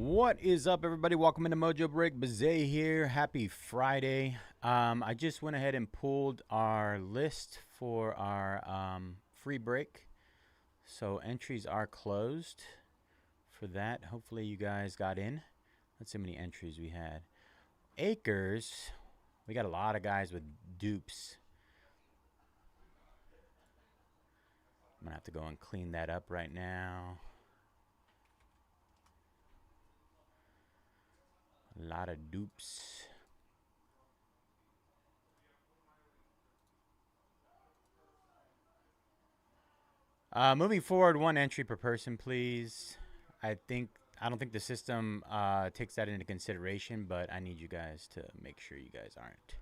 What is up, everybody? Welcome into Mojobreak. Bayze here. Happy Friday. I just went ahead and pulled our list for our free break. So entries are closed for that. Hopefully you guys got in. Let's see how many entries we had. Acres. We got a lot of guys with dupes. I'm going to have to go and clean that up right now. A lot of dupes. Moving forward, one entry per person, please. I don't think the system takes that into consideration, but I need you guys to make sure you guys aren't.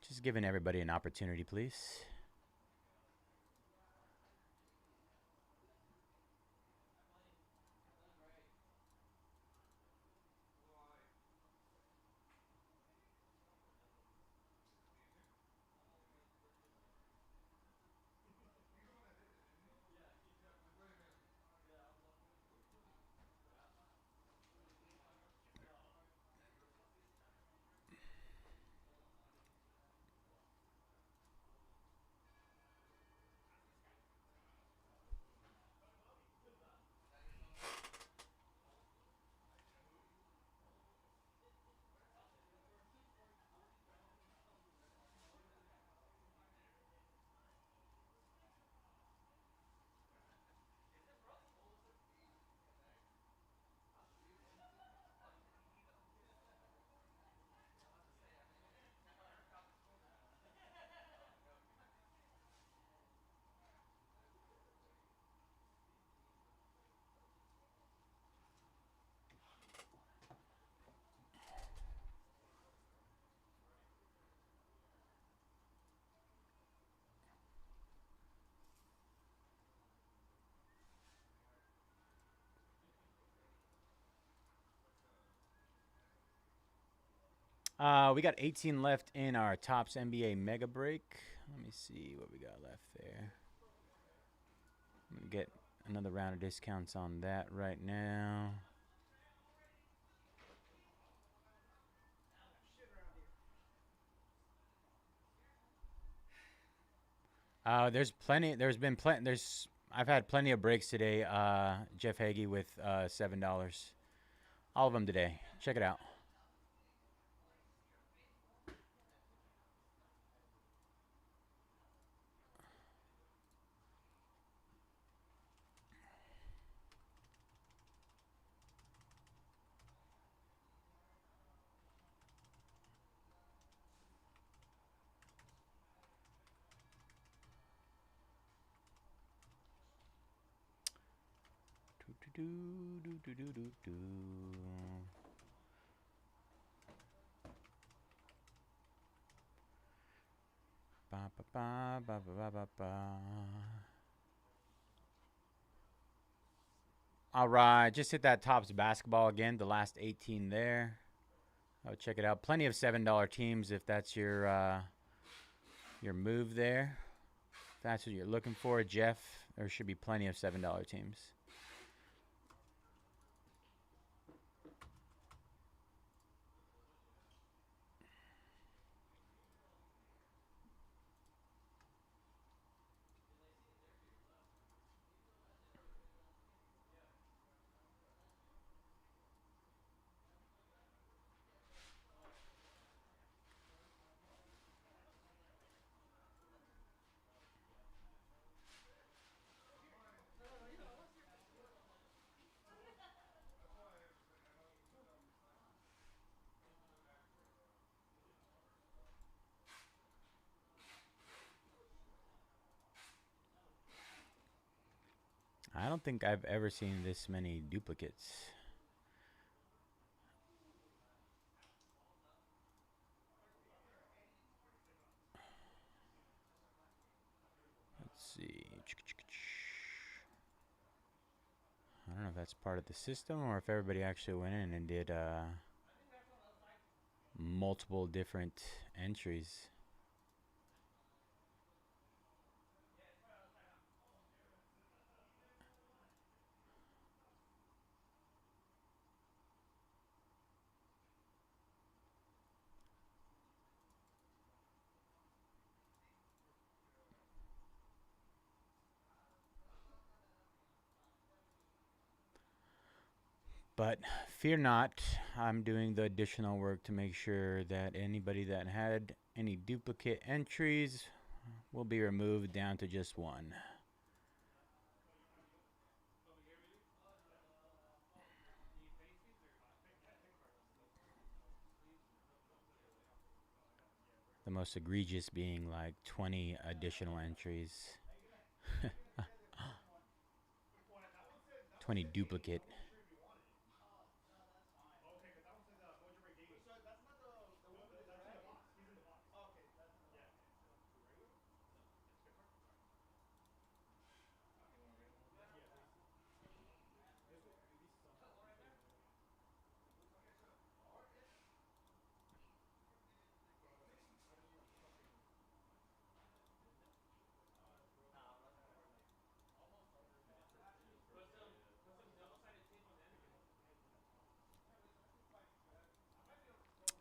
Just giving everybody an opportunity, please. We got 18 left in our Tops NBA Mega Break. Let me see what we got left there. I'm going to get another round of discounts on that right now. There's plenty. There's been plenty. I've had plenty of breaks today. Jeff Hagee with $7. All of them today. Check it out. Ba, ba, ba, ba, ba, ba, ba. All right, just hit that Tops basketball again. The last 18 there. Oh, check it out. Plenty of $7 teams if that's your move there. If that's what you're looking for, Jeff. There should be plenty of $7 teams. I don't think I've ever seen this many duplicates. Let's see. I don't know if that's part of the system or if everybody actually went in and did multiple different entries. But fear not, I'm doing the additional work to make sure that anybody that had any duplicate entries will be removed down to just one. The most egregious being like 20 additional entries. 20 duplicate.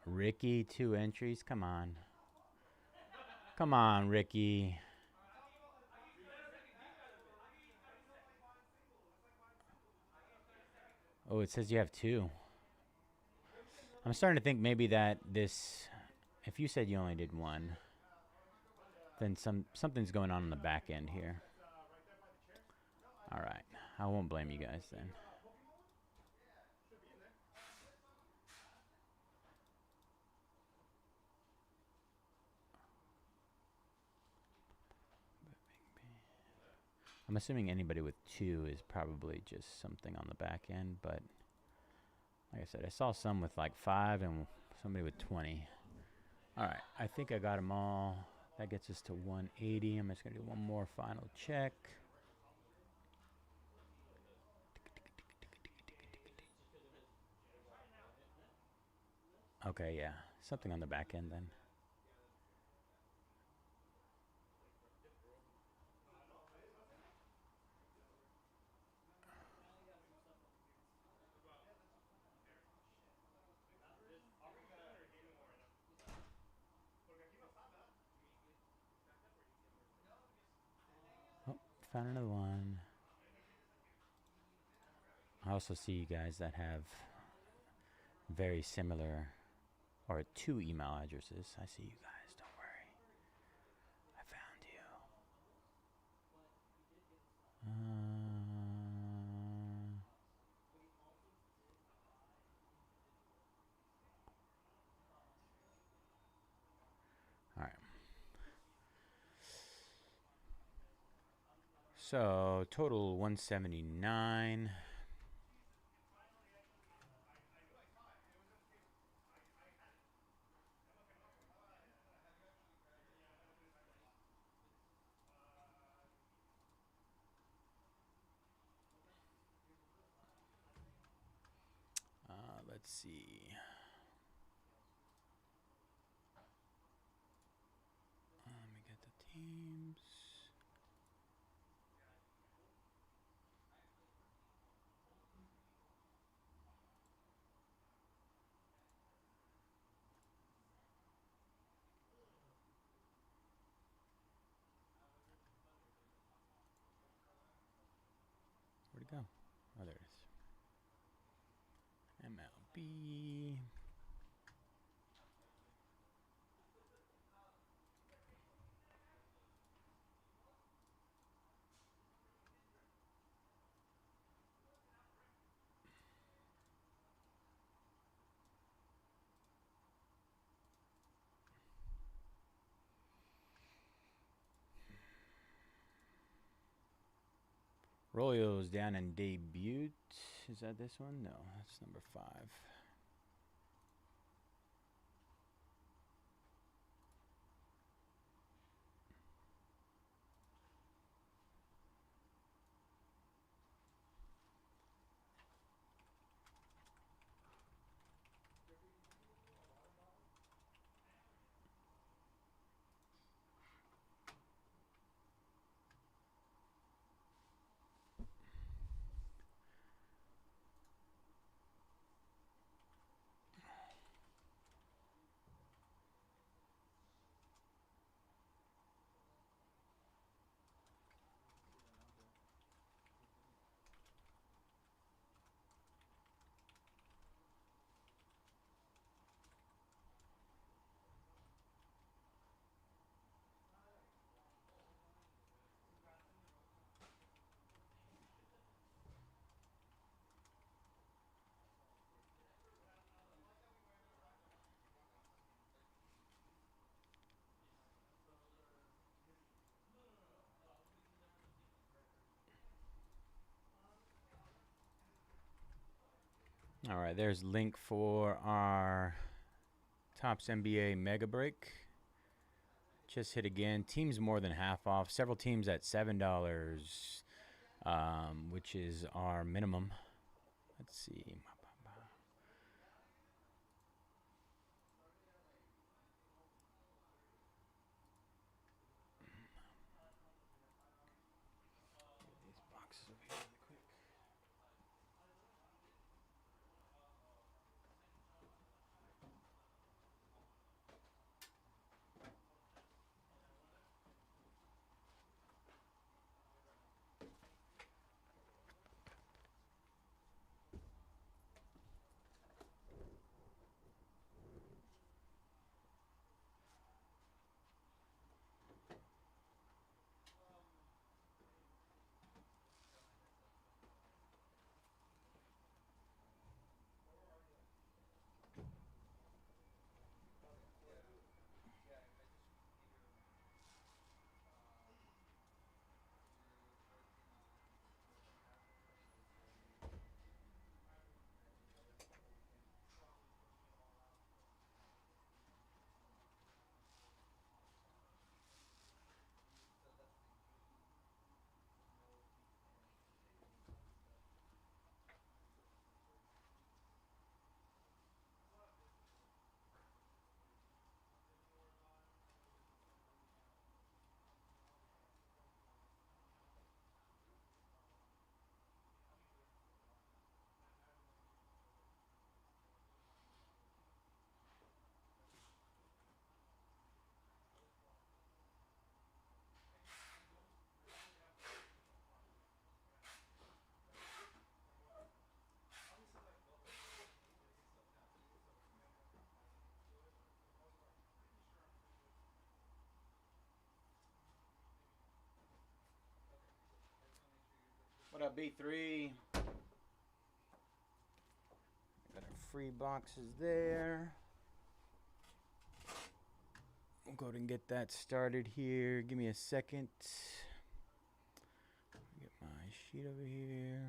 Ricky, 2 entries. Come on. Come on, Ricky. Oh, it says you have 2. I'm starting to think maybe that this, if you said you only did 1, then something's going on in the back end here. All right. I won't blame you guys then. I'm assuming anybody with 2 is probably just something on the back end, but like I said, I saw some with like 5 and somebody with 20. All right, I think I got them all. That gets us to 180. I'm just gonna do one more final check. Okay, yeah, something on the back end then. Oh, found another one. I also see you guys that have very similar or 2 email addresses. I see you guys. Don't worry. I found you. All right. So total 179. Let's see. Let me get the teams. Where'd it go? Oh, there it is. MLB. Royals down in debut. Is that this one? No, that's number 5. All right, there's link for our Topps NBA Mega Break. Just hit again. Teams more than half off. Several teams at $7, which is our minimum. Let's see. These boxes over here really quick. What up, B3? Got our free boxes there. We'll go ahead and get that started here. Give me a second. Get my sheet over here.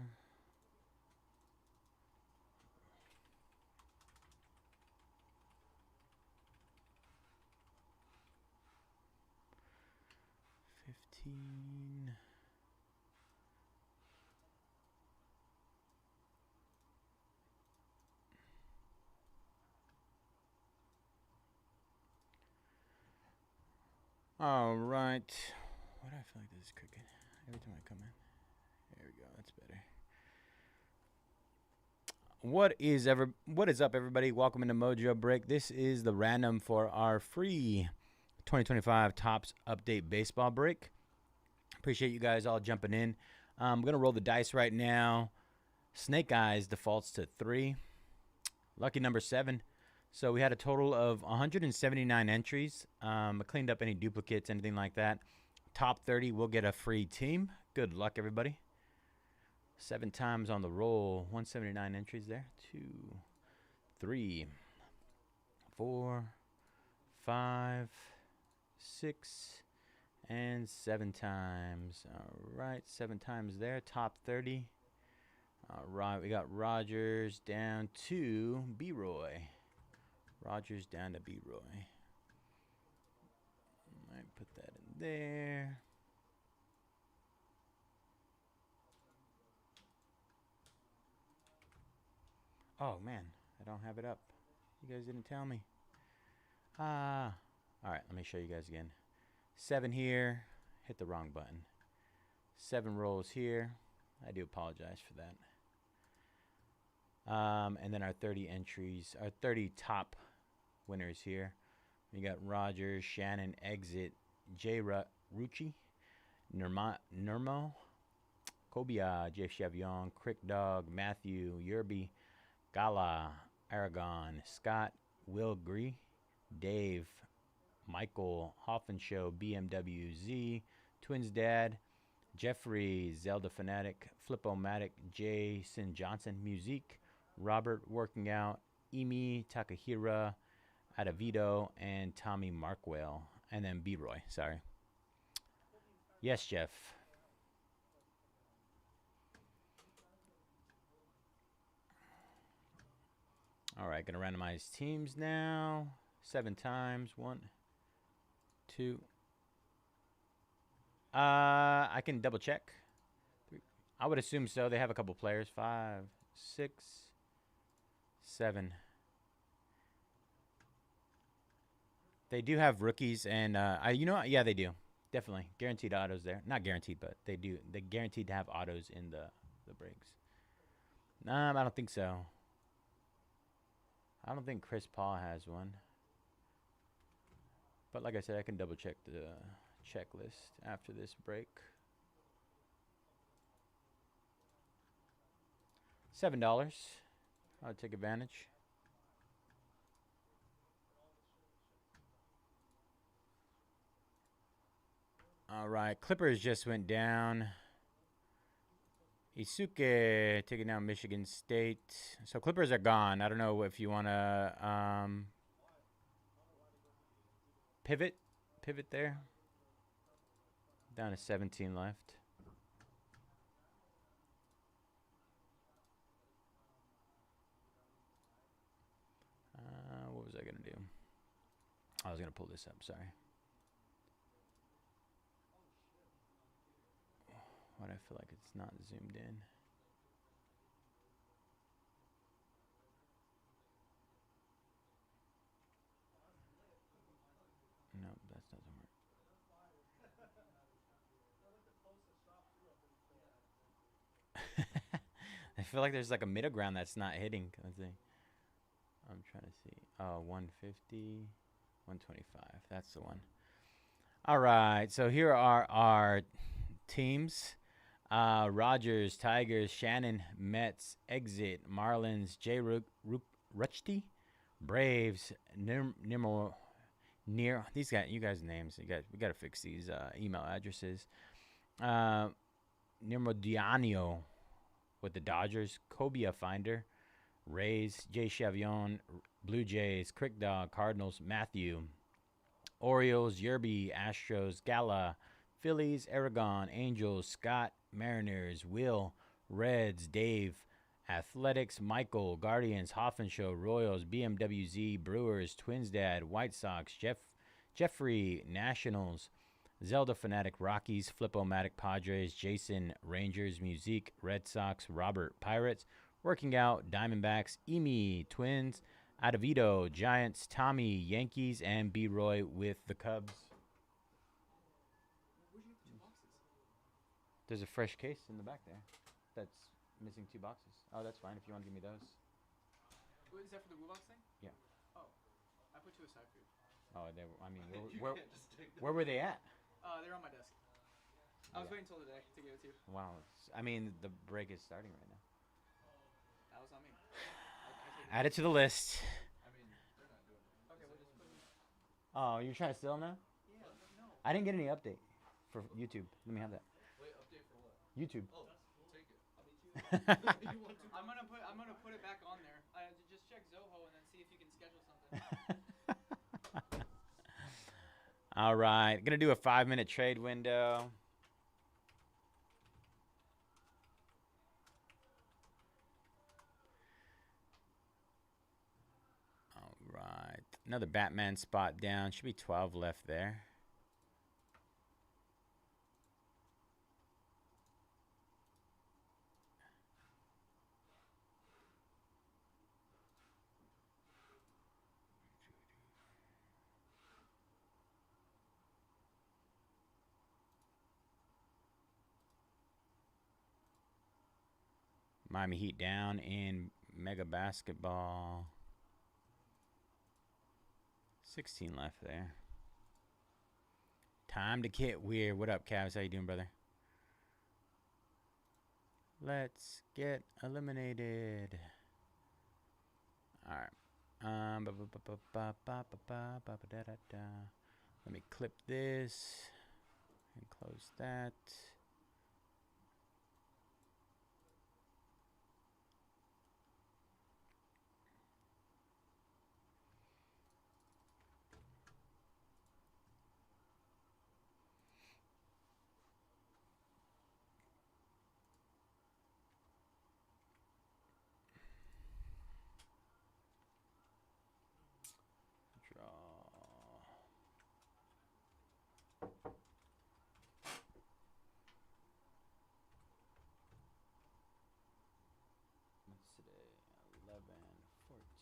All right. Why do I feel like this is cooking? Every time I come in. There we go. That's better. What is up, everybody? Welcome into Mojobreak. This is the random for our free 2025 Topps Update Baseball Break. Appreciate you guys all jumping in. I'm going to roll the dice right now. Snake Eyes defaults to 3. Lucky number 7. So we had a total of 179 entries. I cleaned up any duplicates, anything like that. Top 30 will get a free team. Good luck, everybody. 7 times on the roll. 179 entries there. 2, 3, 4, 5, 6, and 7 times. All right, 7 times there. Top 30. All right, we got Rogers down to B-Roy. Rogers down to B-Roy. All right, put that in there. Oh, man, I don't have it up. You guys didn't tell me. All right, let me show you guys again. 7 here. Hit the wrong button. 7 rolls here. I do apologize for that. And then our 30 entries, our 30 top winners here. We got Rogers, Shannon, Exit, J. Rucci, Nurmo, Kobia, Jeff Chavion, Crick Dog, Matthew, Yerby, Gala, Aragon, Scott, Will Gree, Dave, Michael, Hoffenshow, BMW Z, Twins Dad, Jeffrey, Zelda Fanatic, Flip-O-Matic, Jason Johnson, Musique, Robert Working Out, Emi Takahira, Adavito, and Tommy Markwell. And then B-Roy, sorry. Yes, Jeff. All right, gonna randomize teams now. 7 times. 1, 2. I can double check. 3. I would assume so. They have a couple players. 5, 6, 7. They do have rookies, and you know what? Yeah, they do. Definitely guaranteed autos there. Not guaranteed, but they do. They guaranteed to have autos in the breaks. I don't think so. I don't think Chris Paul has one. But like I said, I can double check the checklist after this break. $7. I'll take advantage. All right, Clippers just went down. Isuke taking down Michigan State. So Clippers are gone. I don't know if you want to pivot there. Down to 17 left. What was I going to do? I was going to pull this up. Sorry. Why do I feel like it's not zoomed in? No, that doesn't work. I feel like there's like a middle ground that's not hitting. Let's see. I'm trying to see. Oh, 150, 125. That's the one. All right. So here are our teams. Rogers, Tigers, Shannon, Mets, Exit, Marlins, J. Ruchty, Braves, Near. These guys, you guys' names. We got to fix these email addresses. Nirmodiano with the Dodgers, Cobia Finder, Rays, Jay Chavion, Blue Jays, Crick Dog, Cardinals, Matthew, Orioles, Yerby, Astros, Gala, Phillies, Aragon, Angels, Scott, Mariners, Will, Reds, Dave, Athletics, Michael, Guardians, Hoffman Show, Royals, BMWZ, Brewers, Twins Dad, White Sox, Jeffrey, Nationals, Zelda Fanatic, Rockies, Flip-O-Matic, Padres, Jason, Rangers, Musique, Red Sox, Robert, Pirates, Working Out, Diamondbacks, Emi, Twins, Adavito, Giants, Tommy, Yankees, and B-Roy with the Cubs. There's a fresh case in the back there that's missing 2 boxes. Oh, that's fine if you want to give me those. What, is that for the Woo Box thing? Yeah. Oh, I put 2 aside for you. Oh, they were, I mean, where were they at? They're on my desk. I was waiting until today to give it to you. Wow. I mean, the break is starting right now. That was on me. Add it to the list. I mean, they're not doing it. Okay, we'll just put it. Oh, you're trying to steal them now? Yeah, no. I didn't get any update for YouTube. Let me have that. Wait, update for what? YouTube. Oh, take it. I'll meet you. You want to? I'm gonna put it back on there. Just check Zoho and then see if you can schedule something. All right, gonna do a 5-minute trade window. All right, another Batman spot down. Should be 12 left there. Miami Heat down in Mega Basketball. 16 left there. Time to get weird. What up, Cavs? How you doing, brother? Let's get eliminated. All right. Let me clip this and close that.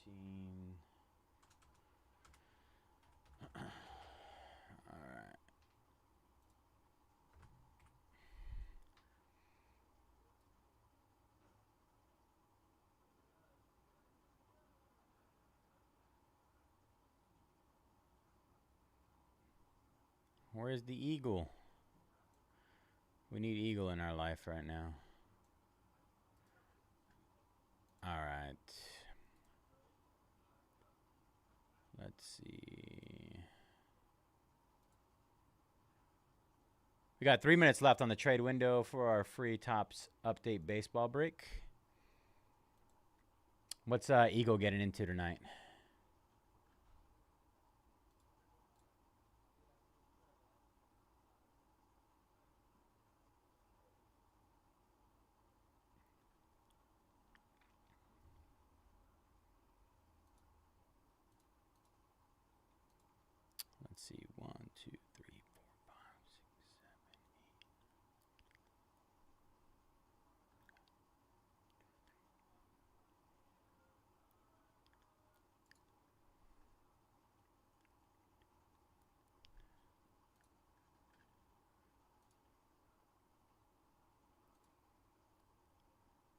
14. All right. Where's the eagle? We need eagle in our life right now. All right. Let's see. We got 3 minutes left on the trade window for our free Tops Update baseball break. What's Eagle getting into tonight? Let's see. 1, 2, 3, 4, 5, 6, 7,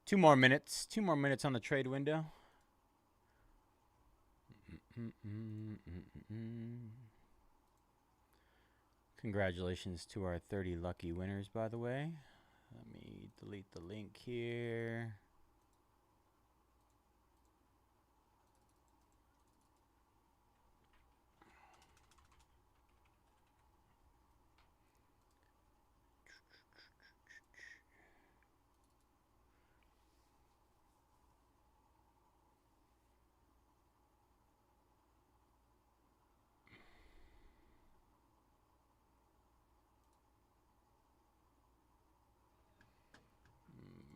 8. 2 more minutes. 2 more minutes on the trade window. Congratulations to our 30 lucky winners, by the way. Let me delete the link here.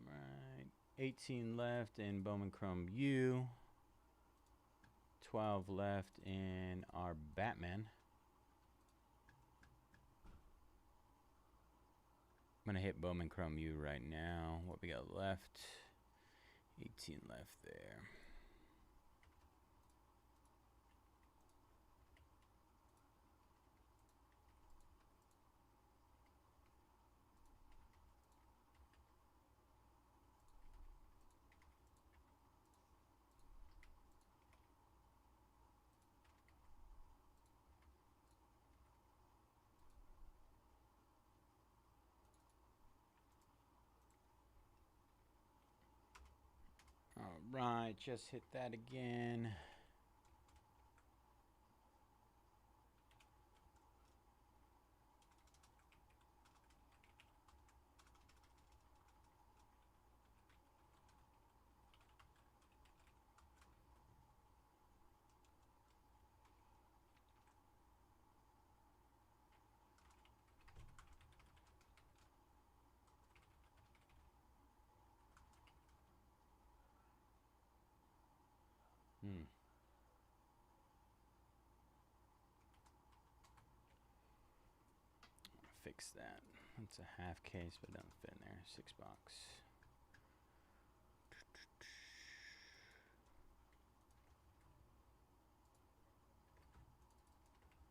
Right. 18 left in Bowman Chrome U. 12 left in our Batman. I'm going to hit Bowman Chrome U right now. What we got left? 18 left there. All right, just hit that again. Fix that. It's a half case, but it doesn't fit in there. 6 box.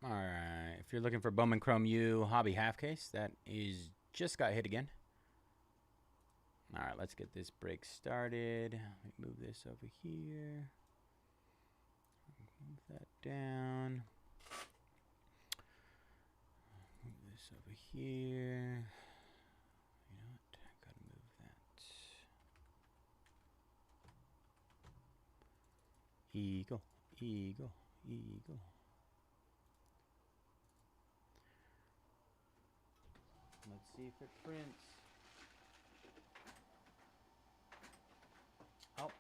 All right. If you're looking for Bowman Chrome U Hobby half case, that is just got hit again. All right, let's get this break started. Let me move this over here. Move that down. Move this over here. You know what? Gotta move that. Eagle, eagle, eagle. Let's see if it prints. Oh,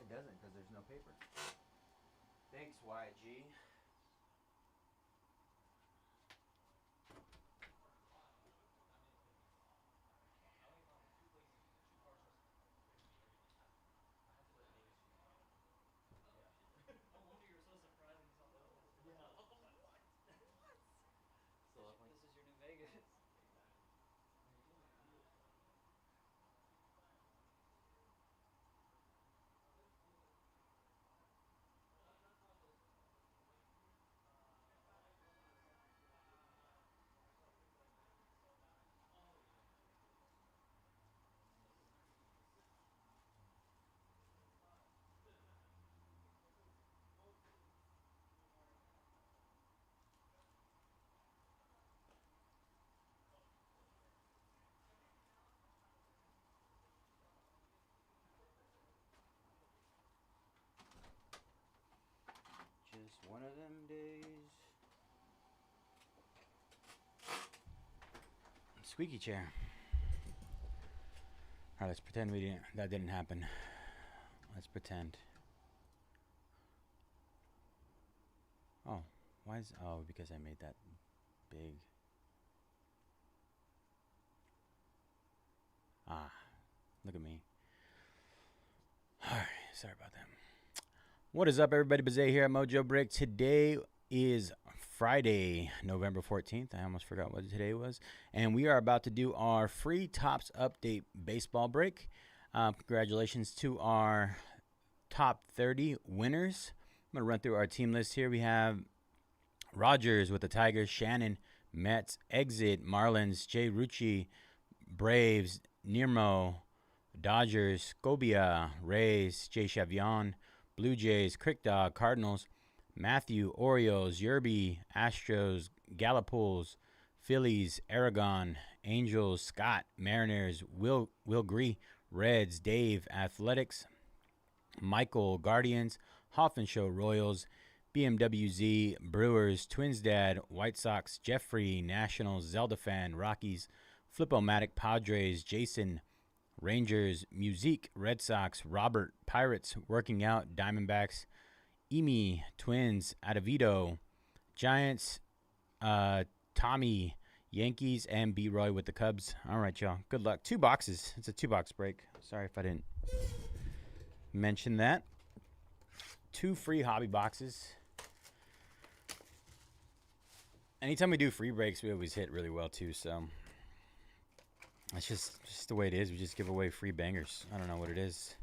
it doesn't because there's no paper. Thanks, YG. This is your new Vegas. One of them days. Squeaky chair. All right, let's pretend that didn't happen. Let's pretend. Oh, because I made that big. Look at me. All right, sorry about that. What is up, everybody? Bayze here at Mojobreak. Today is Friday, November 14th. I almost forgot what today was. And we are about to do our free Topps Update baseball break. Congratulations to our top 30 winners. I'm going to run through our team list here. We have Rogers with the Tigers, Shannon, Mets, Exit, Marlins, Jay Rucci, Braves, Nirmo, Dodgers, Scobia, Rays, Jay Chavion, Blue Jays, Crick Dog, Cardinals, Matthew, Orioles, Yerby, Astros, Gallipools, Phillies, Aragon, Angels, Scott, Mariners, Will Gree, Reds, Dave, Athletics, Michael, Guardians, Hoffman Show, Royals, BMWZ, Brewers, Twins Dad, White Sox, Jeffrey, Nationals, Zelda Fan, Rockies, Flip-O-Matic, Padres, Jason, Rangers, Musique, Red Sox, Robert, Pirates, Working Out, Diamondbacks, Emi, Twins, Adavito, Giants, Tommy, Yankees, and B-Roy with the Cubs. All right, y'all. Good luck. 2 boxes. It's a 2-box break. Sorry if I didn't mention that. 2 free hobby boxes. Anytime we do free breaks, we always hit really well, too, so that's just the way it is. We just give away free bangers. I don't know what it is.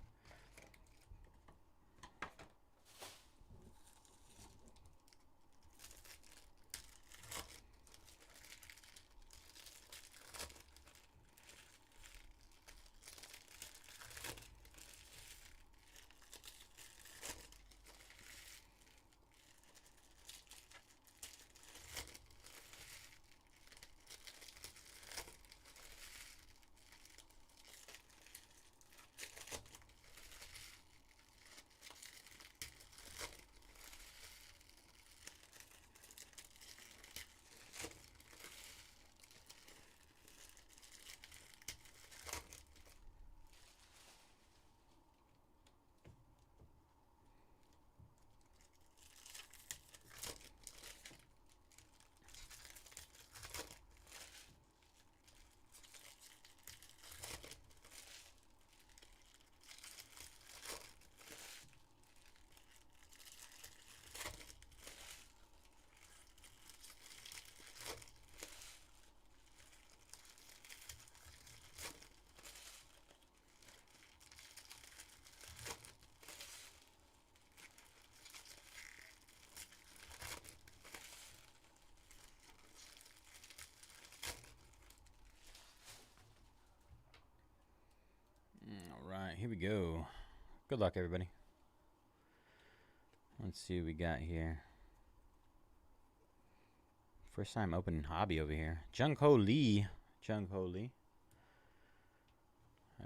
All right, here we go. Good luck, everybody. Let's see what we got here. First time opening hobby over here. Jung Ho Lee. I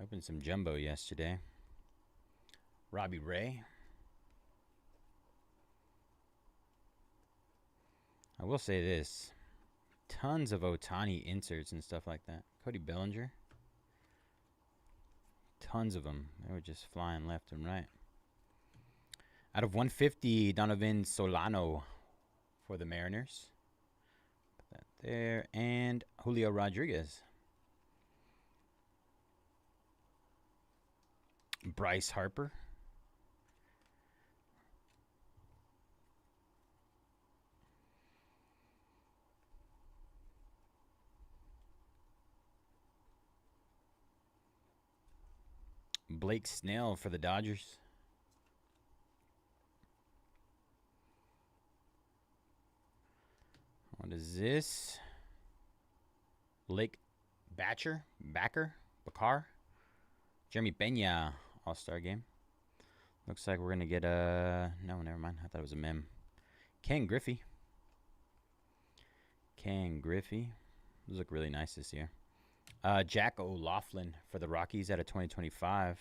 opened some jumbo yesterday. Robbie Ray. I will say this. Tons of Ohtani inserts and stuff like that. Cody Bellinger. Tons of them. They were just flying left and right. Out of 150, Donovan Solano for the Mariners. Put that there. And Julio Rodriguez. Bryce Harper. Blake Snell for the Dodgers. What is this? Lake Backer? Jeremy Pena, All-Star game. Looks like we're going to get a... No, never mind. I thought it was a mem. Ken Griffey. Those look really nice this year. Jack O'Loughlin for the Rockies out of 2025.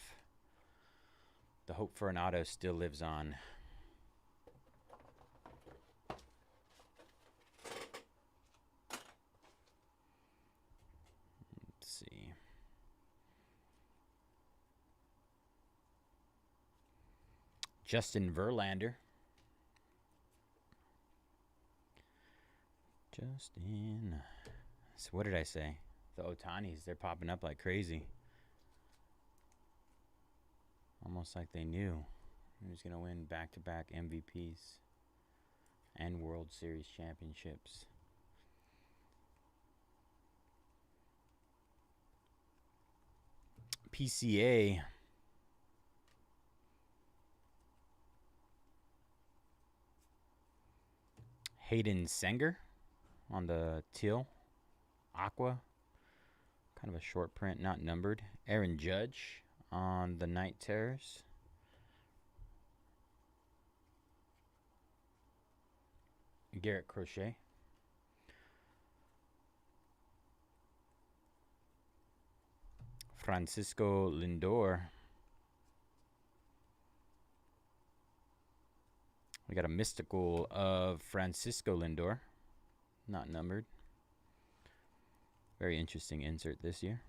The hope for an auto still lives on. Justin Verlander. Justin. So what did I say? The Otanis, they're popping up like crazy. Almost like they knew who's going to win back-to-back MVPs and World Series championships. PCA. Hayden Senger on the teal. Aqua. Kind of a short print, not numbered. Aaron Judge on the Night Terrors. Garrett Crochet. Francisco Lindor. We got a mystical of Francisco Lindor. Not numbered. Very interesting insert this year.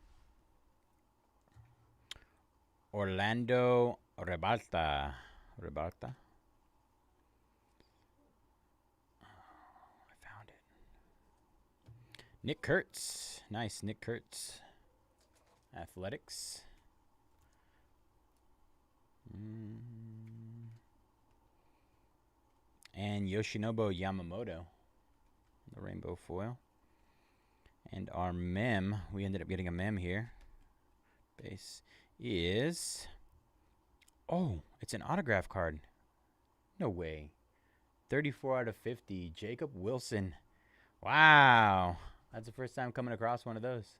Orlando Rebalta. Rebalta. I found it. Nick Kurtz. Nice, Nick Kurtz. Athletics. And Yoshinobu Yamamoto. The rainbow foil. And our mem, we ended up getting a mem here. Base is... Oh, it's an autograph card. No way. 34 out of 50. Jacob Wilson. Wow. That's the first time coming across one of those.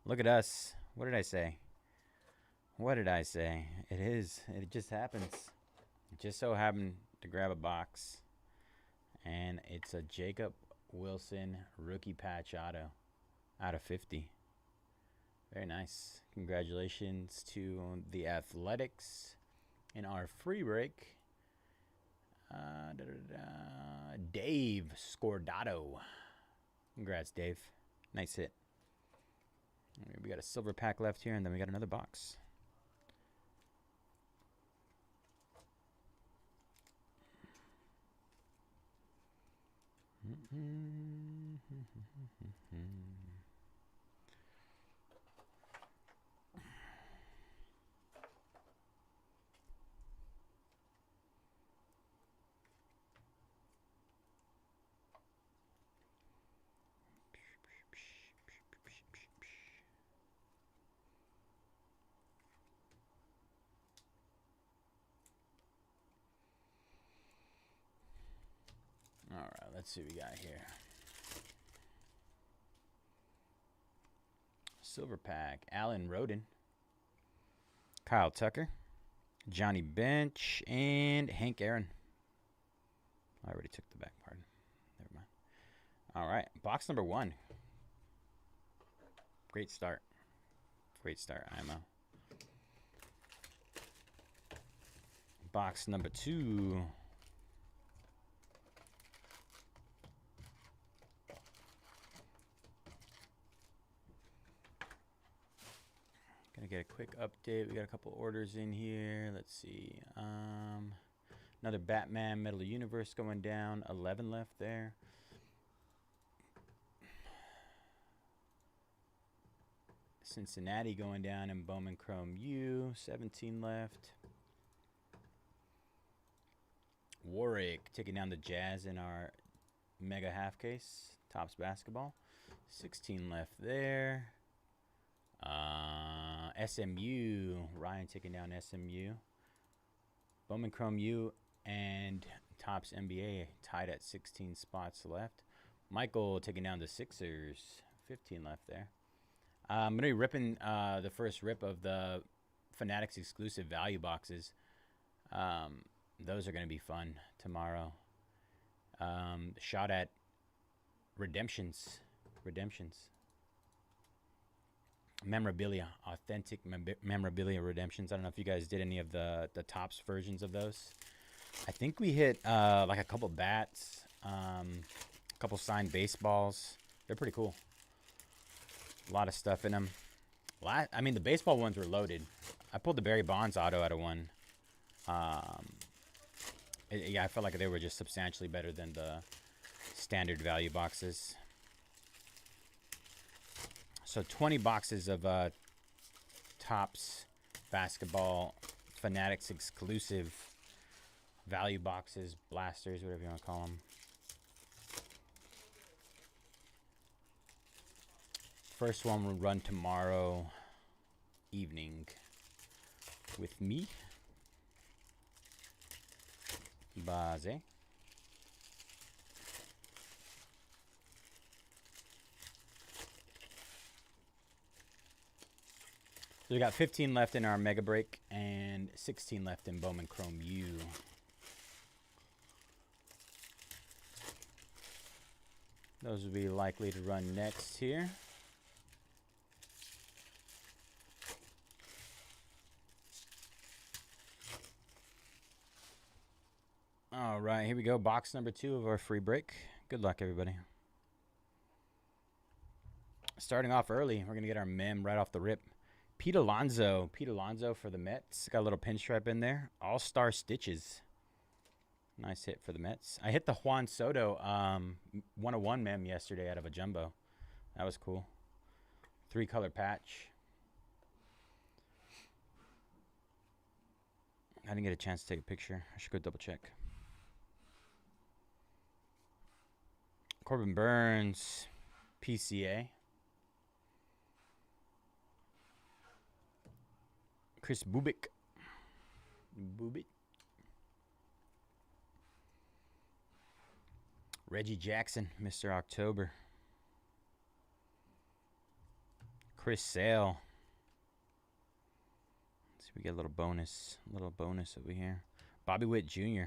Look at us. What did I say? What did I say? It is. It just happens. It just so happened to grab a box. And it's a Jacob Wilson rookie patch auto out of 50. Very nice. Congratulations to the Athletics in our free break. Dave Scordato. Congrats, Dave. Nice hit. We got a silver pack left here, and then we got another box. All right, let's see what we got here. Silver pack, Alan Roden, Kyle Tucker, Johnny Bench, and Hank Aaron. I already took the back part. Never mind. All right, box number 1. Great start. Great start, IMO. Box number 2. Gonna get a quick update. We got a couple orders in here. Let's see. Another Batman Metal Universe going down. 11 left there. Cincinnati going down in Bowman Chrome U. 17 left. Warwick taking down the Jazz in our mega half case. Topps basketball. 16 left there. SMU. Ryan taking down SMU. Bowman Chrome U and Topps NBA tied at 16 spots left. Michael taking down the Sixers. 15 left there. I'm going to be ripping the first rip of the Fanatics exclusive value boxes. Those are going to be fun tomorrow. Shot at redemptions. Memorabilia, authentic memorabilia redemptions. I don't know if you guys did any of the Topps versions of those. I think we hit like a couple bats, a couple signed baseballs. They're pretty cool. A lot of stuff in them. I mean, the baseball ones were loaded. I pulled the Barry Bonds auto out of one. Yeah, I felt like they were just substantially better than the standard value boxes. So 20 boxes of Topps Basketball Fanatics exclusive value boxes, blasters, whatever you want to call them. First one will run tomorrow evening with me, Bayze. So we got 15 left in our Mega Break and 16 left in Bowman Chrome U. Those will be likely to run next here. All right, here we go. Box number 2 of our free break. Good luck, everybody. Starting off early, we're going to get our mem right off the rip. Pete Alonso for the Mets. Got a little pinstripe in there. All-Star Stitches. Nice hit for the Mets. I hit the Juan Soto 101 mem yesterday out of a jumbo. That was cool. 3-color patch. I didn't get a chance to take a picture. I should go double check. Corbin Burns, PCA. Chris Bubik. Reggie Jackson, Mr. October. Chris Sale. Let's see if we get a little bonus over here. Bobby Witt Jr.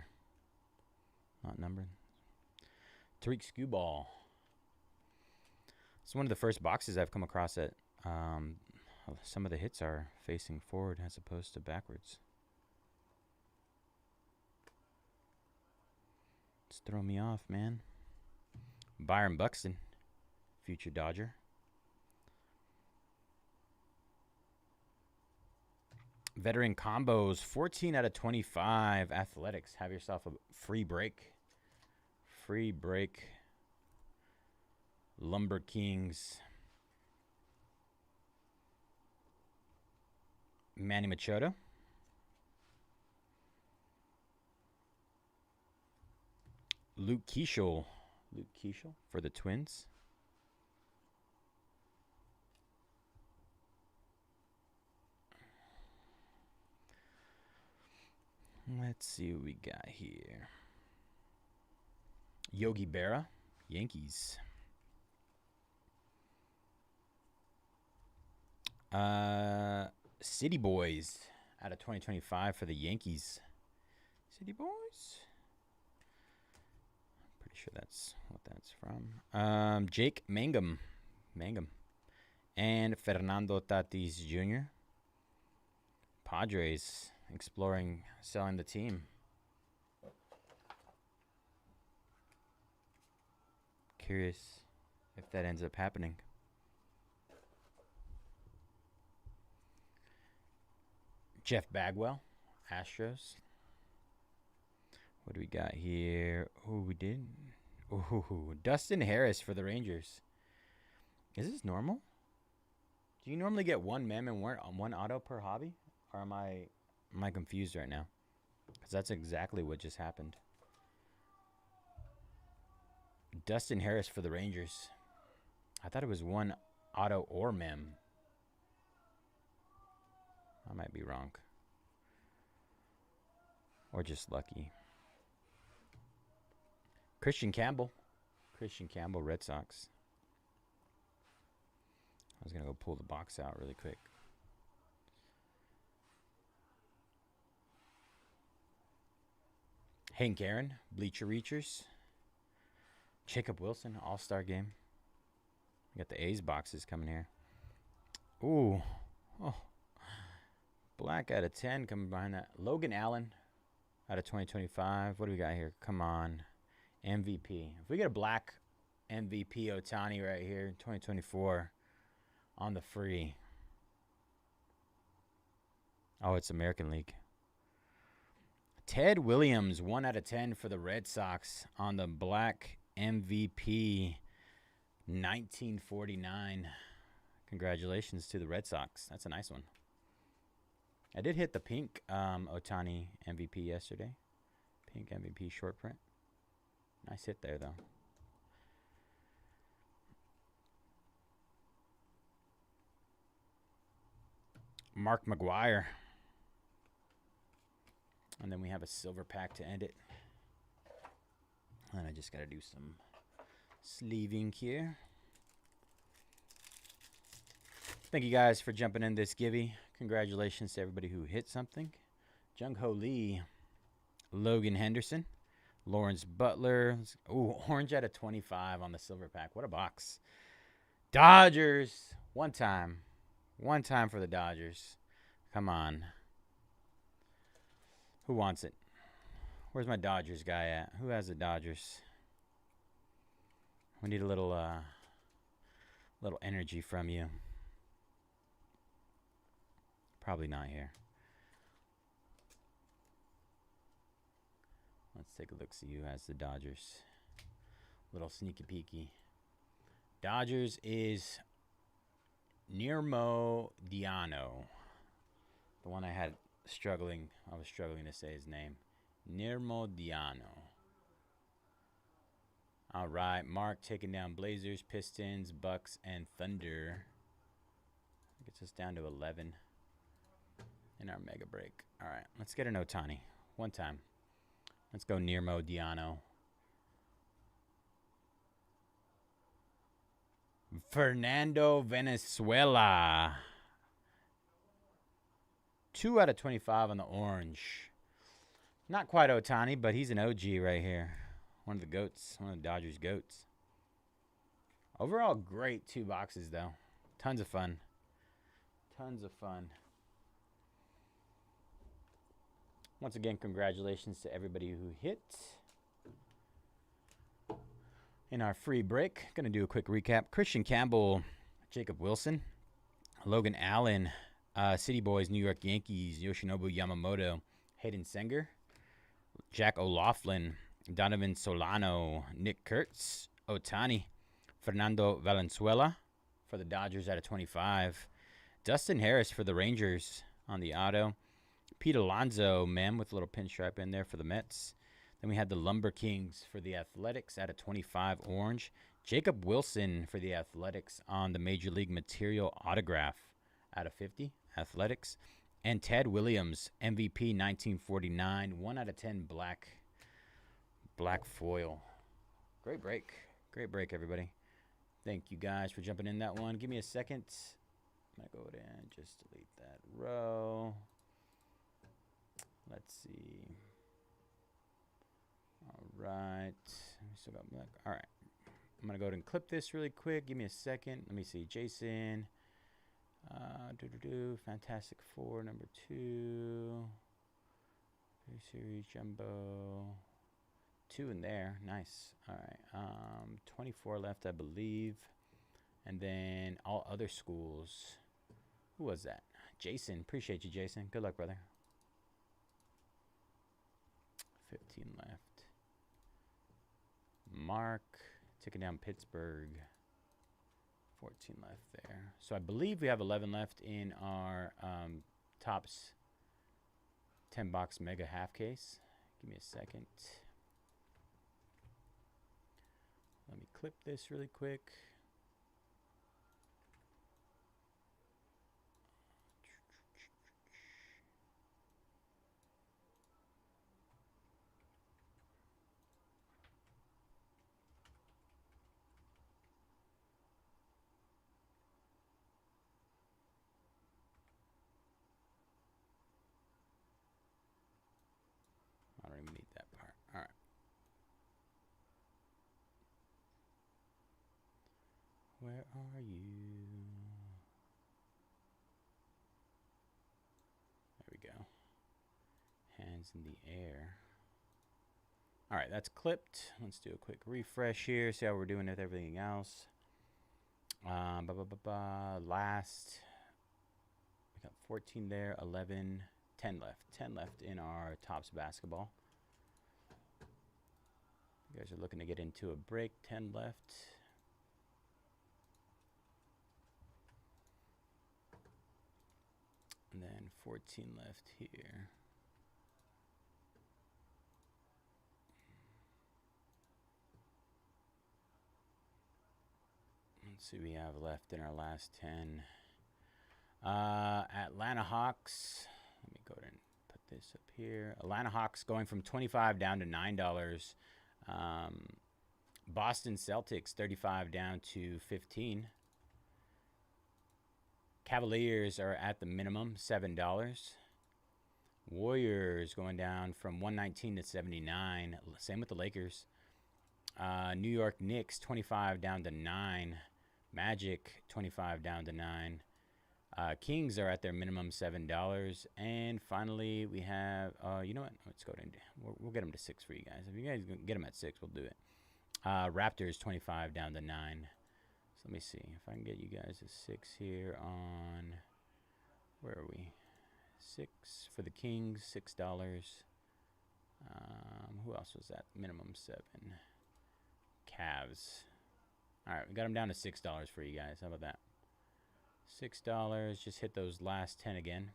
Not numbered. Tariq Skubal. It's one of the first boxes I've come across that some of the hits are facing forward as opposed to backwards. It's throwing me off, man. Byron Buxton, future Dodger. Veteran combos, 14 out of 25. Athletics, have yourself a free break. Free break. Lumber Kings. Manny Machado. Luke Keeschel for the Twins. Let's see what we got here. Yogi Berra, Yankees. City Boys out of 2025 for the Yankees. City Boys. Pretty sure that's what that's from. Jake Mangum. And Fernando Tatis Jr. Padres exploring selling the team. Curious if that ends up happening. Jeff Bagwell, Astros. What do we got here? Oh, we did. Oh, Dustin Harris for the Rangers. Is this normal? Do you normally get one mem and one auto per hobby? Or am I confused right now? Because that's exactly what just happened. Dustin Harris for the Rangers. I thought it was one auto or mem. I might be wrong. Or just lucky. Christian Campbell, Red Sox. I was going to go pull the box out really quick. Hank Aaron, Bleacher Reachers. Jacob Wilson, All-Star Game. We got the A's boxes coming here. Ooh. Oh. Black out of 10 coming behind that. Logan Allen out of 2025. What do we got here? Come on. MVP. If we get a black MVP Ohtani right here, 2024 on the free. Oh, it's American League. Ted Williams, 1 out of 10 for the Red Sox on the black MVP 1949. Congratulations to the Red Sox. That's a nice one. I did hit the pink Ohtani MVP yesterday. Pink MVP short print. Nice hit there, though. Mark McGuire. And then we have a silver pack to end it. And I just got to do some sleeving here. Thank you guys for jumping in this givey. Congratulations to everybody who hit something. Jung Ho Lee. Logan Henderson. Lawrence Butler. Ooh, orange out of 25 on the silver pack. What a box. Dodgers. One time. One time for the Dodgers. Come on. Who wants it? Where's my Dodgers guy at? Who has the Dodgers? We need a little energy from you. Probably not here. Let's take a look, see who has the Dodgers. Little sneaky peeky. Dodgers is Nirmo Diano. The one I had I was struggling to say his name. Nirmo Diano. All right, Mark taking down Blazers, Pistons, Bucks, and Thunder. Gets us down to 11 in our mega break. All right, let's get an Ohtani. One time. Let's go Nirmo Diano. Fernando Venezuela. 2 out of 25 on the orange. Not quite Ohtani, but he's an OG right here. One of the GOATs. One of the Dodgers' GOATs. Overall, great 2 boxes, though. Tons of fun. Tons of fun. Once again, congratulations to everybody who hit in our free break. Going to do a quick recap. Christian Campbell, Jacob Wilson, Logan Allen, City Boys, New York Yankees, Yoshinobu Yamamoto, Hayden Senger, Jack O'Loughlin, Donovan Solano, Nick Kurtz, Ohtani, Fernando Valenzuela for the Dodgers out of 25, Dustin Harris for the Rangers on the auto, Pete Alonso, man, with a little pinstripe in there for the Mets. Then we had the Lumber Kings for the Athletics out of 25 orange, Jacob Wilson for the Athletics on the Major League Material autograph out of 50. Athletics, and Ted Williams, MVP 1949, 1 out of 10 black foil. Great break. Great break, everybody. Thank you guys for jumping in that one. Give me a second. I'm going to go ahead and just delete that row. Let's see. All right. We still got black. All right. I'm going to go ahead and clip this really quick. Give me a second. Let me see. Jason. Fantastic Four, number 2. Series Jumbo. 2 in there. Nice. All right. 24 left, I believe. And then all other schools. Who was that? Jason. Appreciate you, Jason. Good luck, brother. 15 left. Mark. Taking down Pittsburgh. 14 left there. So I believe we have 11 left in our Topps 10-box mega half case. Give me a second. Let me clip this really quick. I don't even need that part. All right. Where are you? There we go. Hands in the air. All right, that's clipped. Let's do a quick refresh here. See how we're doing with everything else. Last, we got 14 there, 11, 10 left. 10 left in our Tops basketball. You guys are looking to get into a break. 10 left. And then 14 left here. Let's see what we have left in our last 10. Atlanta Hawks. Let me go ahead and put this up here. Atlanta Hawks going from $25 down to $9. Boston Celtics 35 down to 15. Cavaliers are at the minimum, $7. Warriors going down from 119 to 79. Same with the Lakers. New York Knicks 25 down to 9. Magic 25 down to 9. Kings are at their minimum, $7. And finally, we have, you know what? Let's go ahead and we'll get them to 6 for you guys. If you guys get them at 6, we'll do it. Raptors 25 down to 9. So let me see if I can get you guys a 6 here on, where are we? 6 for the Kings, $6. Who else was that? Minimum 7. Cavs. All right, we got them down to $6 for you guys. How about that? $6. Just hit those last 10 again.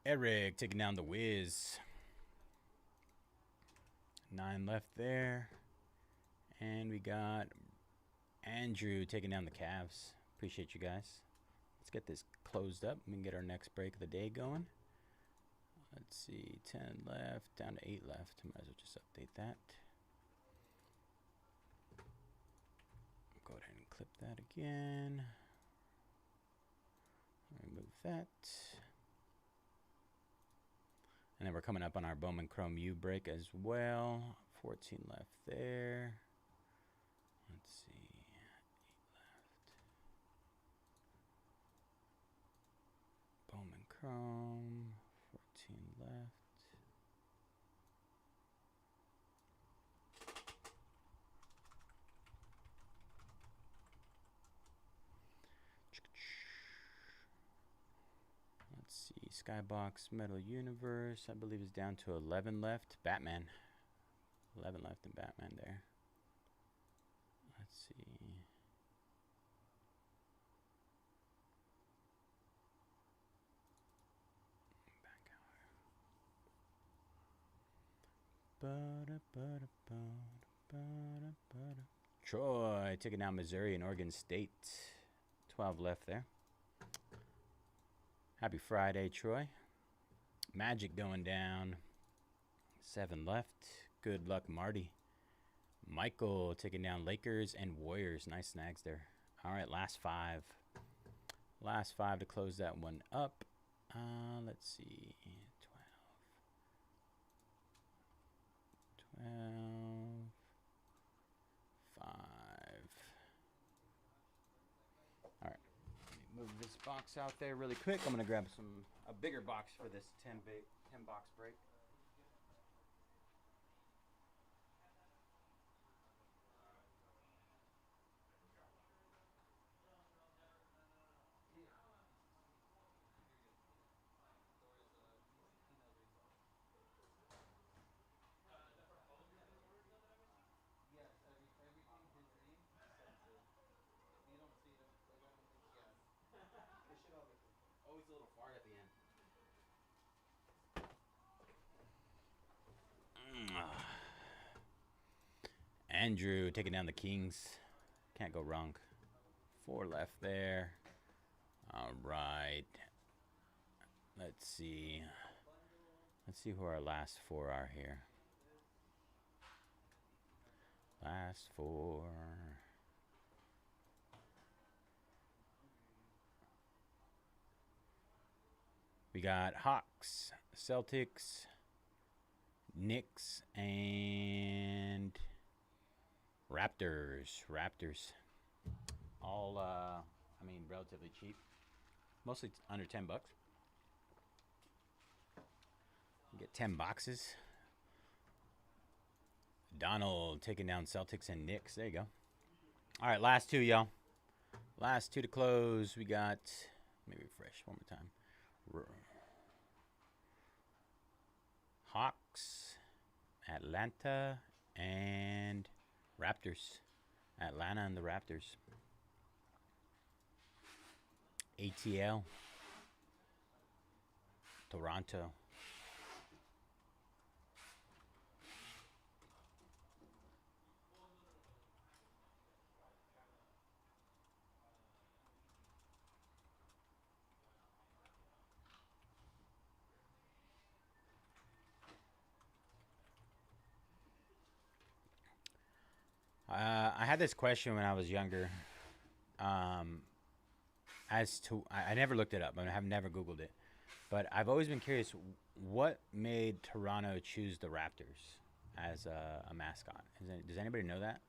Eric taking down the Wiz. 9 left there. And we got Andrew taking down the Cavs. Appreciate you guys. Let's get this closed up. We can get our next break of the day going. Let's see, 10 left, down to 8 left. Might as well just update that. Go ahead and clip that again. Remove that. And then we're coming up on our Bowman Chrome U break as well. 14 left there. Let's see, 8 left. Bowman Chrome, 14 left. Let's see, Skybox Metal Universe, I believe is down to 11 left. Batman, 11 left in Batman there. Let's see. Troy taking down Missouri and Oregon State. 12 left there. Happy Friday, Troy. Magic going down. 7 left. Good luck, Marty. Michael taking down Lakers and Warriors. Nice snags there. All right, last 5. Last 5 to close that one up. Let's see. 12. 5. All right. Let me move this box out there really quick. I'm going to grab a bigger box for this 10 box break. Always a little fart at the end. Andrew taking down the Kings. Can't go wrong. 4 left there. All right. Let's see. Let's see who our last 4 are here. Last 4. We got Hawks, Celtics, Knicks, and Raptors. All, I mean, relatively cheap. Mostly under $10. You get 10 boxes. Donald taking down Celtics and Knicks. There you go. All right, last two, y'all. Last two to close. We got. Let me refresh one more time. Hawks, Atlanta, and Raptors. Atlanta and the Raptors. ATL, Toronto. I had this question when I was younger. Um, as to, I never looked it up. I have never Googled it. But I've always been curious what made Toronto choose the Raptors as a mascot. Does anybody know that?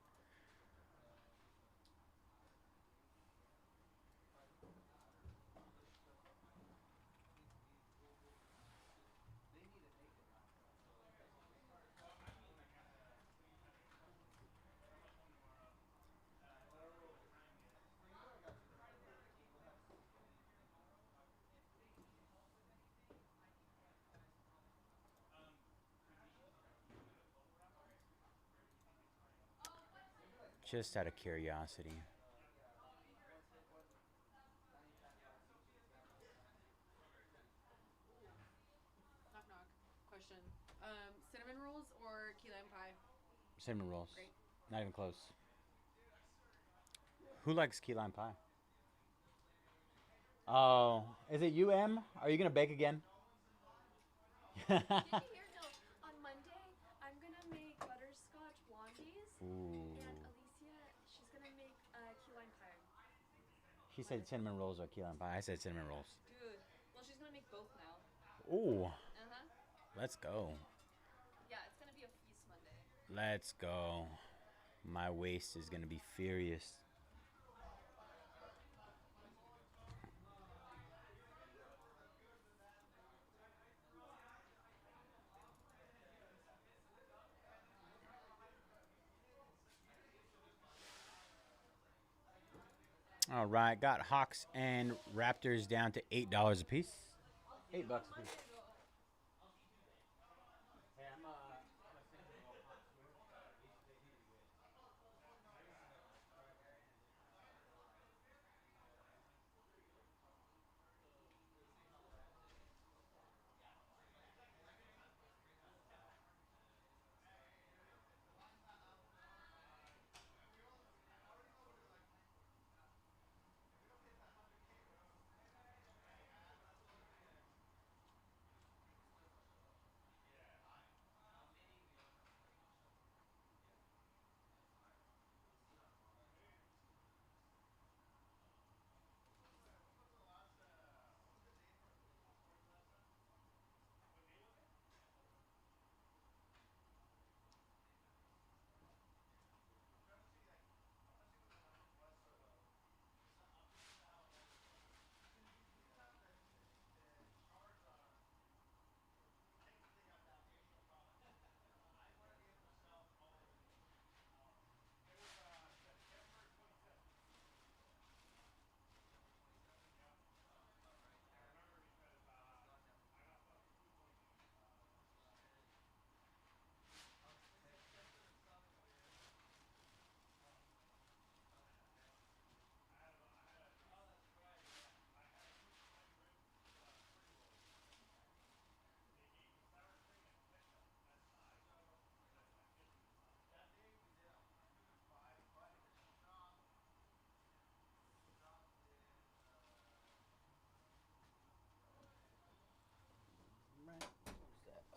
Just out of curiosity. Knock knock. Question. Cinnamon rolls or key lime pie? Cinnamon rolls. Great. Not even close. Who likes key lime pie? Oh, is it UM? Are you gonna bake again? Did you hear? No. On Monday, I'm gonna make butterscotch blondies, Ooh. and Alicia, she's gonna make key lime pie. She said cinnamon rolls or key lime pie. I said cinnamon rolls. Dude. Well, she's gonna make both now. Ooh, Uh huh. let's go. Yeah, it's gonna be a feast Monday. Let's go. My waist is gonna be furious. All right, got Hawks and Raptors down to $8 a piece. $8 a piece.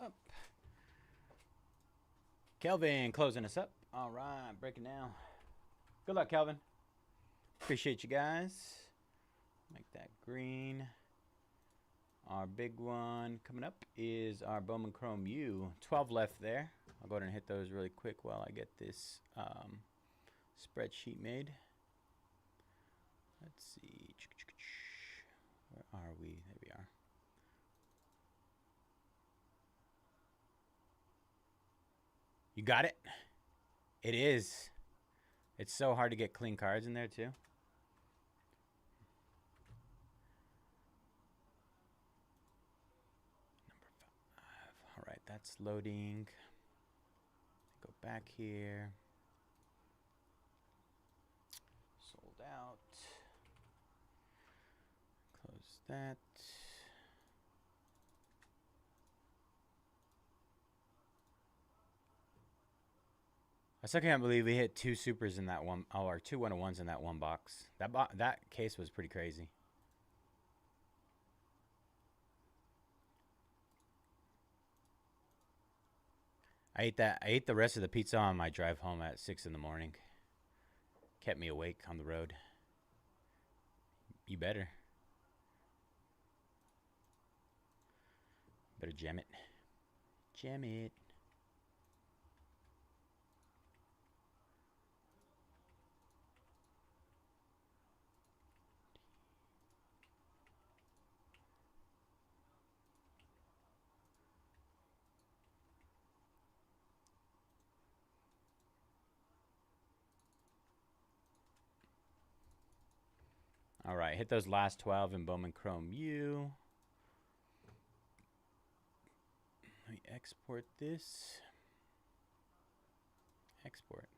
Up. Kelvin closing us up. All right, breaking down. Good luck, Kelvin. Appreciate you guys. Make that green. Our big one coming up is our Bowman Chrome U. 12 left there. I'll go ahead and hit those really quick while I get this spreadsheet made. Let's see. Where are we? There we are. You got it? It is It's so hard to get clean cards in there too. Number 5. All right, that's loading. Go back here. Sold out. Close that. I still can't believe we hit 2 supers in that one, or 2 101s in that one box. That case was pretty crazy. I ate the rest of the pizza on my drive home at 6 in the morning. Kept me awake on the road. You better. Better jam it. Jam it. All right, hit those last 12 in Bowman Chrome U. Let me export this. Export.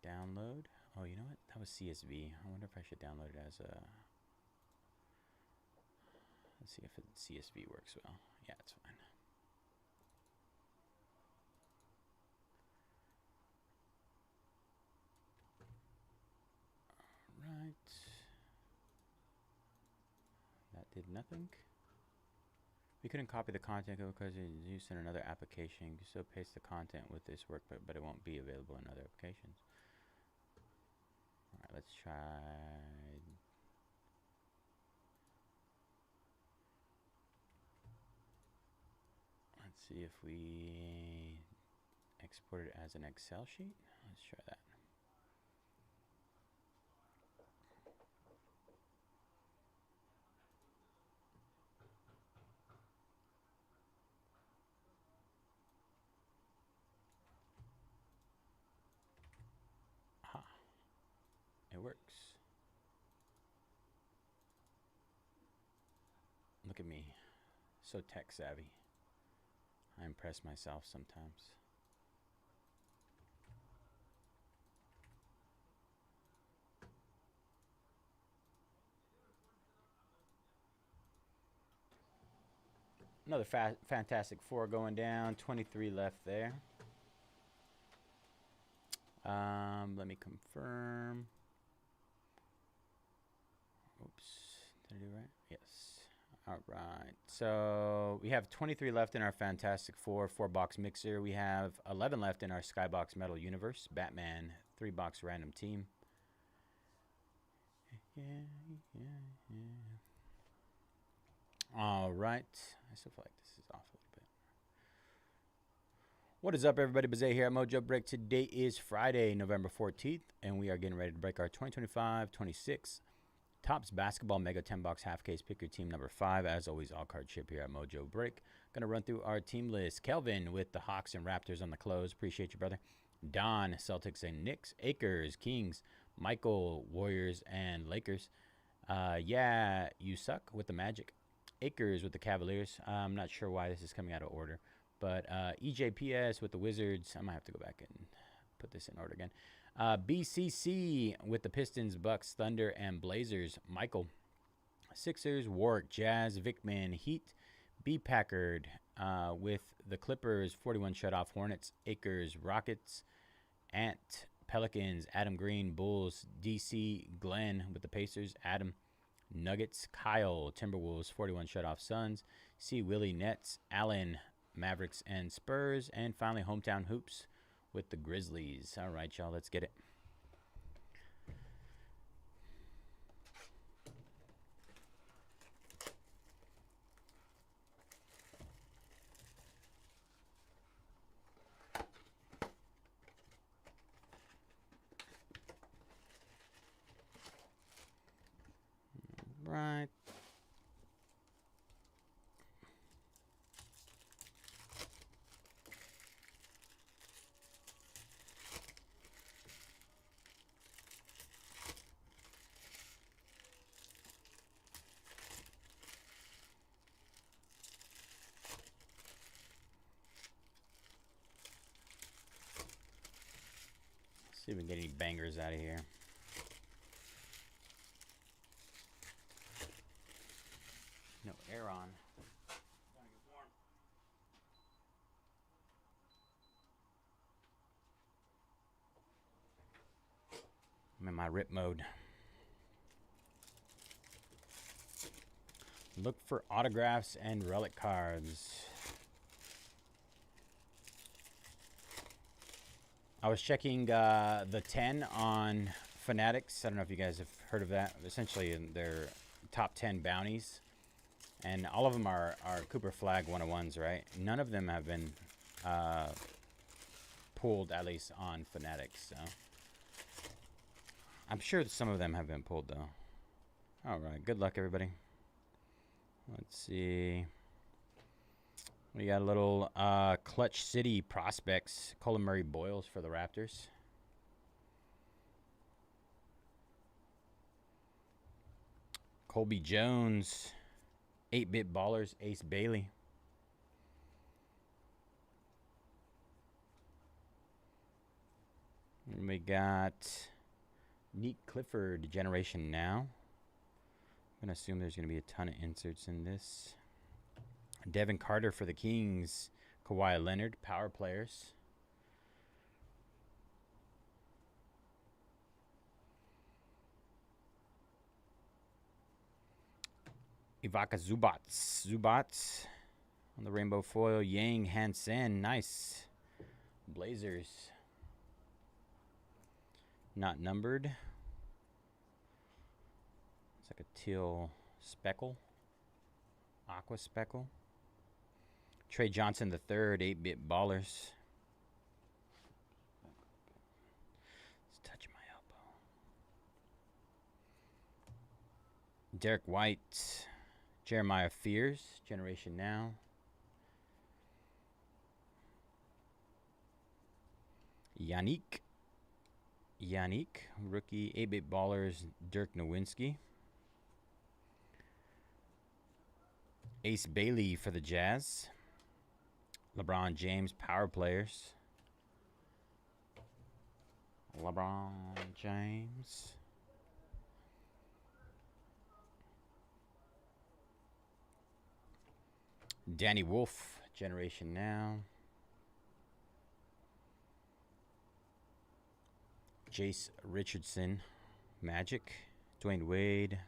Download. Oh, you know what? That was CSV. I wonder if I should download it as a... Let's see if CSV works well. Yeah, it's fine. All right. That did nothing. We couldn't copy the content because it's used in another application. You still paste the content with this work, but it won't be available in other applications. All right, let's try. Let's see if we export it as an Excel sheet. Let's try that. Aha. It works. Look at me. So tech savvy. I impress myself sometimes. Another Fantastic Four going down. 23 left there. Let me confirm. Oops. Did I do right? Yes. All right. So we have 23 left in our Fantastic Four 4-box mixer. We have 11 left in our Skybox Metal Universe Batman 3-box random team. All right. I still feel like this is off a little bit. What is up, everybody? Bayze here at Mojobreak. Today is Friday, November 14th, and we are getting ready to break our 2025-26 Topps Basketball Mega 10-box half case. Pick your team number 5. As always, all card ship here at Mojobreak. Going to run through our team list. Kelvin with the Hawks and Raptors on the close. Appreciate you, brother. Don, Celtics and Knicks. Akers, Kings. Michael, Warriors and Lakers. Yeah, you suck with the Magic. Akers with the Cavaliers. I'm not sure why this is coming out of order. But EJPS with the Wizards. I might have to go back and put this in order again. BCC with the Pistons, Bucks, Thunder, and Blazers. Michael. Sixers, Warwick, Jazz, Vickman, Heat. B. Packard with the Clippers, 41 shutoff, Hornets. Akers, Rockets. Ant, Pelicans. Adam Green, Bulls. DC, Glenn with the Pacers. Adam, Nuggets. Kyle, Timberwolves, 41 shutoff, Suns. C. Willie, Nets. Allen, Mavericks and Spurs. And finally, Hometown Hoops with the Grizzlies. All right, y'all, let's get it. All right. See if we can get any bangers out of here. No air on. I'm in my rip mode. Look for autographs and relic cards. I was checking the 10 on Fanatics. I don't know if you guys have heard of that. Essentially, their top 10 bounties. And all of them are Cooper Flag 101s, right? None of them have been pulled, at least on Fanatics. So I'm sure that some of them have been pulled, though. All right. Good luck, everybody. Let's see. We got a little Clutch City prospects. Colin Murray Boyles for the Raptors. Colby Jones. 8-bit ballers. Ace Bailey. And we got Neat Clifford, Generation Now. I'm going to assume there's going to be a ton of inserts in this. Devin Carter for the Kings. Kawhi Leonard, power players. Ivaka Zubats on the rainbow foil. Yang Hansen, nice. Blazers. Not numbered. It's like a teal speckle. Aqua speckle. Trey Johnson the third, 8-bit ballers. It's touching my elbow. Derek White. Jeremiah Fears, Generation Now. Yannick, rookie, 8-bit ballers, Dirk Nowitzki. Ace Bailey for the Jazz. LeBron James, power players. LeBron James. Danny Wolf, Generation Now. Jace Richardson, Magic. Dwayne Wade.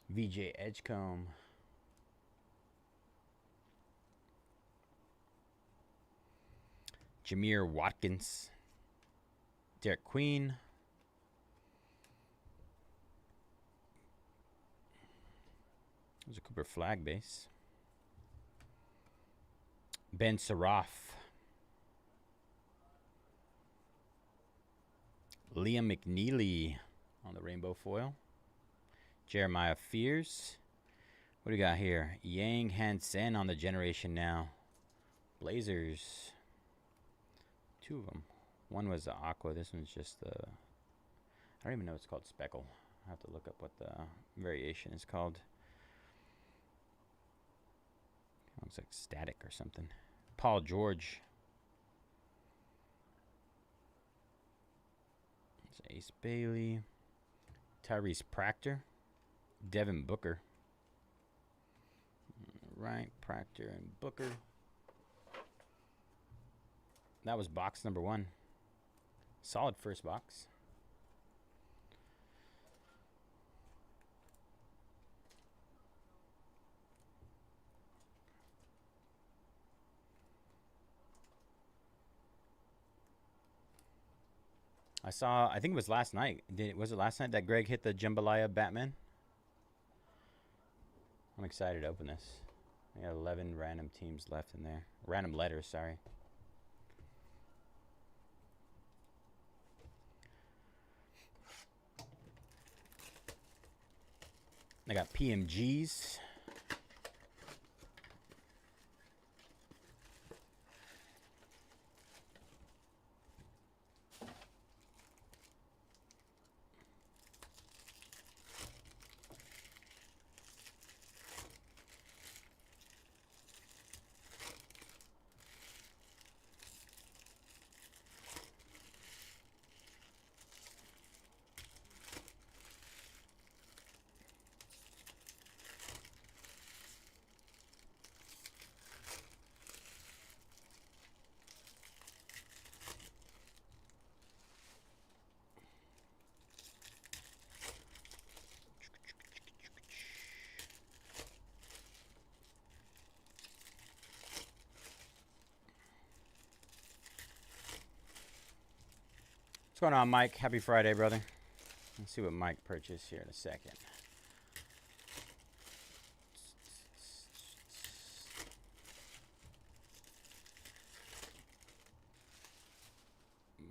VJ Edgecombe. Jameer Watkins. Derek Queen. There's a Cooper Flag base. Ben Saraf. Liam McNeely on the rainbow foil. Jeremiah Fears. What do we got here? Yang Hansen on the Generation Now. Blazers. Two of them. One was the Aqua. This one's just the... I don't even know it's called Speckle. I have to look up what the variation is called. Looks like Static or something. Paul George. It's Ace Bailey. Tyrese Proctor. Devin Booker. Right, Proctor and Booker. That was box number 1. Solid first box. I think it was last night. Was it last night that Greg hit the Jambalaya Batman? I'm excited to open this. I got 11 random teams left in there. Random letters, sorry. I got PMGs. going on, Mike? Happy Friday, brother. Let's see what Mike purchased here in a second.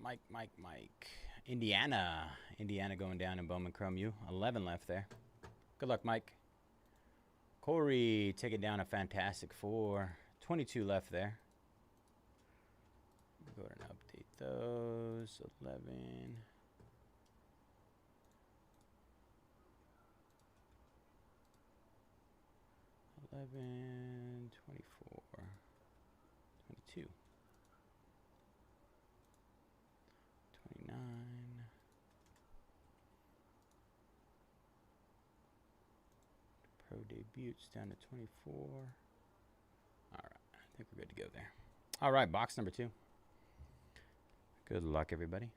Mike. Indiana going down in Bowman Chrome U. 11 left there. Good luck, Mike. Corey taking down a Fantastic Four. 22 left there. Go ahead and update those. 11. 11, 24, 22, 29. Pro debuts down to 24. All right, I think we're good to go there. All right, box number 2. Good luck, everybody.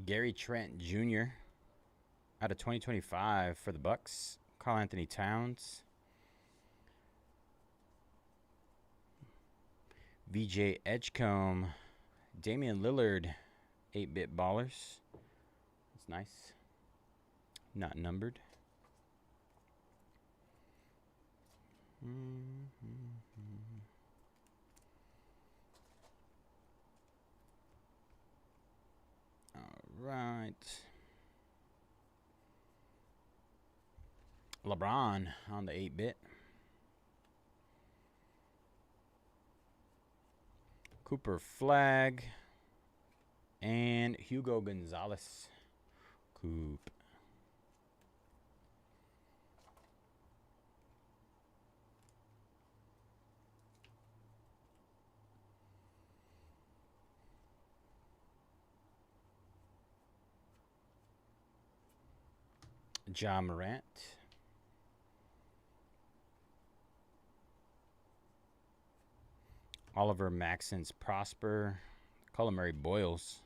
Gary Trent Jr. out of 2025 for the Bucks. Karl Anthony Towns. VJ Edgecombe. Damian Lillard. 8-bit ballers. That's nice. Not numbered. All right. LeBron on the 8-bit. Cooper Flag. And Hugo Gonzalez. Coop. Ja Morant. Oliver Maxence Prosper. Culinary Boyles.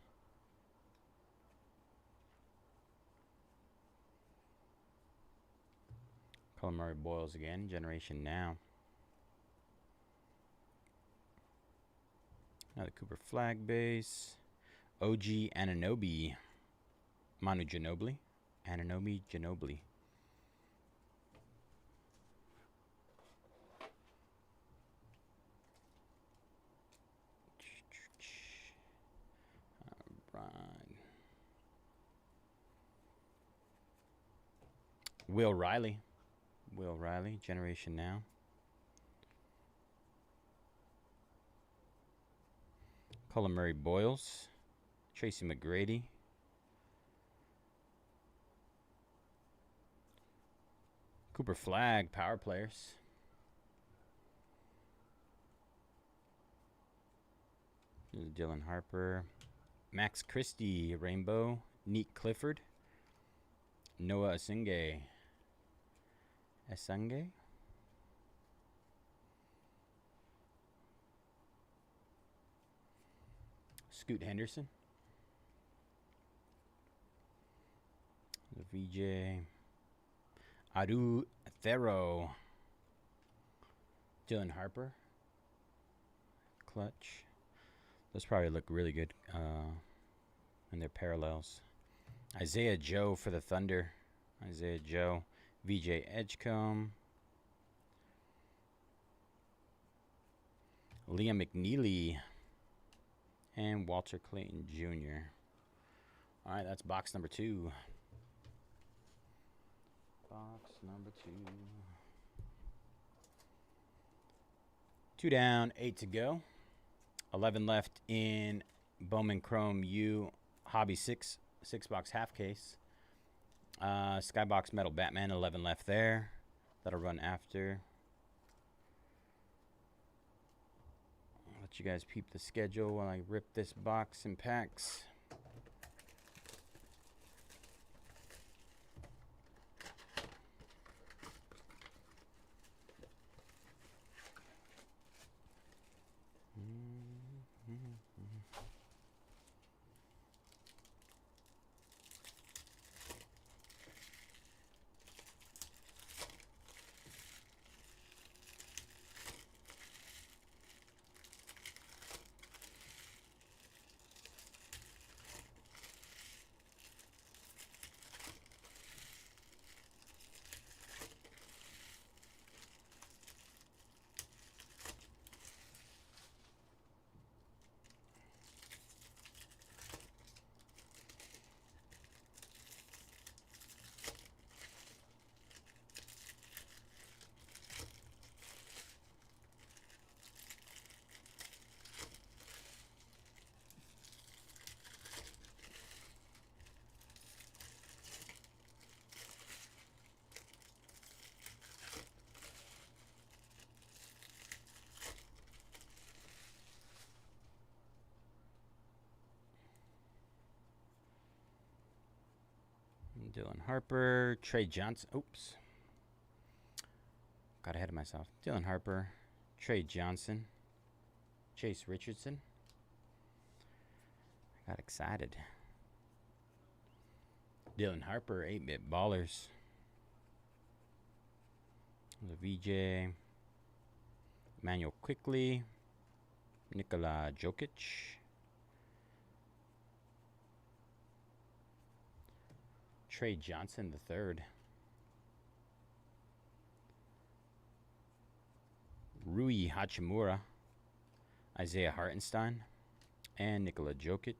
Culinary Boyles again. Generation Now. Another Cooper Flag base. OG Anunoby. Manu Ginobili. Anunoby Ginobili. Will Riley. Will Riley, Generation Now. Culinary Boyles. Tracy McGrady. Cooper Flag, Power Players. This is Dylan Harper. Max Christie, Rainbow. Neat Clifford. Noah Asange. Scoot Henderson. The VJ. Adu Thero. Dylan Harper. Clutch. Those probably look really good in their parallels. Isaiah Joe for the Thunder. Isaiah Joe. VJ Edgecombe. Liam McNeely. And Walter Clayton Jr. All right, that's box number 2. Box number 2. 2 down, 8 to go. 11 left in Bowman Chrome U Hobby 6 box half case. Skybox Metal Batman, 11 left there. That'll run after. I'll let you guys peep the schedule while I rip this box in packs. Dylan Harper, Trey Johnson. Oops. Got ahead of myself. Dylan Harper, Trey Johnson, Chase Richardson. I got excited. Dylan Harper, 8-bit ballers. The VJ. Emmanuel Quickly. Nikola Jokic. Trey Johnson, the third. Rui Hachimura. Isaiah Hartenstein. And Nikola Jokic.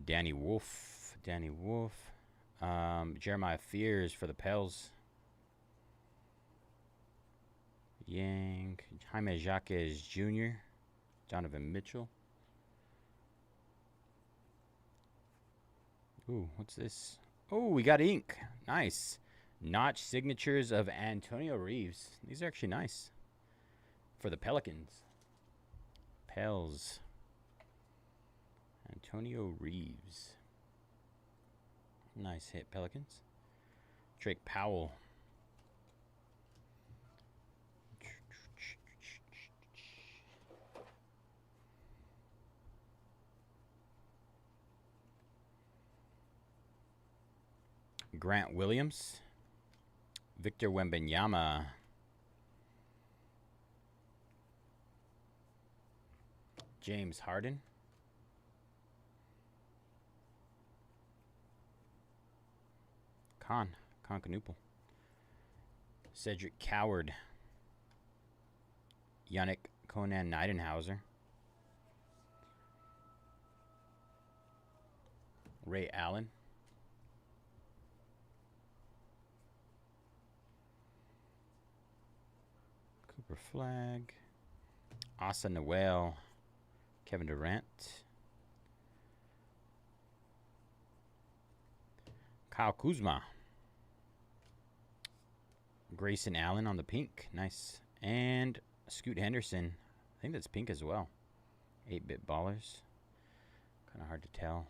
Danny Wolf. Jeremiah Fears for the Pels. Yang. Jaime Jaquez Jr. Donovan Mitchell. Ooh, what's this? Oh, we got ink. Nice. Notch signatures of Antonio Reeves. These are actually nice. For the Pelicans. Pels. Antonio Reeves. Nice hit, Pelicans. Drake Powell. Grant Williams. Victor Wembanyama. James Harden. Concanoople. Cedric Coward. Yannick Conan Nidenhauser. Ray Allen. Cooper Flag. Asa Noel. Kevin Durant. Kyle Kuzma. Grayson Allen on the pink. Nice. And Scoot Henderson. I think that's pink as well. 8-bit ballers. Kind of hard to tell.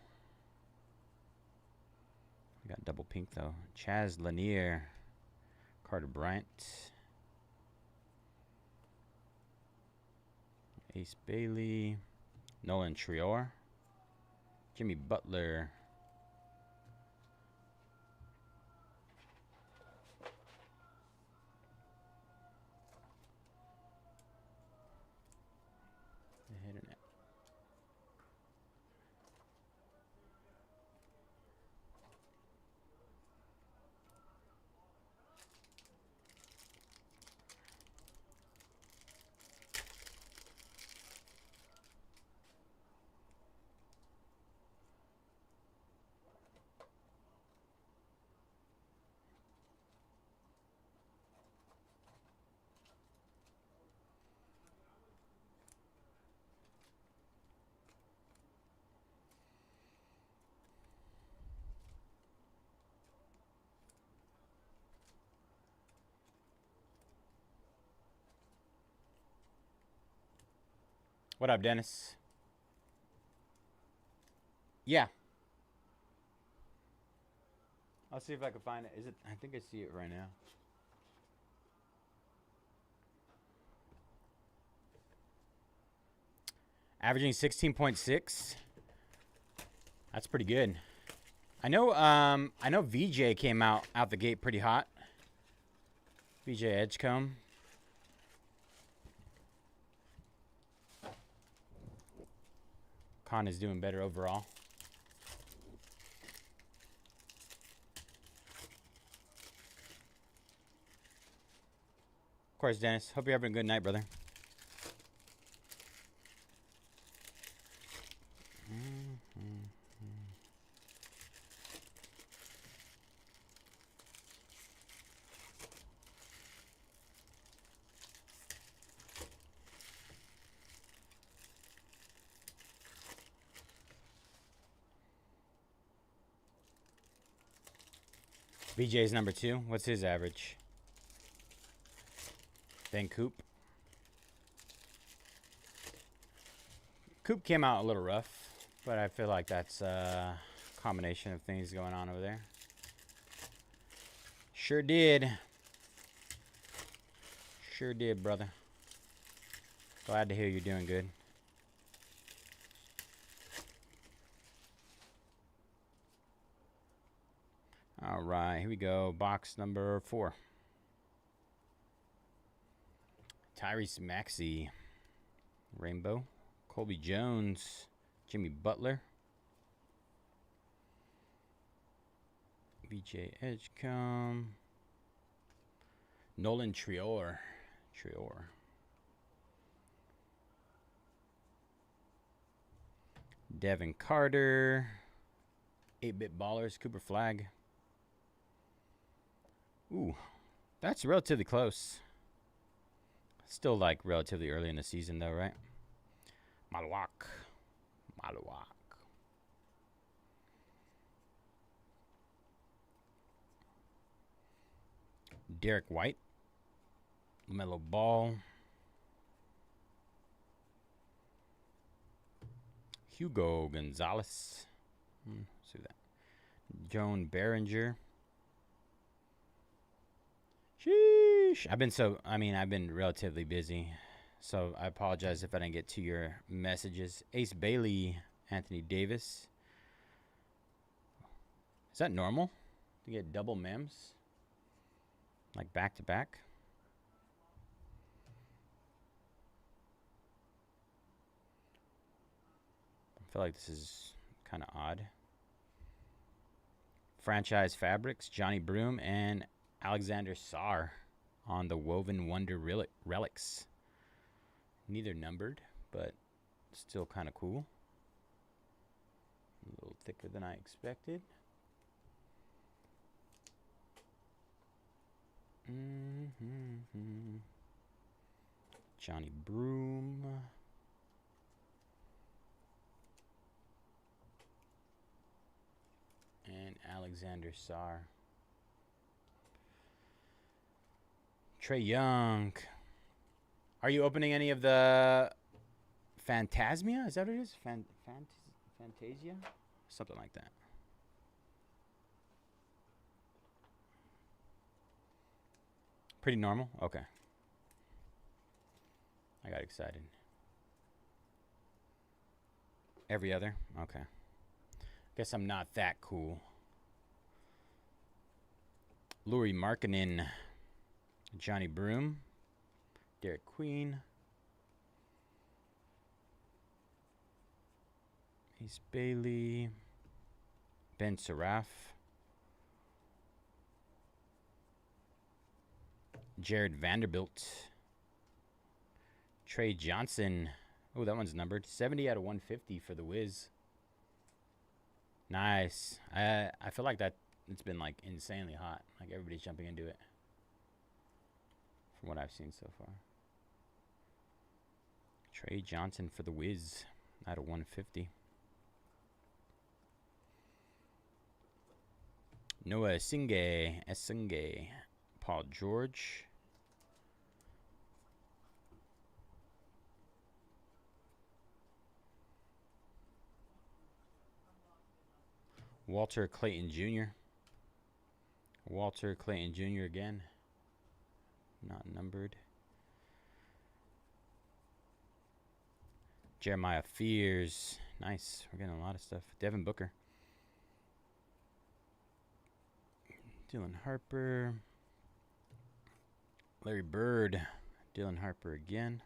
We got double pink though. Chaz Lanier. Carter Bryant. Ace Bailey. Nolan Trior. Jimmy Butler. What up, Dennis? Yeah. I'll see if I can find it. Is it? I think I see it right now. Averaging 16.6. That's pretty good. I know VJ came out the gate pretty hot. VJ Edgecombe. Con is doing better overall. Of course, Dennis. Hope you're having a good night, brother. BJ's number 2. What's his average? Ben Coop. Coop came out a little rough, but I feel like that's a combination of things going on over there. Sure did. Sure did, brother. Glad to hear you're doing good. All right, here we go. Box number 4. Tyrese Maxey. Rainbow. Colby Jones. Jimmy Butler. BJ Edgecombe. Nolan Trior. Devin Carter. 8-Bit Ballers. Cooper Flag. Ooh, that's relatively close. Still like relatively early in the season though, right? Malawak. Derek White. LaMelo Ball. Hugo Gonzalez. See that. Joan Behringer. Sheesh. I've been relatively busy. So I apologize if I didn't get to your messages. Ace Bailey, Anthony Davis. Is that normal to get double mems? Like back to back? I feel like this is kind of odd. Franchise Fabrics, Johnny Broom, and Alexander Sarr on the Woven Wonder Relics. Neither numbered, but still kind of cool. A little thicker than I expected. Johnny Broom. And Alexander Sarr. Trey Young. Are you opening any of the Phantasmia? Is that what it is? Fantasia? Something like that. Pretty normal? Okay. I got excited. Every other? Okay. Guess I'm not that cool. Lauri Markkanen. Johnny Broom. Derek Queen. Ace Bailey. Ben Seraph. Jared Vanderbilt. Trey Johnson. Oh, that one's numbered. 70 out of 150 for the Wiz. Nice. I feel like that it's been like insanely hot. Like everybody's jumping into it. From what I've seen so far. Trey Johnson for the Wiz out of 150. Noah Esinghe. Paul George. Walter Clayton Jr. Walter Clayton Jr. again. Not numbered. Jeremiah Fears. Nice. We're getting a lot of stuff. Devin Booker. Dylan Harper. Larry Bird. Dylan Harper again.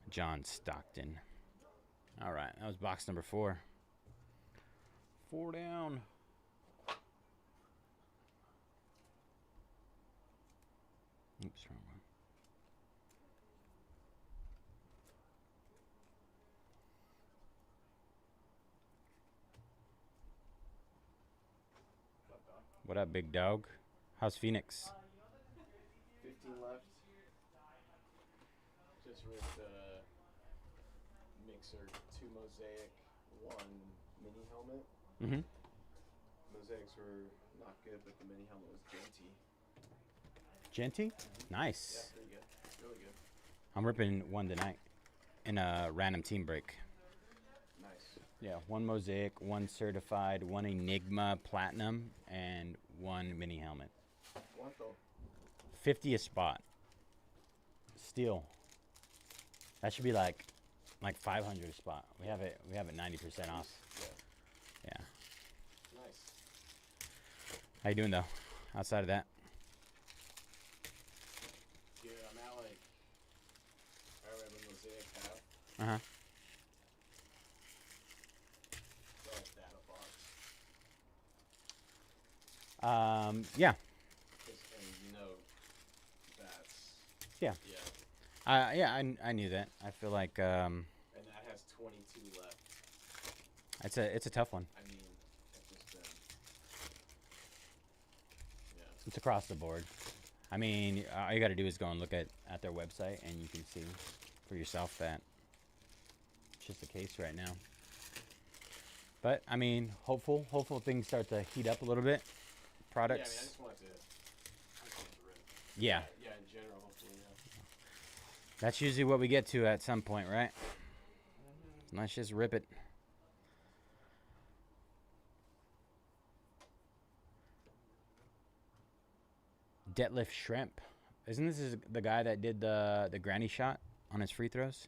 John Stockton. All right, that was box number 4. 4 down. Oops, wrong one. What up, big dog? How's Phoenix? 15 left. Just ripped Mixer 2 Mosaic, 1 mini helmet. Mm-hmm. Mosaics were not good, but the mini helmet was Genty. Genty? Nice. Yeah, pretty good. Really good. I'm ripping one tonight in a random team break. Nice. Yeah, one Mosaic, one certified, one Enigma Platinum, and one mini helmet. ¿Cuánto? 50 a spot. Steel. That should be like 500 a spot. We have it 90% off. Yeah. Nice. How you doing though? Outside of that? Dude, I'm at like, I remember Mosaic half. Uh-huh. So like that a box. Yeah. And you know, that's. Yeah. Yeah. Yeah, I knew that. I feel like And that has 22 left. it's a tough one. I mean, it's just been. Yeah. It's across the board. I mean, all you got to do is go and look at their website, and you can see for yourself that it's just the case right now. But I mean, hopeful things start to heat up a little bit. Products. Yeah, I mean, I just wanted to rip. Yeah. Yeah, in general, hopefully, yeah. That's usually what we get to at some point, right? Let's just rip it. Deadlift Shrimp. Isn't this the guy that did the granny shot on his free throws?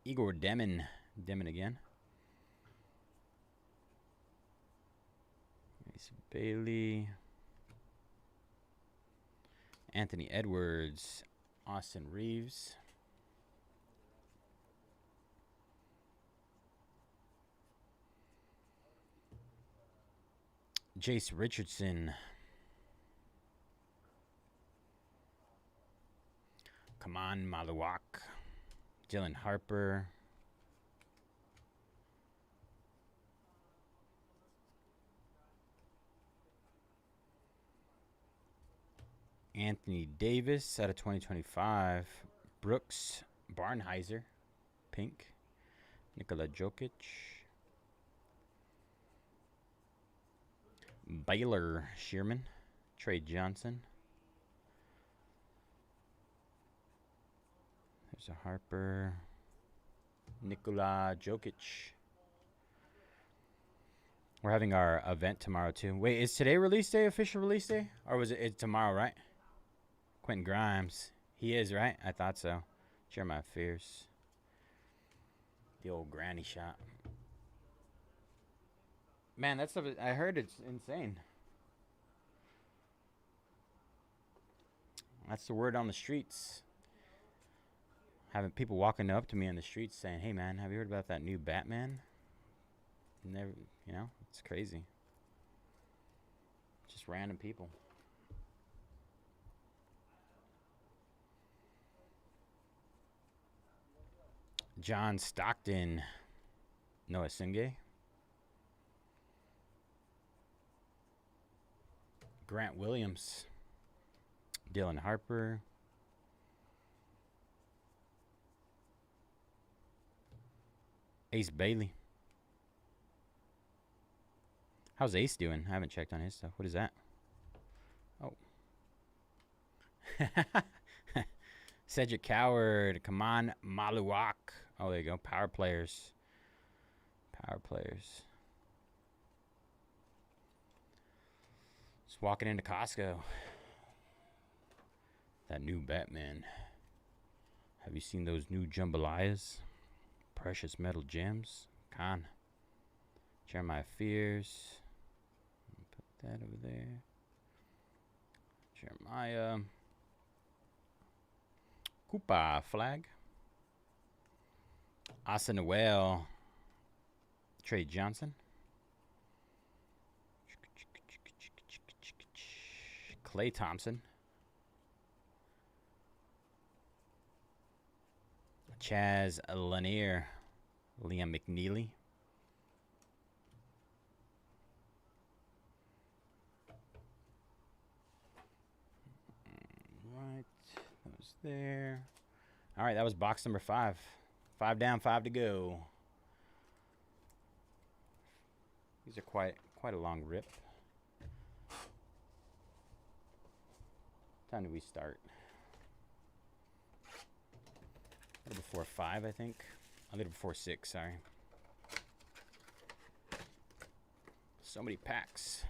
Igor Demin. Demin again. Bayze Bailey. Anthony Edwards. Austin Reeves. Jace Richardson. Kaman Maluak. Dylan Harper. Anthony Davis out of 2025. Brooks Barnheiser. Pink. Nikola Jokic. Baylor Shearman. Trey Johnson. There's a Harper. Nikola Jokic. We're having our event tomorrow too. Wait, is today release day, official release day? Or was it tomorrow, right? Quentin Grimes. He is, right? I thought so. Jeremiah Fierce. The old granny shot. Man, that stuff, I heard it's insane. That's the word on the streets. Having people walking up to me on the streets saying, "Hey man, have you heard about that new Batman?" Never, you know, it's crazy. Just random people. John Stockton. Noah Singay. Grant Williams. Dylan Harper. Ace Bailey. How's Ace doing? I haven't checked on his stuff. What is that? Oh. Cedric Coward. Kaman Maluak. Oh, there you go. Power players. Power players. Just walking into Costco. That new Batman. Have you seen those new jambalayas? Precious metal gems. Con. Jeremiah Fierce. Put that over there. Jeremiah. Koopa flag. Asa Noel. Trey Johnson. Klay Thompson. Chaz Lanier. Liam McNeely. Right. That was there. All right, that was box number 5. 5 down, 5 to go. These are quite a long rip. What time do we start? little before 5, I think. A little before 6, sorry. So many packs.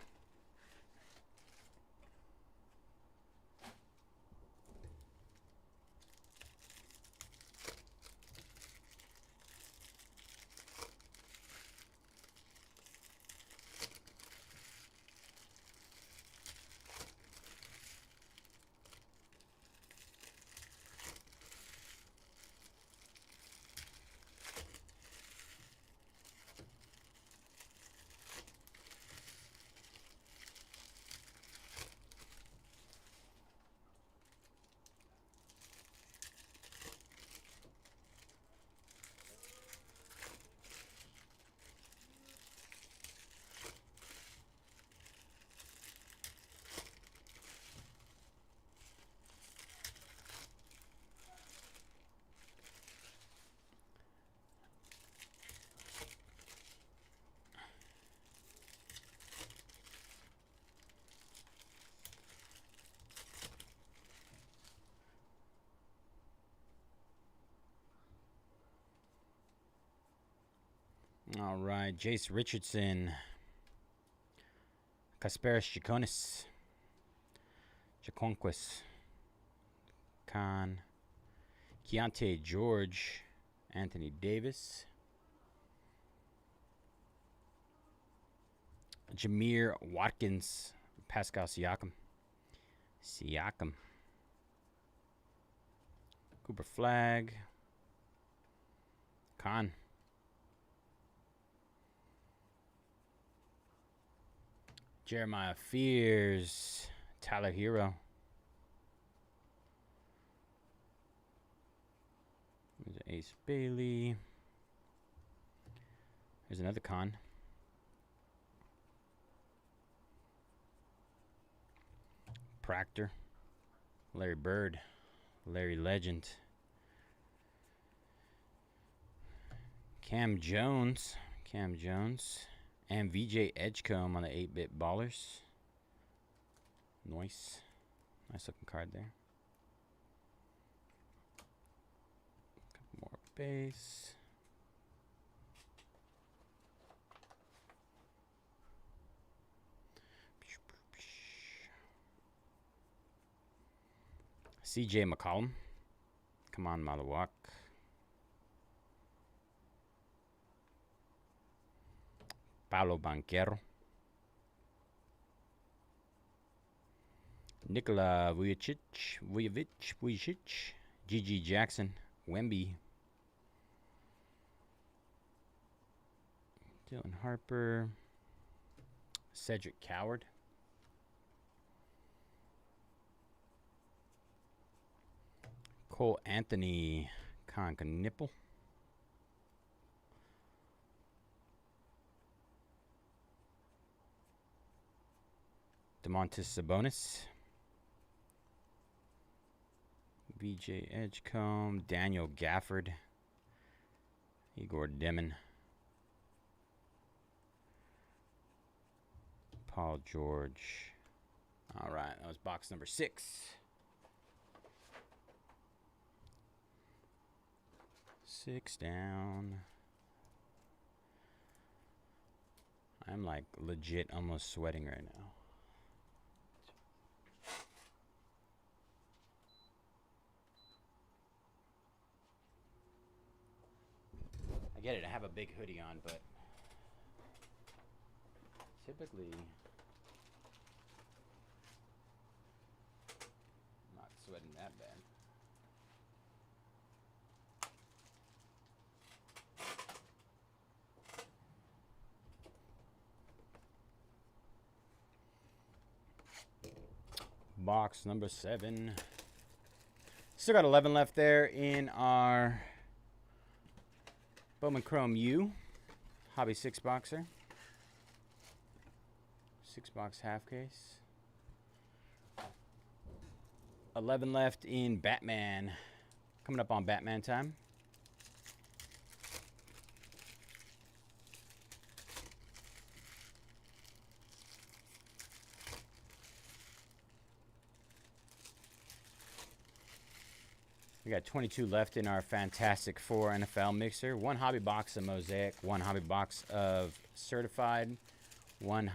All right, Jace Richardson, Kasparis Jaconis, Jaconquist, Khan, Keontae George, Anthony Davis, Jameer Watkins, Pascal Siakam, Cooper Flag, Khan. Jeremiah Fears, Tyler Hero. There's Ace Bailey. There's another Con. Proctor, Larry Bird, Larry Legend, Cam Jones, and VJ Edgecombe on the 8-bit ballers. Nice looking card there. Couple more base. CJ McCollum. Come on, Malawak. Paulo Banquero. Nikola Vujovic. Gigi Jackson. Wemby. Dylan Harper. Cedric Coward. Cole Anthony Concanipple. DeMontis Sabonis. VJ Edgecombe. Daniel Gafford. Igor Demon. Paul George. All right, that was box number 6. 6 down. I'm like legit almost sweating right now. I get it, I have a big hoodie on, but typically I'm not sweating that bad. Box number 7. Still got 11 left there in our Bowman Chrome U Hobby 6-boxer. 6-box half case. 11 left in Batman. Coming up on Batman time. We got 22 left in our Fantastic Four NFL mixer. One hobby box of Mosaic, one hobby box of Certified, one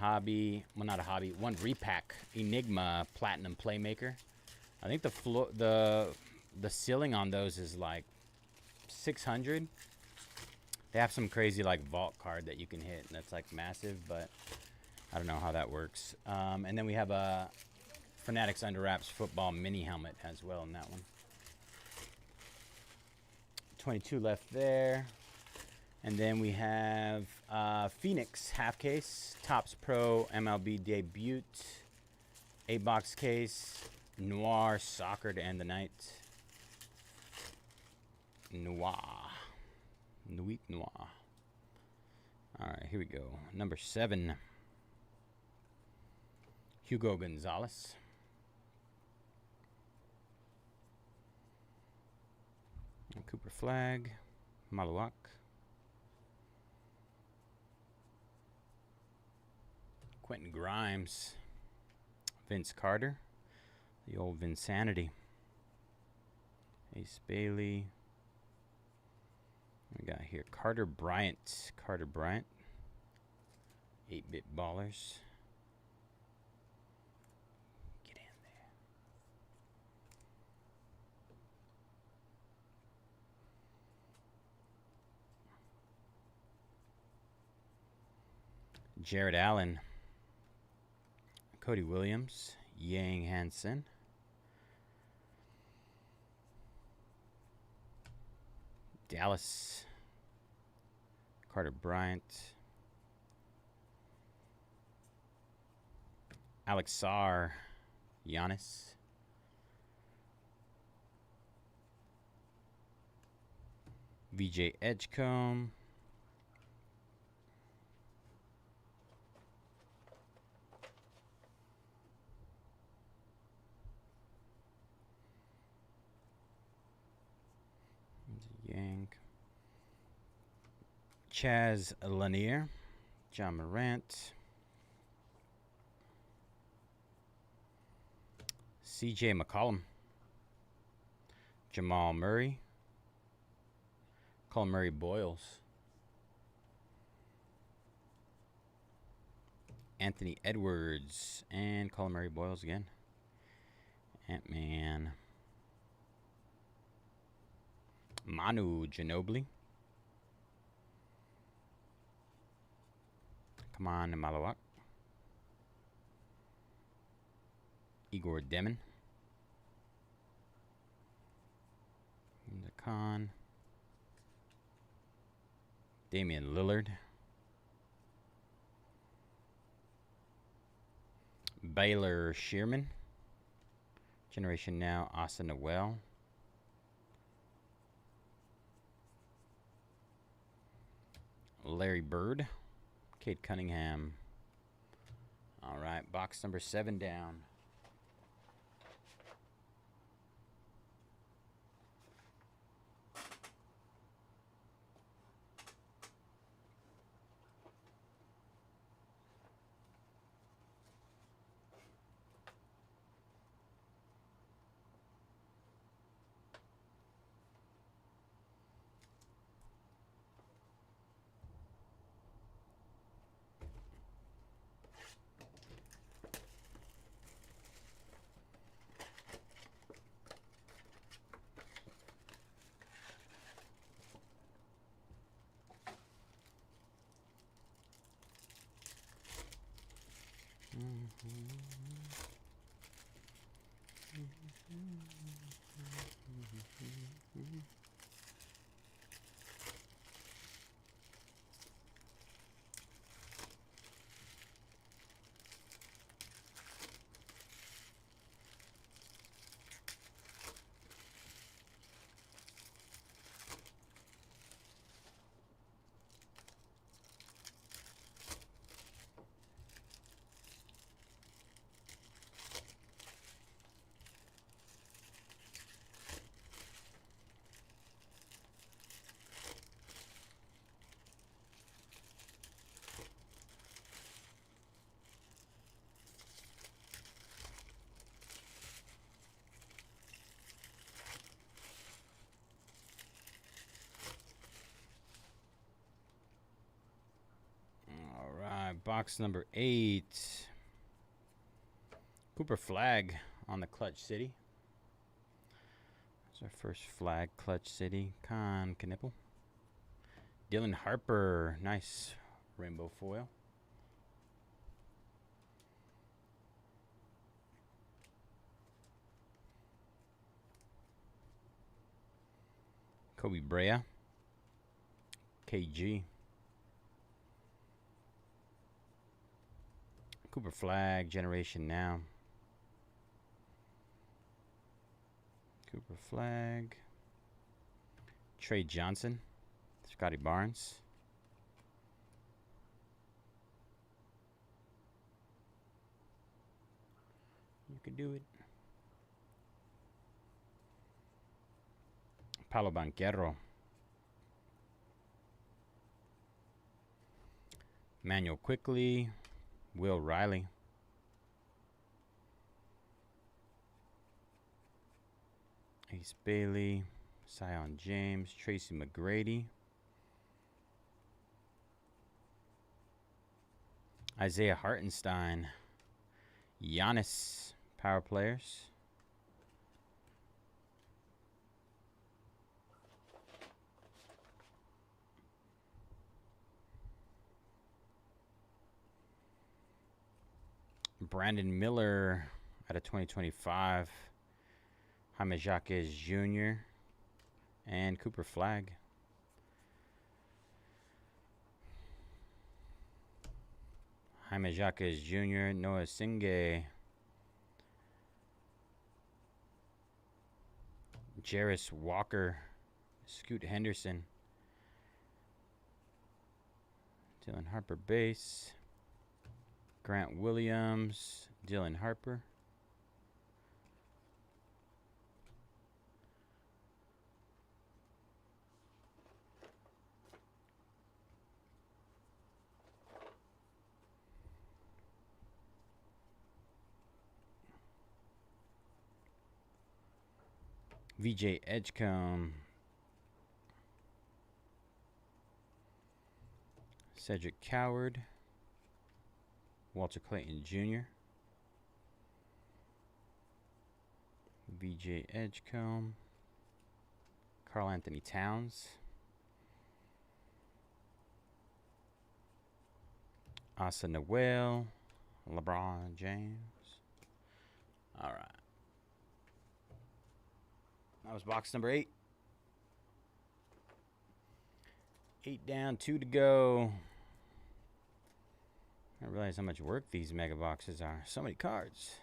repack Enigma Platinum Playmaker. I think the ceiling on those is like 600. They have some crazy like vault card that you can hit, and that's like massive, but I don't know how that works. And then we have a Fanatics Under Wraps football mini helmet as well in that one. 22 left there. And then we have Phoenix half case, Topps Pro MLB debut, 8-box case, Noir soccer to end the night. Noir. All right, here we go. Number 7. Hugo Gonzalez. Cooper Flag. Maluak. Quentin Grimes. Vince Carter. The old Vinsanity. Ace Bailey. We got here Carter Bryant. 8-bit ballers. Get in there. Jared Allen. Cody Williams. Yang Hansen. Dallas. Carter Bryant. Alex Sarr. Giannis. VJ Edgecombe. Yank. Chaz Lanier. John Morant. CJ McCollum. Jamal Murray. Colin Murray Boyles. Anthony Edwards. And Colin Murray Boyles again. Ant-Man. Manu Ginobili. Come on, Malawak. Igor Demon. The Khan. Damian Lillard. Baylor Shearman. Generation Now, Asa Noel. Larry Bird. Cade Cunningham. All right, box number 7 down. Box number 8. Cooper Flag on the Clutch City. That's our first flag, Clutch City. Con Knipple. Dylan Harper, nice rainbow foil. Kobe Brea, KG. Cooper Flag, Generation Now. Cooper Flag. Trey Johnson, Scotty Barnes. You can do it. Paulo Banquero. Manuel Quickly. Will Riley. Ace Bailey. Sion James. Tracy McGrady. Isaiah Hartenstein. Giannis. Power players. Brandon Miller out of 2025. Jaime Jacques Jr. and Cooper Flag. Jaime Jacques Jr. Noah Singh. Jarris Walker. Scoot Henderson. Dylan Harper base. Grant Williams, Dylan Harper. VJ Edgecombe. Cedric Coward. Walter Clayton Jr. VJ Edgecombe. Karl Anthony Towns. Asa Noel. LeBron James. All right. That was box number 8. 8 down, 2 to go. I didn't realize how much work these mega boxes are. So many cards.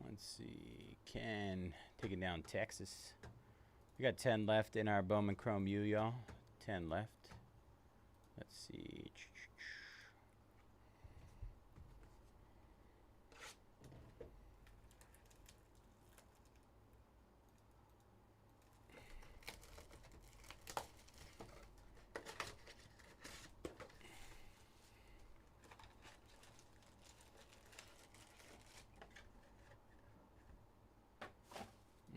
Let's see. Ken taking down Texas. We got 10 left in our Bowman Chrome U, y'all. 10 left. Let's see.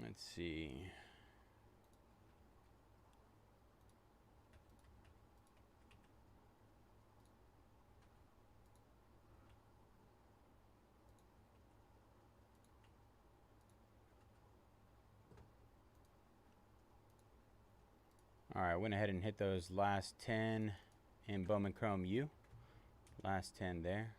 Let's see. All right, went ahead and hit those last 10 in Bowman Chrome U. Last 10 there.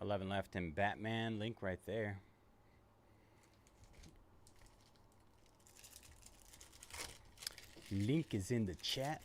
$11 left in Batman. Link right there. Link is in the chat.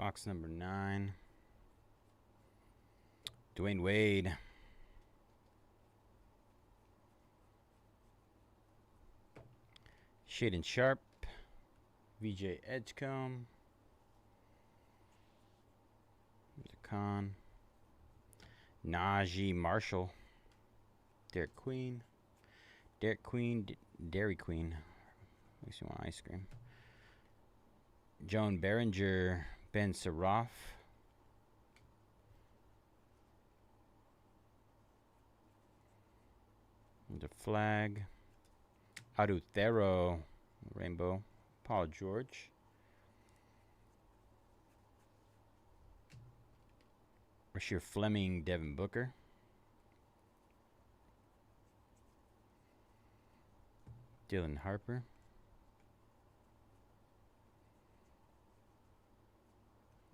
Box number 9. Dwayne Wade. Shaden Sharp. VJ Edgecombe. There's a Con. Najee Marshall. Derek Queen. Derek Queen. Dairy Queen. Makes you want ice cream. Joan Behringer. Ben Saraf. The flag. Aduthero. Rainbow. Paul George. Rasheer Fleming. Devin Booker. Dylan Harper.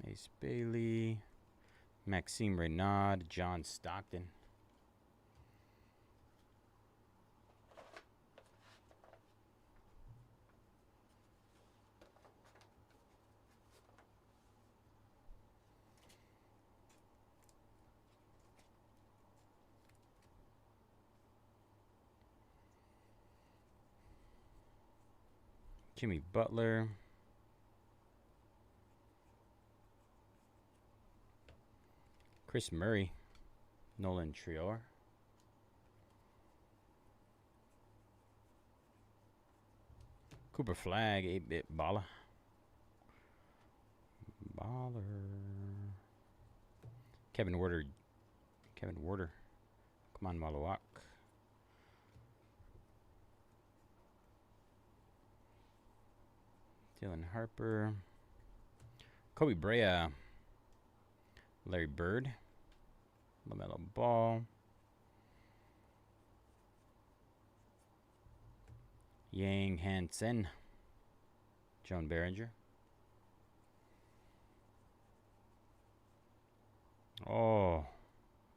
Ace Bailey. Maxime Renaud. John Stockton. Jimmy Butler. Chris Murray. Nolan Trior. Cooper Flag. 8-bit Baller. Kevin Werder. Come on, Malawak. Dylan Harper. Kobe Brea. Larry Bird. LaMelo Ball. Yang Hansen. Joan Behringer. Oh,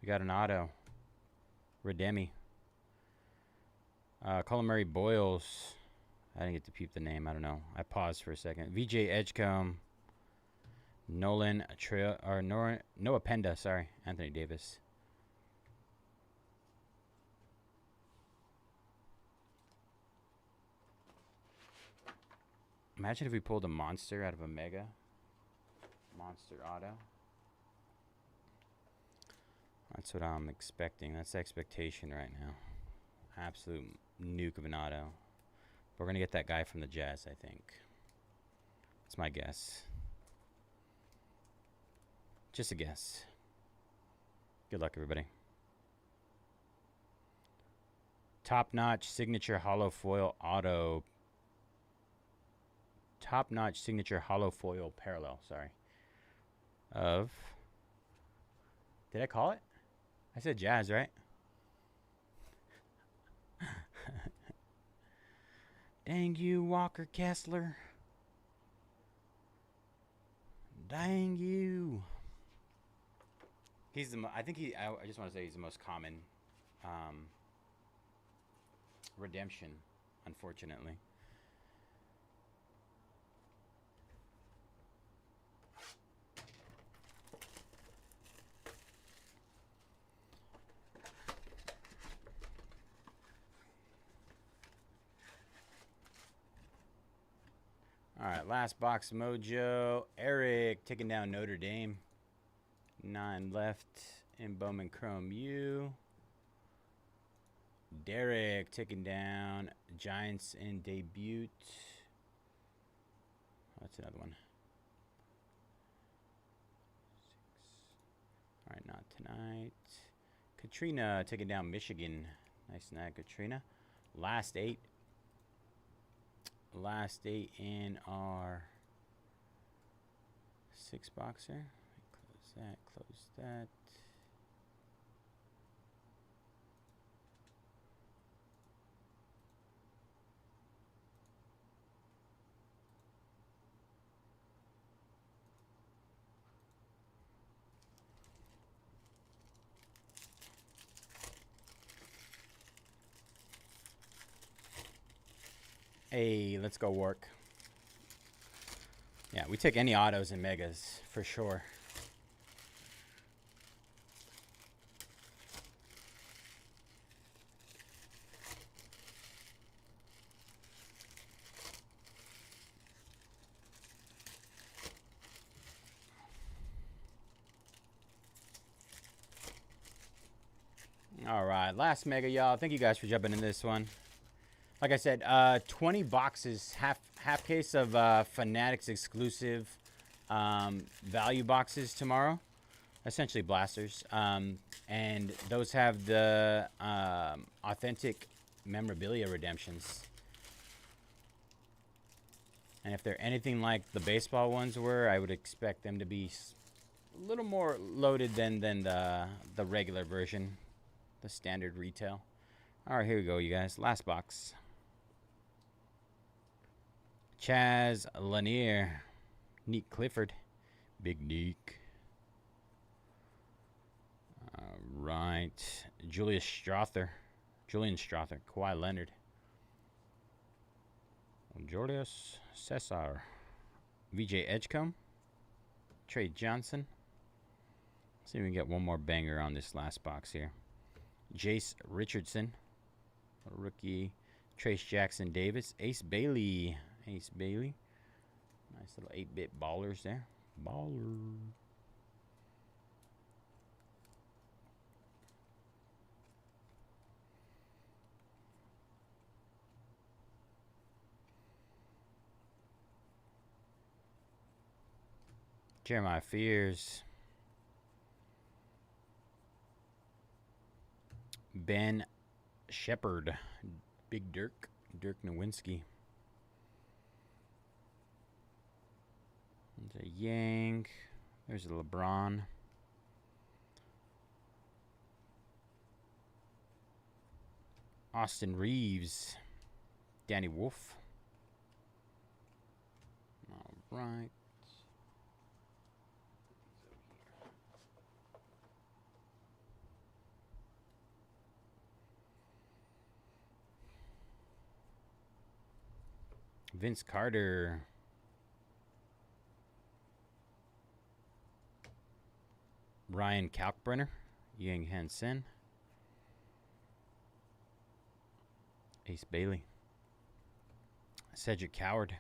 we got an auto. Redemi. Colin Murray Boyles. I didn't get to peep the name. I don't know. I paused for a second. VJ Edgecombe. Noah Penda. Sorry. Anthony Davis. Imagine if we pulled a monster out of a mega. Monster auto. That's what I'm expecting. That's the expectation right now. Absolute nuke of an auto. We're going to get that guy from the Jazz, I think. That's my guess. Just a guess. Good luck, everybody. Top-notch signature hollow foil auto. Top-notch signature hollow foil parallel, sorry. Of... Did I call it? I said Jazz, right? Dang you, Walker Kessler. Dang you. He's the I think I just want to say he's the most common redemption, unfortunately. All right, last box mojo. Eric taking down Notre Dame. 9 left in Bowman Chrome U. Derek taking down Giants in debut. That's another one. 6. All right, not tonight. Katrina taking down Michigan. Nice snag, Katrina. Last 8. Last 8 in our 6-boxer. Close that, close that. Hey, let's go work. Yeah, we take any autos and megas for sure. All right, last mega, y'all. Thank you guys for jumping in this one. Like I said, 20 boxes, half case of Fanatics exclusive value boxes tomorrow. Essentially blasters. And those have the authentic memorabilia redemptions. And if they're anything like the baseball ones were, I would expect them to be a little more loaded than the regular version. The standard retail. All right, here we go, you guys. Last box. Chaz Lanier. Neek Clifford. Big Neek. All right. Julian Strother. Kawhi Leonard. Julius Cesar. VJ Edgecombe. Trey Johnson. Let's see if we can get one more banger on this last box here. Jace Richardson, rookie. Trace Jackson Davis. Ace Bailey. Nice little 8-bit ballers there. Baller. Jeremiah Fears. Ben Shepard. Big Dirk Nowinski. There's a Yang. There's a LeBron. Austin Reeves. Danny Wolf. All right. Vince Carter. Ryan Kalkbrenner. Yang Hansen. Ace Bailey. Cedric Coward.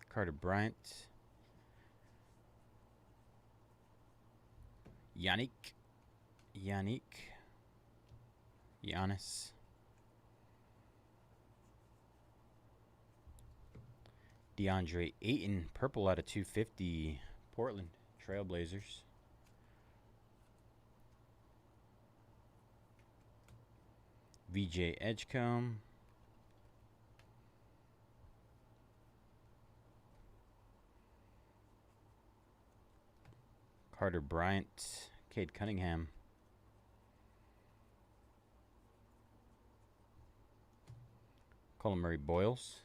Carter Bryant. Giannis. DeAndre Ayton, purple out of 250, Portland Trailblazers. VJ Edgecombe. Carter Bryant, Cade Cunningham. Colin Murray Boyles.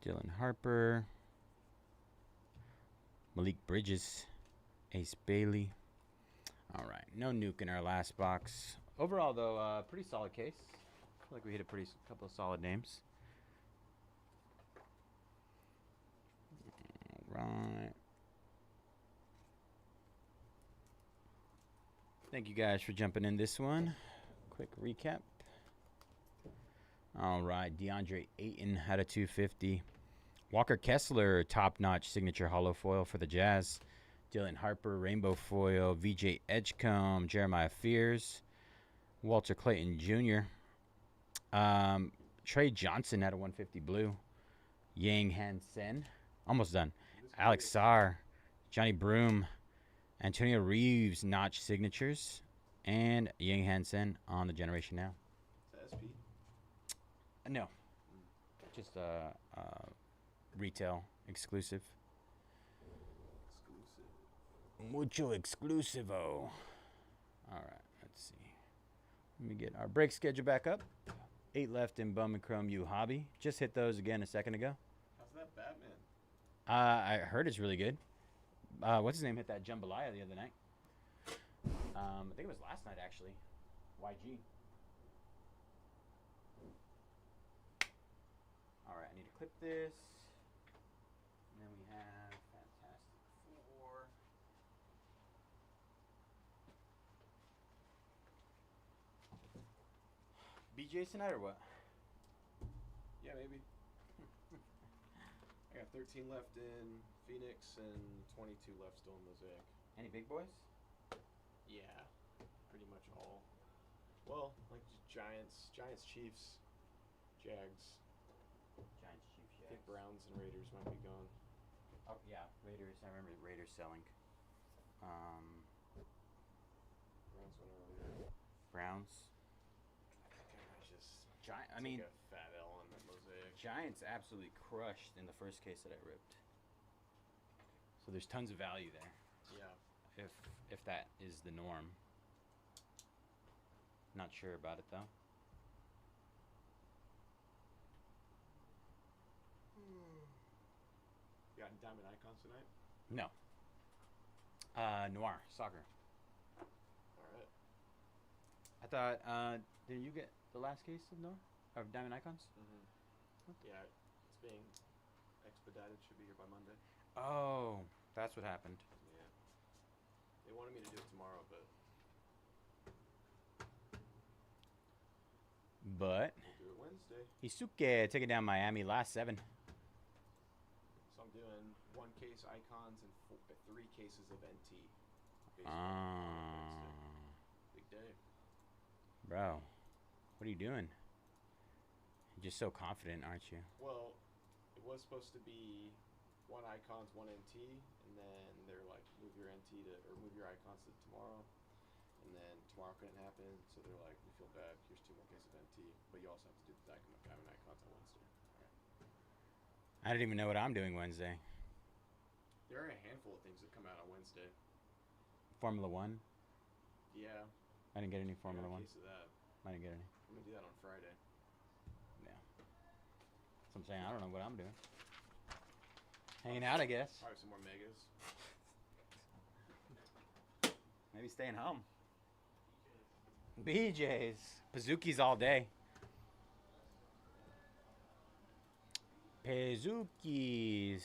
Dylan Harper. Malik Bridges. Ace Bailey. All right, no nuke in our last box. Overall, though, pretty solid case. I feel like we hit a couple of solid names. All right. Thank you guys for jumping in this one. Quick recap. All right, DeAndre Ayton had a 250. Walker Kessler, top-notch signature hollow foil for the Jazz. Dylan Harper, rainbow foil. VJ Edgecombe, Jeremiah Fears. Walter Clayton Jr. Trey Johnson had a 150 blue. Yang Hansen, almost done. Alex Sarr, Johnny Broom, Antonio Reeves, notch signatures, and Yang Hansen on the Generation Now. Is that SP? No, just retail exclusive. Mucho exclusivo. All right, let's see. Let me get our break schedule back up. 8 left in Bum and Chrome U Hobby. Just hit those again a second ago. How's that Batman? I heard it's really good. What's his name hit that jambalaya the other night? I think it was last night, actually. YG. All right, I need to clip this. BJ's tonight or what? Yeah, maybe. I got 13 left in Phoenix and 22 left still in Mosaic. Any big boys? Yeah, pretty much all. Well, like Giants, Chiefs, Jags. Giants, Chiefs, I think Browns and Raiders might be gone. Oh yeah, Raiders. I remember Raiders selling. Browns went earlier. Browns. I think I might just I mean, take a fat L on that Mosaic. Giants absolutely crushed in the first case that I ripped. So there's tons of value there. Yeah. If that is the norm. Not sure about it though. You got any Diamond Icons tonight? No. Noir soccer. All right. I thought. Didn't you get the last case of Noir of Diamond Icons? Mm-hmm. Yeah, it's being expedited. Should be here by Monday. Oh, that's what happened. Yeah. They wanted me to do it tomorrow, but But we'll do it Wednesday. Isuke taking down Miami last 7. So I'm doing 1 case Icons and 3 cases of NT. baseball Ah, on Wednesday. Big day. bro, what are you doing? You're just so confident, aren't you? Well, it was supposed to be 1 Icons, 1 NT, and then they're like, move your NT to, or move your Icons to tomorrow. And then tomorrow couldn't happen, so they're like, we feel bad. Here's 2 more cases of NT, but you also have to do the Diamond Icons on Wednesday. All right. I don't even know what I'm doing Wednesday. There are a handful of things that come out on Wednesday. Formula One. Yeah. I didn't get any I got Formula a One. case of that. I didn't get any. I'm gonna do that on Friday. Yeah. So I'm saying I don't know what I'm doing. Hanging out, I guess. Probably some more megas. Maybe staying home. BJ's. Pazookies all day. Pazookies.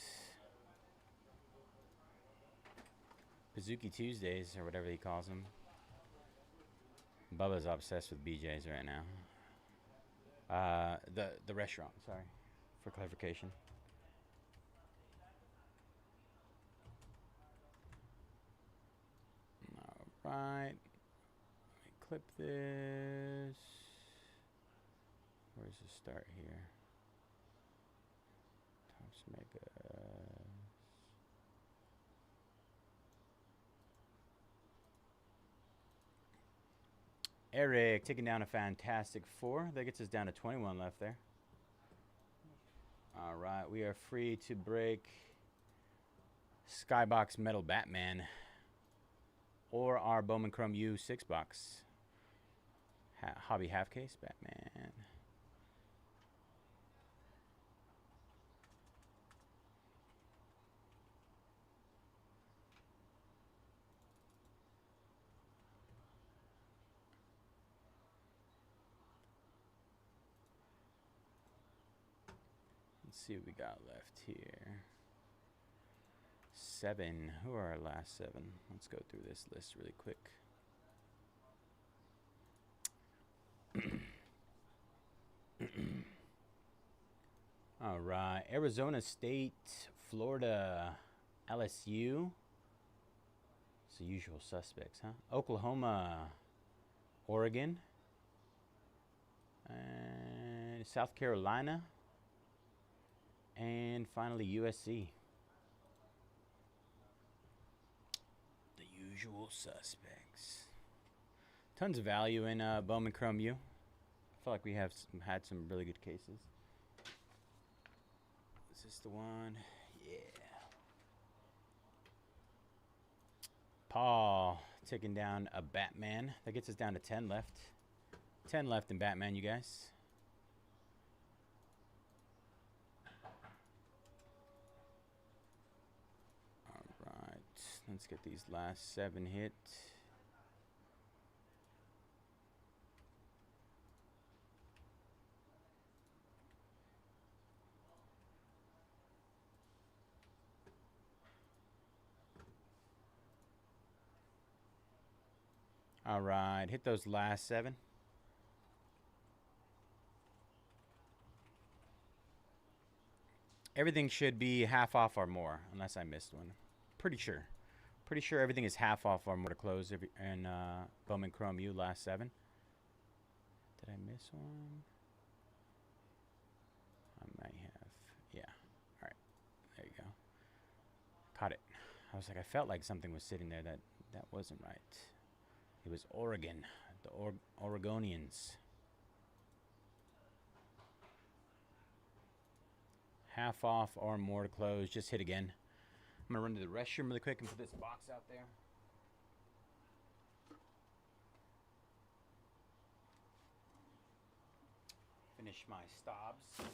Pazookie Tuesdays, or whatever he calls them. Bubba's obsessed with BJ's right now. The restaurant, sorry, for clarification. All right. Let me clip this. Where's the start here? Tops Megas. Eric taking down a fantastic 4. That gets us down to 21 left there. All right, we are free to break Skybox Metal Batman or our Bowman Chrome U 6-box Hobby Half Case Batman. Let's see what we got left here. 7. Who are our last 7? Let's go through this list really quick. All right. Arizona State, Florida, LSU. It's the usual suspects, huh? Oklahoma, Oregon, and South Carolina. And finally, USC. The usual suspects. Tons of value in Bowman Chrome U. I feel like we have had some really good cases. Is this the one? Yeah. Paul taking down a Batman. That gets us down to 10 left. 10 left in Batman, you guys. Let's get these last 7 hit. All right, hit those last 7. everything should be half off or more, unless I missed one. Pretty sure. Pretty sure everything is half off or more to close in Bowman Chrome U last 7. Did I miss one? I might have. Yeah. All right. There you go. Caught it. I was like, I felt like something was sitting there that wasn't right. It was Oregon. The Oregonians. Half off or more to close. Just hit again. I'm going to run to the restroom really quick and put this box out there. Finish my stobs.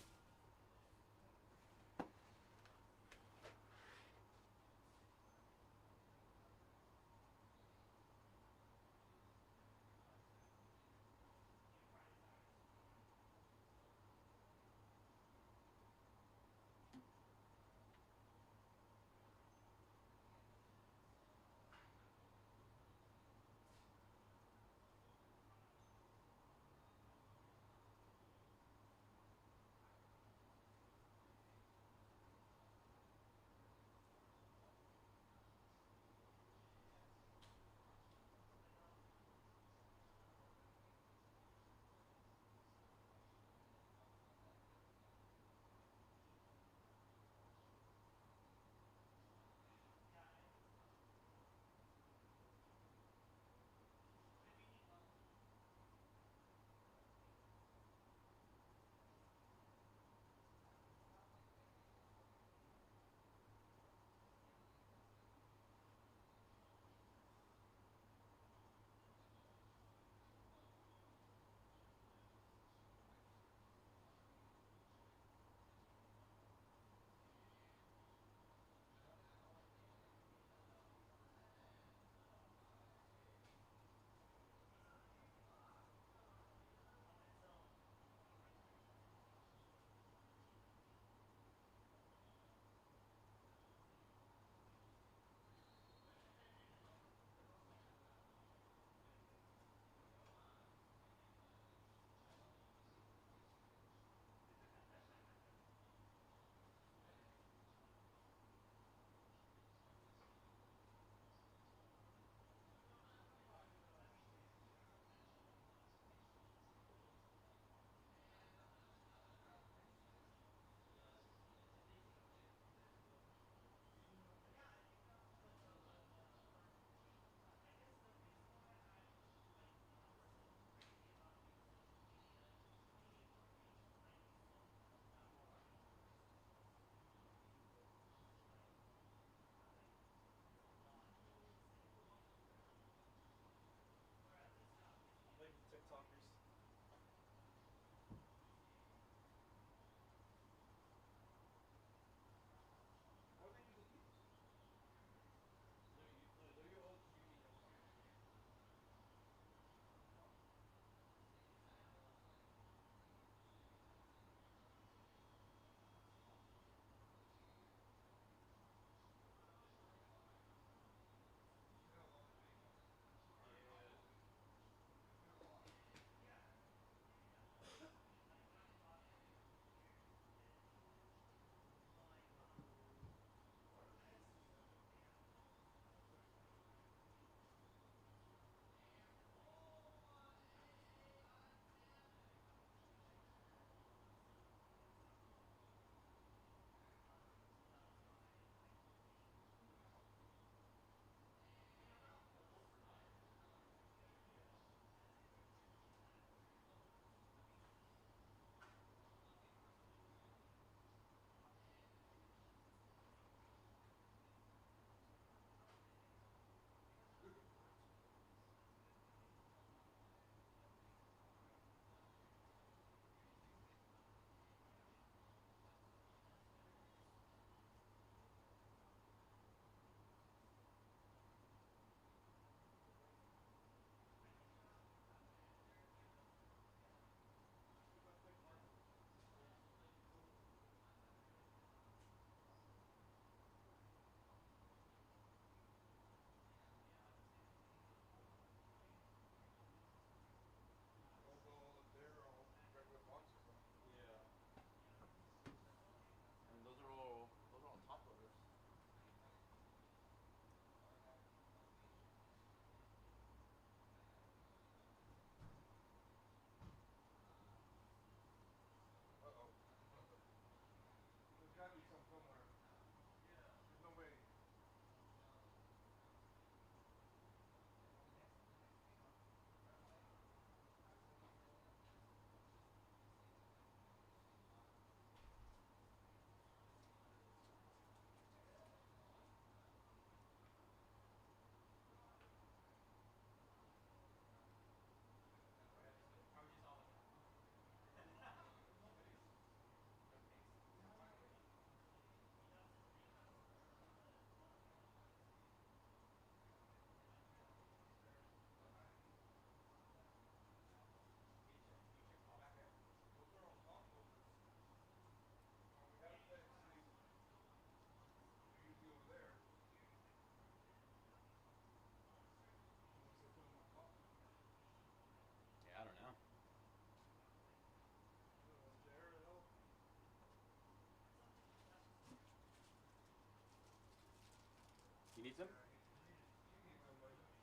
You need some?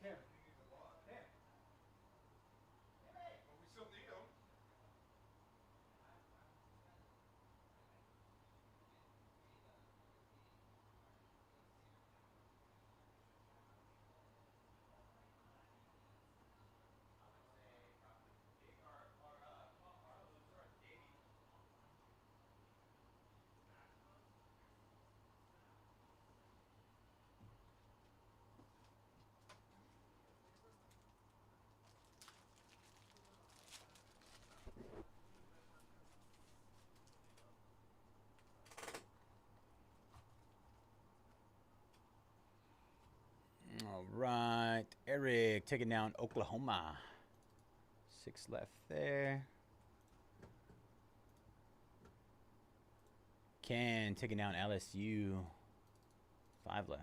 Here. Here. Well, we still need them. All right. Eric taking down Oklahoma. 6 left there. Ken taking down LSU. 5 left.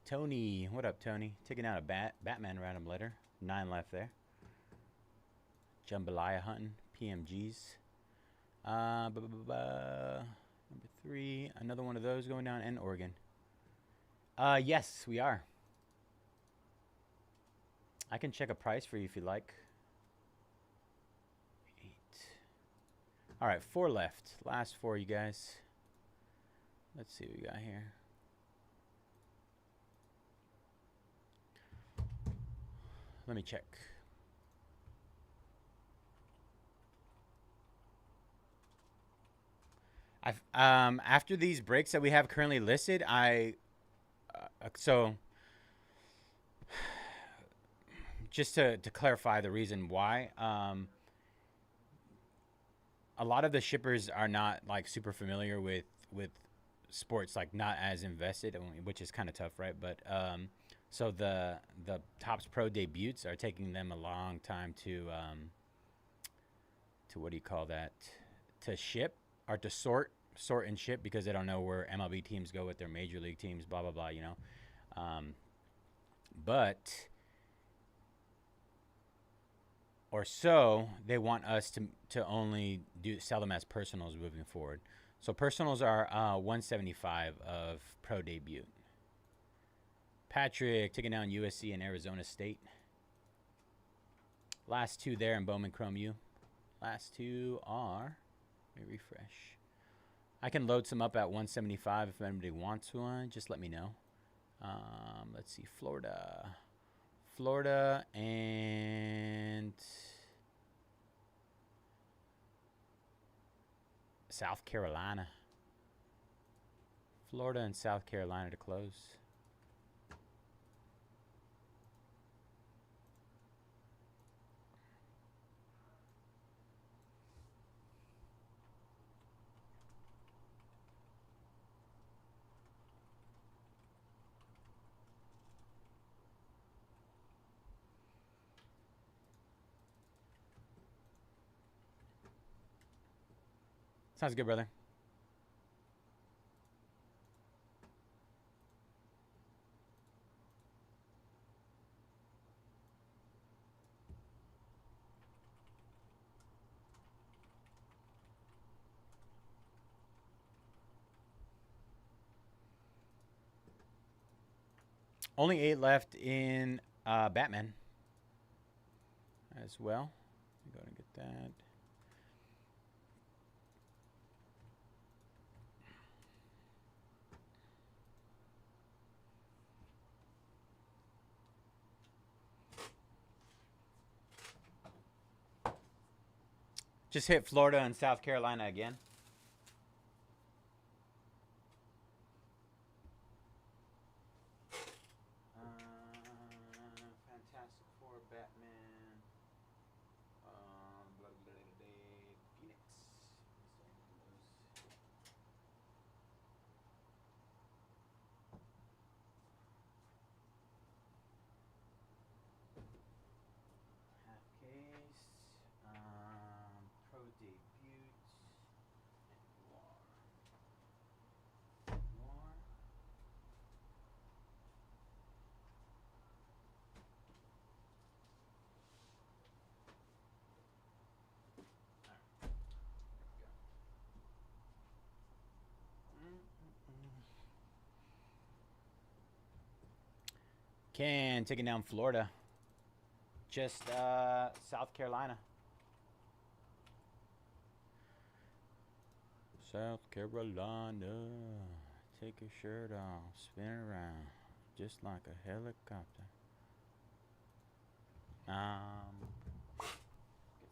Tony, what up, Tony? Taking out a Batman random letter. 9 left there. Jambalaya hunting. PMGs. Number 3. Another one of those going down in Oregon. Yes, we are. I can check a price for you if you like. 8. All right, 4 left. Last 4, you guys. Let's see what we got here. Let me check. I've after these breaks that we have currently listed, so just to clarify the reason why, a lot of the shippers are not like super familiar with sports, like not as invested, which is kind of tough, right? But so the Topps Pro debuts are taking them a long time to what do you call that? To ship or to sort and ship, because they don't know where MLB teams go with their major league teams, blah blah blah, you know. But or so they want us to only sell them as personals moving forward. So personals are 175 of pro debut. Patrick taking down USC and Arizona State. Last 2 there in Bowman Chrome U. Last 2 are, let me refresh. I can load some up at 175 if anybody wants one. Just let me know. Let's see, Florida and South Carolina. Florida and South Carolina to close. Sounds good, brother. Only 8 left in Batman as well. Go and get that. Just hit Florida and South Carolina again. Fantastic Four, Batman, Phoenix. Half case, pro debuts. Ken taking down Florida. Just South Carolina. South Carolina. Take your shirt off. Spin around. Just like a helicopter. Get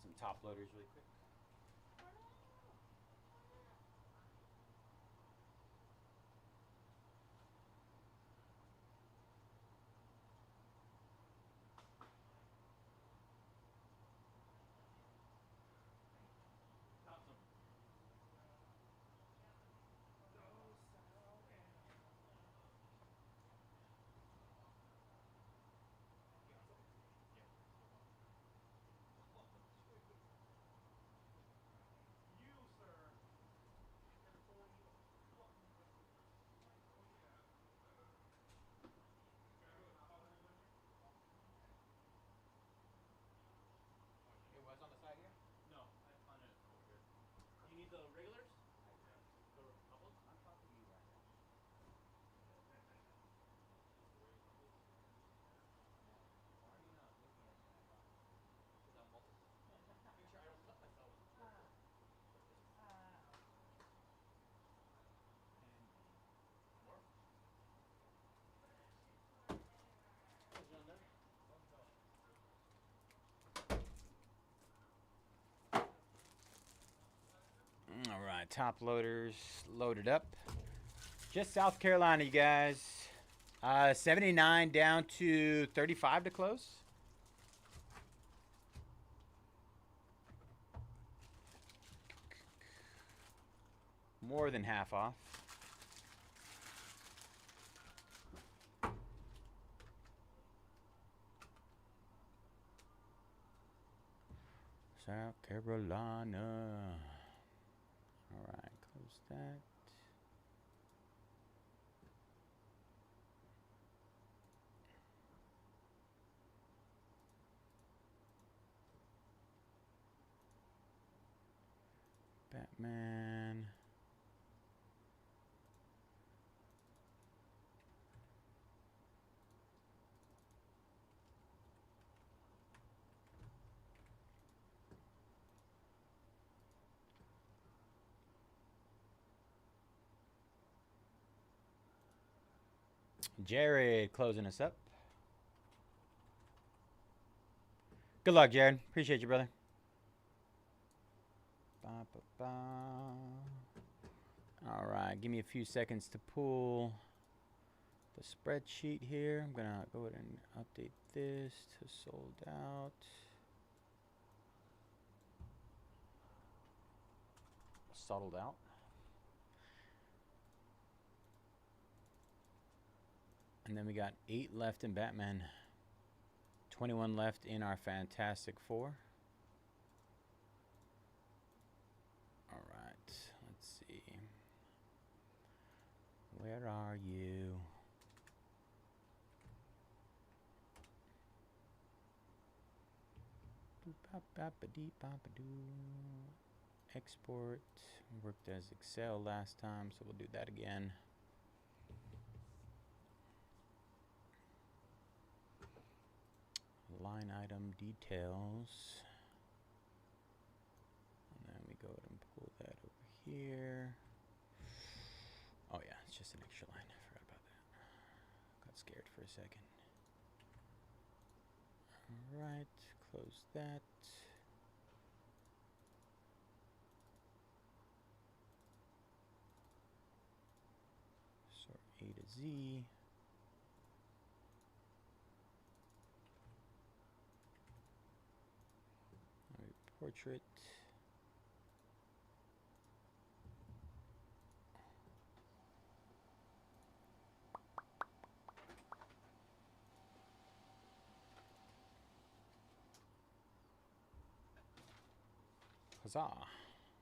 some top loaders really quick. It was on the side here? No, I found it over here. You need the regulars? The doubles? I'm talking to you right now. Why are you not looking at me like that? Because I'm multiple. Make sure I don't cut myself. More? Is it on there? All right, top loaders loaded up. Just South Carolina, you guys. 79 down to 35 to close. More than half off. South Carolina. All right, close that. Batman. Jared closing us up. Good luck, Jared. Appreciate you, brother. Ba, ba, ba. All right, give me a few seconds to pull the spreadsheet here. I'm gonna go ahead and update this to sold out. Sold out. And then we got 8 left in Batman. 21 left in our Fantastic Four. All right, let's see. Where are you? Export. Worked as Excel last time, so we'll do that again. Line item details. And then we go ahead and pull that over here. Oh yeah, it's just an extra line. I forgot about that. Got scared for a second. Alright, close that. Sort A to Z. Portrait. Huzzah.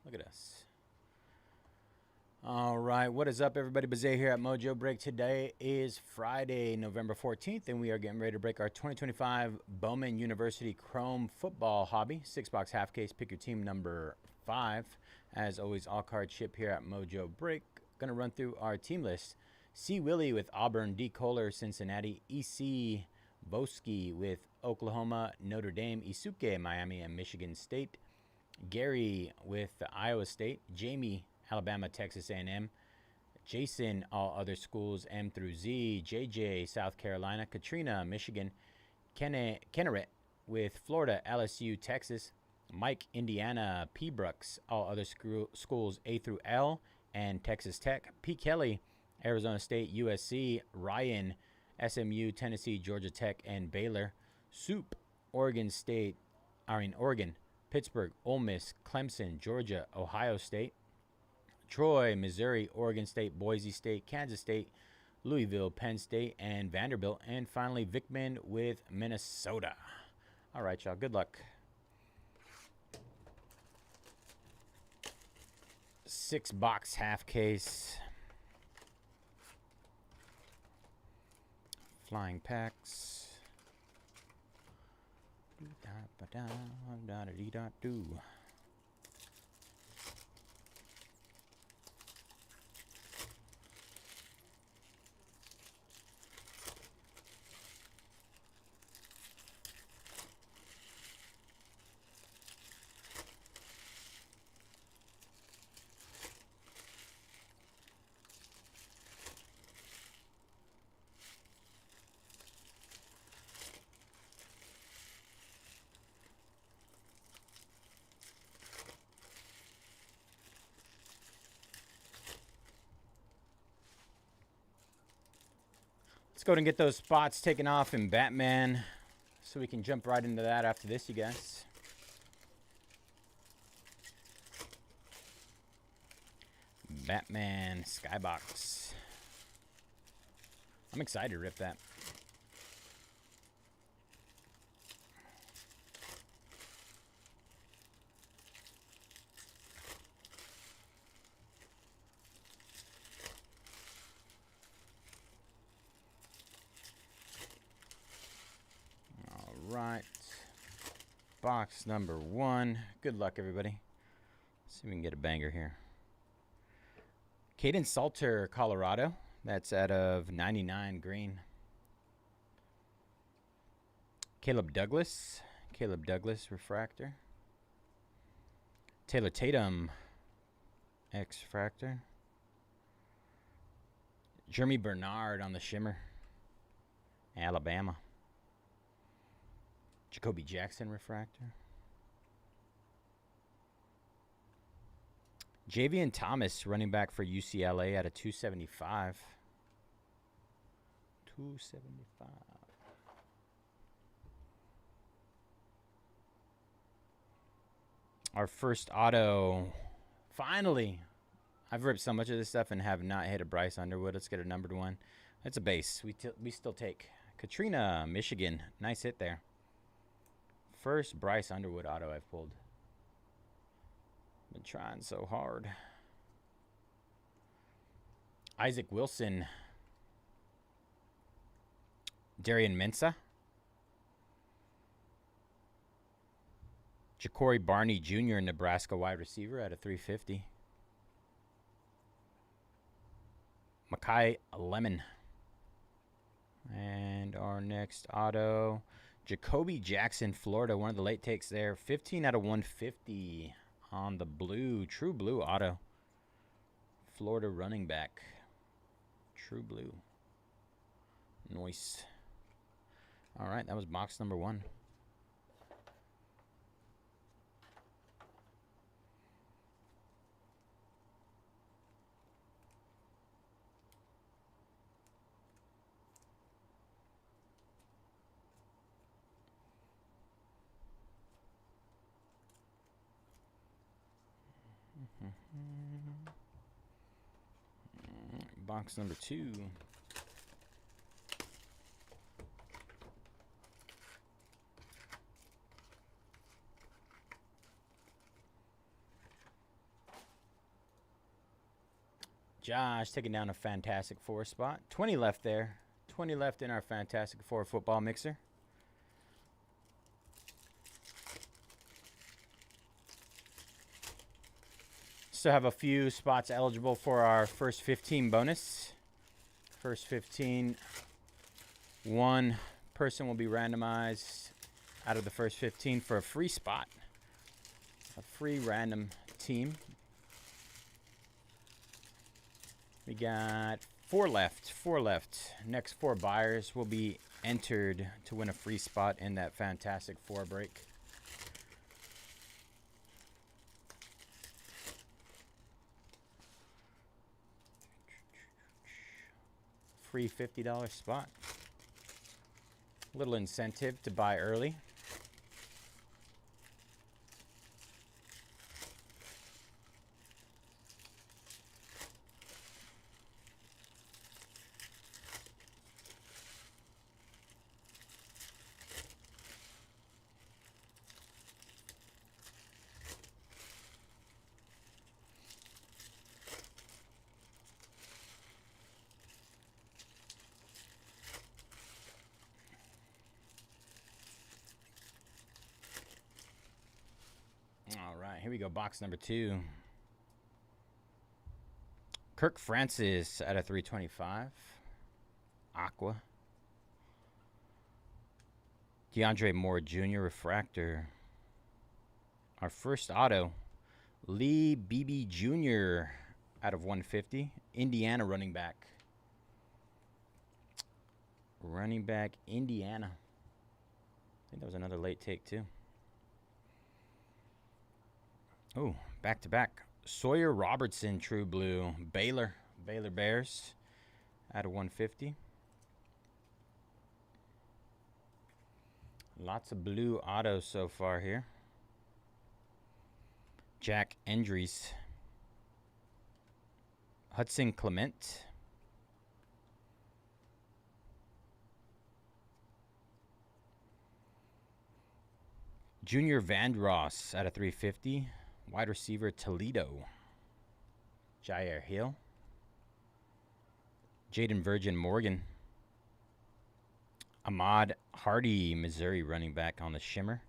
Look at us. All right, what is up, everybody? Bayze here at Mojobreak. Today is Friday, November 14th, and we are getting ready to break our 2025 Bowman University Chrome football hobby. 6-box half case. Pick your team number 5. As always, all cards ship here at Mojobreak. Going to run through our team list. C. Willie with Auburn. D. Kohler, Cincinnati. E.C. Boski with Oklahoma, Notre Dame. Isuke, Miami, and Michigan State. Gary with Iowa State. Jamie, Alabama, Texas A&M. Jason, all other schools, M through Z. JJ, South Carolina. Katrina, Michigan. Kenneret with Florida, LSU, Texas. Mike, Indiana. P. Brooks, all other schools, A through L, and Texas Tech. P. Kelly, Arizona State, USC. Ryan, SMU, Tennessee, Georgia Tech, and Baylor. Soup, Oregon, Pittsburgh, Ole Miss, Clemson, Georgia, Ohio State. Troy, Missouri, Oregon State, Boise State, Kansas State, Louisville, Penn State, and Vanderbilt. And finally, Vickman with Minnesota. All right, y'all. Good luck. 6-box half case. Flying packs. Do-da-ba-da-da-da-dee-da-doo. Let's go ahead and get those spots taken off in Batman so we can jump right into that after this, you guys. Batman Skybox. I'm excited to rip that. Right, box number 1. Good luck, everybody. Let's see if we can get a banger here. Caden Salter, Colorado. That's out of 99 green. Caleb Douglas refractor. Taylor Tatum, X-fractor. Jeremy Bernard on the shimmer. Alabama. Jacoby Jackson refractor. Javian Thomas, running back for UCLA at a 275. 275. Our first auto. Finally. I've ripped so much of this stuff and have not hit a Bryce Underwood. Let's get a numbered one. That's a base. We still take. Katrina, Michigan. Nice hit there. First Bryce Underwood auto I've pulled. Been trying so hard. Isaac Wilson. Darian Mensah. Ja'Cory Barney Jr., Nebraska wide receiver at a 350. Makai Lemon. And our next auto, Jacoby Jackson, Florida. One of the late takes there. 15 out of 150 on the blue. True blue auto. Florida running back. True blue. Nice. All right, that was box number 1. Box number 2. Josh taking down a Fantastic Four spot. 20 left there. 20 left in our Fantastic Four football mixer. Still have a few spots eligible for our first 15 bonus. First 15. One person will be randomized out of the first 15 for a free spot. A free random team. We got 4 left. 4 left. Next 4 buyers will be entered to win a free spot in that fantastic 4 break. Free $50 spot. Little incentive to buy early. All right, here we go. Box number 2. Kirk Francis out of 325. Aqua. DeAndre Moore Jr. Refractor. Our first auto. Lee Beebe Jr. out of 150. Indiana running back. Running back, Indiana. I think that was another late take, too. Oh, back-to-back. Sawyer Robertson, True Blue. Baylor Bears out of 150. Lots of blue autos so far here. Jack Endries. Hudson Clement. Junior Vandross out of 350. Wide receiver Toledo. Jair Hill. Jaden Virgin Morgan. Ahmad Hardy, Missouri running back on the shimmer.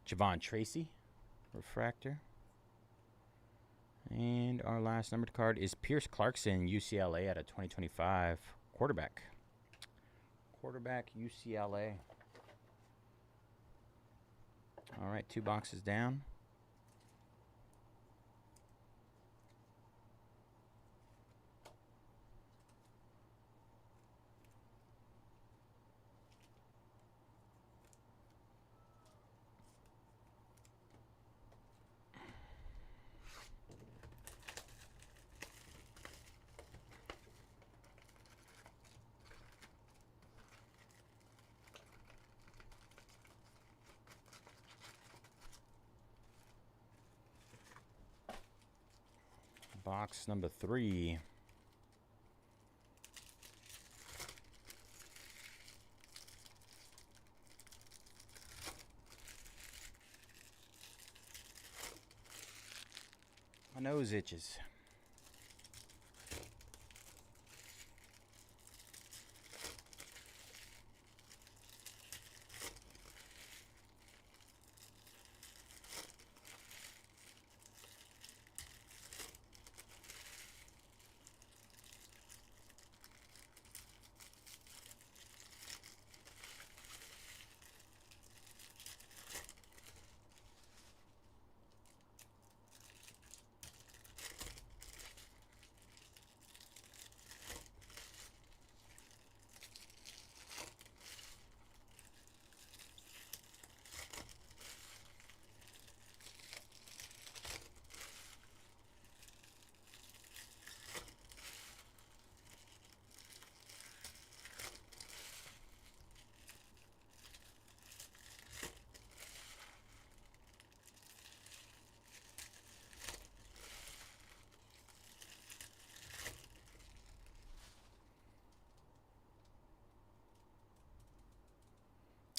Javon Tracy, refractor. And our last numbered card is Pierce Clarkson, UCLA out of 2025. Quarterback. Quarterback, UCLA. All right, 2 boxes down. Box number 3. My nose itches.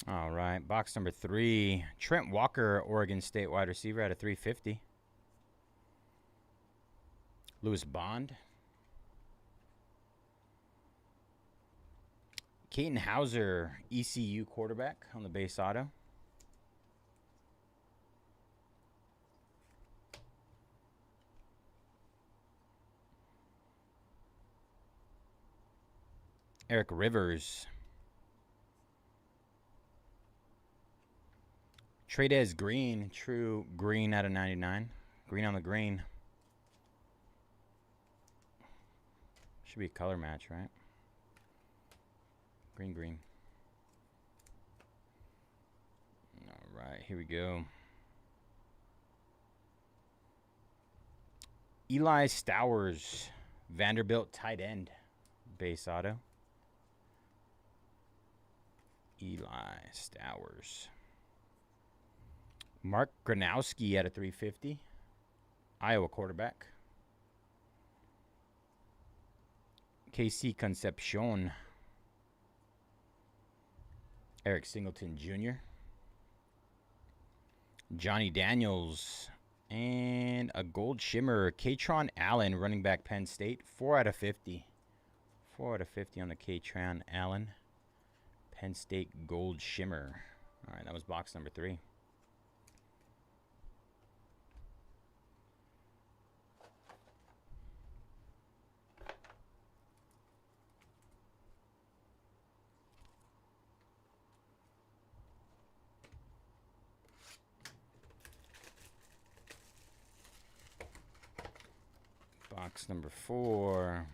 All right, box number 3. Trent Walker, Oregon State wide receiver out of 350. Lewis Bond. Keaton Hauser, ECU quarterback on the base auto. Eric Rivers. Tradez Green. True green out of 99. Green on the green. Should be a color match, right? Green, green. All right, here we go. Eli Stowers, Vanderbilt tight end, base auto. Eli Stowers. Mark Gronowski at a 350, Iowa quarterback. KC Concepcion. Eric Singleton Jr. Johnny Daniels. And a gold shimmer. Katron Allen, running back Penn State. 4 out of 50. 4 out of 50 on the Katron Allen. Penn State gold shimmer. All right, that was box number 3. Box number 4.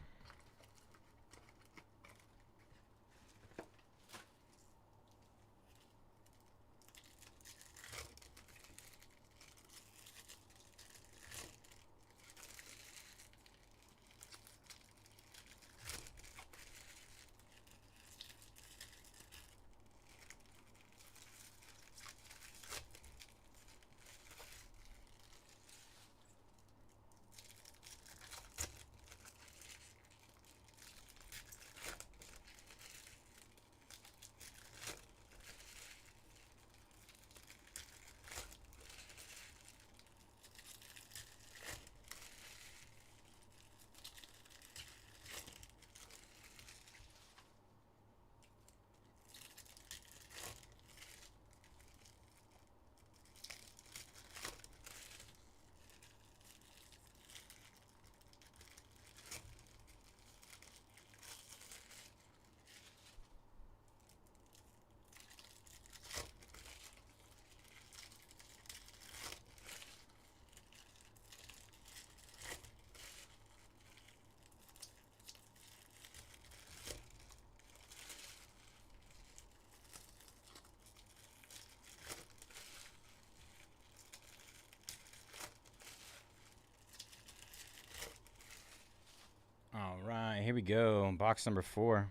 All right, here we go. Box number 4.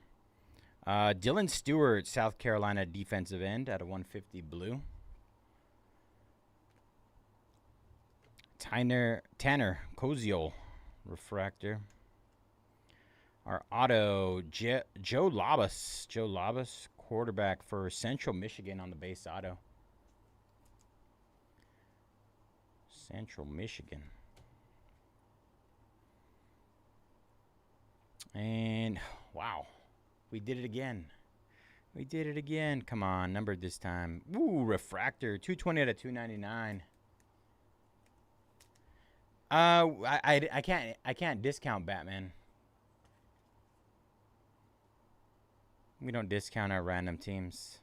Dylan Stewart, South Carolina defensive end at a 150 blue. Tanner Koziol, refractor. Our auto, Joe Labas. Joe Labas, quarterback for Central Michigan on the base auto. Central Michigan. And, wow, we did it again. We did it again. Come on, numbered this time. Ooh, refractor, 220 out of 299. I can't discount Batman. We don't discount our random teams.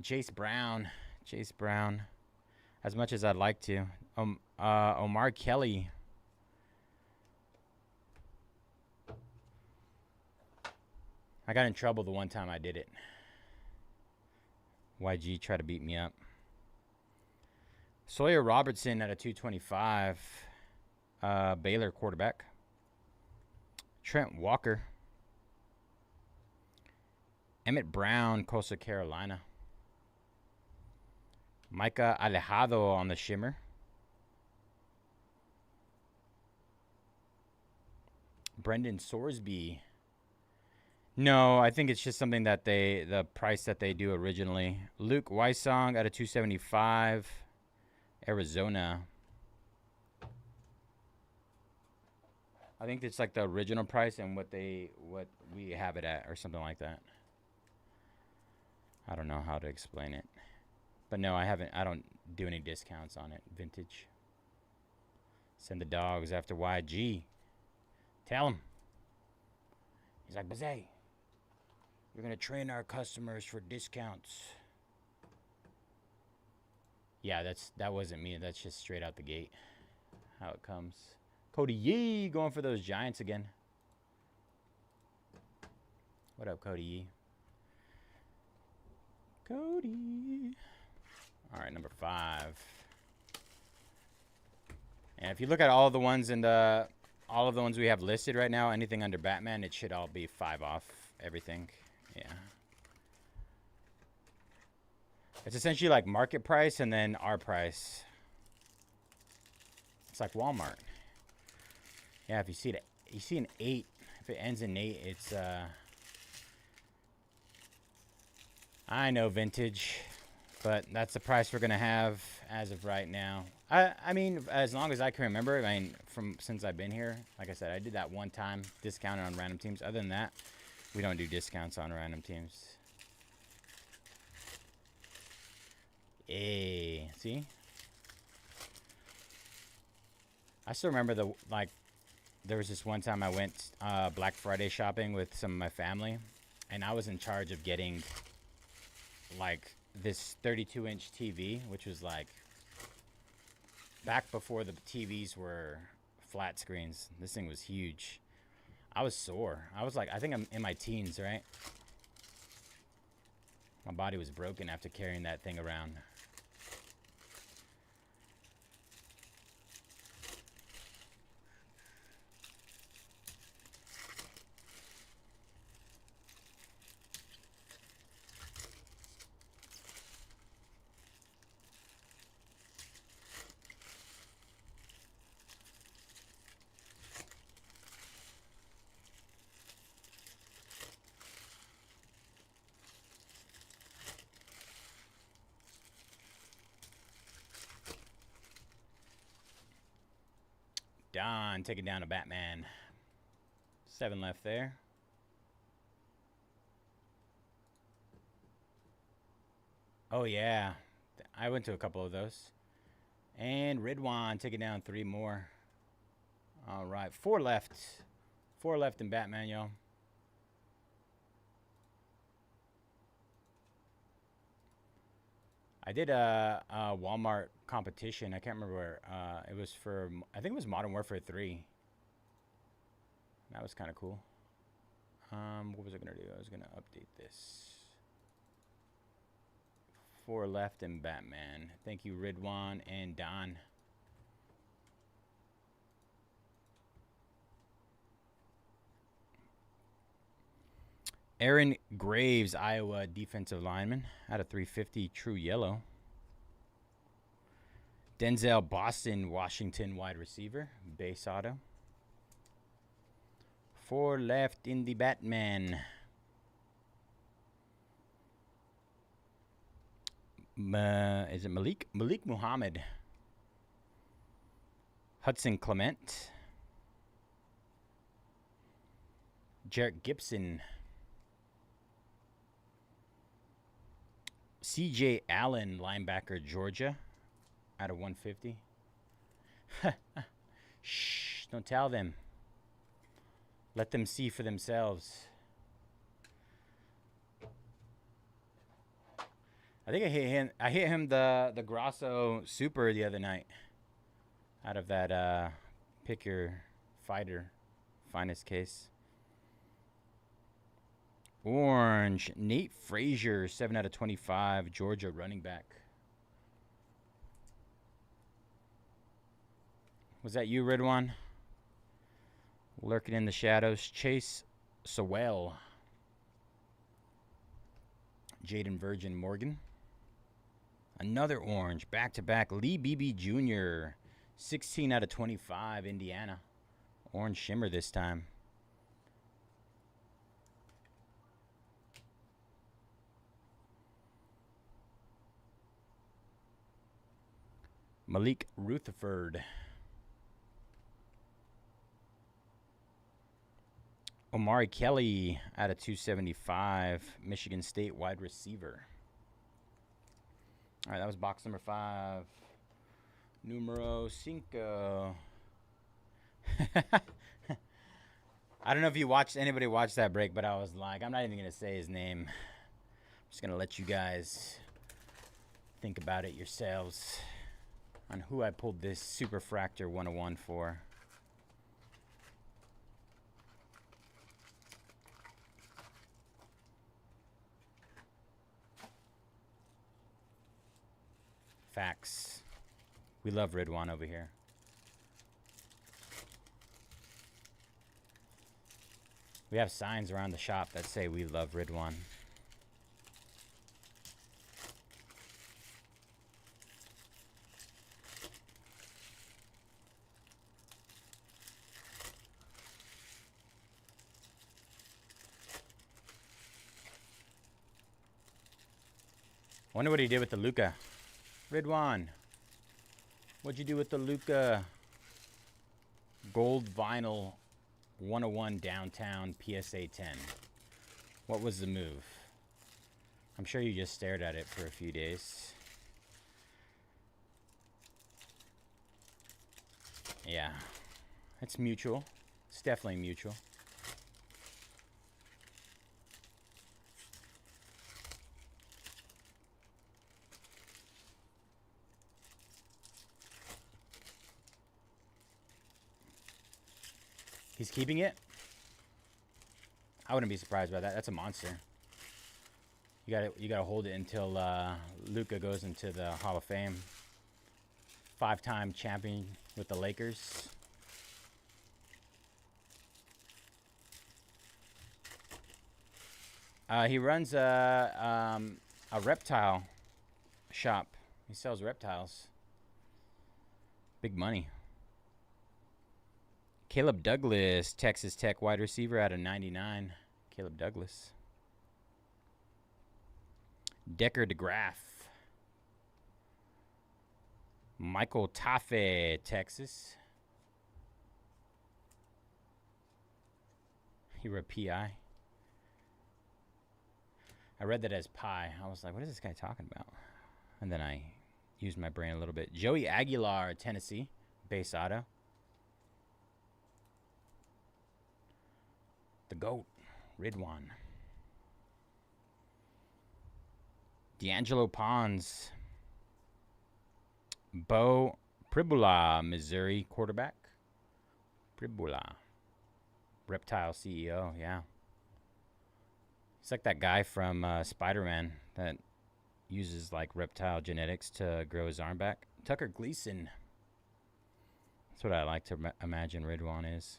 Chase Brown. As much as I'd like to. Omar Kelly. I got in trouble the one time I did it. YG tried to beat me up. Sawyer Robertson at a 225. Baylor quarterback. Trent Walker. Emmett Brown, Coastal Carolina. Micah Alejado on the shimmer. Brendan Sorsby. No, I think it's just something that the price that they do originally. Luke Weissong at a 275. Arizona. I think it's like the original price and what we have it at or something like that. I don't know how to explain it. But no, I don't do any discounts on it. Vintage. Send the dogs after YG. Tell him. He's like, Bazay, you're going to train our customers for discounts. Yeah, that wasn't me. That's just straight out the gate how it comes. Cody Yee going for those Giants again. What up, Cody Yee? Cody. All right, number 5. And if you look at all the ones in the, all of the ones we have listed right now, anything under Batman, it should all be 5 off everything. Yeah. It's essentially like market price and then our price. It's like Walmart. Yeah, if you see it, you see an 8. If it ends in 8, it's I know vintage, but that's the price we're gonna have as of right now. I mean, as long as I can remember. I mean, since I've been here, like I said, I did that one time discounted on random teams. Other than that, we don't do discounts on random teams. Hey, see? I still remember there was this one time I went Black Friday shopping with some of my family, and I was in charge of getting like this 32-inch TV, which was like back before the TVs were flat screens. This thing was huge. I was sore. I was like, I think I'm in my teens, right? My body was broken after carrying that thing around. Don taking down a Batman. 7 left there. Oh, yeah. I went to a couple of those. And Ridwan taking down 3 more. All right. 4 left. 4 left in Batman, y'all. I did a Walmart competition. I can't remember where. It was for, I think it was Modern Warfare 3. That was kind of cool. What was I going to do? I was going to update this. 4 left in Batman. Thank you, Ridwan and Don. Aaron Graves, Iowa defensive lineman, out of 350, true yellow. Denzel Boston, Washington wide receiver, base auto. 4 left in the Batman. Is it Malik? Malik Muhammad. Hudson Clement. Jarrett Gibson. C.J. Allen, linebacker, Georgia, out of 150. Shh, don't tell them. Let them see for themselves. I think I hit him the Grosso Super the other night. Out of that pick your fighter finest case. Orange, Nate Frazier, 7 out of 25, Georgia running back. Was that you, Ridwan? Lurking in the shadows. Chase Sewell. Jaden Virgin Morgan. Another orange, back-to-back, Lee Beebe Jr., 16 out of 25, Indiana. Orange shimmer this time. Malik Rutherford. Omari Kelly out of 275, Michigan State wide receiver. All right, that was box number 5. Numero 5. I don't know if anybody watched that break, but I was like, I'm not even gonna say his name. I'm just gonna let you guys think about it yourselves on who I pulled this Superfractor 101 for. Facts. We love Ridwan over here. We have signs around the shop that say we love Ridwan. Wonder what he did with the Luca. Ridwan, what'd you do with the Luca Gold Vinyl 101 Downtown PSA 10? What was the move? I'm sure you just stared at it for a few days. Yeah, it's mutual. It's definitely mutual. He's keeping it? I wouldn't be surprised by that. That's a monster. You gotta hold it until Luka goes into the Hall of Fame. 5-time champion with the Lakers. He runs a reptile shop. He sells reptiles. Big money. Caleb Douglas, Texas Tech wide receiver out of 99. Caleb Douglas. Decker DeGraff. Michael Taffe, Texas. You were a PI. I read that as pie. I was like, what is this guy talking about? And then I used my brain a little bit. Joey Aguilar, Tennessee. Base auto. The GOAT, Ridwan. D'Angelo Pons. Bo Pribula, Missouri quarterback. Pribula. Reptile CEO, yeah. It's like that guy from Spider-Man that uses like reptile genetics to grow his arm back. Tucker Gleason. That's what I like to imagine Ridwan is.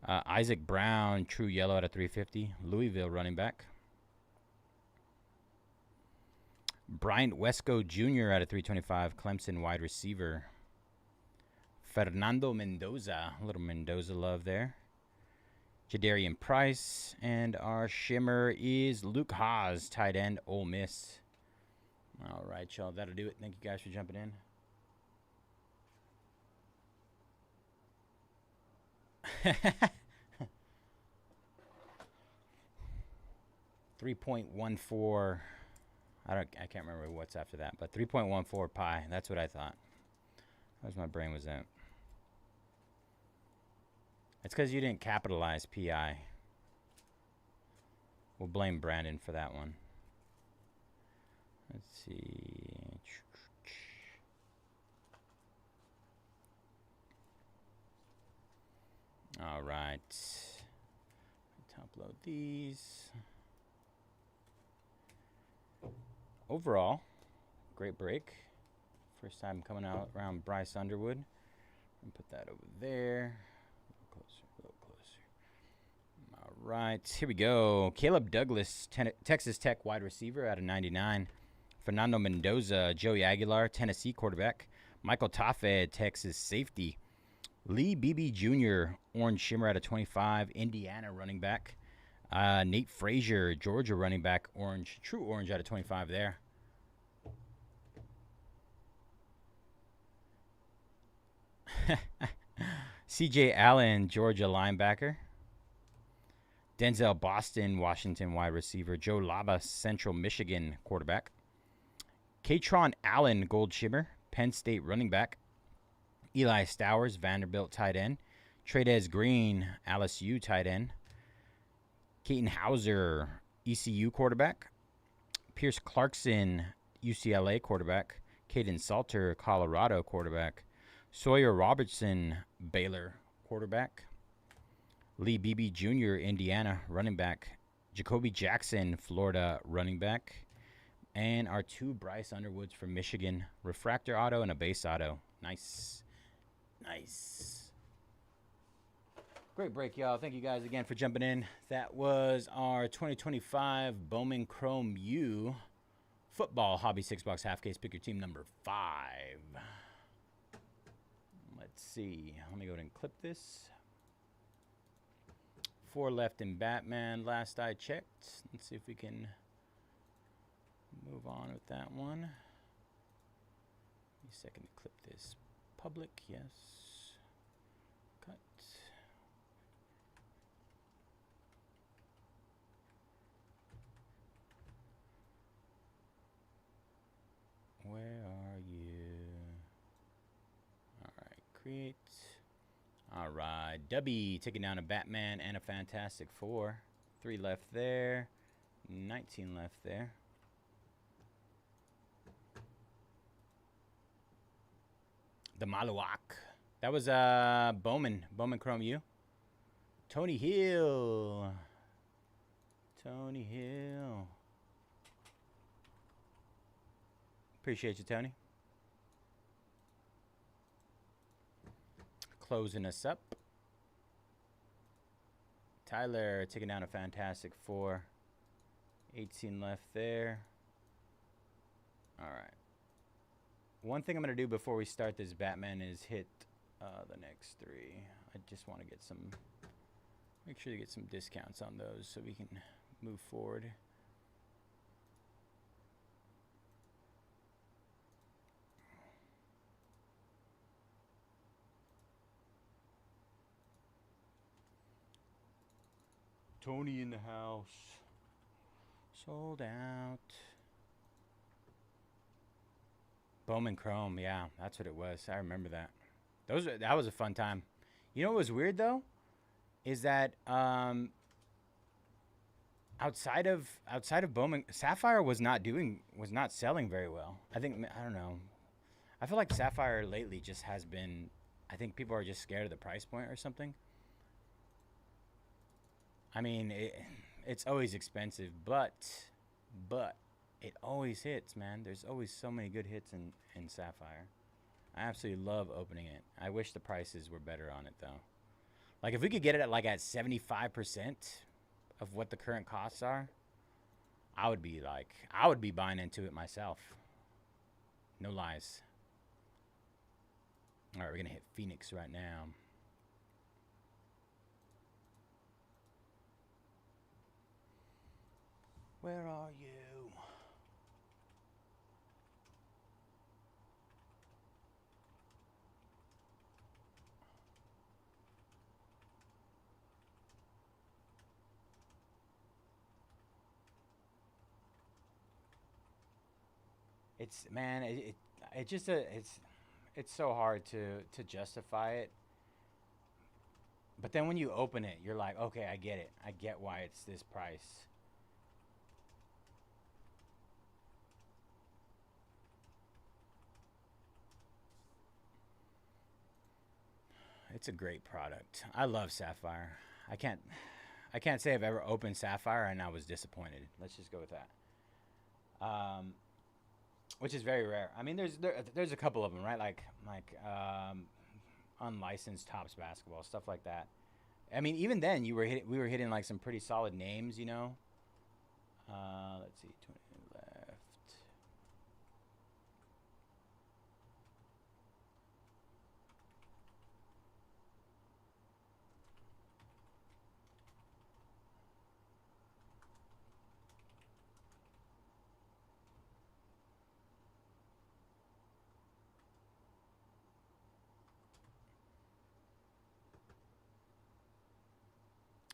Isaac Brown, true yellow out of 350. Louisville running back. Bryant Wesco Jr. out of 325. Clemson wide receiver. Fernando Mendoza. A little Mendoza love there. Jadarian Price. And our shimmer is Luke Haas, tight end, Ole Miss. All right, y'all. That'll do it. Thank you guys for jumping in. $3.14. I can't remember what's after that, but 3.14 pi. That's what I thought. Where's my brain was at? It's because you didn't capitalize PI. We'll blame Brandon for that one. Let's see. All right. Top load these. Overall, great break. First time coming out around Bryce Underwood. And put that over there. A little closer. All right, here we go. Caleb Douglas, Texas Tech wide receiver out of 99. Fernando Mendoza, Joey Aguilar, Tennessee quarterback. Michael Taffe, Texas safety. Lee Beebe Jr., orange shimmer out of 25. Indiana running back. Nate Frazier, Georgia running back, orange, true orange out of 25 there. CJ Allen, Georgia linebacker. Denzel Boston, Washington wide receiver. Joe Labas, Central Michigan quarterback. Katron Allen, gold shimmer, Penn State running back. Eli Stowers, Vanderbilt tight end. Tradez Green, LSU tight end. Keaton Hauser, ECU quarterback. Pierce Clarkson, UCLA quarterback. Caden Salter, Colorado quarterback. Sawyer Robertson, Baylor quarterback. Lee Beebe Jr., Indiana running back. Jacoby Jackson, Florida running back. And our 2 Bryce Underwoods from Michigan. Refractor auto and a base auto. Nice. Nice. Great break, y'all. Thank you guys again for jumping in. That was our 2025 Bowman Chrome U football hobby 6-box half case. Pick your team number 5. Let's see. Let me go ahead and clip this. 4 left in Batman last I checked. Let's see if we can move on with that one. Give me a second to clip this. Public, yes. Cut. Where are you? All right, create. All right, Dubby taking down a Batman and a Fantastic Four. 3 left there. 19 left there. The Maluak. That was Bowman Chrome U. Tony Hill. Tony Hill. Appreciate you, Tony. Closing us up. Tyler taking down a Fantastic Four. 18 left there. All right. One thing I'm going to do before we start this Batman is hit the next 3. I just want to get some, make sure to get some discounts on those so we can move forward. Tony in the house. Sold out. Bowman Chrome, yeah, that's what it was. I remember that. That was a fun time. You know what was weird though, is that outside of Bowman, Sapphire was not selling very well. I don't know. I feel like Sapphire lately just has been. I think people are just scared of the price point or something. I mean, it's always expensive, but it always hits, man. There's always so many good hits in Sapphire. I absolutely love opening it. I wish the prices were better on it, though. Like, if we could get it at, like, at 75% of what the current costs are, I would be buying into it myself. No lies. All right, we're going to hit Phoenix right now. Where are you? It's so hard to justify it. But then when you open it, you're like, okay, I get it. I get why it's this price. It's a great product. I love Sapphire. I can't say I've ever opened Sapphire and I was disappointed. Let's just go with that. Which is very rare. I mean, there's a couple of them, right? Like unlicensed Topps basketball, stuff like that. I mean, even then we were hitting like some pretty solid names, you know. Let's see, 20 left.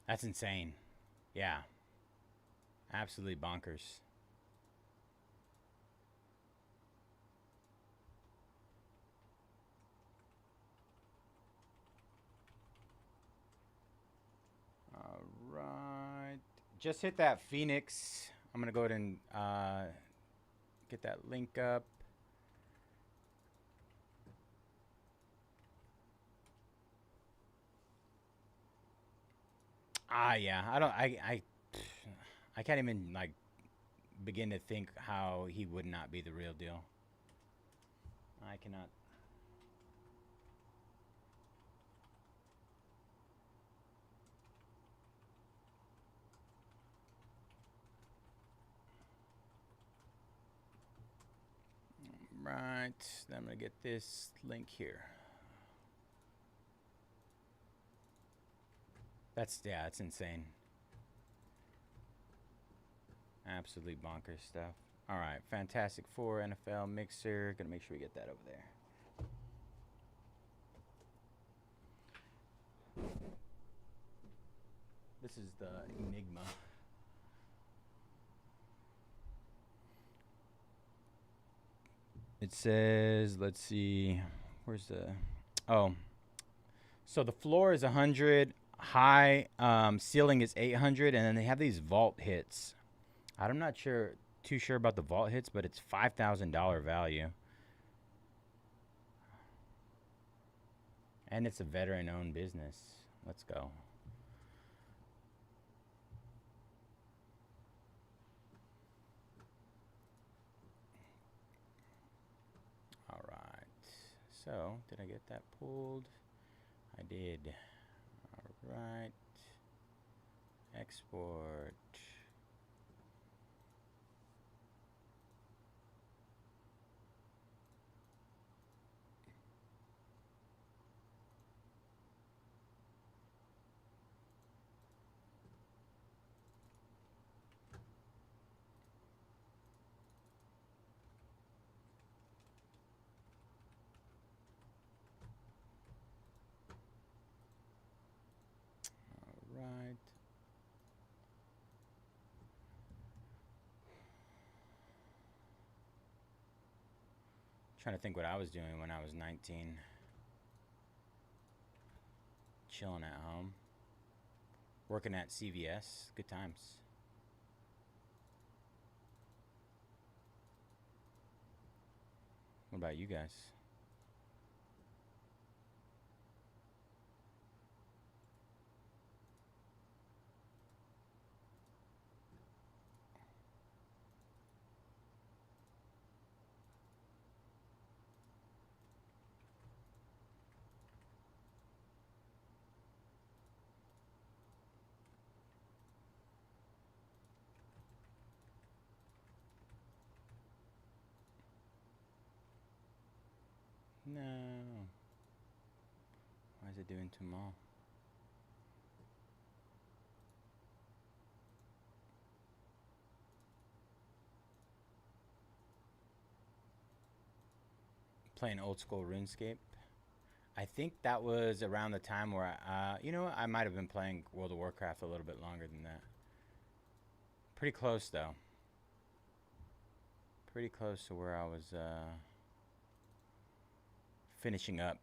That's insane. Yeah. Absolutely bonkers. just hit that Phoenix. I'm gonna go ahead and get that link up. Yeah. I can't even like begin to think how he would not be the real deal. I cannot. Right. Then I'm gonna get this link here. That's insane. Absolutely bonkers stuff. All right, Fantastic Four NFL mixer. Gonna make sure we get that over there. This is the Enigma. It says, let's see, where's the? Oh, so the floor is 100, high ceiling is 800, and then they have these vault hits. I'm not too sure about the vault hits, but it's $5,000 value. And it's a veteran-owned business. Let's go. All right. So, did I get that pulled? I did. All right. Export. Right. Trying to think what I was doing when I was 19. Chilling at home. Working at CVS. Good times. What about you guys? No. Why is it doing too small? Playing old school RuneScape. I think that was around the time where you know what? I might have been playing World of Warcraft a little bit longer than that. Pretty close though. Pretty close to where I was finishing up.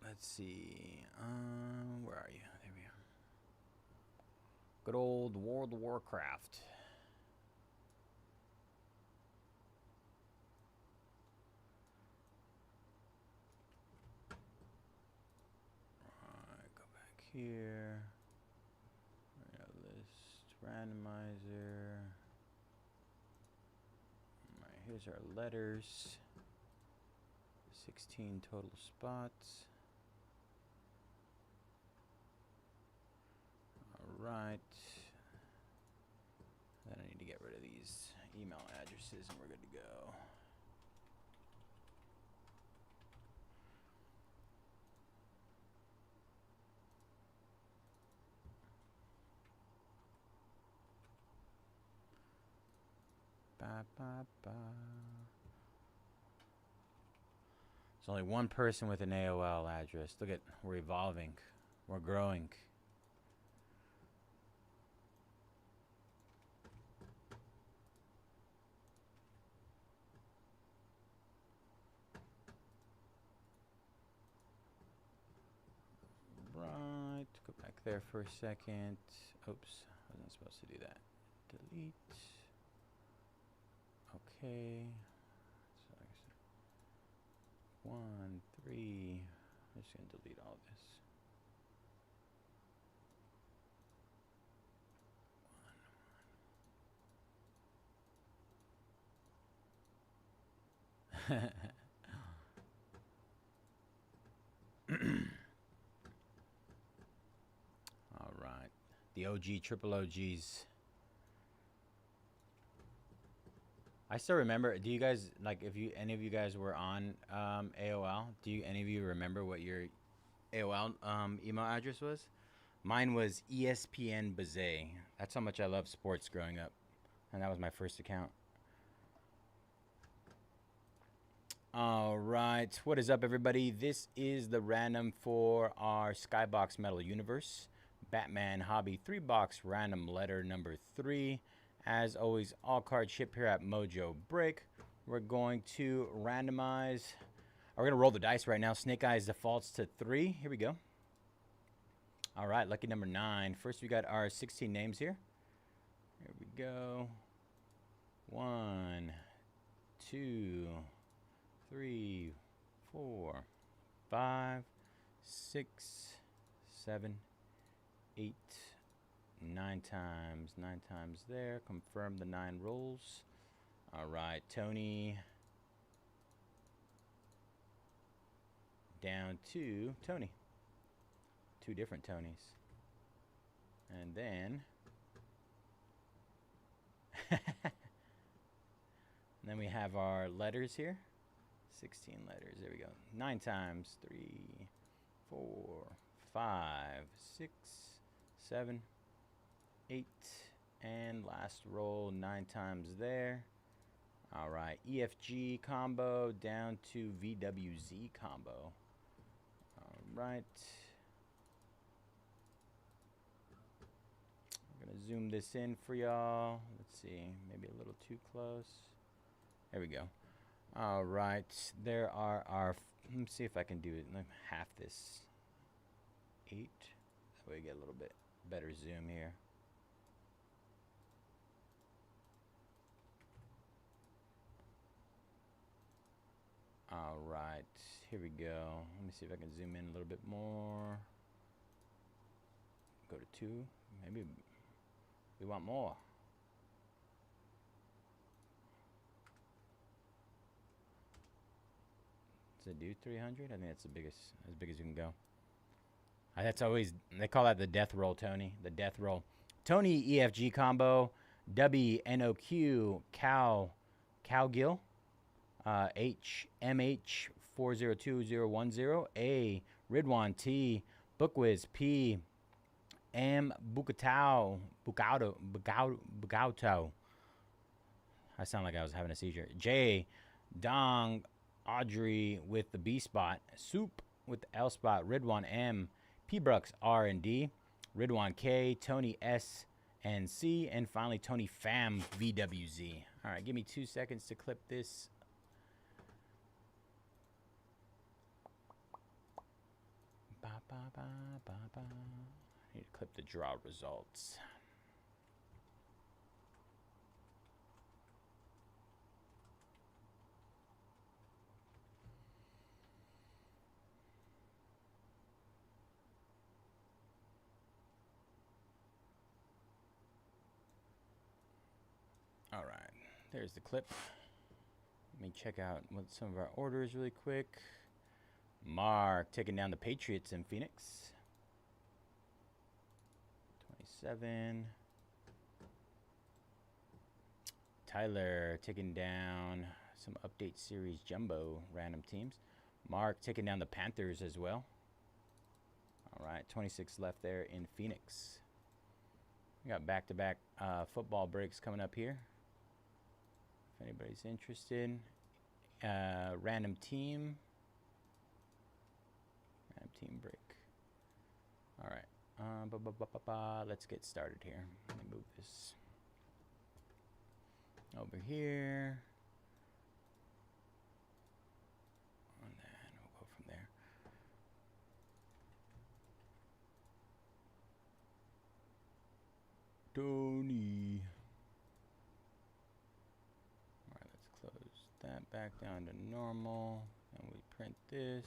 Let's see. Where are you? There we are. Good old World of Warcraft. Alright, go back here. List randomizer. Alright, here's our letters. 16 total spots. Right. Then I need to get rid of these email addresses and we're good to go. Ba, ba, ba. There's only one person with an AOL address. Look at, we're evolving. We're growing. there for a second. Oops, I wasn't supposed to do that. Delete. Okay. So like I said, 1, 3. I'm just gonna delete all this. All right, the OG triple OGs. I still remember. Do you guys like if you any of you guys were on AOL? Do you any of you remember what your AOL email address was? Mine was ESPN Bayze. That's how much I loved sports growing up, and that was my first account. All right, what is up, everybody? This is the random for our Skybox Metal Universe Batman Hobby 3-box random letter number 3. As always, all cards ship here at Mojobreak. We're going to randomize. We're going to roll the dice right now. Snake Eyes defaults to 3. Here we go. All right, lucky number 9. First, we got our 16 names here. Here we go. 1, 2, 3, 4, 5, 6, 7, 8, 9 times. 9 times there. Confirm the 9 rolls. All right, Tony. Down to Tony. 2 different Tonys. And then... then we have our letters here. 16 letters. There we go. 9 times. 3, 4, 5, 6, 7, 8. And last roll 9 times there. All right. EFG combo down to VWZ combo. All right. I'm going to zoom this in for y'all. Let's see. Maybe a little too close. There we go. All right. There are our... Let me see if I can do it. Let me half this. 8. That way we get a little bit better zoom here. All right. Here we go. Let me see if I can zoom in a little bit more. Go to 2. Maybe we want more. Does it do 300? I think that's the biggest, as big as you can go. That's always, they call that the death roll, Tony. The death roll. Tony EFG combo. WNOQ Cowgill. HMH 402010. A Ridwan T. Bookwiz P. M Bukatao. Bugauto. I sound like I was having a seizure. J Dong Audrey with the B spot. Soup with the L spot. Ridwan M. P Brooks R and D. Ridwan K. Tony S and C. And finally Tony Fam VWZ. All right, give me 2 seconds to clip this. Ba, ba, ba, ba, ba. I need to clip the draw results. All right, there's the clip. Let me check out what some of our orders really quick. Mark taking down the Patriots in Phoenix. 27. Tyler taking down some update series jumbo random teams. Mark taking down the Panthers as well. All right, 26 left there in Phoenix. We got back-to-back football breaks coming up here. If anybody's interested. Random team. Random team break. All right. Let's get started here. Let me move this over here. And then we'll go from there. Tony. Alright, let's close that back down to normal. And we print this.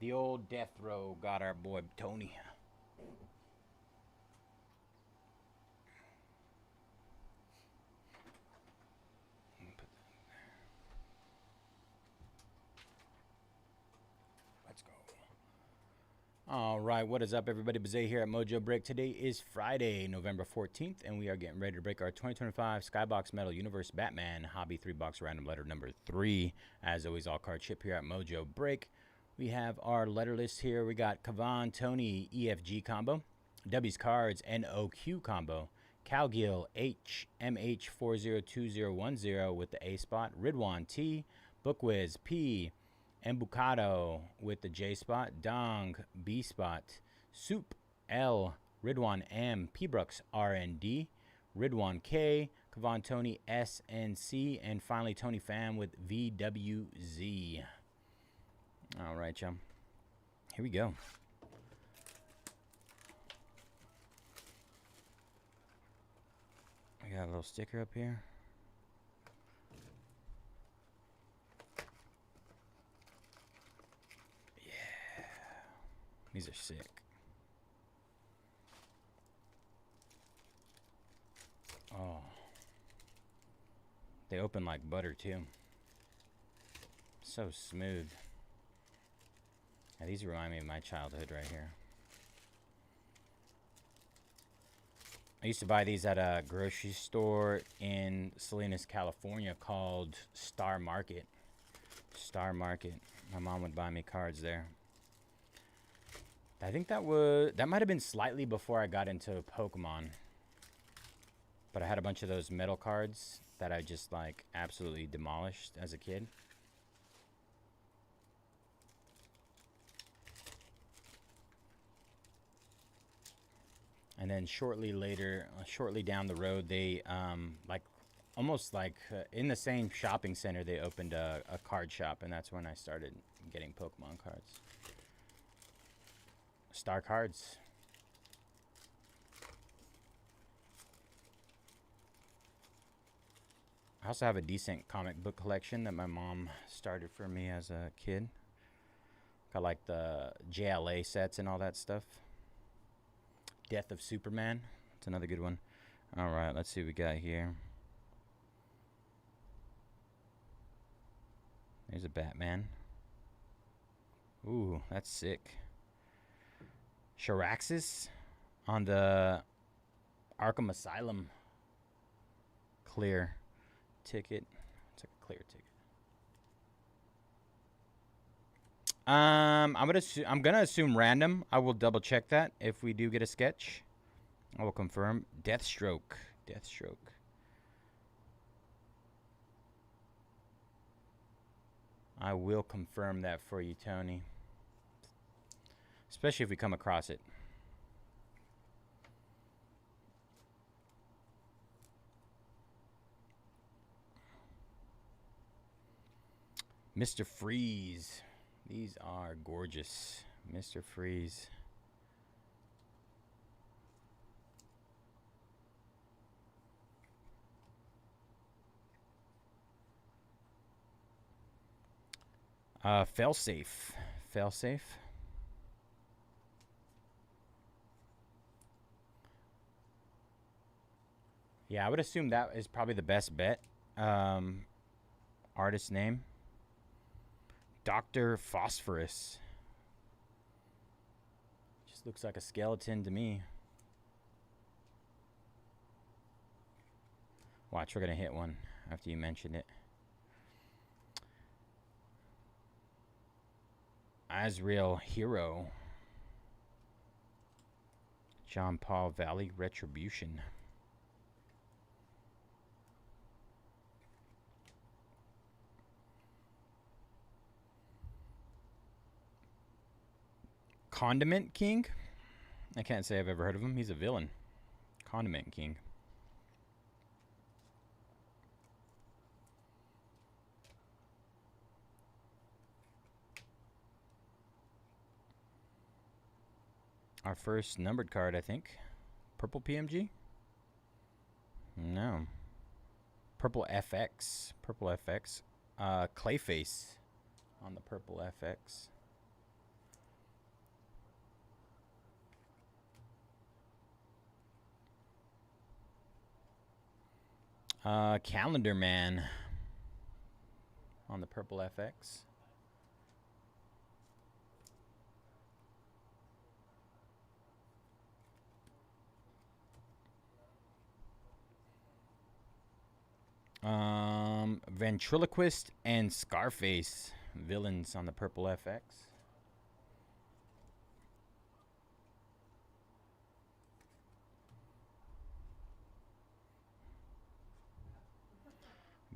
The old death row got our boy Tony. Let's go. All right, what is up, everybody? Bayze here at Mojobreak. Today is Friday, November 14th, and we are getting ready to break our 2025 Skybox Metal Universe Batman Hobby 3-box random letter number 3. As always, all card ship here at Mojobreak. We have our letter list here. We got Kavan Tony EFG combo, W's Cards NOQ combo, Calgill HMH402010 with the A spot, Ridwan T, Bookwiz P, Embucado with the J spot, Dong B spot, Soup L, Ridwan M, P-Brooks RND, Ridwan K, Kavan Tony SNC, and finally Tony Pham with VWZ. All right, y'all. Here we go. I got a little sticker up here. Yeah. These are sick. Oh. They open like butter, too. So smooth. Now, these remind me of my childhood right here. I used to buy these at a grocery store in Salinas, California called Star Market. Star Market. My mom would buy me cards there. I think that might have been slightly before I got into Pokemon. But I had a bunch of those metal cards that I just like absolutely demolished as a kid. And then shortly later, shortly down the road, they almost like in the same shopping center, they opened a card shop, and that's when I started getting Pokemon cards. Star Cards. I also have a decent comic book collection that my mom started for me as a kid. Got like the JLA sets and all that stuff. Death of Superman. That's another good one. All right, let's see what we got here. There's a Batman. Ooh, that's sick. Shiraxis on the Arkham Asylum clear ticket. It's like a clear ticket. I'm gonna assume random. I will double check that if we do get a sketch. I will confirm. Deathstroke. Deathstroke. I will confirm that for you, Tony. Especially if we come across it. Mr. Freeze. These are gorgeous. Mr. Freeze. Failsafe. Failsafe. Yeah, I would assume that is probably the best bet. Artist name. Dr. Phosphorus. Just looks like a skeleton to me. Watch, we're going to hit one after you mentioned it. Azrael Hero. John Paul Valley Retribution. Condiment King. I can't say I've ever heard of him. He's a villain. Condiment King. Our first numbered card, I think. Purple PMG? No. Purple FX. Purple FX. Clayface on the purple FX. Calendar Man on the purple FX. Ventriloquist and Scarface villains on the purple FX.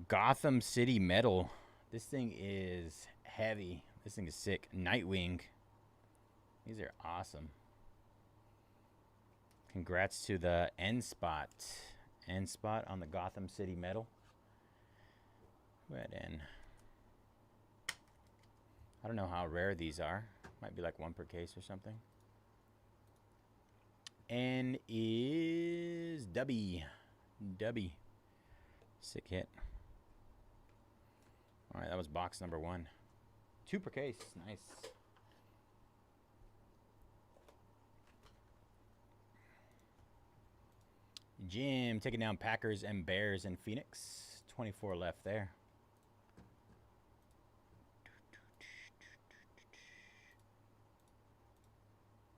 Gotham City Metal. This thing is heavy. This thing is sick. Nightwing. These are awesome. Congrats to the N spot. N spot on the Gotham City Metal. Go ahead and I don't know how rare these are. Might be like one per case or something. N is Dubby. Dubby. Sick hit. All right, that was box number 1. 2 per case. Nice. Jim taking down Packers and Bears in Phoenix. 24 left there.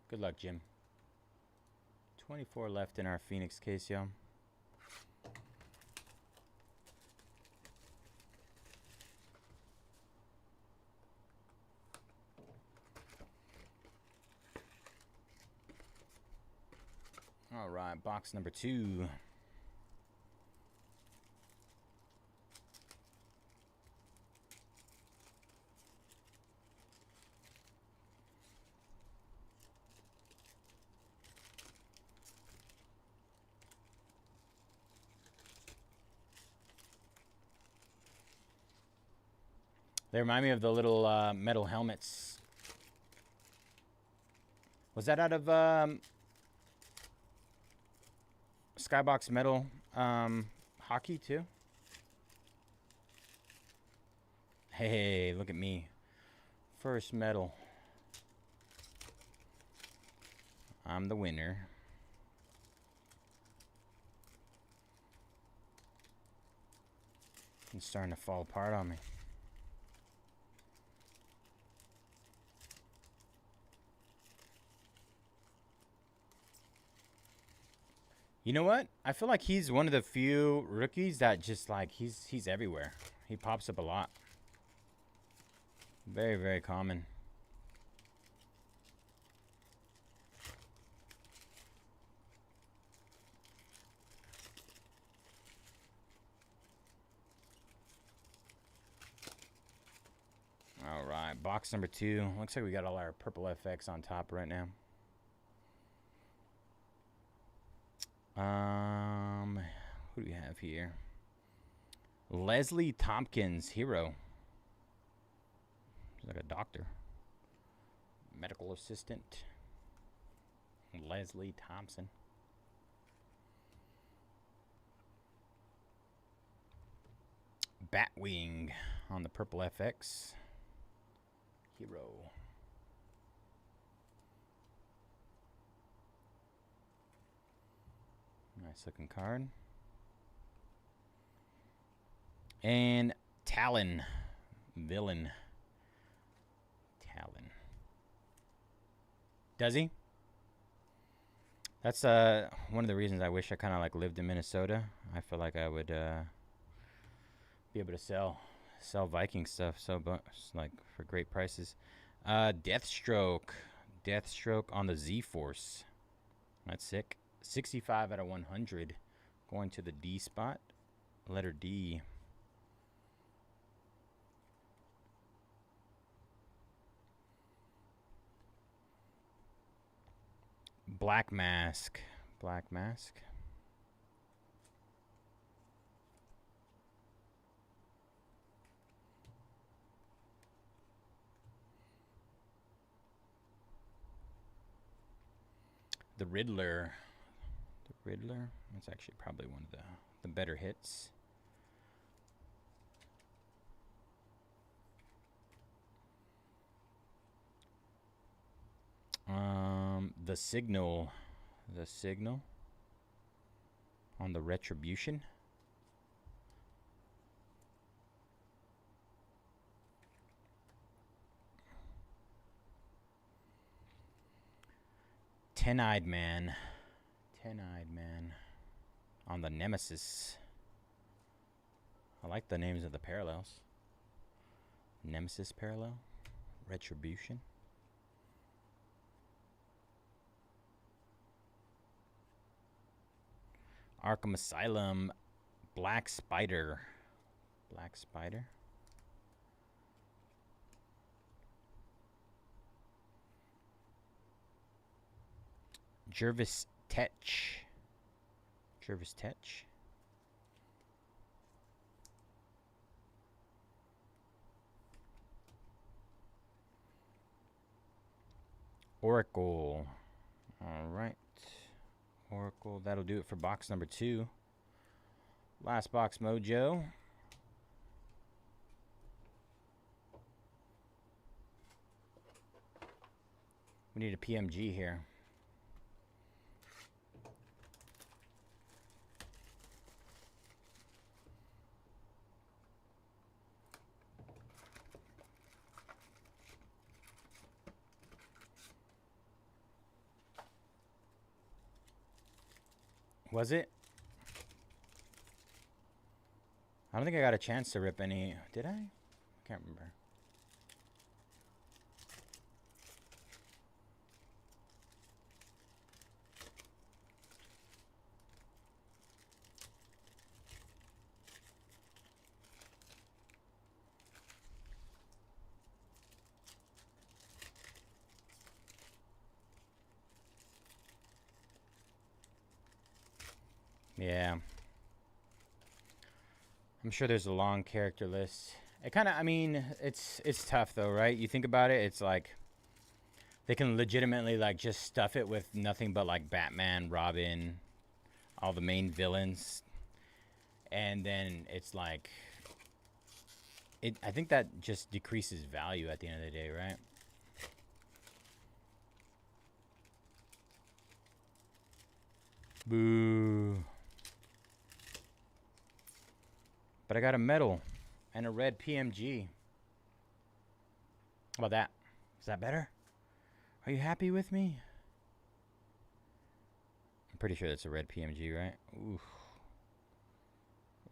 Good luck, Jim. 24 left in our Phoenix case, yo. All right, box number 2. They remind me of the little metal helmets. Was that out of Skybox Metal hockey too? Hey, look at me. First medal. I'm the winner. It's starting to fall apart on me. You know what? I feel like he's one of the few rookies that just like he's everywhere. He pops up a lot. Very, very common. All right, box number 2. Looks like we got all our purple FX on top right now. Who do we have here? Leslie Tompkins, hero. He's like a doctor. Medical assistant. Leslie Thompson. Batwing on the purple FX. Hero. Nice looking card. And Talon. Villain. Talon. Does he? That's one of the reasons I wish I kind of like lived in Minnesota. I feel like I would be able to sell Viking stuff like for great prices. Deathstroke on the Z-Force. That's sick. 65 out of 100 going to the D spot. Letter D. Black Mask. Black Mask. The Riddler. The Riddler. That's actually probably one of the better hits. The Signal. The Signal. On the Retribution. Ten-Eyed Man. Ten-Eyed Man. On the Nemesis. I like the names of the parallels. Nemesis parallel. Retribution. Arkham Asylum. Black Spider. Black Spider. Jervis Tetch. Jervis Tetch. Oracle. All right. Oracle. That'll do it for box number 2. Last box mojo. We need a PMG here. Was it? I don't think I got a chance to rip any. Did I? Can't remember. Yeah. I'm sure there's a long character list. It kind of, I mean, it's tough though, right? You think about it, it's like they can legitimately like just stuff it with nothing but like Batman, Robin, all the main villains. And then it's like I think that just decreases value at the end of the day, right? Boo. But I got a medal and a red PMG. How about that? Is that better? Are you happy with me? I'm pretty sure that's a red PMG, right? Ooh.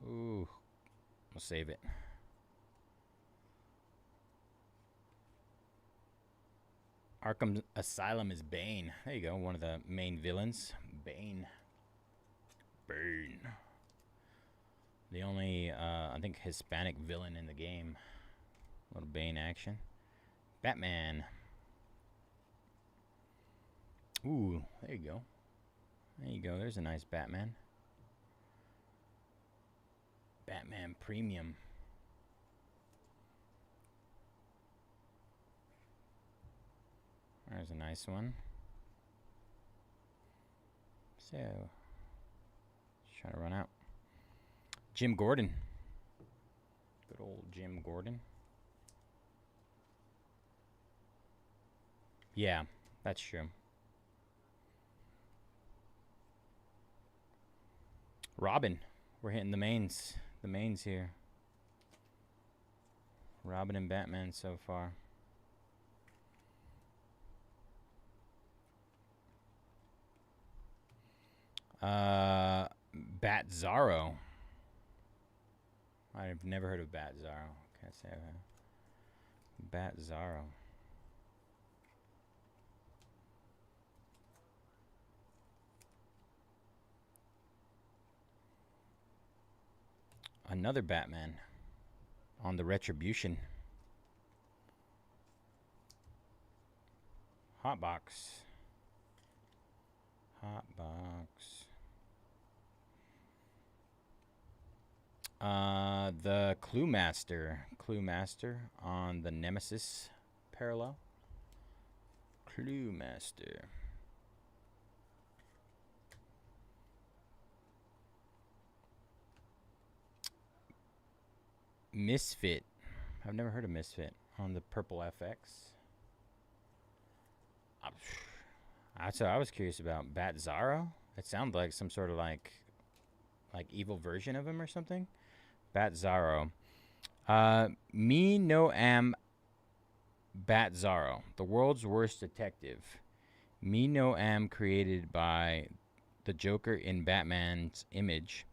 Ooh. We'll save it. Arkham Asylum is Bane. There you go. One of the main villains. Bane. Bane. The only, I think, Hispanic villain in the game. A little Bane action. Batman. Ooh, there you go. There you go. There's a nice Batman. Batman Premium. There's a nice one. So, just trying to run out. Jim Gordon. Good old Jim Gordon. Yeah, that's true. Robin. We're hitting the mains. The mains here. Robin and Batman so far. Bat Zorro. I've never heard of Bat Zorro. Can't say I've heard. Bat Zorro. Another Batman on the Retribution. Hotbox. Hot box. The Clue Master on the Nemesis parallel. Clue Master. Misfit. I've never heard of Misfit on the purple FX. That's what I was curious about. Bat Zaro? It sounds like some sort of like evil version of him or something. Bat Zaro. Me no am Bat Zaro, the world's worst detective. Me no am created by the Joker in Batman's image.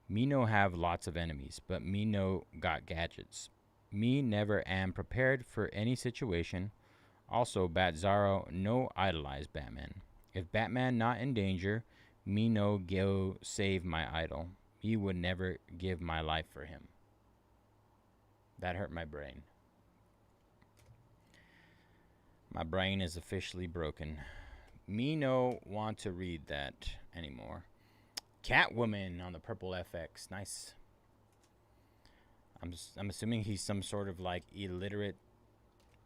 Me no have lots of enemies, but me no got gadgets. Me never am prepared for any situation. Also, Bat Zaro no idolize Batman. If Batman not in danger, me no go save my idol. Me would never give my life for him. That hurt my brain. My brain is officially broken. Me no want to read that anymore. Catwoman on the purple FX. Nice. I'm assuming he's some sort of like illiterate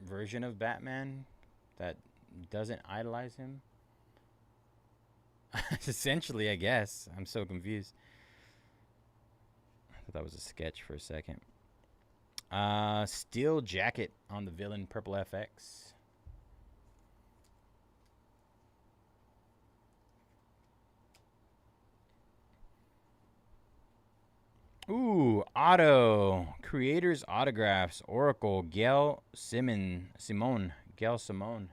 version of Batman that doesn't idolize him. Essentially, I guess. I'm so confused. I thought that was a sketch for a second. Steel Jacket on the villain purple FX. Ooh, auto. Creators autographs. Oracle. Gail Simone. Gail Simone.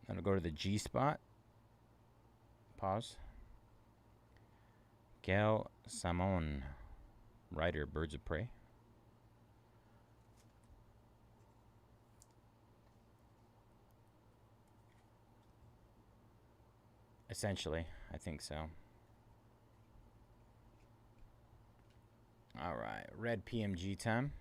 That'll go to the G spot. Pause. Gail Simone. Writer, Birds of Prey. Essentially, I think so. All right, red PMG time.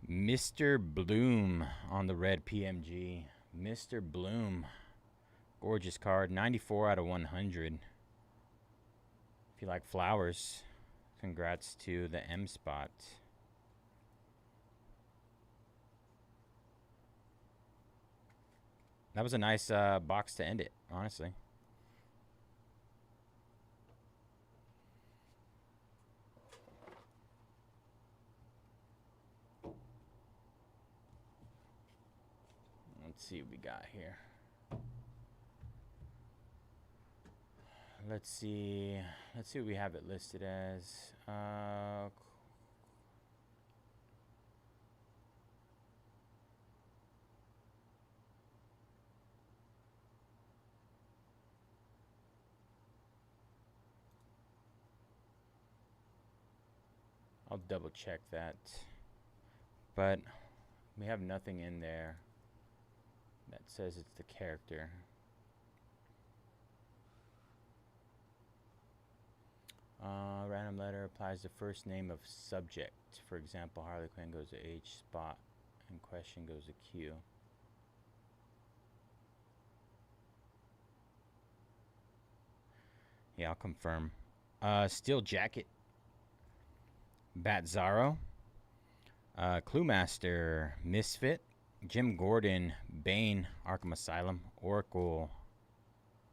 Mr. Bloom on the red PMG. Mr. Bloom. Gorgeous card. 94 out of 100. If you like flowers, congrats to the M spot. That was a nice box to end it, honestly. Let's see what we got here. Let's see what we have it listed as. I'll double check that. But we have nothing in there that says it's the character. Random letter applies the first name of subject. For example, Harley Quinn goes to H spot and question goes to Q. Yeah, I'll confirm. Steel Jacket. Bat Zaro. Clue Master. Misfit. Jim Gordon. Bane. Arkham Asylum. Oracle.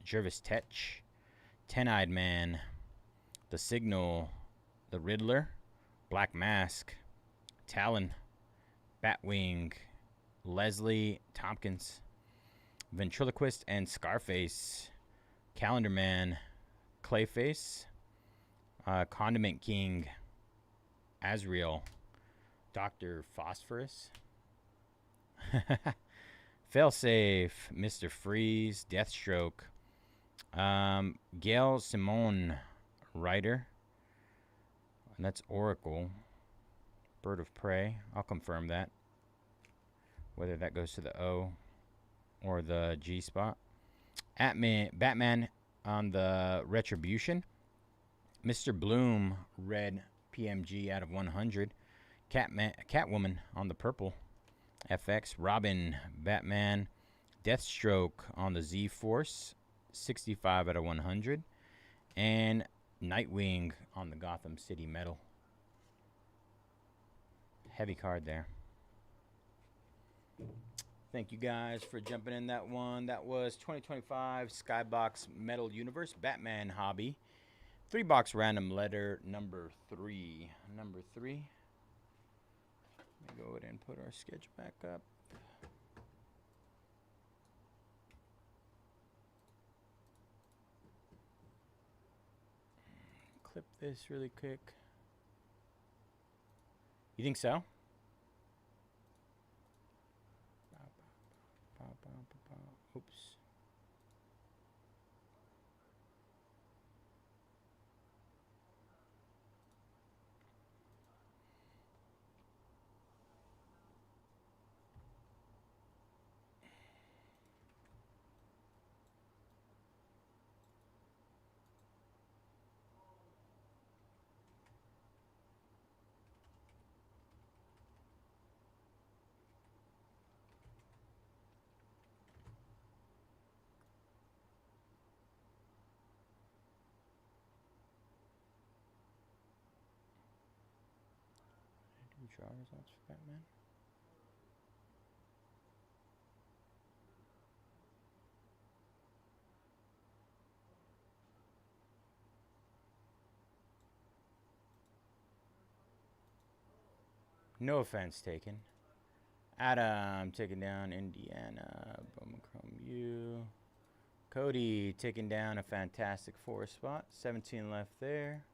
Jervis Tetch. Ten-Eyed Man. The Signal. The Riddler. Black Mask. Talon. Batwing. Leslie Tompkins. Ventriloquist and Scarface. Calendar Man. Clayface. Condiment King. Azrael. Dr. Phosphorus. Failsafe. Mr. Freeze. Deathstroke. Gail Simone. Writer. And that's Oracle. Bird of Prey. I'll confirm that. Whether that goes to the O or the G spot. Batman on the Retribution. Mr. Bloom, red PMG out of 100. Catwoman on the purple. FX. Robin, Batman, Deathstroke on the Z-Force. 65 out of 100. And Nightwing on the Gotham City metal. Heavy card there. Thank you guys for jumping in that one. That was 2025 Skybox Metal Universe Batman Hobby. 3-box random letter number 3. Number 3. Let me go ahead and put our sketch back up. Clip this really quick. You think so? Oops. Draw results for Batman. No offense taken. Adam taking down Indiana. Bowman Chrome U. Cody taking down a Fantastic Four spot. 17 left there.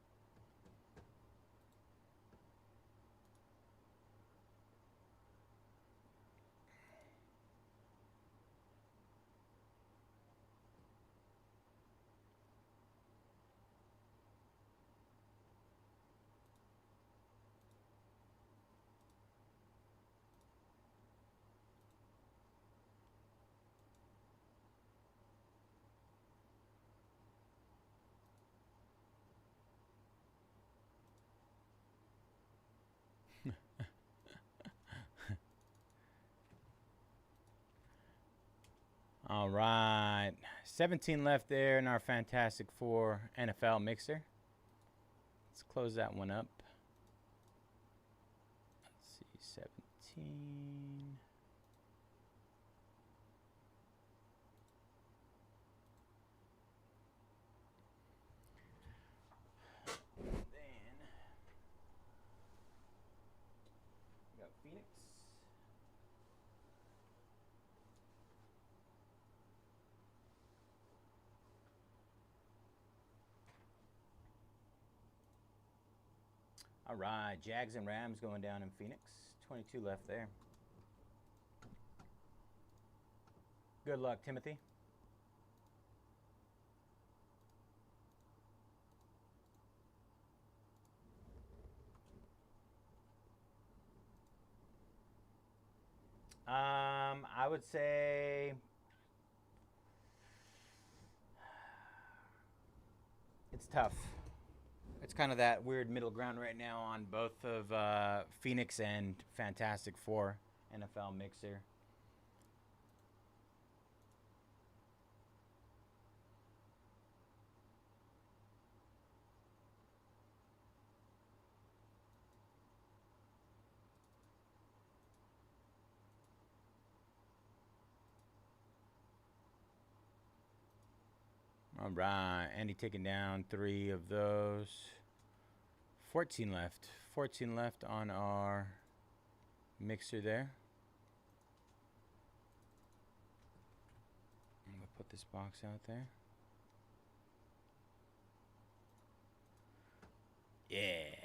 All right. 17 left there in our Fantastic Four NFL mixer. Let's close that one up. Let's see, 17. Then we got Phoenix. All right, Jags and Rams going down in Phoenix. 22 left there. Good luck, Timothy. I would say it's tough. It's kind of that weird middle ground right now on both of Phoenix and Fantastic Four NFL mixer. All right, Andy taking down 3 of those. 14 left. 14 left on our mixer there. I'm going to put this box out there. Yeah.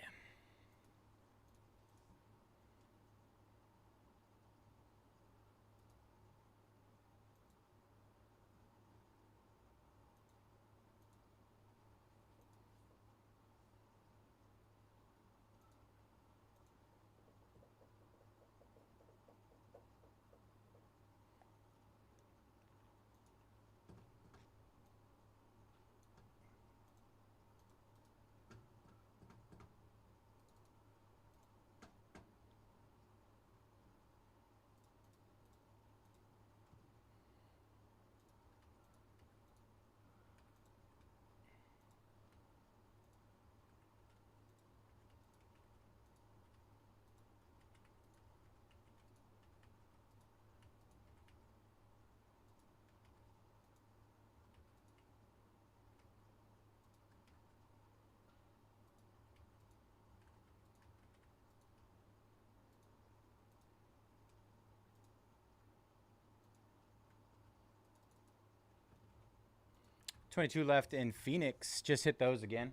22 left in Phoenix. Just hit those again.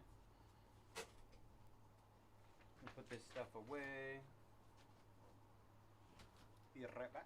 Put this stuff away. Be right back.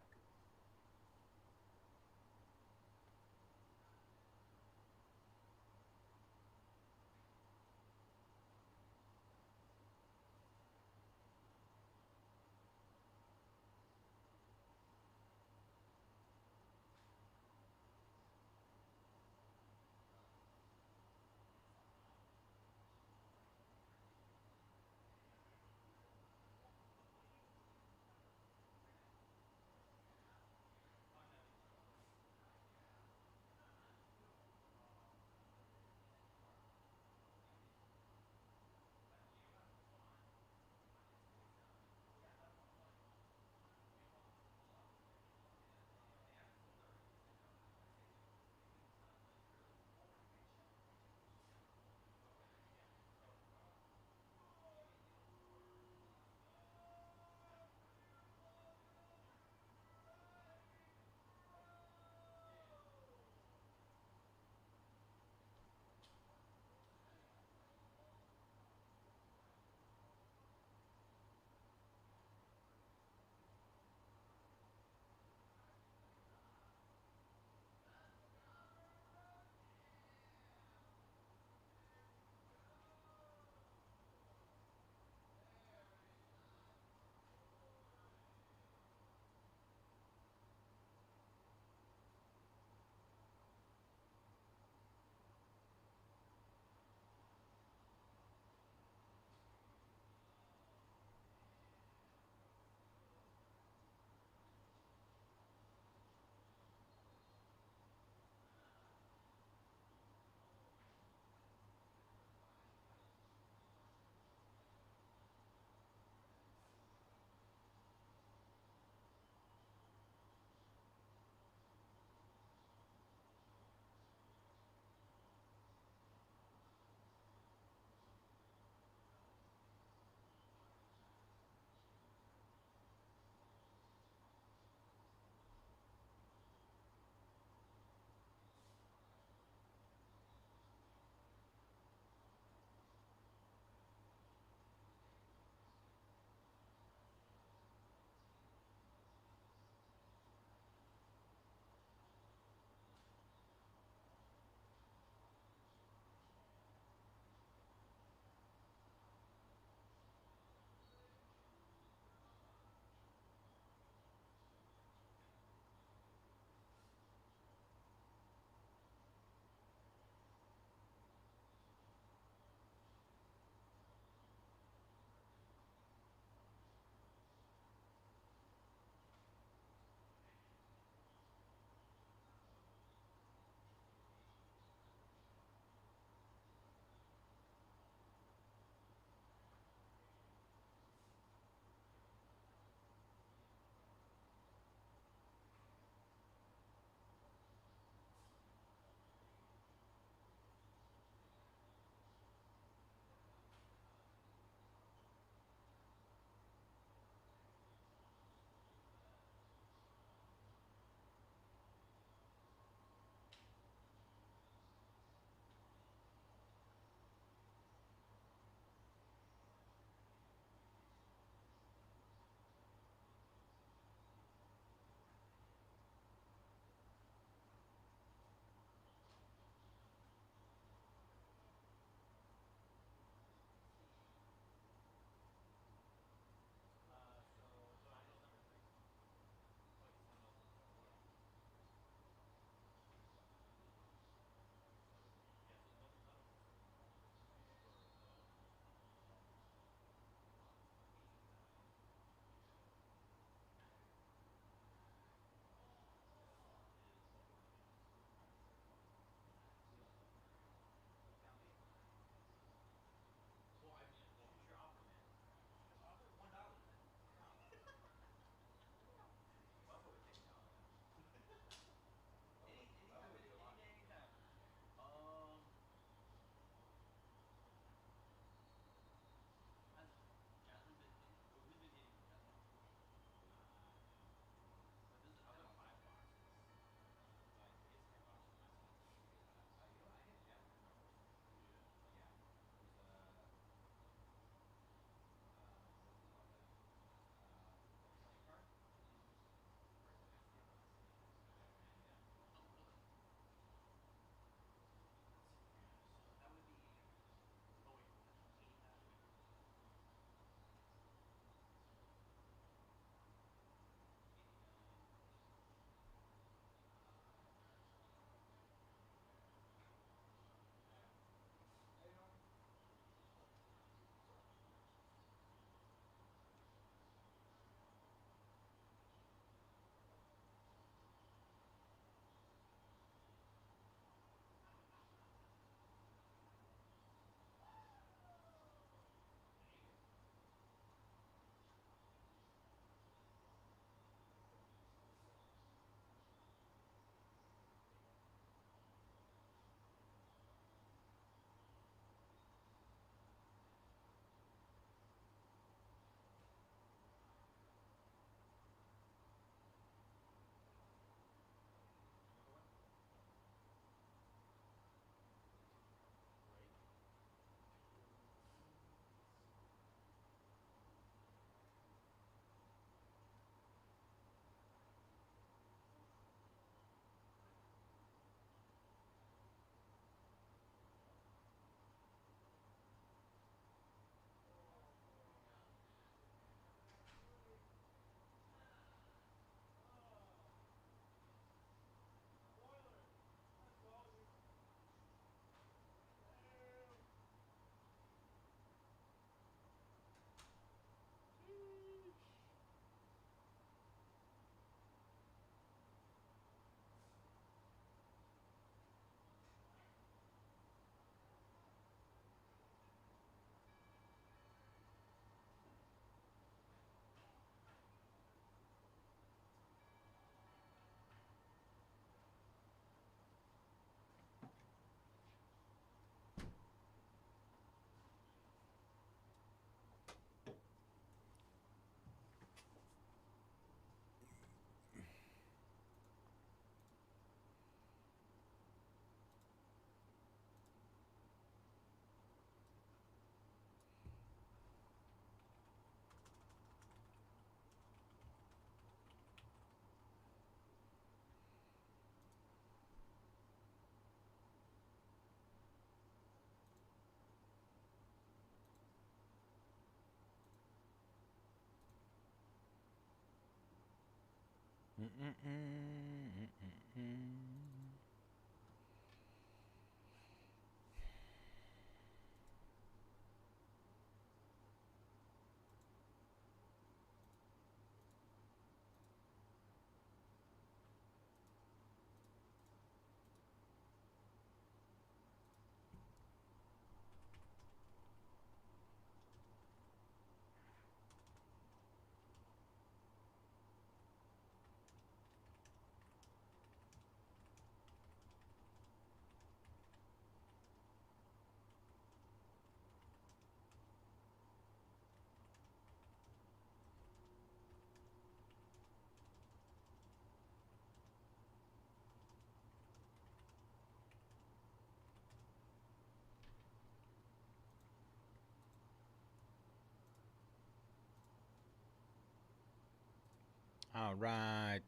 All right.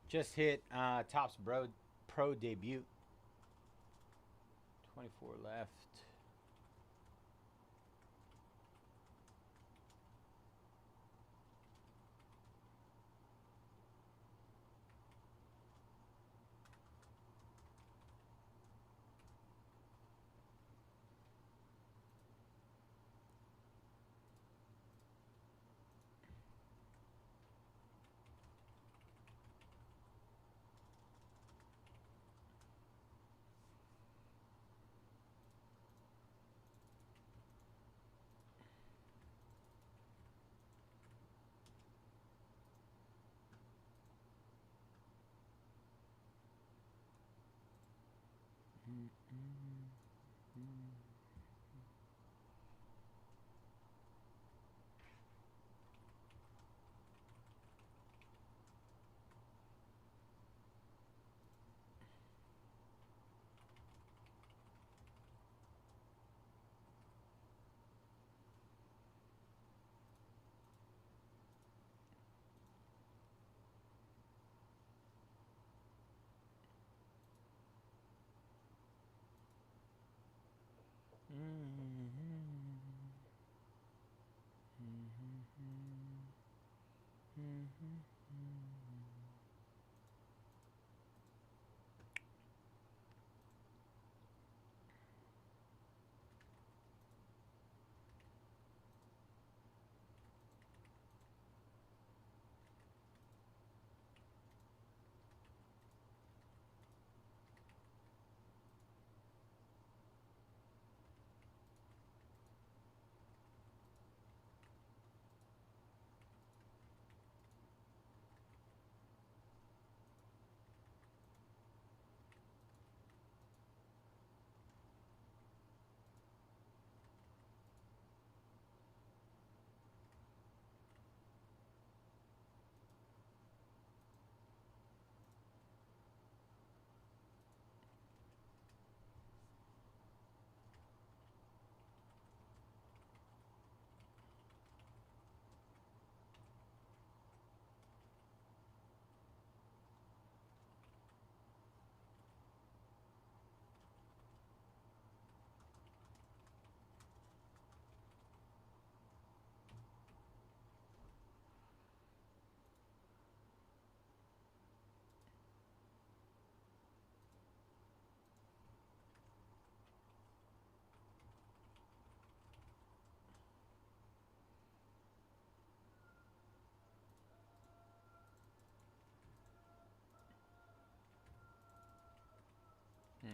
Just hit Topps Pro debut. 24 left.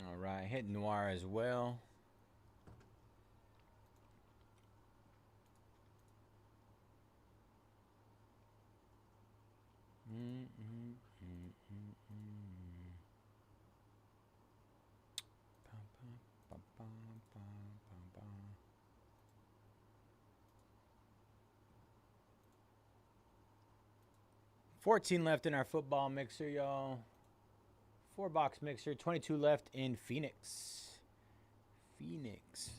All right, hit Noir as well. Mm-mm. 14 left in our football mixer, y'all. 4-box mixer. 22 left in Phoenix. Phoenix.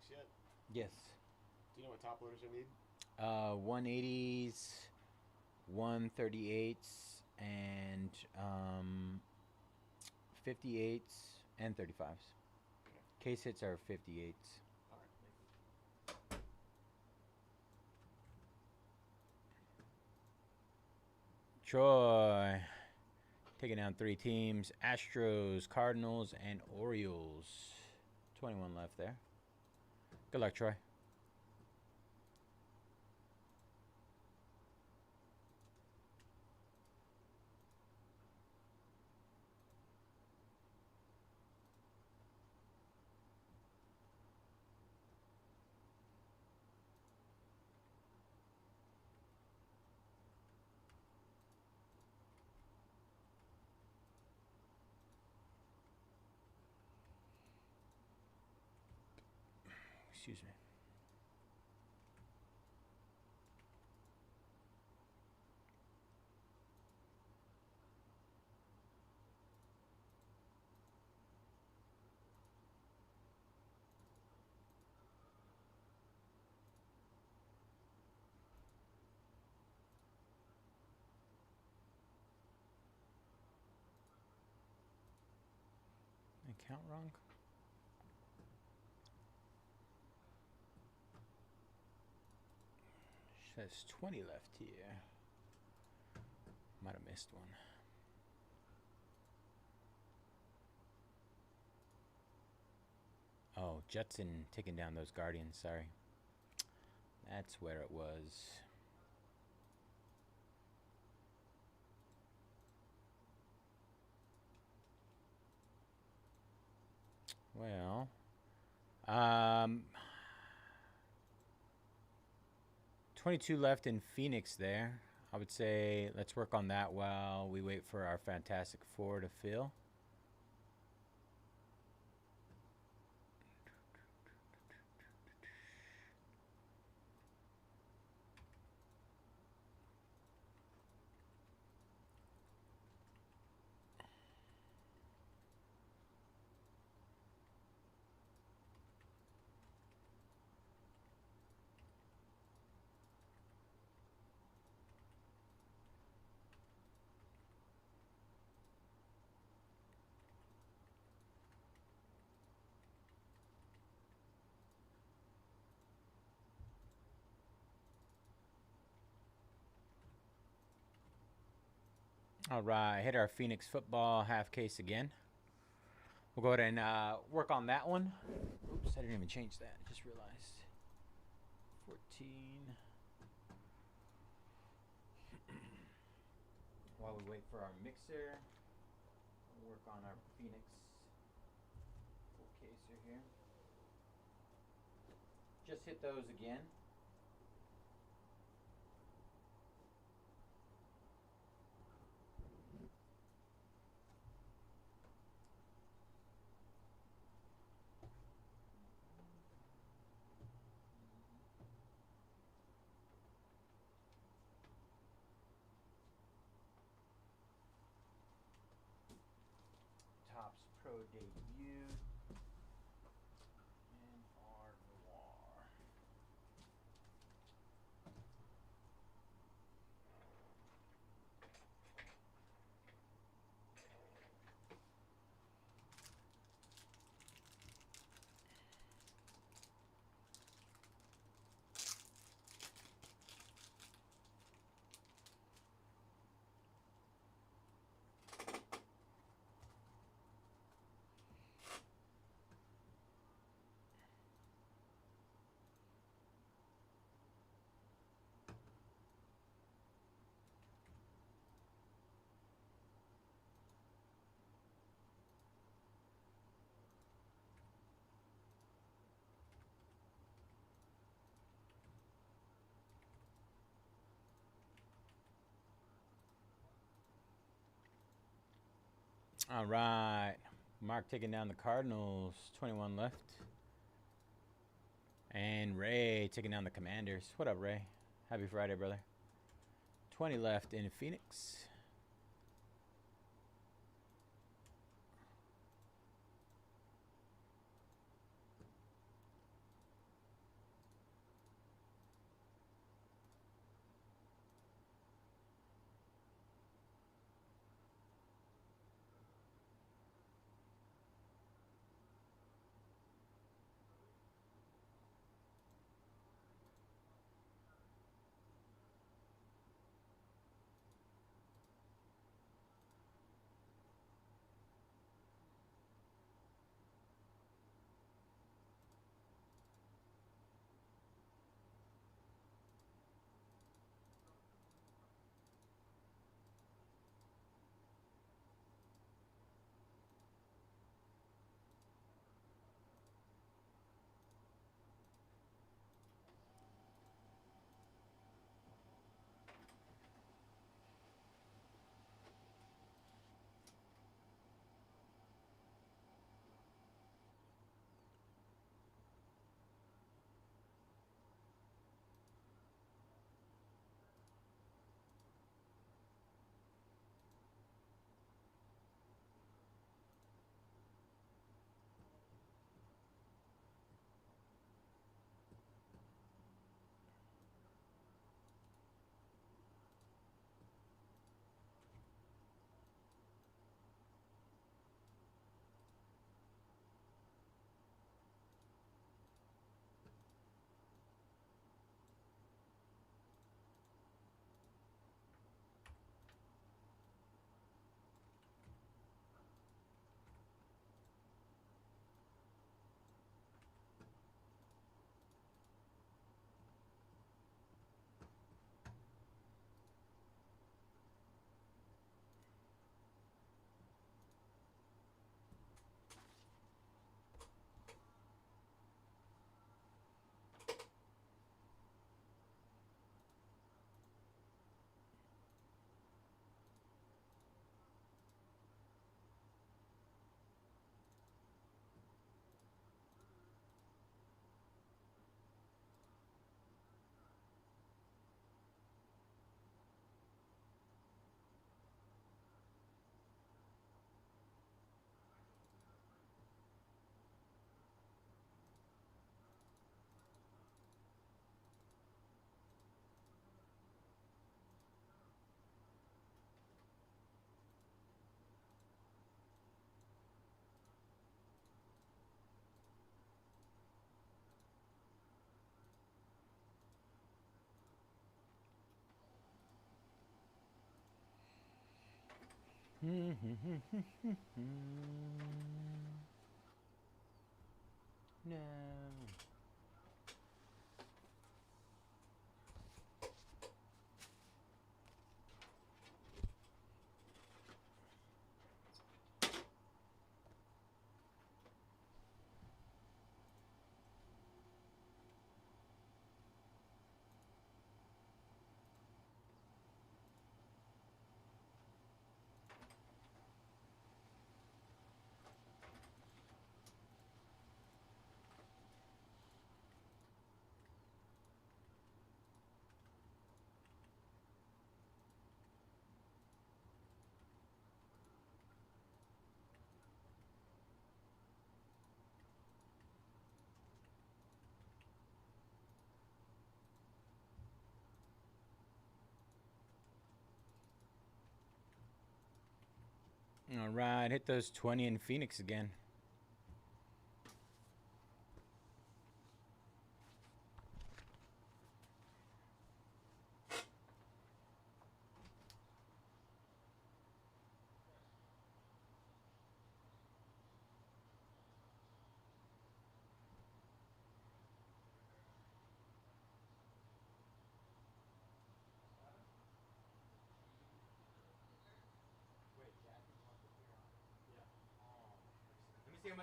Phoenix yet? Yes. Do you know what top loaders I need? 180s, 138s, and 58s and 35s. Okay. Case hits are 58s. All right. Thank you. Troy taking down 3 teams: Astros, Cardinals, and Orioles. 21 left there. Good luck, Troy. Excuse me. I count wrong? Says 20 left here. Might have missed one. Oh, Jetson taking down those Guardians. Sorry. That's where it was. Well, 22 left in Phoenix there. I would say let's work on that while we wait for our Fantastic Four to fill. All right, hit our Phoenix football half case again. We'll go ahead and work on that one. Oops, I didn't even change that. I just realized. 14. While we wait for our mixer, we'll work on our Phoenix full caser here. Just hit those again. Topps Pro Debut and our Noir. All right. Mark taking down the Cardinals. 21 left. And Ray taking down the Commanders. What up, Ray? Happy Friday, brother. 20 left in Phoenix. No. All right, hit those 20 in Phoenix again.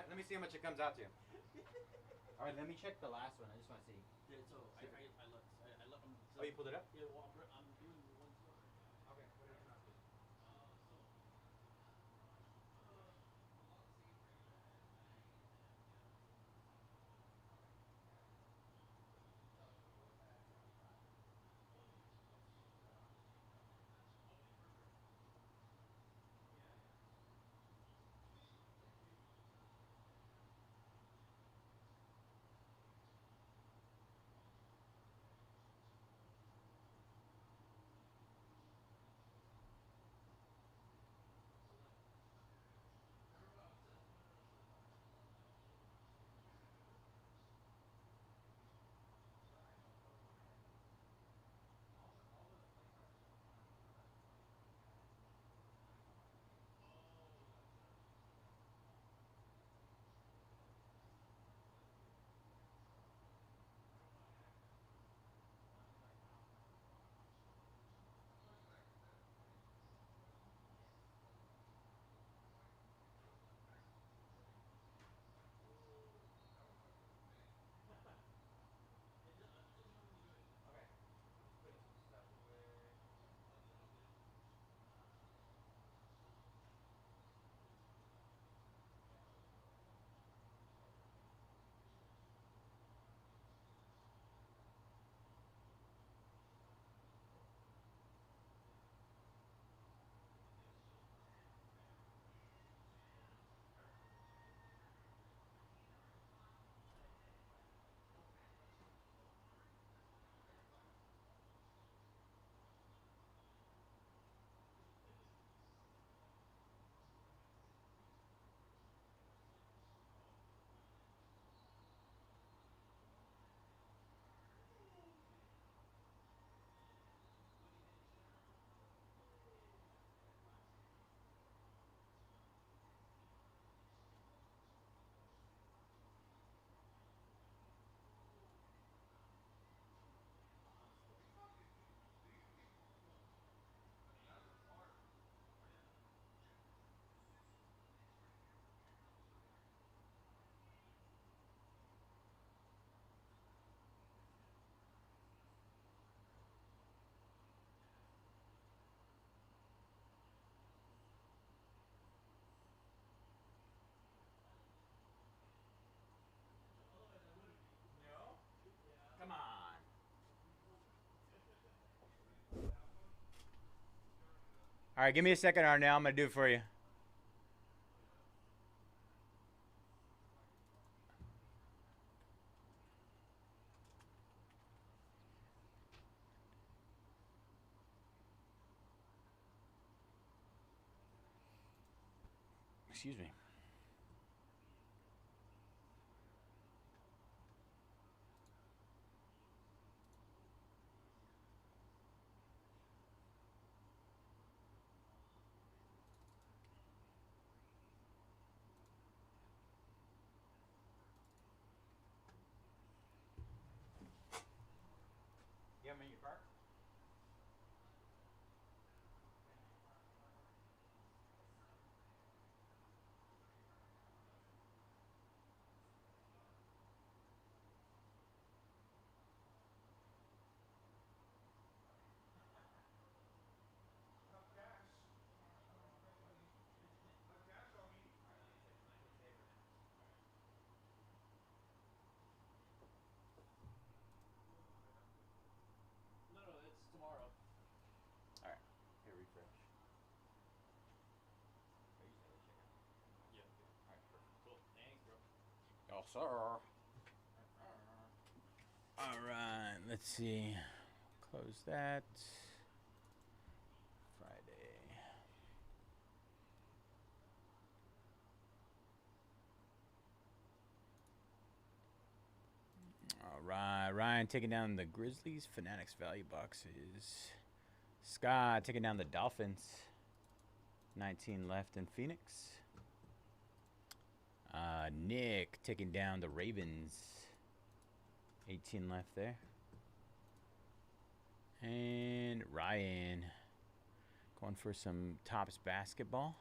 Let me see how much it comes out to. All right, let me check the last one. I just want to see. Yeah, so I looked. I look. Oh, you pulled it up? Yeah, well, I'm doing one store right now. Okay, what did it come out to? Come on. All right, give me a second, Arnell. I'm going to do it for you. Excuse me. sir. All right, let's see. Close that. Friday. All right, Ryan taking down the Grizzlies. Fanatics value boxes. Scott taking down the Dolphins. 19 left in Phoenix. Nick taking down the Ravens. 18 left there. And Ryan going for some Tops basketball.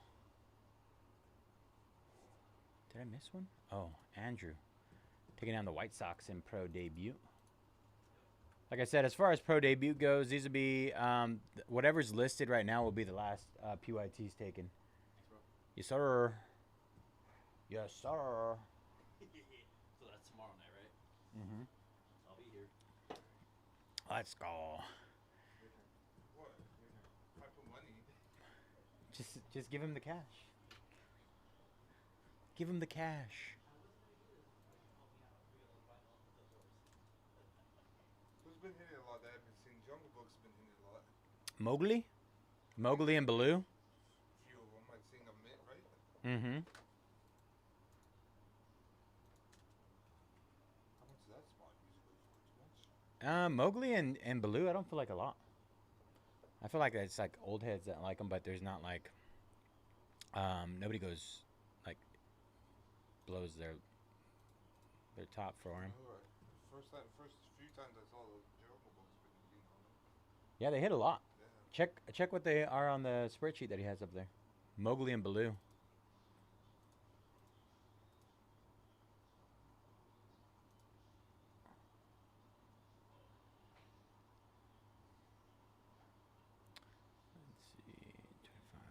Did I miss one? Oh, Andrew taking down the White Sox in pro debut. Like I said, as far as pro debut goes, these will be whatever's listed right now will be the last PYTs taken. Thanks, bro. Yes, sir. Yes, sir. So that's tomorrow night, right? Mm-hmm. I'll be here. Let's go. Your turn. What? Your turn. If I put money. Just give him the cash. Give him the cash. Who's been hitting a lot that I've been seeing? Jungle Book's been hitting a lot. Mowgli and Baloo. Few of them. I've seen a mint, right? Mm-hmm. How much does that spot usually go for? Too much? Mowgli and Baloo, I don't feel like a lot. I feel like it's like old heads that like them, but there's not like nobody goes like blows their top for him. Alright. First few times I saw the Jungle Book's been hitting on them. Yeah, they hit a lot. Yeah. Check what they are on the spreadsheet that he has up there. Mowgli and Baloo. Let's see, 25.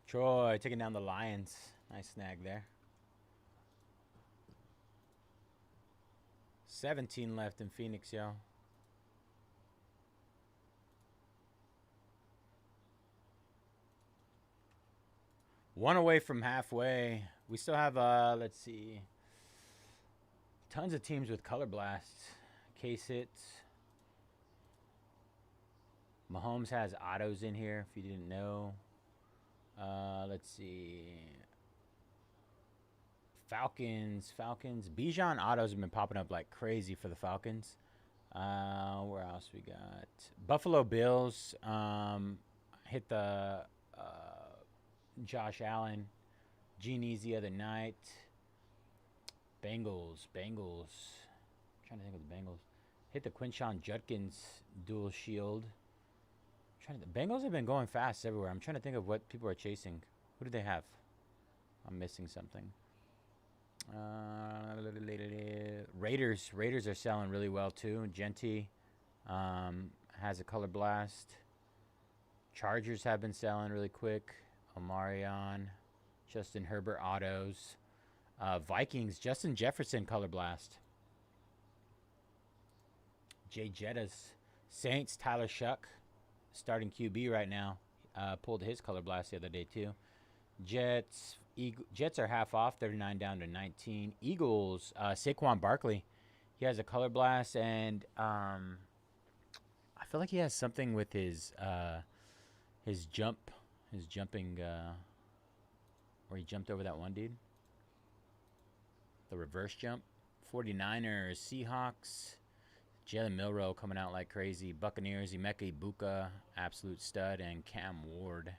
Troy taking down the Lions. Nice snag there. 17 left in Phoenix, yo. One away from halfway. We still have, let's see, tons of teams with color blasts. Case hits. Mahomes has autos in here, if you didn't know. Let's see. Falcons. Bijan autos have been popping up like crazy for the Falcons. Where else we got? Buffalo Bills. Hit the Josh Allen. Genies the other night. Bengals. Trying to think of the Bengals. Hit the Quinshon Judkins dual shield. The Bengals have been going fast everywhere. I'm trying to think of what people are chasing. Who do they have? I'm missing something. Raiders are selling really well too. Genty has a color blast. Chargers have been selling really quick. Omarion, Justin Herbert autos. Vikings, Justin Jefferson color blast. Jay Jettas. Saints, Tyler Shuck, starting QB right now. Pulled his color blast the other day too. Jets are half off, 39 down to 19. Eagles, Saquon Barkley, he has a color blast, and I feel like he has something with his jumping, where he jumped over that one dude. The reverse jump. 49ers, Seahawks, Jalen Milroe coming out like crazy. Buccaneers, Emeka Ibuka, absolute stud, and Cam Ward.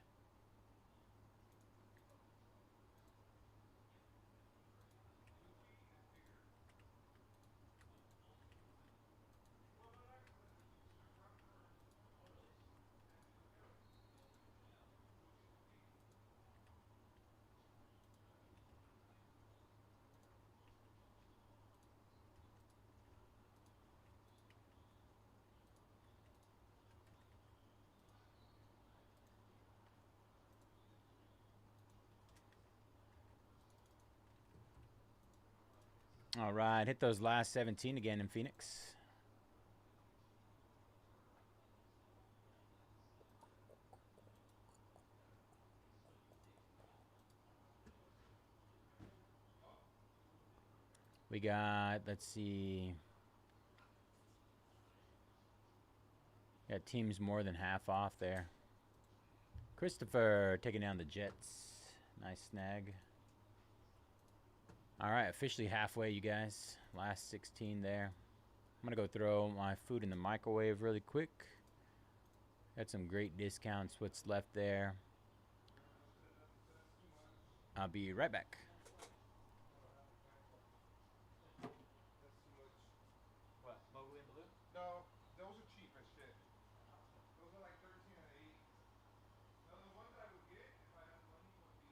All right, hit those last 17 again in Phoenix. We got, let's see. Got teams more than half off there. Christopher taking down the Jets. Nice snag. All right, officially halfway, you guys. Last 16 there. I'm going to go throw my food in the microwave really quick. Got some great discounts. What's left there? I'll be right back. What? Mowgli and Baloo? No, those are cheap as shit. Those are like 13 and 8. No, the ones I would get if I had money would be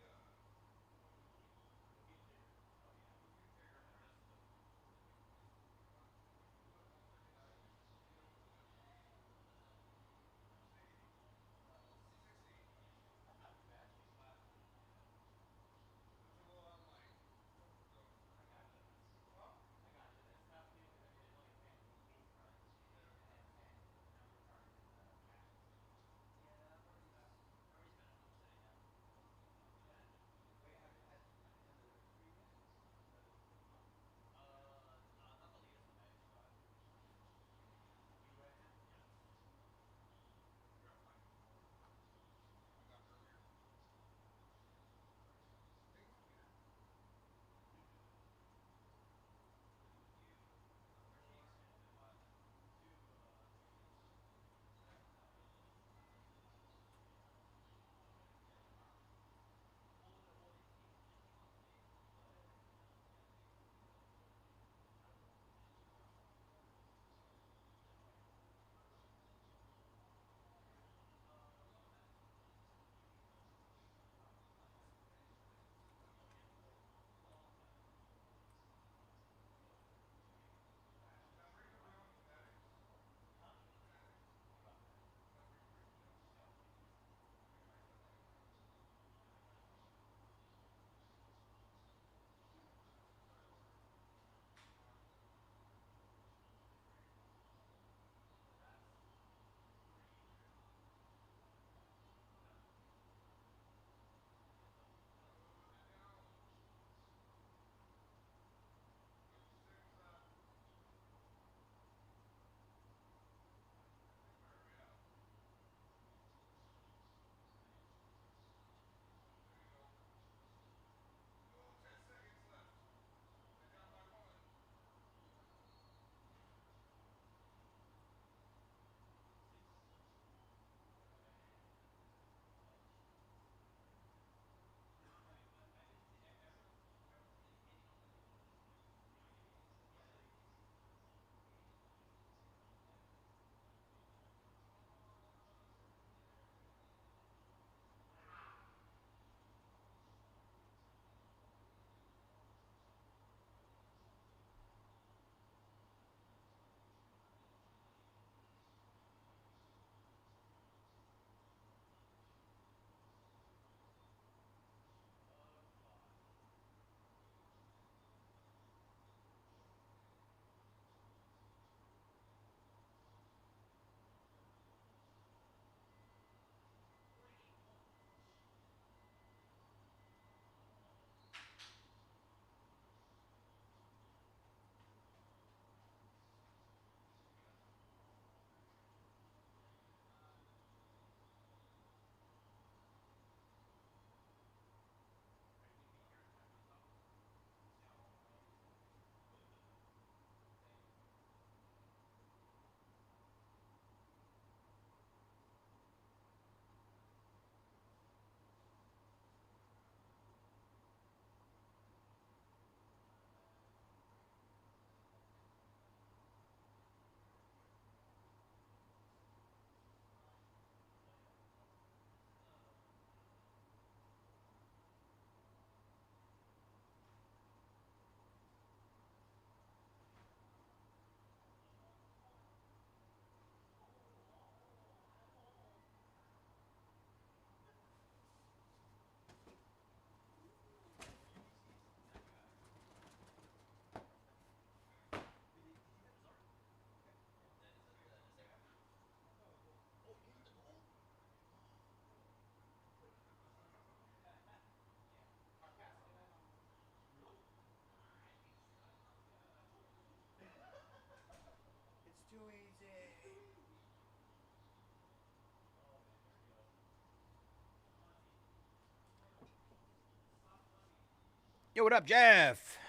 Yo, what up, Jeff?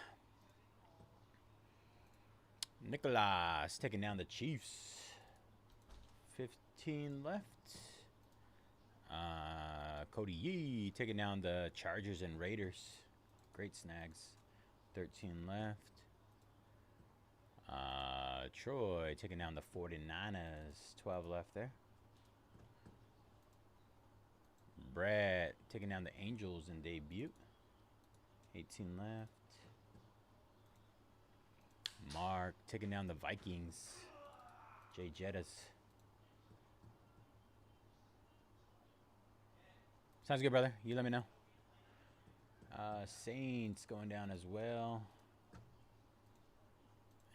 Nicholas taking down the Chiefs. 15 left. Cody Yee taking down the Chargers and Raiders. Great snags. 13 left. Troy taking down the 49ers. 12 left there. Brett taking down the Angels in debut. 18 left. Mark taking down the Vikings. Jay Jettas. Sounds good, brother. You let me know. Saints going down as well.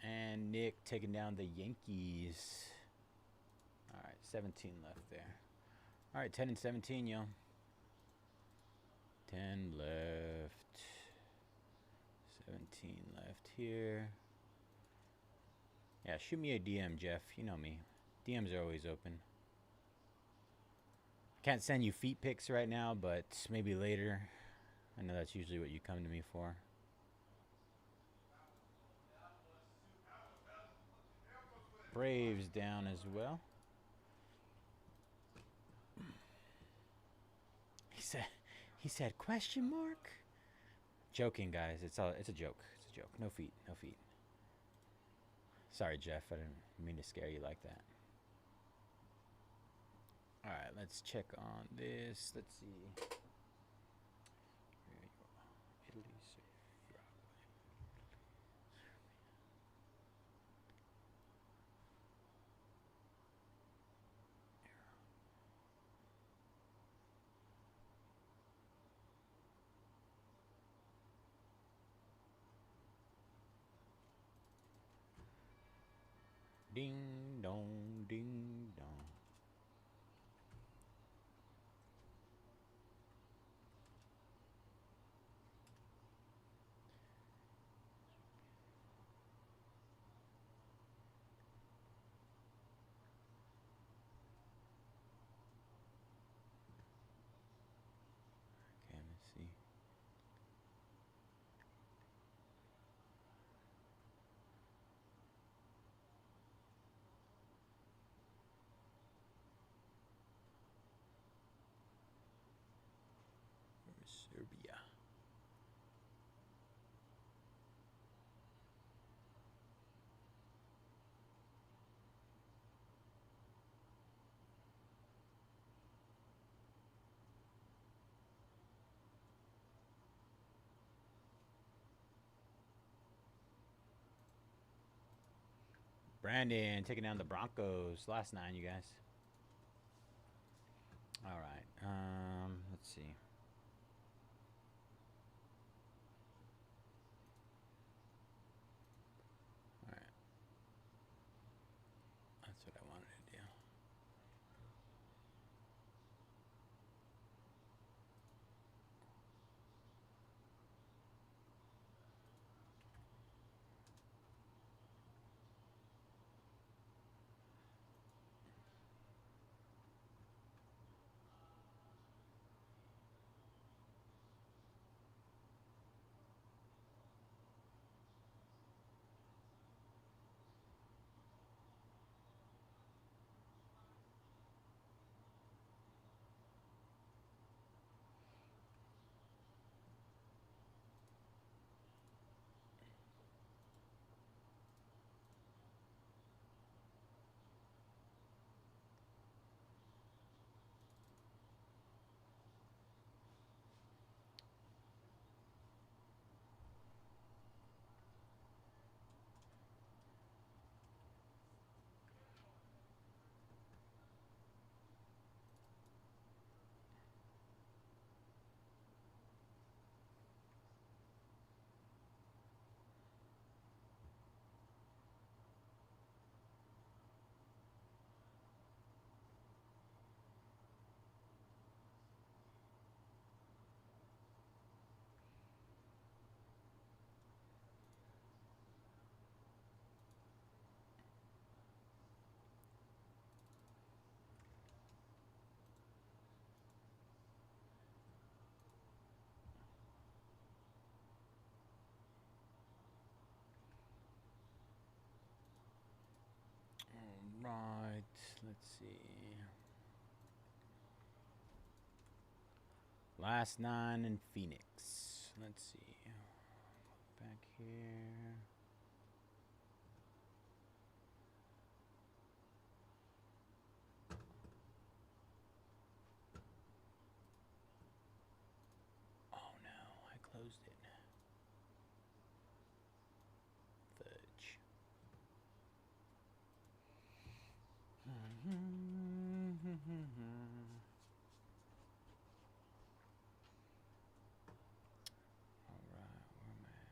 And Nick taking down the Yankees. All right, 17 left there. All right, 10 and 17, yo. 10 left. 17 left here. Yeah, shoot me a DM, Jeff. You know me. DMs are always open. Can't send you feet pics right now, but maybe later. I know that's usually what you come to me for. Braves down as well. He said question mark? Joking, guys. It's a joke. It's a joke. No feet. No feet. Sorry, Jeff. I didn't mean to scare you like that. All right, let's check on this. Let's see. Italy, ding dong, ding dong. Okay, let's see. Where's Serbia? Brandon taking down the Broncos. Last 9, you guys. All right. Let's see. All right. That's what I wanted to do. Right. Let's see. Last 9 in Phoenix. Let's see. Back here. Oh no, I closed it. Fudge. Alright, where am I at?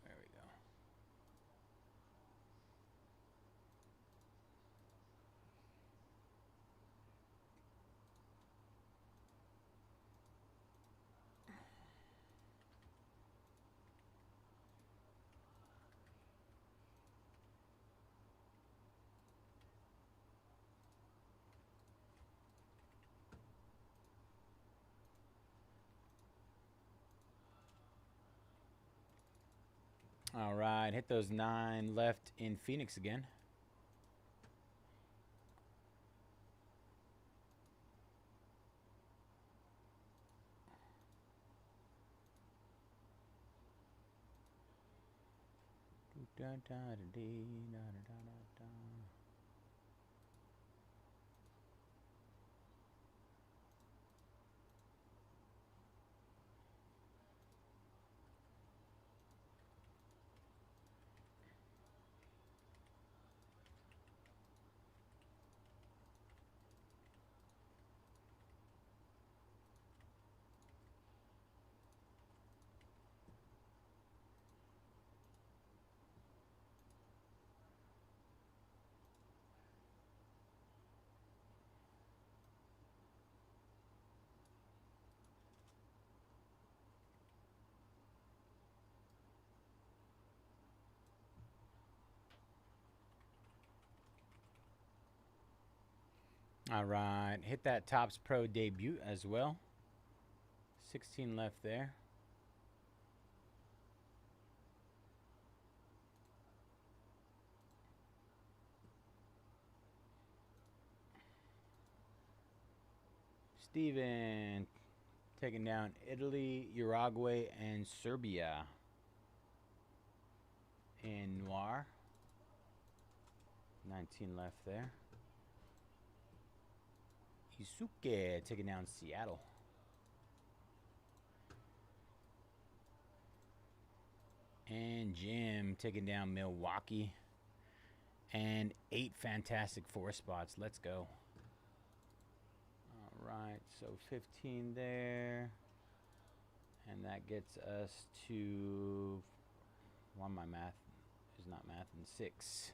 There we go. All right, hit those 9 left in Phoenix again. All right, hit that Topps Pro debut as well. 16 left there. Steven taking down Italy, Uruguay, and Serbia. And Noir. 19 left there. Isuke taking down Seattle. And Jim taking down Milwaukee. And 8 fantastic 4 spots. Let's go. All right, so 15 there. And that gets us to, well, my math is not math, and 6.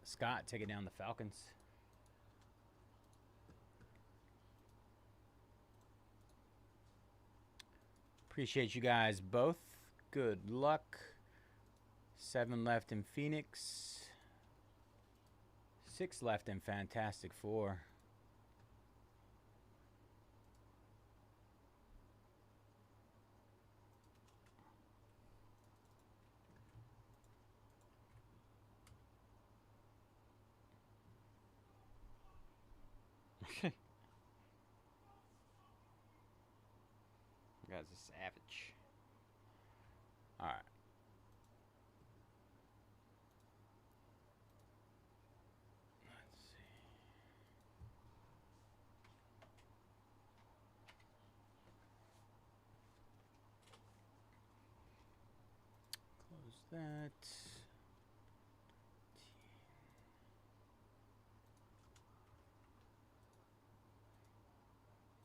Scott taking down the Falcons. Appreciate you guys both. Good luck. 7 left in Phoenix. 6 left in Fantastic 4. You guys are savage. All right. Let's see. Close that.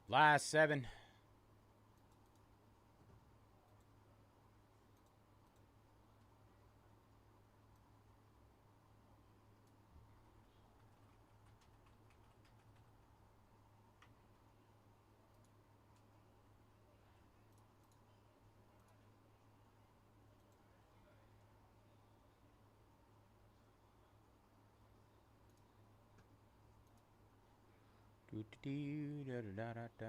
Last 7. Da-da-da-da-da.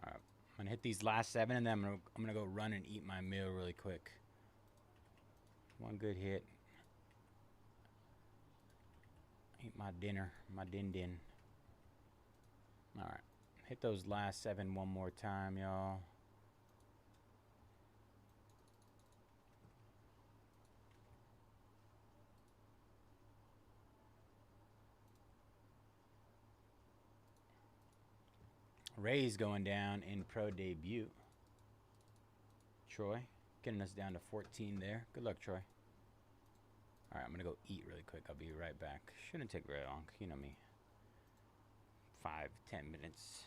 All right, gonna hit these last 7, and then I'm gonna go run and eat my meal really quick. One good hit. Eat my dinner, my din. All right, hit those last 7 one more time, y'all. Ray's going down in pro debut. Troy getting us down to 14 there. Good luck, Troy. All right, I'm gonna go eat really quick. I'll be right back. Shouldn't take very long. You know me. 5-10 minutes.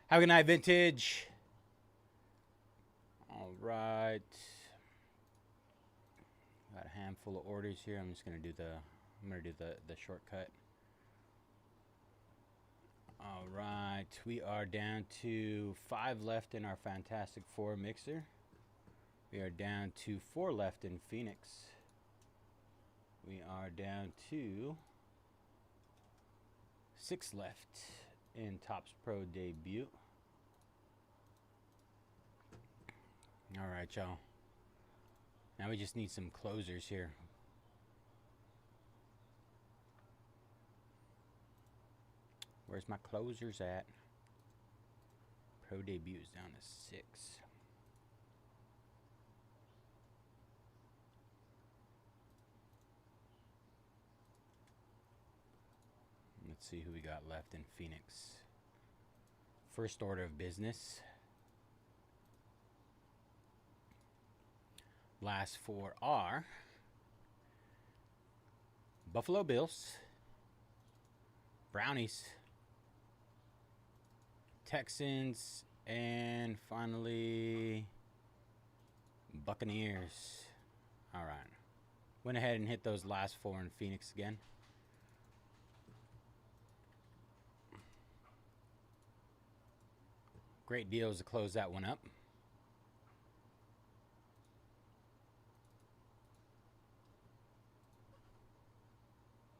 Have a good night, Vintage. All right. Got a handful of orders here. I'm just gonna do the shortcut. All right, we are down to 5 left in our Fantastic Four mixer. We are down to 4 left in Phoenix. We are down to 6 left in Topps Pro debut. All right, y'all. Now we just need some closers here. Where's my closers at? Pro debut is down to 6. Let's see who we got left in Phoenix. First order of business. Last 4 are Buffalo Bills, Brownies, Texans, and finally Buccaneers. All right. Went ahead and hit those last 4 in Phoenix again. Great deals to close that one up.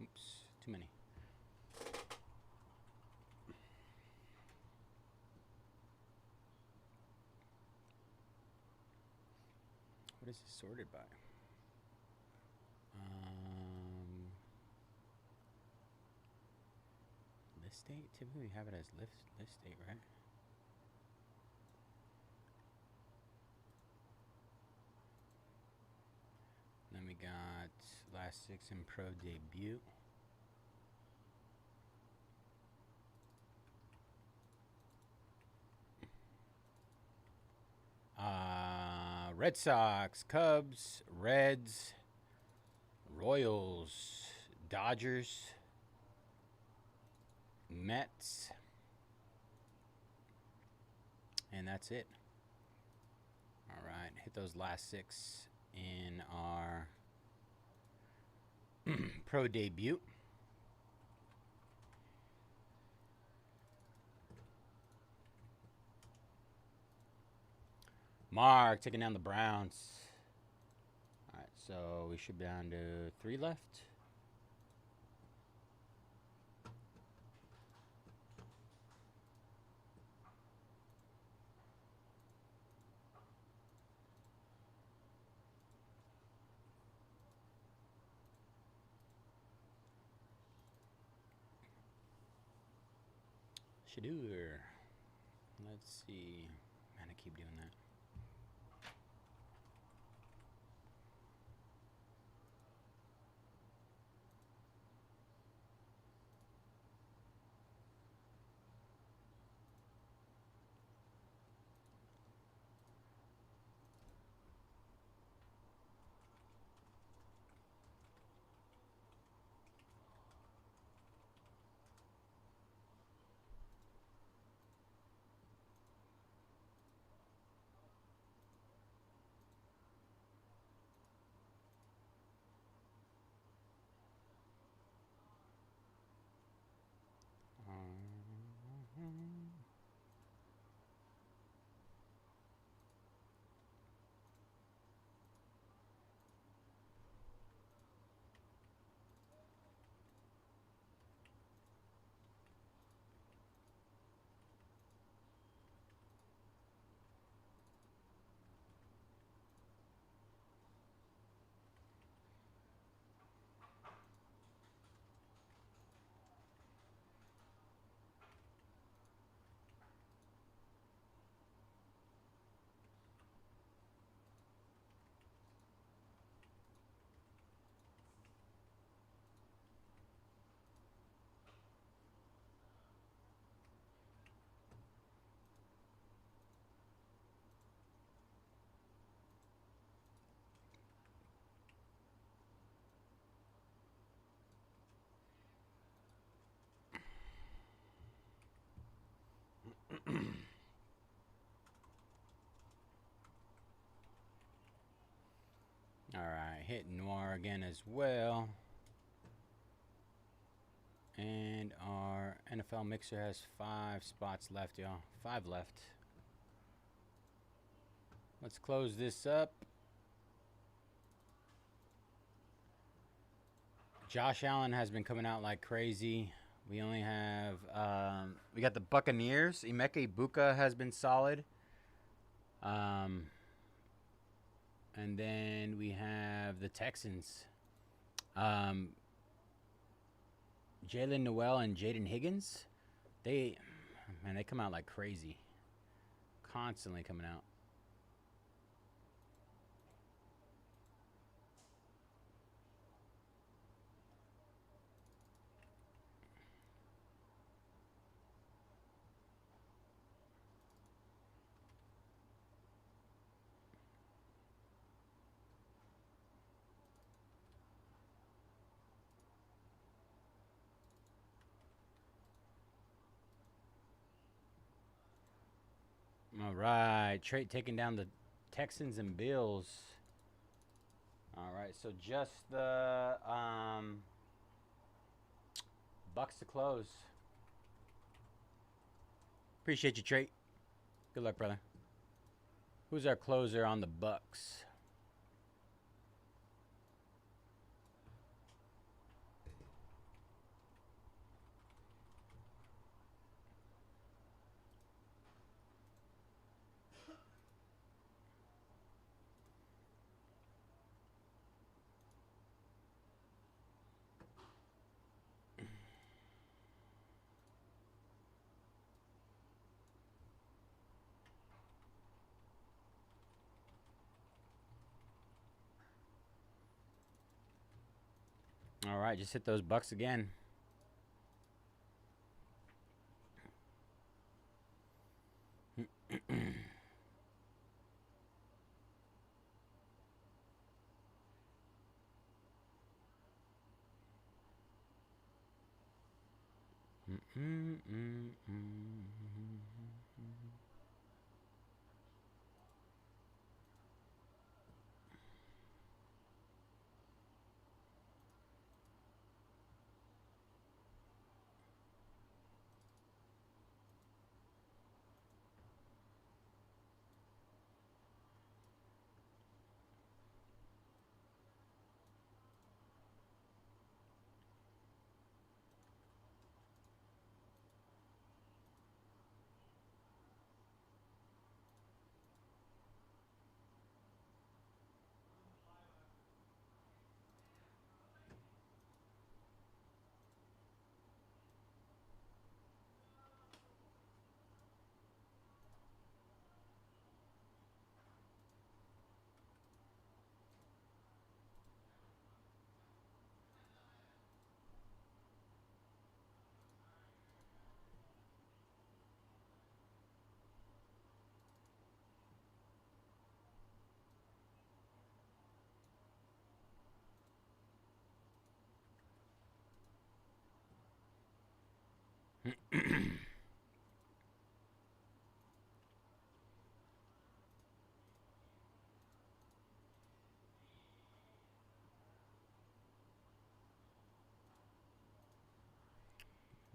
Oops, too many. What is this sorted by? List date? Typically we have it as list date, right? Then we got last 6 in Pro debut. Red Sox, Cubs, Reds, Royals, Dodgers, Mets, and that's it. All right, hit those last 6 in our Pro debut. Mark taking down the Browns. All right, so we should be down to 3 left. Shadur. Let's see. Man, I keep doing that. All right, hit Noir again as well. And our NFL mixer has 5 spots left, y'all. 5 left. Let's close this up. Josh Allen has been coming out like crazy. We only have, we got the Buccaneers. Emeka Ibuka has been solid. And then we have the Texans. Jalen Noel and Jaden Higgins. They come out like crazy. Constantly coming out. All right, Trait taking down the Texans and Bills. All right, so just the Bucks to close. Appreciate you, Trait. Good luck, brother. Who's our closer on the Bucks? All right, just hit those Bucks again.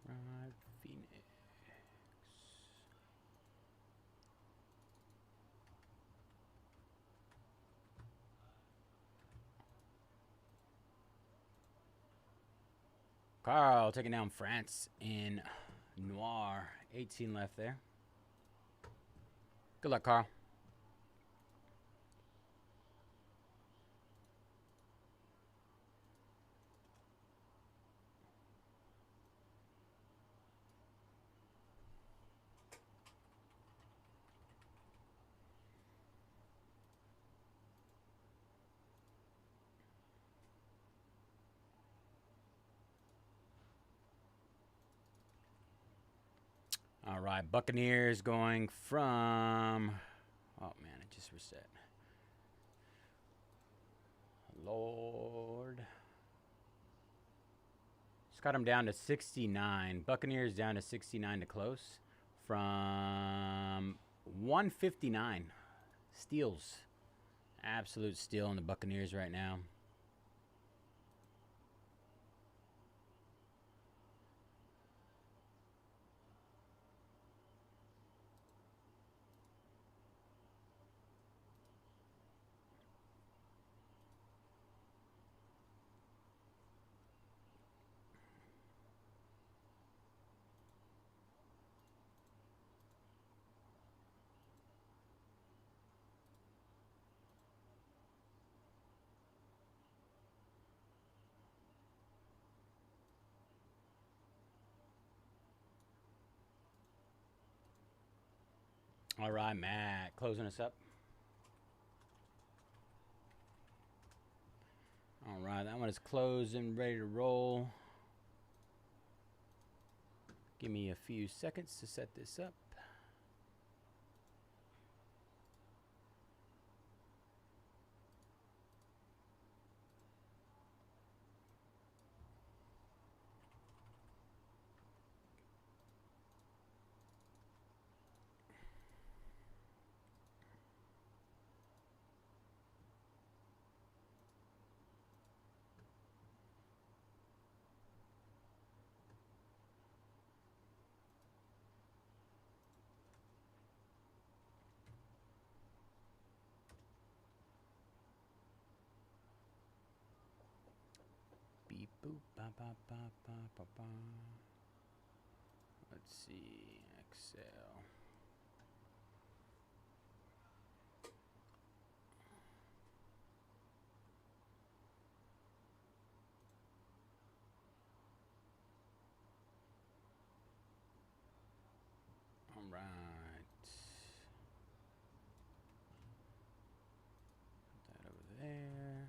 Right, Phoenix. Carl taking down France in Noir. 18 left there. Good luck, Carl. All right, Buccaneers going from... Oh, man, it just reset. Lord. Just got them down to 69. Buccaneers down to 69 to close. From 159. Steals. Absolute steal on the Buccaneers right now. All right, Matt, closing us up. All right, that one is closed and ready to roll. Give me a few seconds to set this up. Beep boop ba ba ba ba ba ba. Let's see, Excel. All right. Put that over there.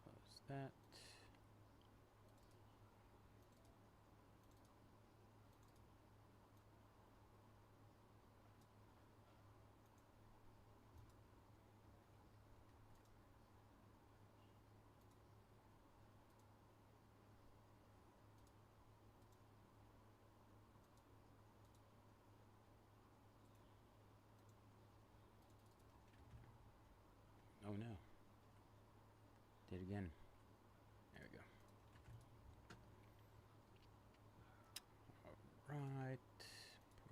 Close that. Oh no. Did it again. There we go. All right.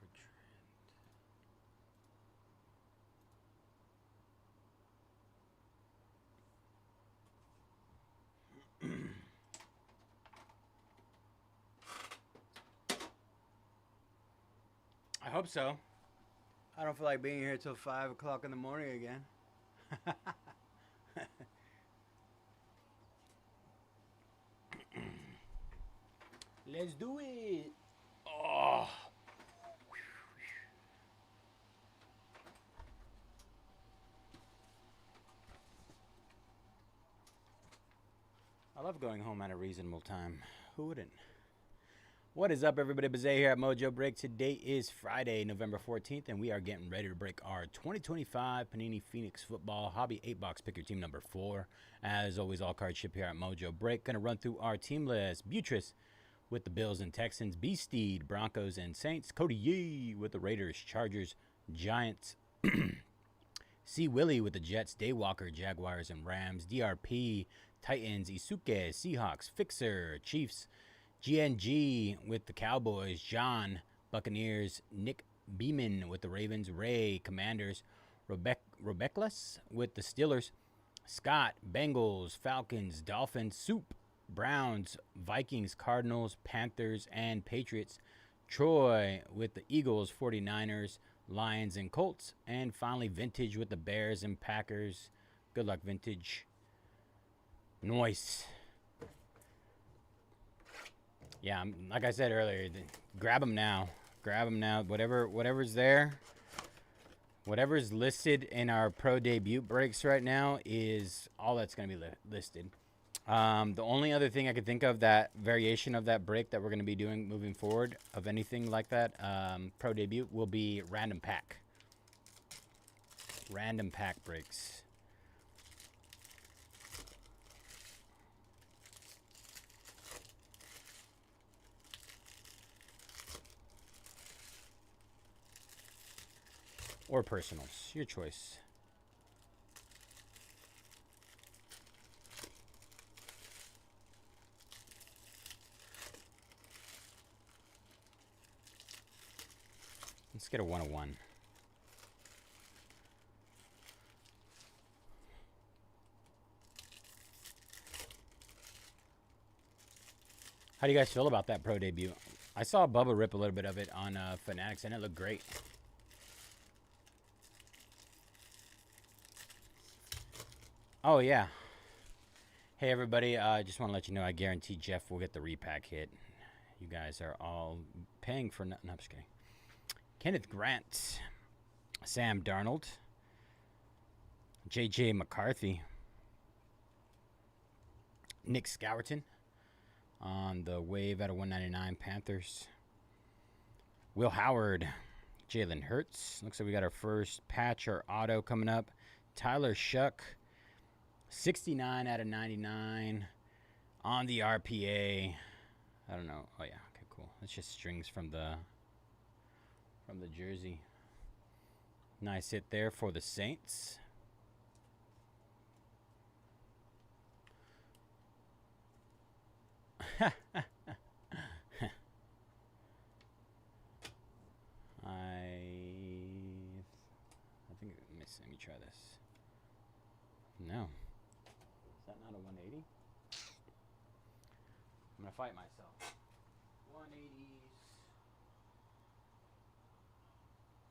Portrait. I hope so. I don't feel like being here till 5 o'clock in the morning again. Let's do it. Oh. I love going home at a reasonable time. Who wouldn't? What is up, everybody? Bayze here at Mojobreak. Today is Friday, November 14th, and we are getting ready to break our 2025 Panini Phoenix Football Hobby 8-box Pick Your Team number 4. As always, all cards ship here at Mojobreak. Going to run through our team list. Buttress with the Bills and Texans. B-Steed, Broncos and Saints. Cody Yee with the Raiders, Chargers, Giants. C. Willie with the Jets. Daywalker, Jaguars and Rams. DRP, Titans. Isuke, Seahawks. Fixer, Chiefs. GNG with the Cowboys. John, Buccaneers. Nick Beeman with the Ravens. Ray, Commanders. Rebeckless with the Steelers. Scott, Bengals. Falcons. Dolphins. Soup, Browns. Vikings. Cardinals. Panthers and Patriots. Troy with the Eagles. 49ers. Lions and Colts. And finally, Vintage with the Bears and Packers. Good luck, Vintage. Noise. Yeah, like I said earlier, grab them now. Grab them now. Whatever's there, whatever's listed in our pro debut breaks right now is all that's going to be listed. The only other thing I could think of, that variation of that break that we're going to be doing moving forward, of anything like that, pro debut, will be random pack. Random pack breaks. Or personals, your choice. Let's get a 101. How do you guys feel about that pro debut? I saw Bubba rip a little bit of it on Fanatics, and it looked great. Oh, yeah. Hey, everybody. I just want to let you know I guarantee Jeff will get the repack hit. You guys are all paying for nothing. No, I'm just kidding. Kenneth Grant. Sam Darnold. J.J. McCarthy. Nick Scowerton on the wave out of 199 Panthers. Will Howard. Jalen Hurts. Looks like we got our first patch or auto coming up. Tyler Shuck. 69 out of 99 on the RPA. I don't know. Oh, yeah. Okay, cool. That's just strings from the jersey. Nice hit there for the Saints. I think, let me try this. No. Is that not a 180? I'm going to fight myself. 180s.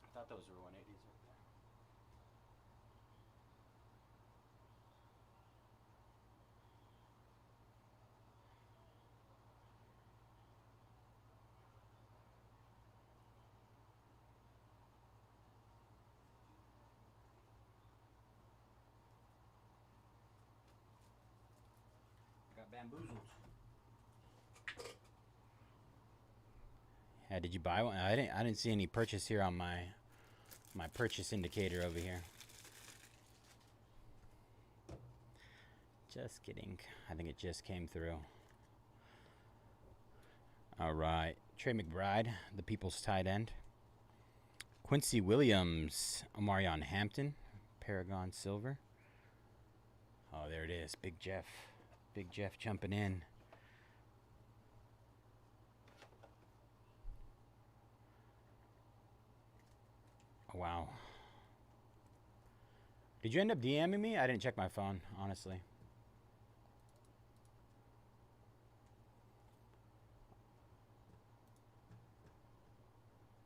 I thought those were 180s right there. Got bamboozled. Yeah, did you buy one? I didn't see any purchase here on my purchase indicator over here. Just kidding. I think it just came through. All right. Trey McBride, the People's tight end. Quincy Williams, Omarion Hampton, Paragon Silver. Oh, there it is. Big Jeff. Big Jeff jumping in. Oh, wow. Did you end up DMing me? I didn't check my phone, honestly.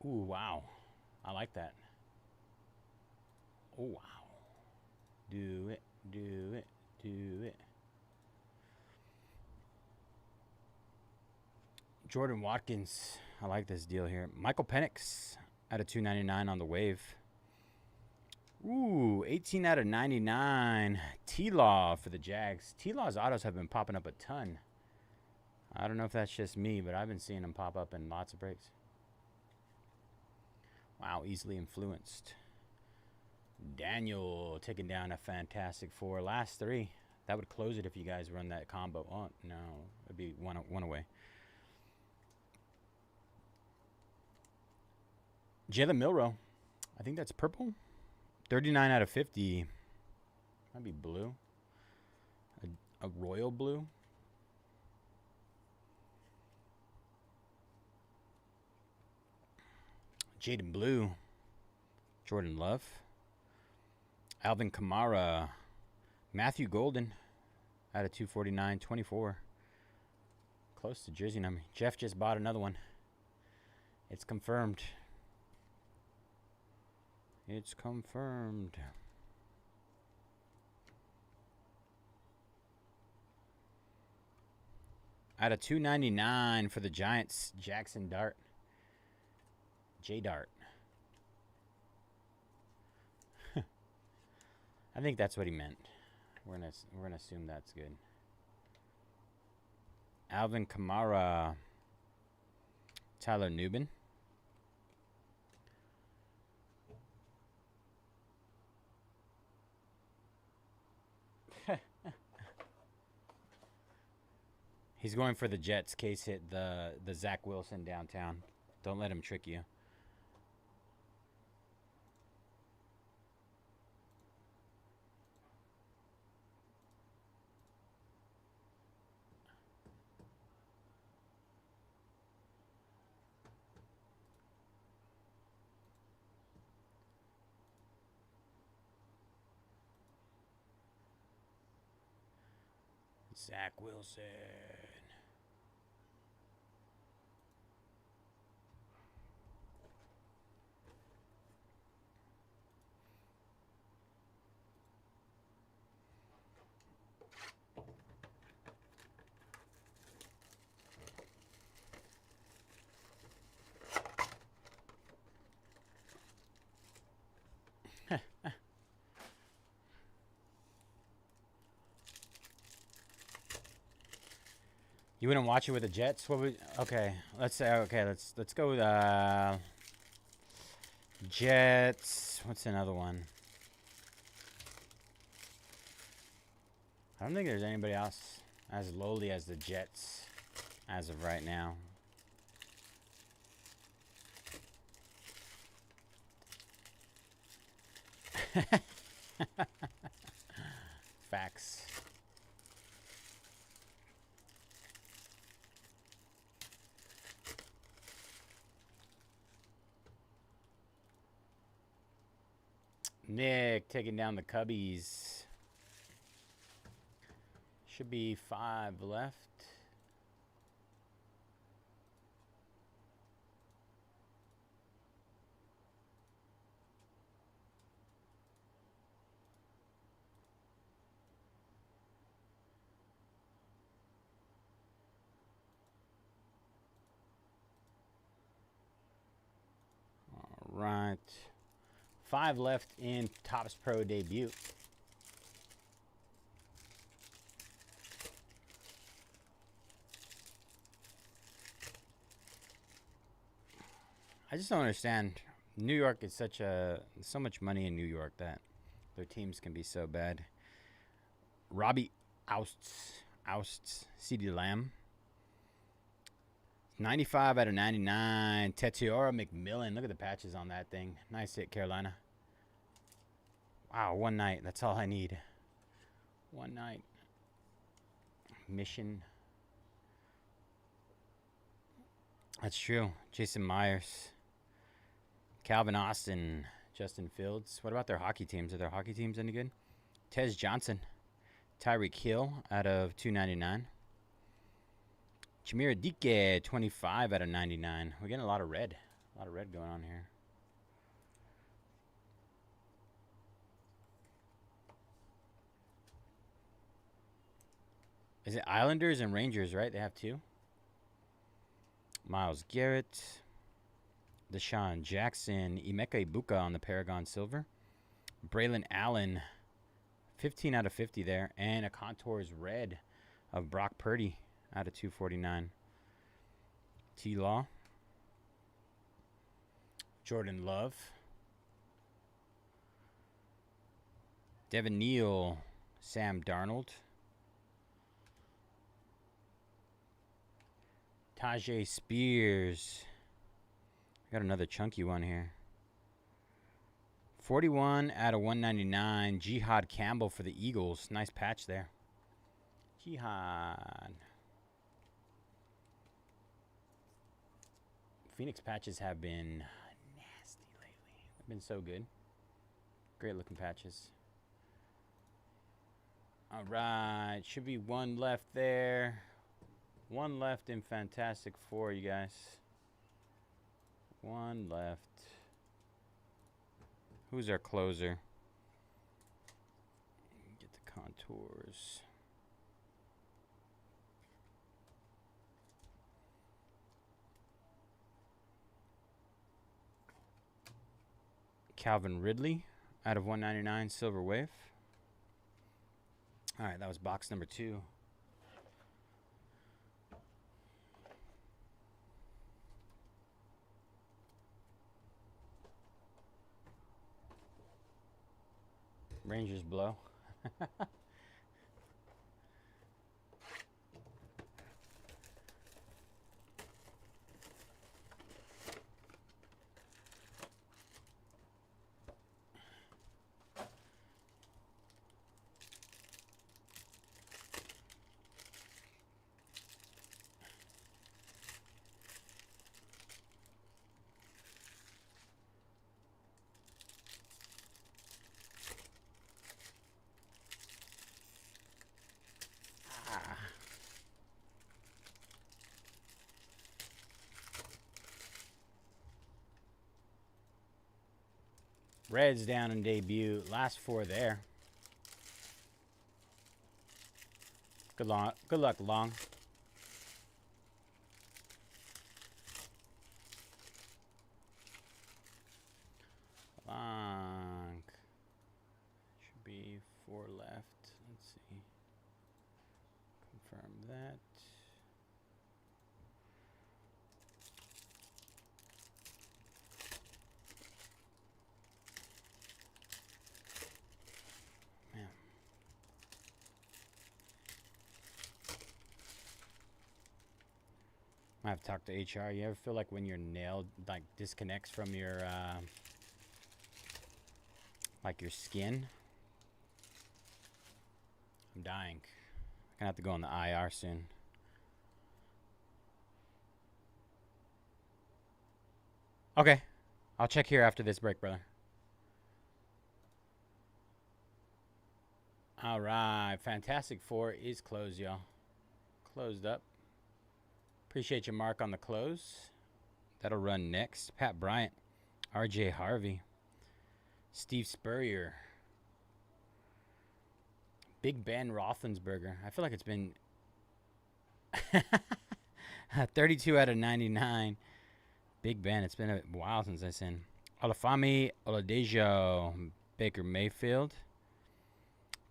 Ooh, wow. I like that. Oh, wow. Do it, do it, do it. Jordan Watkins. I like this deal here. Michael Penix out of 299 on the wave. Ooh, 18 out of 99. T-Law for the Jags. T-Law's autos have been popping up a ton. I don't know if that's just me, but I've been seeing them pop up in lots of breaks. Wow, easily influenced. Daniel taking down a Fantastic Four. Last three. That would close it if you guys run that combo. Oh, no. It'd be one away. Jalen Milroe. I think that's purple. 39 out of 50. Might be blue. A royal blue. Jaden Blue. Jordan Love. Alvin Kamara. Matthew Golden out of 249, 24. Close to jersey number. Jeff just bought another one. It's confirmed. It's confirmed. Out of 299 for the Giants, Jackson Dart. J Dart. I think that's what he meant. We're gonna assume that's good. Alvin Kamara. Tyler Nubin. He's going for the Jets. Case hit the Zach Wilson downtown. Don't let him trick you. Zach Wilson. You wouldn't watch it with the Jets? What would? Okay, let's say. Okay, let's go with Jets. What's another one? I don't think there's anybody else as lowly as the Jets as of right now. Facts. Nick taking down the Cubbies. Should be 5 left. All right. 5 left in Topps Pro debut. I just don't understand. New York is so much money in New York that their teams can be so bad. Robbie ousts CeeDee Lamb. 95 out of 99. Tetiora McMillan. Look at the patches on that thing. Nice hit, Carolina. Wow, one night. That's all I need. One night. Mission. That's true. Jason Myers. Calvin Austin. Justin Fields. What about their hockey teams? Are their hockey teams any good? Tez Johnson. Tyreek Hill out of 299. Chimera Dike, 25 out of 99. We're getting a lot of red. A lot of red going on here. Is it Islanders and Rangers, right? They have 2. Myles Garrett. Deshaun Jackson. Emeka Ibuka on the Paragon Silver. Braylon Allen. 15 out of 50 there. And a Contours red of Brock Purdy out of 249. T-Law. Jordan Love. Devin Neal. Sam Darnold. Tajay Spears. Got another chunky one here. 41 out of 199. Jihad Campbell for the Eagles. Nice patch there. Jihad. Phoenix patches have been nasty lately. They've been so good. Great looking patches. All right. Should be one left there. One left in Fantastic Four, you guys. One left. Who's our closer? Get the contours. Calvin Ridley out of 199 Silver Wave. All right, that was box number 2. Rangers blow. Reds down in debut. Last 4 there. Good luck, Long. Long. Should be 4 left. Let's see. Confirm that. Man. I have to talk to HR. You ever feel like when your nail like disconnects from your like your skin? I'm dying. I'm gonna have to go on the IR soon. Okay. I'll check here after this break, brother. All right. Fantastic Four is closed, y'all. Closed up. Appreciate your mark on the close. That'll run next. Pat Bryant. RJ Harvey. Steve Spurrier. Big Ben Roethlisberger. I feel like it's been 32 out of 99. Big Ben. It's been a while since I've seen. Olafemi Oladejo. Baker Mayfield.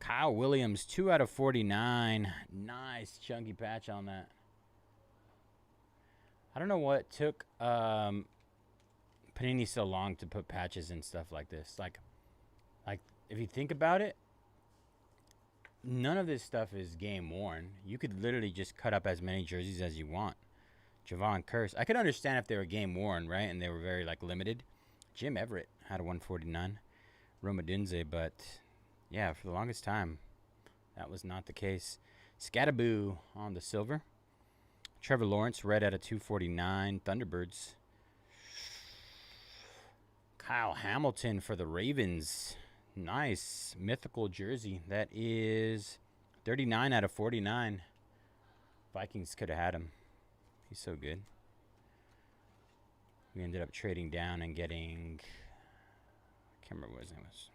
Kyle Williams. 2 out of 49. Nice chunky patch on that. I don't know what took Panini so long to put patches and stuff like this. Like if you think about it, none of this stuff is game worn. You could literally just cut up as many jerseys as you want. Javon Curse. I could understand if they were game worn, right? And they were very like limited. Jim Everett had a 149. Roma Dunze, but yeah, for the longest time, that was not the case. Scataboo on the silver. Trevor Lawrence, red at a 249. Thunderbirds. Kyle Hamilton for the Ravens. Nice mythical jersey. That is 39 out of 49. Vikings could have had him. He's so good. We ended up trading down and getting... I can't remember what his name was.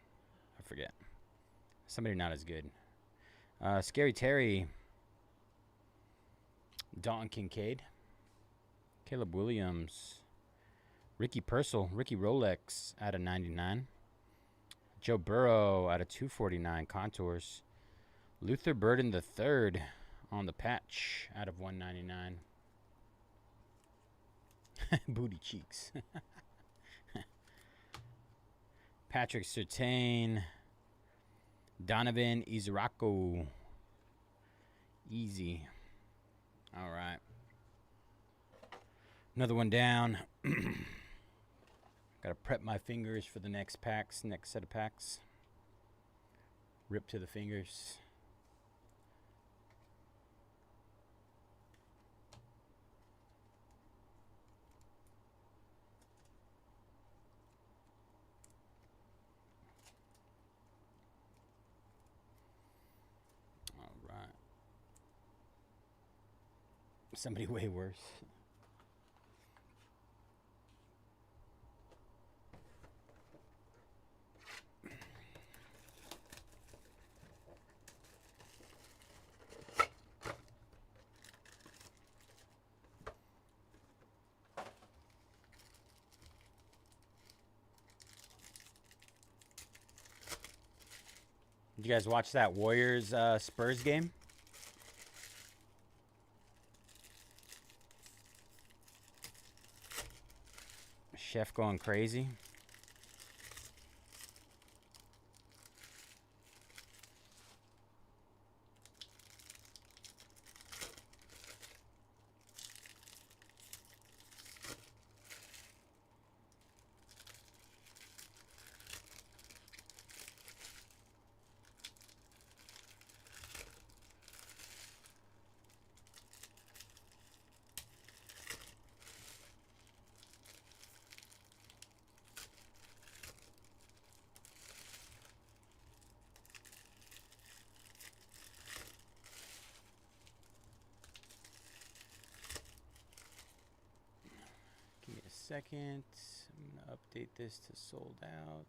I forget. Somebody not as good. Scary Terry. Dalton Kincaid. Caleb Williams. Ricky Purcell. Ricky Rolex out of 99. Joe Burrow out of 249 contours. Luther Burden III on the patch out of 199. Booty cheeks. Patrick Surtain. Donovan Izarako. Easy. All right. Another one down. Got to prep my fingers for the next packs, next set of packs. Rip to the fingers. All right. Somebody way worse. Did you guys watch that Warriors Spurs game? Chef going crazy. Second, I'm gonna update this to sold out.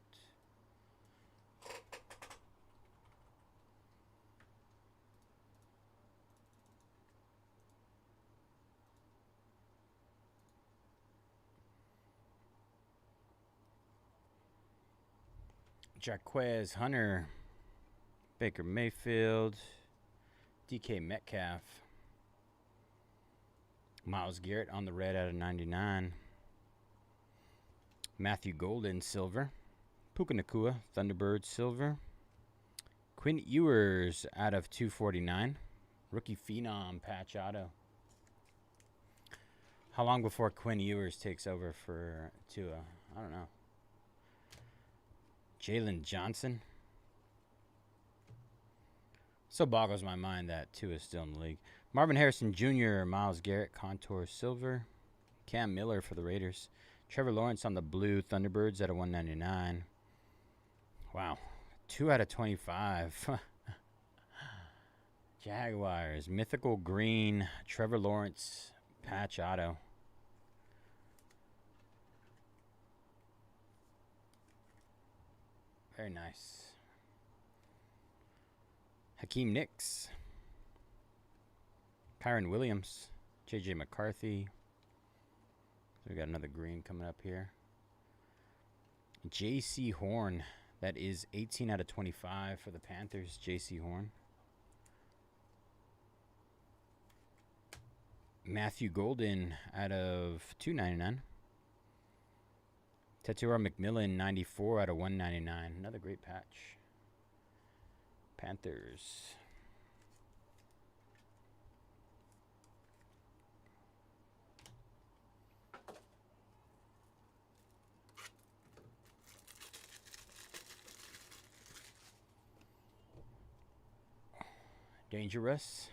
Jaquez Hunter, Baker Mayfield, DK Metcalf, Myles Garrett on the red out of 99, Matthew Golden silver, Puka Nakua Thunderbird silver, Quinn Ewers out of 249, rookie phenom patch auto. How long before Quinn Ewers takes over for Tua? I don't know. Jalen Johnson. So boggles my mind that Tua is still in the league. Marvin Harrison Jr., Myles Garrett, Contour Silver. Cam Miller for the Raiders. Trevor Lawrence on the blue Thunderbirds at a 199. Wow. 2 out of 25. Jaguars. Mythical green. Trevor Lawrence patch auto. Very nice. Hakeem Nicks. Kyron Williams. J.J. McCarthy. So we got another green coming up here. J.C. Horn. That is 18 out of 25 for the Panthers. J.C. Horn. Matthew Golden out of 299. Tetura McMillan 94 out of 199. Another great patch. Panthers. Dangerous.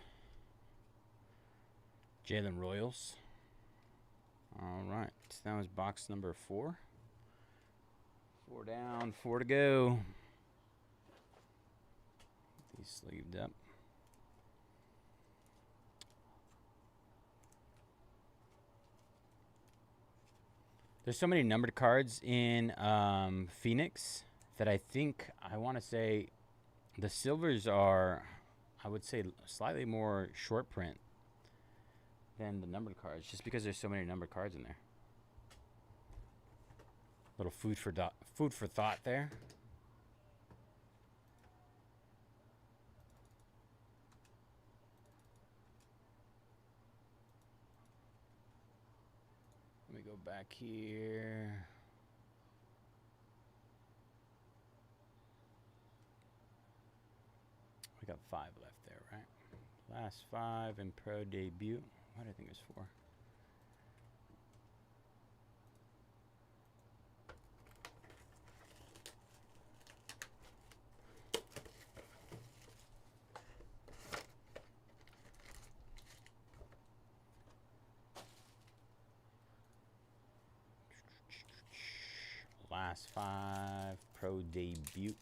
Jalen Royals. All right. That was box number 4. 4 down, 4 to go. These sleeved up. There's so many numbered cards in Phoenix that I think I want to say the silvers are, I would say, slightly more short print than the numbered cards, just because there's so many numbered cards in there. Little food for thought there. Let me go back here. We got 5 left there, right? Last 5 in pro debut. What do I think it was for? Last 5 pro debut.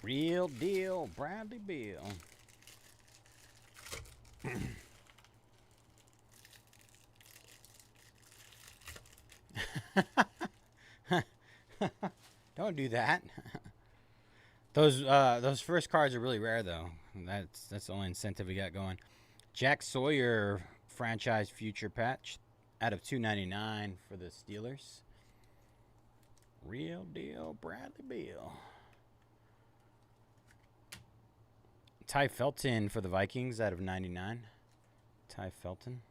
Real deal, Bradley Beal. Don't do that. Those first cards are really rare though. That's the only incentive we got going. Jack Sawyer franchise future patch out of 299 for the Steelers. Real deal, Bradley Beal. Ty Felton for the Vikings out of 99. Ty Felton.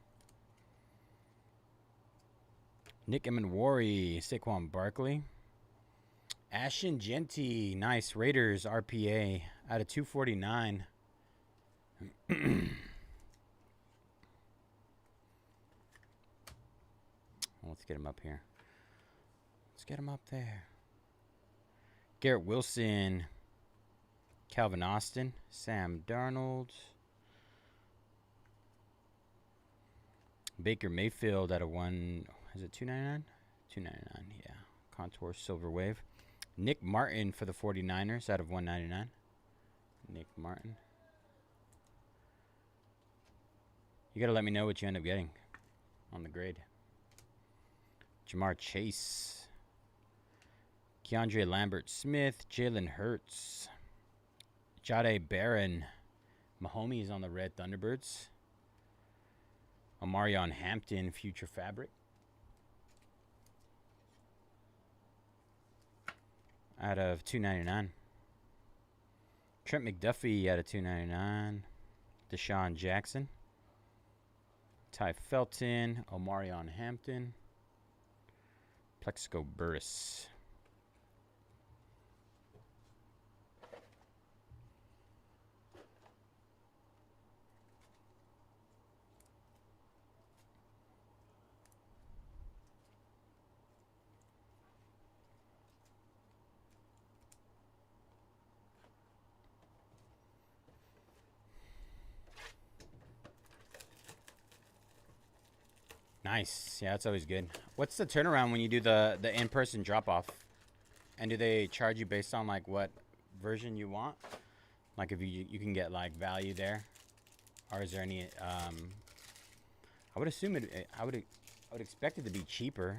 Nick Emenwari, Saquon Barkley. Ashton Genty, nice. Raiders RPA out of 249. Let's get him up here. Let's get him up there. Garrett Wilson. Calvin Austin, Sam Darnold, Baker Mayfield out of one. Is it 299? 299, yeah. Contour Silver Wave. Nick Martin for the 49ers out of 199. Nick Martin. You got to let me know what you end up getting on the grade. Jamar Chase. Keandre Lambert Smith. Jalen Hurts. Jade Barron. Mahomes on the red Thunderbirds. Omarion Hampton, Future Fabric. Out of 299. Trent McDuffie out of 299. Deshaun Jackson. Ty Felton. Omarion Hampton. Plexico Burris. Nice. Yeah, that's always good. What's the turnaround when you do the in-person drop-off? And do they charge you based on like what version you want? Like if you can get like value there, or is there any? I would assume I would expect it to be cheaper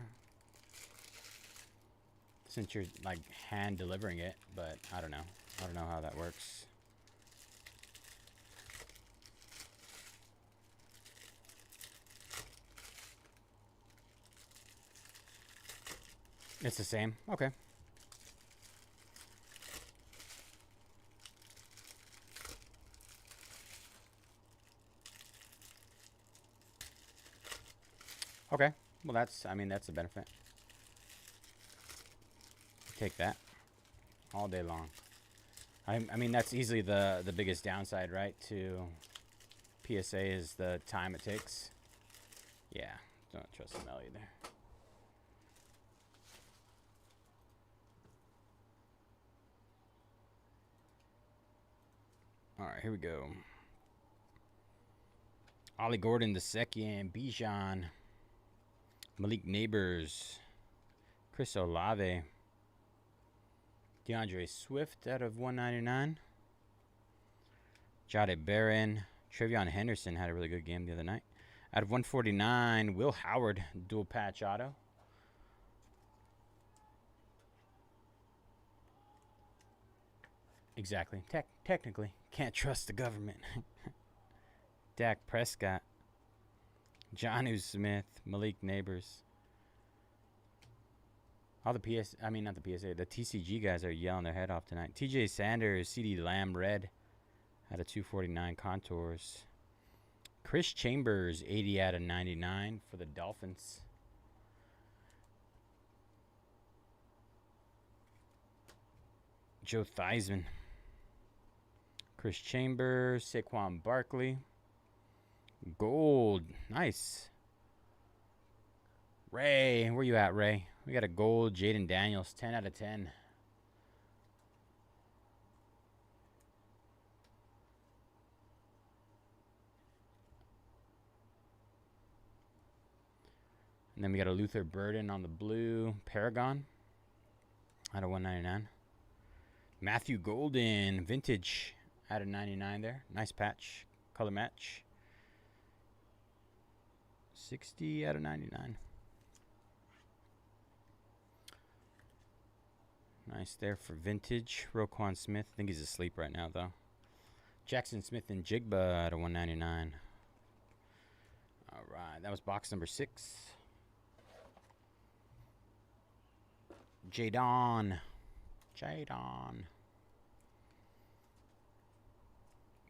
since you're like hand delivering it, but I don't know. I don't know how that works. It's the same. Okay. Okay. Well, that's, I mean, that's a benefit. Take that all day long. I mean, that's easily the biggest downside, right, to PSA is the time it takes. Yeah, don't trust the mail either. All right, here we go. Ollie Gordon the second, Bijan, Malik Neighbors, Chris Olave, DeAndre Swift out of 199, Jade Barron, Trevion Henderson had a really good game the other night. Out of 149, Will Howard, dual patch auto. Exactly. Technically, can't trust the government. Dak Prescott, Jonnu Smith, Malik Neighbors. All the not the PSA, the TCG guys are yelling their head off tonight. TJ Sanders, CD Lamb, red, out of 249 contours. Chris Chambers, 80 out of 99 for the Dolphins. Joe Theismann. Chris Chambers, Saquon Barkley. Gold. Nice. Ray. Where you at, Ray? We got a gold. Jaden Daniels, 10 out of 10. And then we got a Luther Burden on the blue. Paragon. Out of 199. Matthew Golden. Vintage. Out of 99 there. Nice patch. Color match. 60 out of 99. Nice there for vintage. Roquan Smith. I think he's asleep right now, though. Jackson Smith and Jigba out of 199. All right. That was box number 6. Jadon.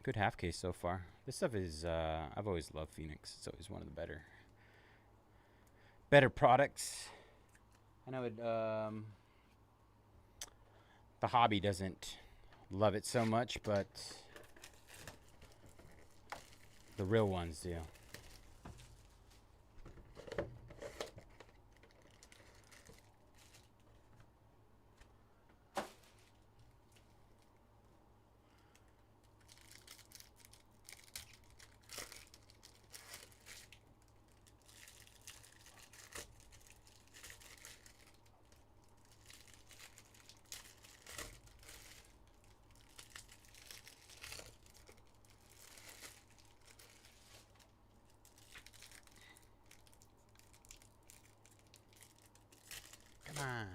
Good half case so far. This stuff is, I've always loved Phoenix. It's always one of the better products. I know it, the hobby doesn't love it so much, but the real ones do. time.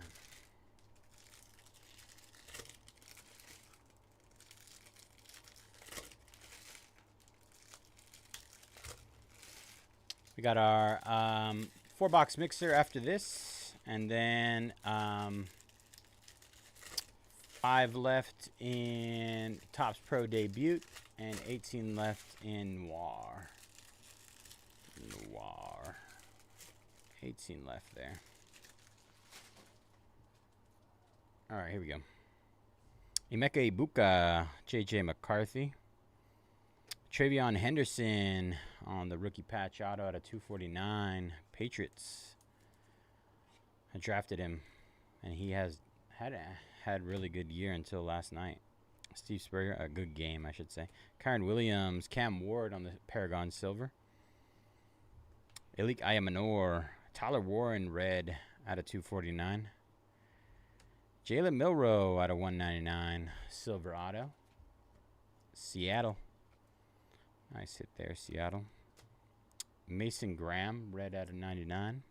We got our 4-box mixer after this, and then 5 left in Topps Pro Debut, and 18 left in Noir. 18 left there. All right, here we go. Emeka Ibuka, J.J. McCarthy. Travion Henderson on the rookie patch auto out of 249. Patriots. I drafted him, and he has had really good year until last night. Steve Spurrier, a good game, I should say. Kyron Williams, Cam Ward on the Paragon Silver. Elik Ayamanor, Tyler Warren red out of 249. Jalen Milroe out of 199. Silver auto. Seattle. Nice hit there, Seattle. Mason Graham, red out of 99.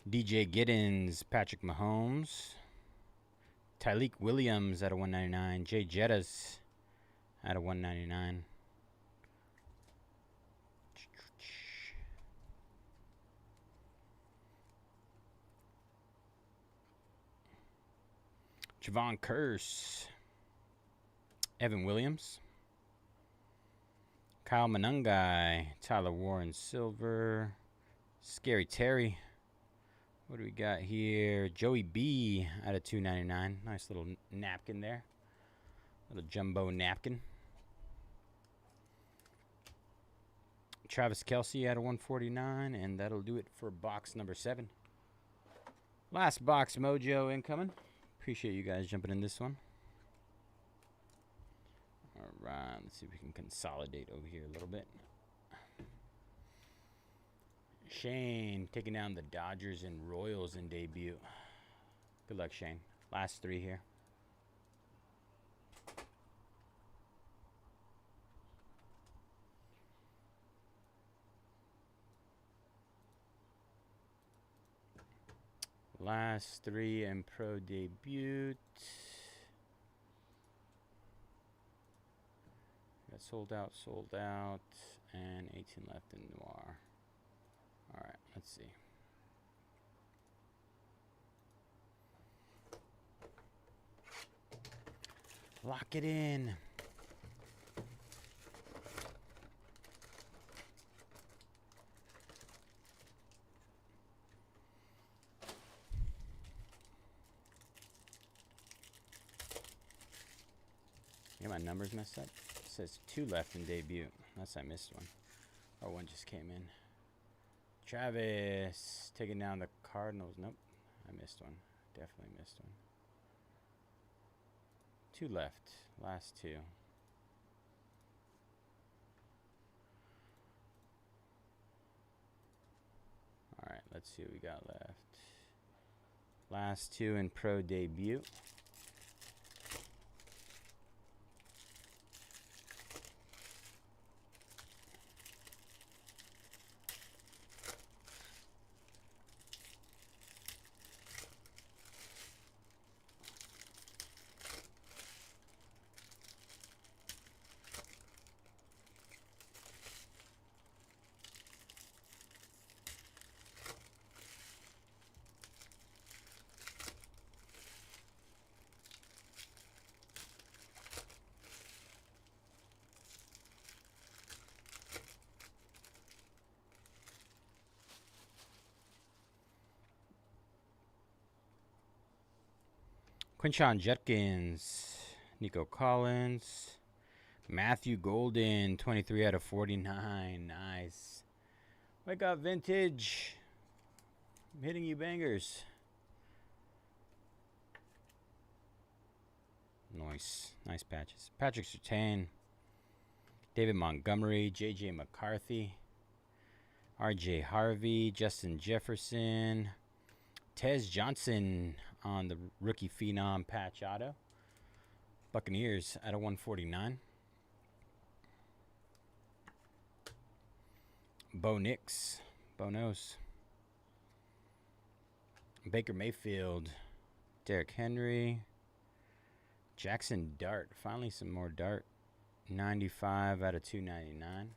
DJ Giddens, Patrick Mahomes. Tyleek Williams out of 199. Jay Jettas out of 199. Javon Curse. Evan Williams. Kyle Manungai. Tyler Warren Silver. Scary Terry. What do we got here? Joey B out of 299. Nice little napkin there. Little jumbo napkin. Travis Kelce out of 149. And that'll do it for box number 7. Last box mojo incoming. Appreciate you guys jumping in this one. All right. Let's see if we can consolidate over here a little bit. Shane taking down the Dodgers and Royals in debut. Good luck, Shane. Last 3 here. Last 3 in Pro Debut. Got sold out, and 18 left in Noir. All right, let's see. Lock it in. Yeah, my numbers messed up. It says 2 left in debut. Unless I missed one. Or one just came in. Travis taking down the Cardinals. Nope, I missed one. Definitely missed one. 2 left. Last 2. All right, let's see what we got left. Last 2 in Pro Debut. Quinshon Judkins, Nico Collins, Matthew Golden, 23 out of 49. Nice. Wake up, vintage. I'm hitting you bangers. Nice. Nice patches. Patrick Surtain, David Montgomery, J.J. McCarthy, R.J. Harvey, Justin Jefferson, Tez Johnson on the rookie phenom patch auto. Buccaneers at a 149. Bo Nix, Bo Nose. Baker Mayfield, Derrick Henry, Jackson Dart. Finally some more Dart. 95 out of 299.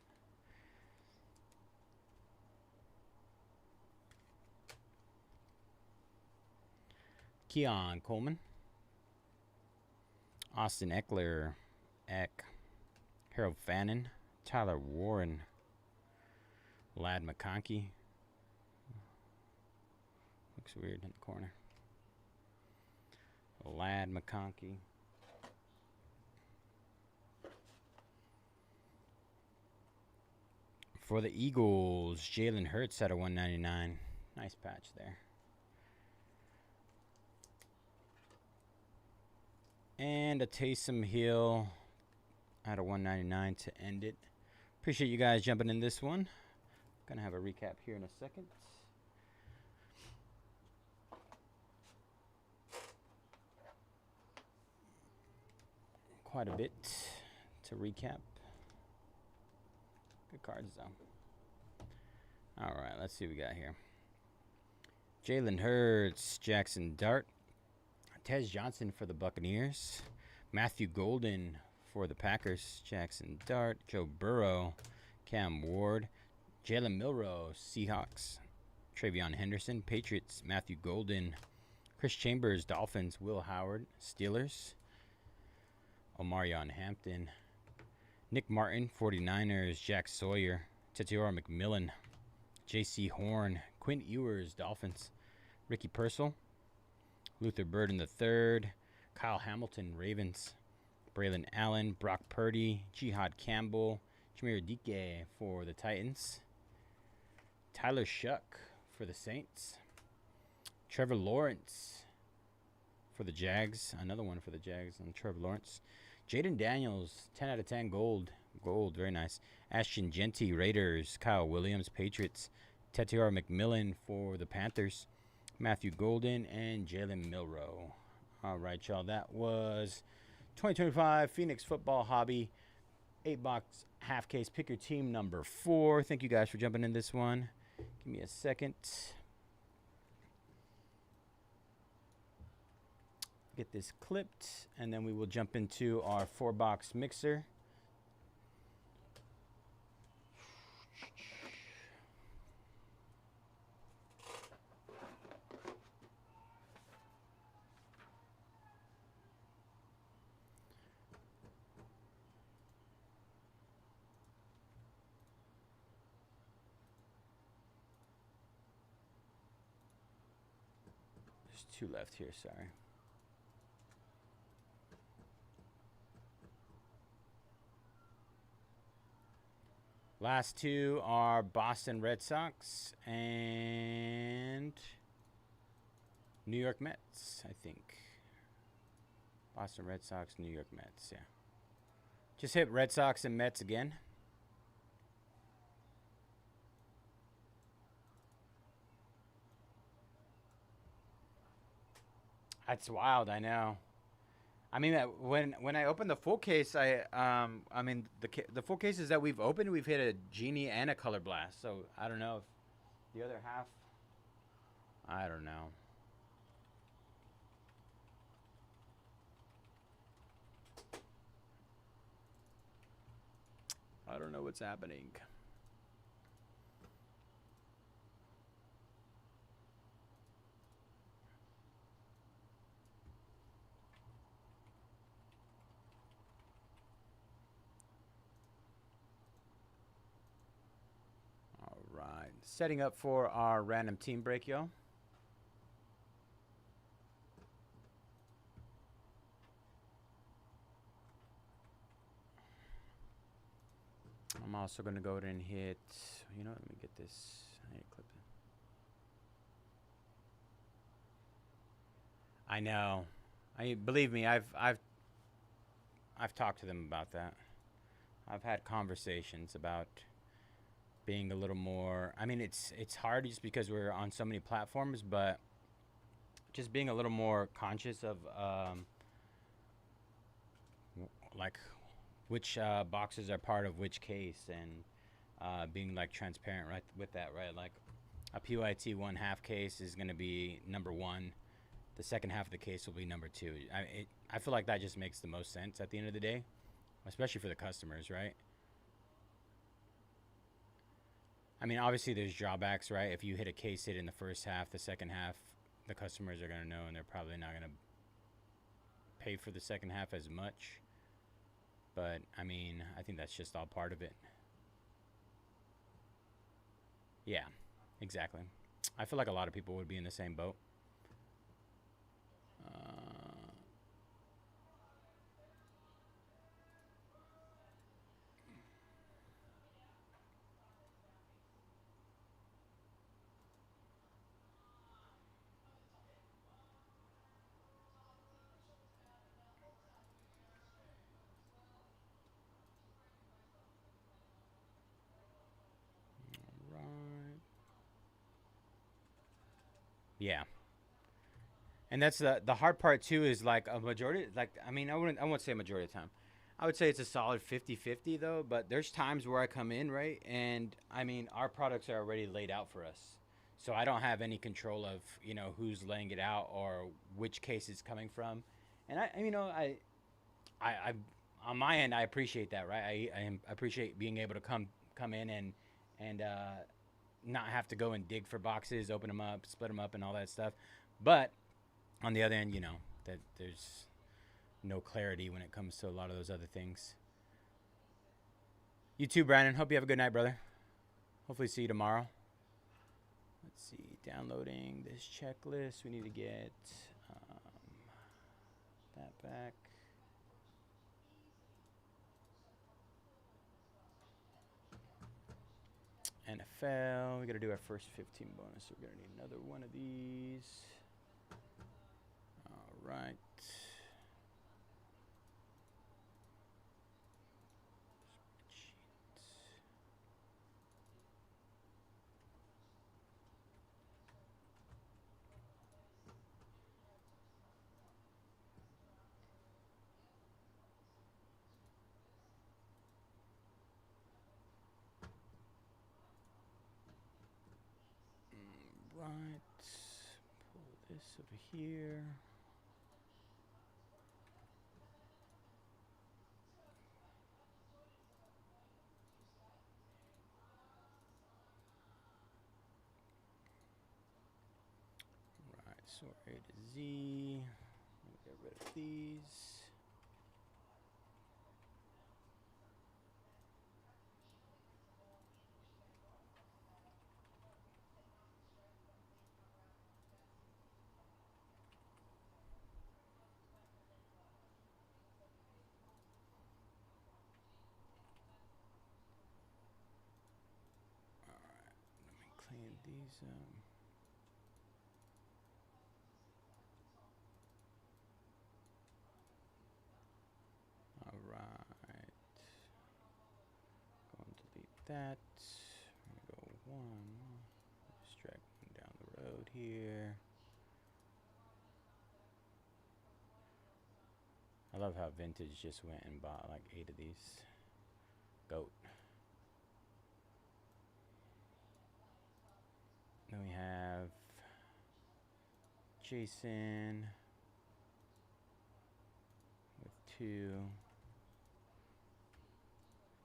Keon Coleman, Austin Eckler, Harold Fannin, Tyler Warren, Lad McConkey. Looks weird in the corner. Lad McConkey. For the Eagles, Jalen Hurts at a 199. Nice patch there. And a Taysom Hill at a 199 to end it. Appreciate you guys jumping in this one. Gonna have a recap here in a second. Quite a bit to recap. Good cards though. All right, let's see what we got here. Jalen Hurts, Jackson Dart, Tez Johnson for the Buccaneers, Matthew Golden for the Packers, Jackson Dart, Joe Burrow, Cam Ward, Jalen Milroe, Seahawks, Travion Henderson, Patriots, Matthew Golden, Chris Chambers, Dolphins, Will Howard, Steelers, Omarion Hampton, Nick Martin, 49ers, Jack Sawyer, Tetiora McMillan, J.C. Horn, Quinn Ewers, Dolphins, Ricky Purcell, Luther Burden III, Kyle Hamilton, Ravens, Braylon Allen, Brock Purdy, Jihad Campbell, Jameer Dike for the Titans, Tyler Shuck for the Saints, Trevor Lawrence for the Jags, another one for the Jags on Trevor Lawrence, Jaden Daniels, 10 out of 10 gold, very nice, Ashton Genty, Raiders, Kyle Williams, Patriots, Tetiora McMillan for the Panthers, Matthew Golden, and Jalen Milroe. All right, y'all. That was 2025 Phoenix Football Hobby 8-box half case. Pick your team number 4. Thank you guys for jumping in this one. Give me a second. Get this clipped, and then we will jump into our 4-box mixer. There's 2 left here, sorry. Last 2 are Boston Red Sox and New York Mets, I think. Boston Red Sox, New York Mets, yeah. Just hit Red Sox and Mets again. That's wild, I know. I mean, when I opened the full case, I mean the full cases that we've opened, we've hit a Genie and a Color Blast. So I don't know if the other half. I don't know. I don't know what's happening. Setting up for our random team break, y'all. I'm also going to go ahead and hit, you know, let me get this. I need to clip it. I know. Believe me, I've talked to them about that. I've had conversations about being a little more. I mean, it's hard just because we're on so many platforms, but just being a little more conscious of like which boxes are part of which case, and being like transparent right with that, right? Like a PYT 1/2 case is going to be number one. The second half of the case will be number two. I feel like that just makes the most sense at the end of the day, especially for the customers, right? I mean, obviously there's drawbacks, right? If you hit a case hit in the first half, the second half, the customers are going to know, and they're probably not going to pay for the second half as much. But I mean, I think that's just all part of it. Yeah, exactly. I feel like a lot of people would be in the same boat. Right. Yeah. And that's the hard part too, is like a majority, like I mean, I wouldn't say a majority of the time. I would say it's a solid 50-50 though, but there's times where I come in, right? And I mean, our products are already laid out for us. So I don't have any control of, who's laying it out or which case it's coming from. And I on my end, I appreciate that, right? I appreciate being able to come in and not have to go and dig for boxes, open them up, split them up, and all that stuff. But on the other end, that there's no clarity when it comes to a lot of those other things. You too, Brandon. Hope you have a good night, brother. Hopefully see you tomorrow. Let's see. Downloading this checklist. We need to get that back. NFL. We got to do our first 15 bonus. So we're going to need another one of these. All right. Right. Pull this over here. Right. So A to Z. Get rid of these. Clean these up. All right. Go and delete that. Go one. Just drag one down the road here. I love how Vintage just went and bought like 8 of these. Goat. Then we have Jason with 2.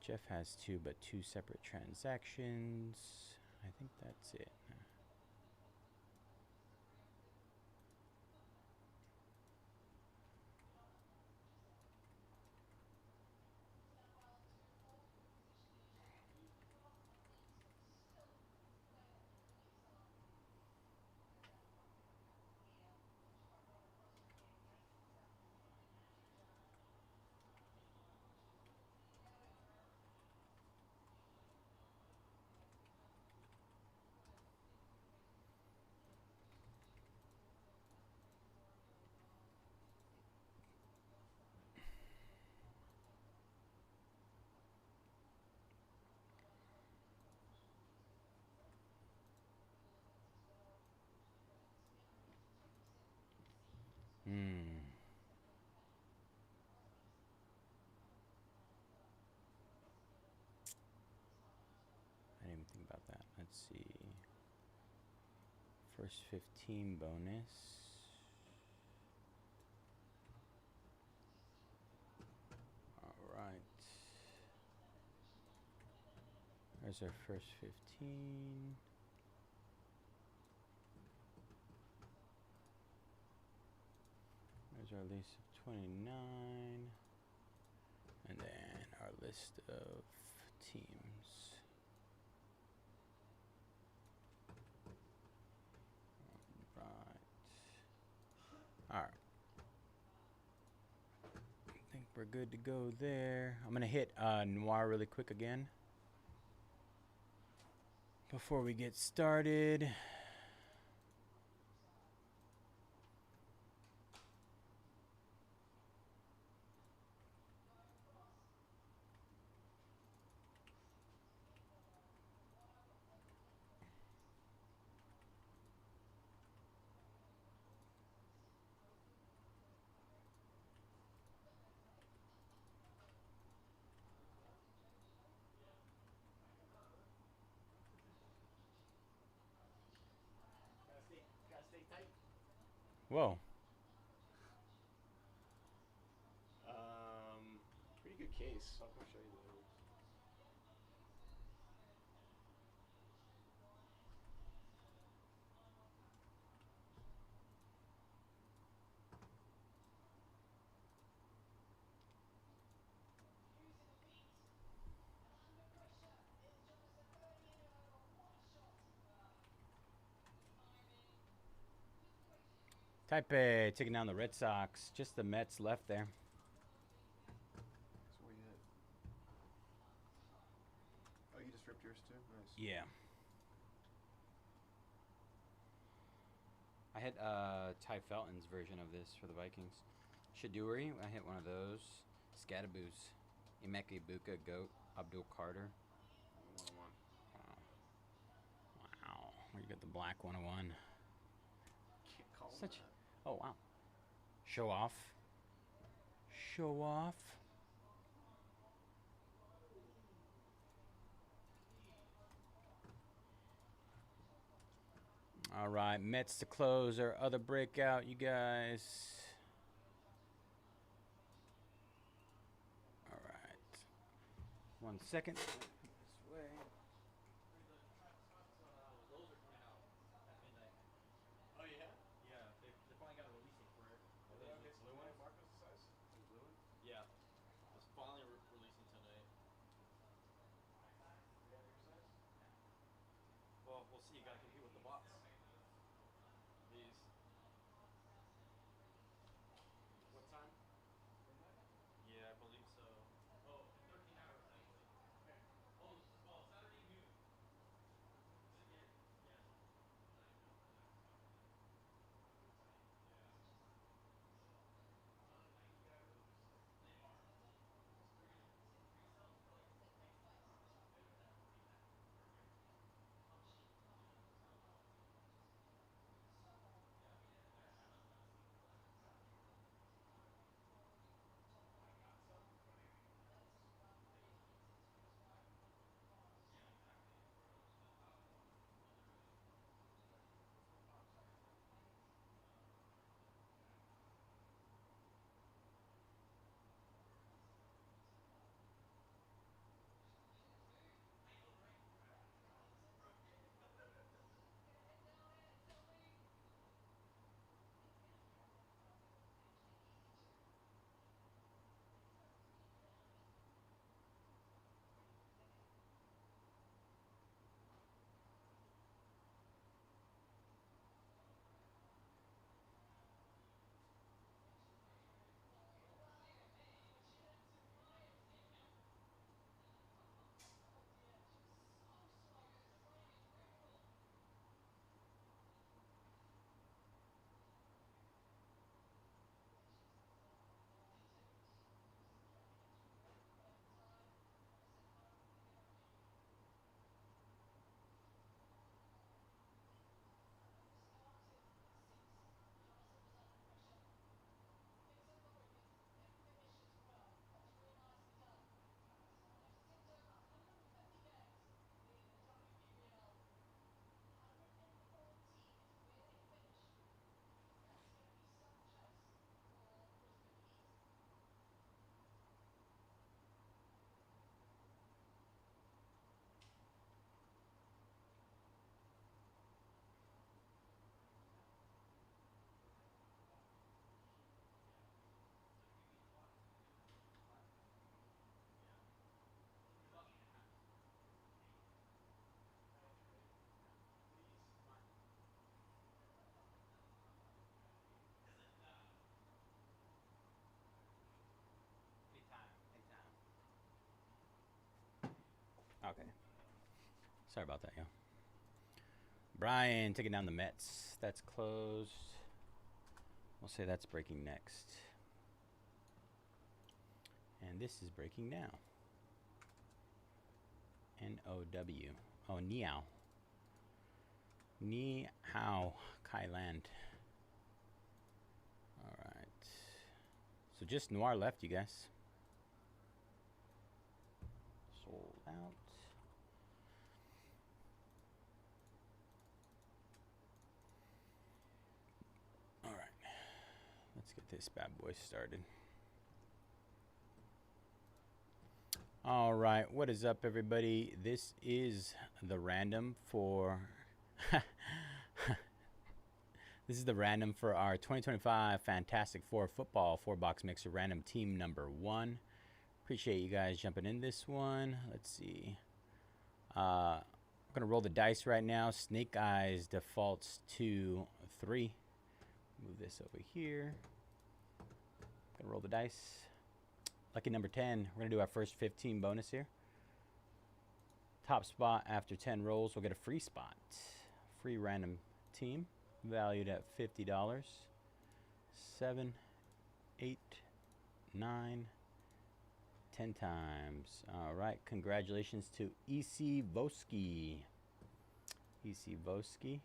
Jeff has 2, but 2 separate transactions. I think that's it. let's see. First 15 bonus. All right. There's our first 15. There's our list of 29. And then our list of teams. Right. All right. I think we're good to go there. I'm going to hit Noir really quick again before we get started. Gotta stay tight. Whoa. Pretty good case. I'll come show you later. Type A taking down the Red Sox. Just the Mets left there. So where you at? Oh, you just ripped yours too? Nice. Yeah. I hit Ty Felton's version of this for the Vikings. Shaduri, I hit one of those. Scadaboos. Emeka Ibuka, Goat, Abdul Carter. 101. Wow. Wow. You got the black 101. Can't call Such. that. Oh, wow. Show off. Show off. All right, Mets to close our other breakout, you guys. All right. 1 second. This way. Those are coming out at midnight. Oh yeah? Yeah, they finally got a release date for it. Oh, they don't get some blue one? Marcos size? Some blue one? Yeah, it's finally releasing tonight. They have your size? Well, we'll see. You gotta compete with the bots. These. What time? Midnight? Yeah, I believe so. Oh, in 13 hours actually. Okay. Okay. Sorry about that, yo. Brian taking down the Mets. That's closed. We'll say that's breaking next. And this is breaking now. N-O-W. Oh, Niao. Ni Hao Kailand. All right. So just Noir left, you guys. Sold out. All right. Let's get this bad boy started. All right. What is up, everybody? This is the random for... This is the random for our 2025 Fantastic Four Football 4-box mixer random team number 1. Appreciate you guys jumping in this one. Let's see. I'm going to roll the dice right now. Snake Eyes defaults to 3. Move this over here. Going to roll the dice. Lucky number 10. We're going to do our first 15 bonus here. Top spot after 10 rolls, we'll get a free spot. Free random team. Valued at $50. 7, 8, 9, 10 times. All right. Congratulations to EC Voski. EC Voski.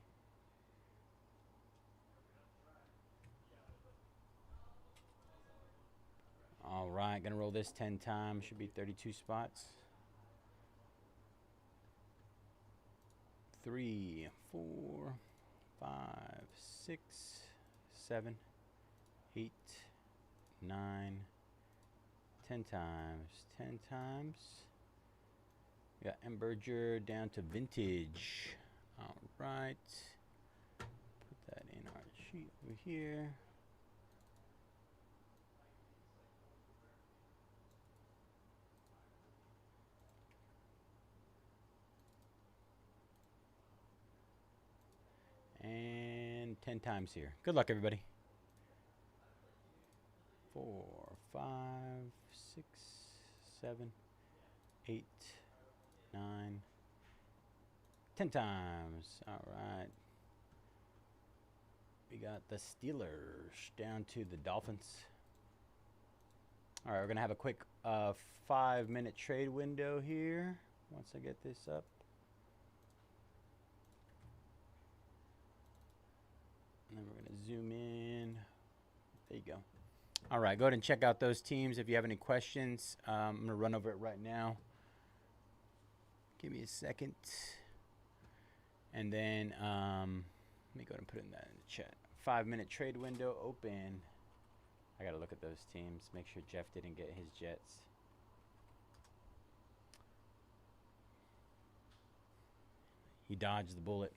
All right. Gonna roll this 10 times. Should be 32 spots. 3, 4, 5, 6, 7, 8, 9, 10 times. 10 times. We got Emberger down to vintage. All right. Put that in our sheet over here. And 10 times here. Good luck, everybody. 4, 5, 6, 7, 8, 9, 10 times. All right. We got the Steelers down to the Dolphins. All right, we're going to have a quick 5-minute trade window here once I get this up. And then we're going to zoom in. There you go. All right, go ahead and check out those teams. If you have any questions, I'm going to run over it right now. Give me a second. And then let me go ahead and put in that in the chat. 5-minute trade window open. I got to look at those teams. Make sure Jeff didn't get his Jets. He dodged the bullet.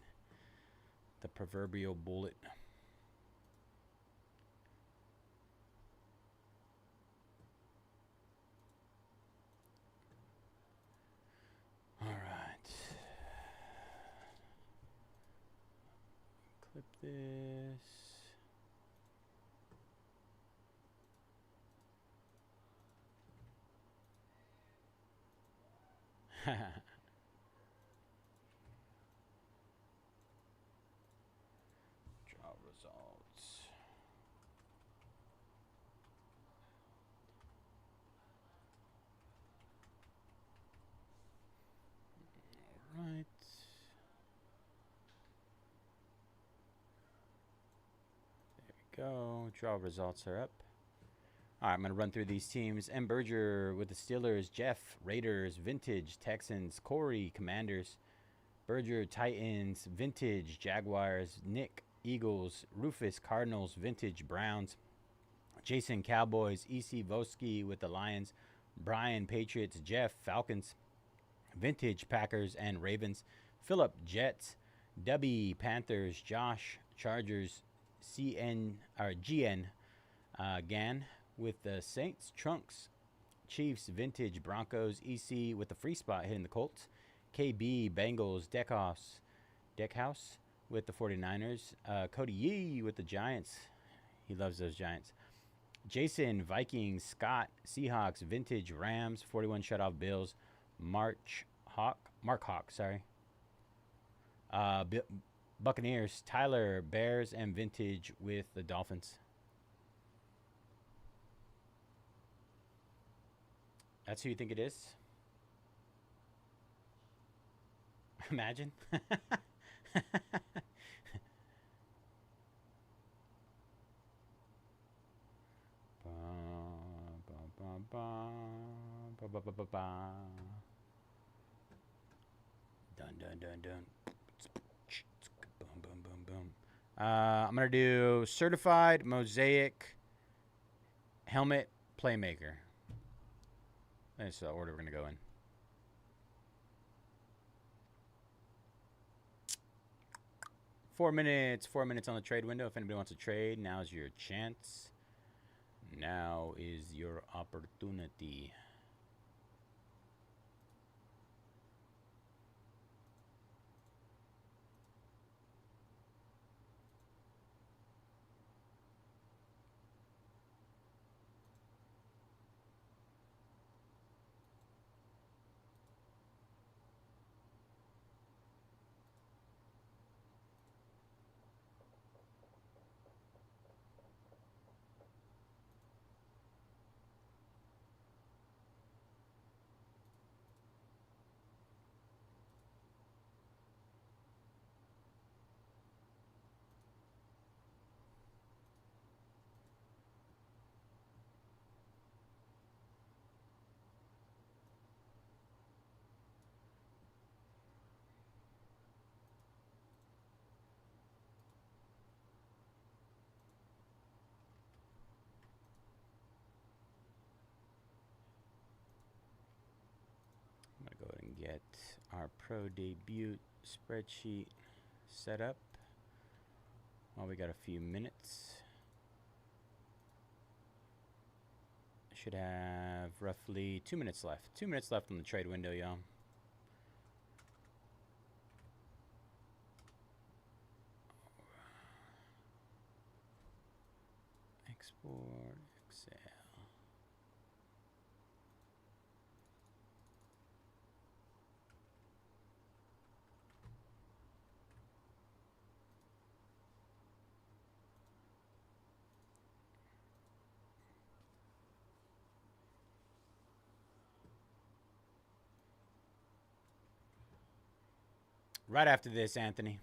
The proverbial bullet. All right. Clip this. Draw results. All right. There we go. Draw results are up. All right, I'm going to run through these teams. M. Berger with the Steelers. Jeff, Raiders. Vintage, Texans. Corey, Commanders. Berger, Titans. Vintage, Jaguars. Nick, Eagles. Rufus, Cardinals. Vintage, Browns. Jason, Cowboys. E.C. Voski with the Lions. Brian, Patriots. Jeff, Falcons. Vintage, Packers and Ravens. Philip, Jets. Dubby, Panthers. Josh, Chargers. GN, Gan with the Saints. Trunks, Chiefs. Vintage, Broncos. EC with the free spot hitting the Colts. KB, Bengals. Deckhouse with the 49ers. Cody Yee with the Giants. He loves those Giants. Jason, Vikings. Scott, Seahawks. Vintage, Rams. 41 shutoff Bills. March Mark Hawk, sorry. Buccaneers, Tyler, Bears, and Vintage with the Dolphins. That's who you think it is? Imagine. Dun dun dun dun. Boom boom boom boom. I'm gonna do certified mosaic helmet playmaker. That's the order we're gonna go in. Four minutes on the trade window. If anybody wants to trade, now's your chance. Now is your opportunity. I'm going to go ahead and get our pro debut spreadsheet set up while we got a few minutes. Should have roughly 2 minutes left. 2 minutes left on the trade window, y'all. Export, Excel. Right after this, Anthony.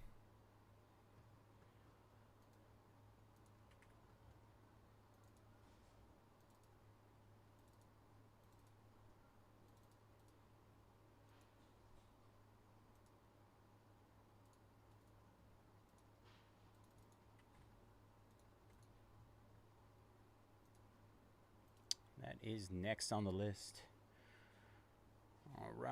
That is next on the list. All right.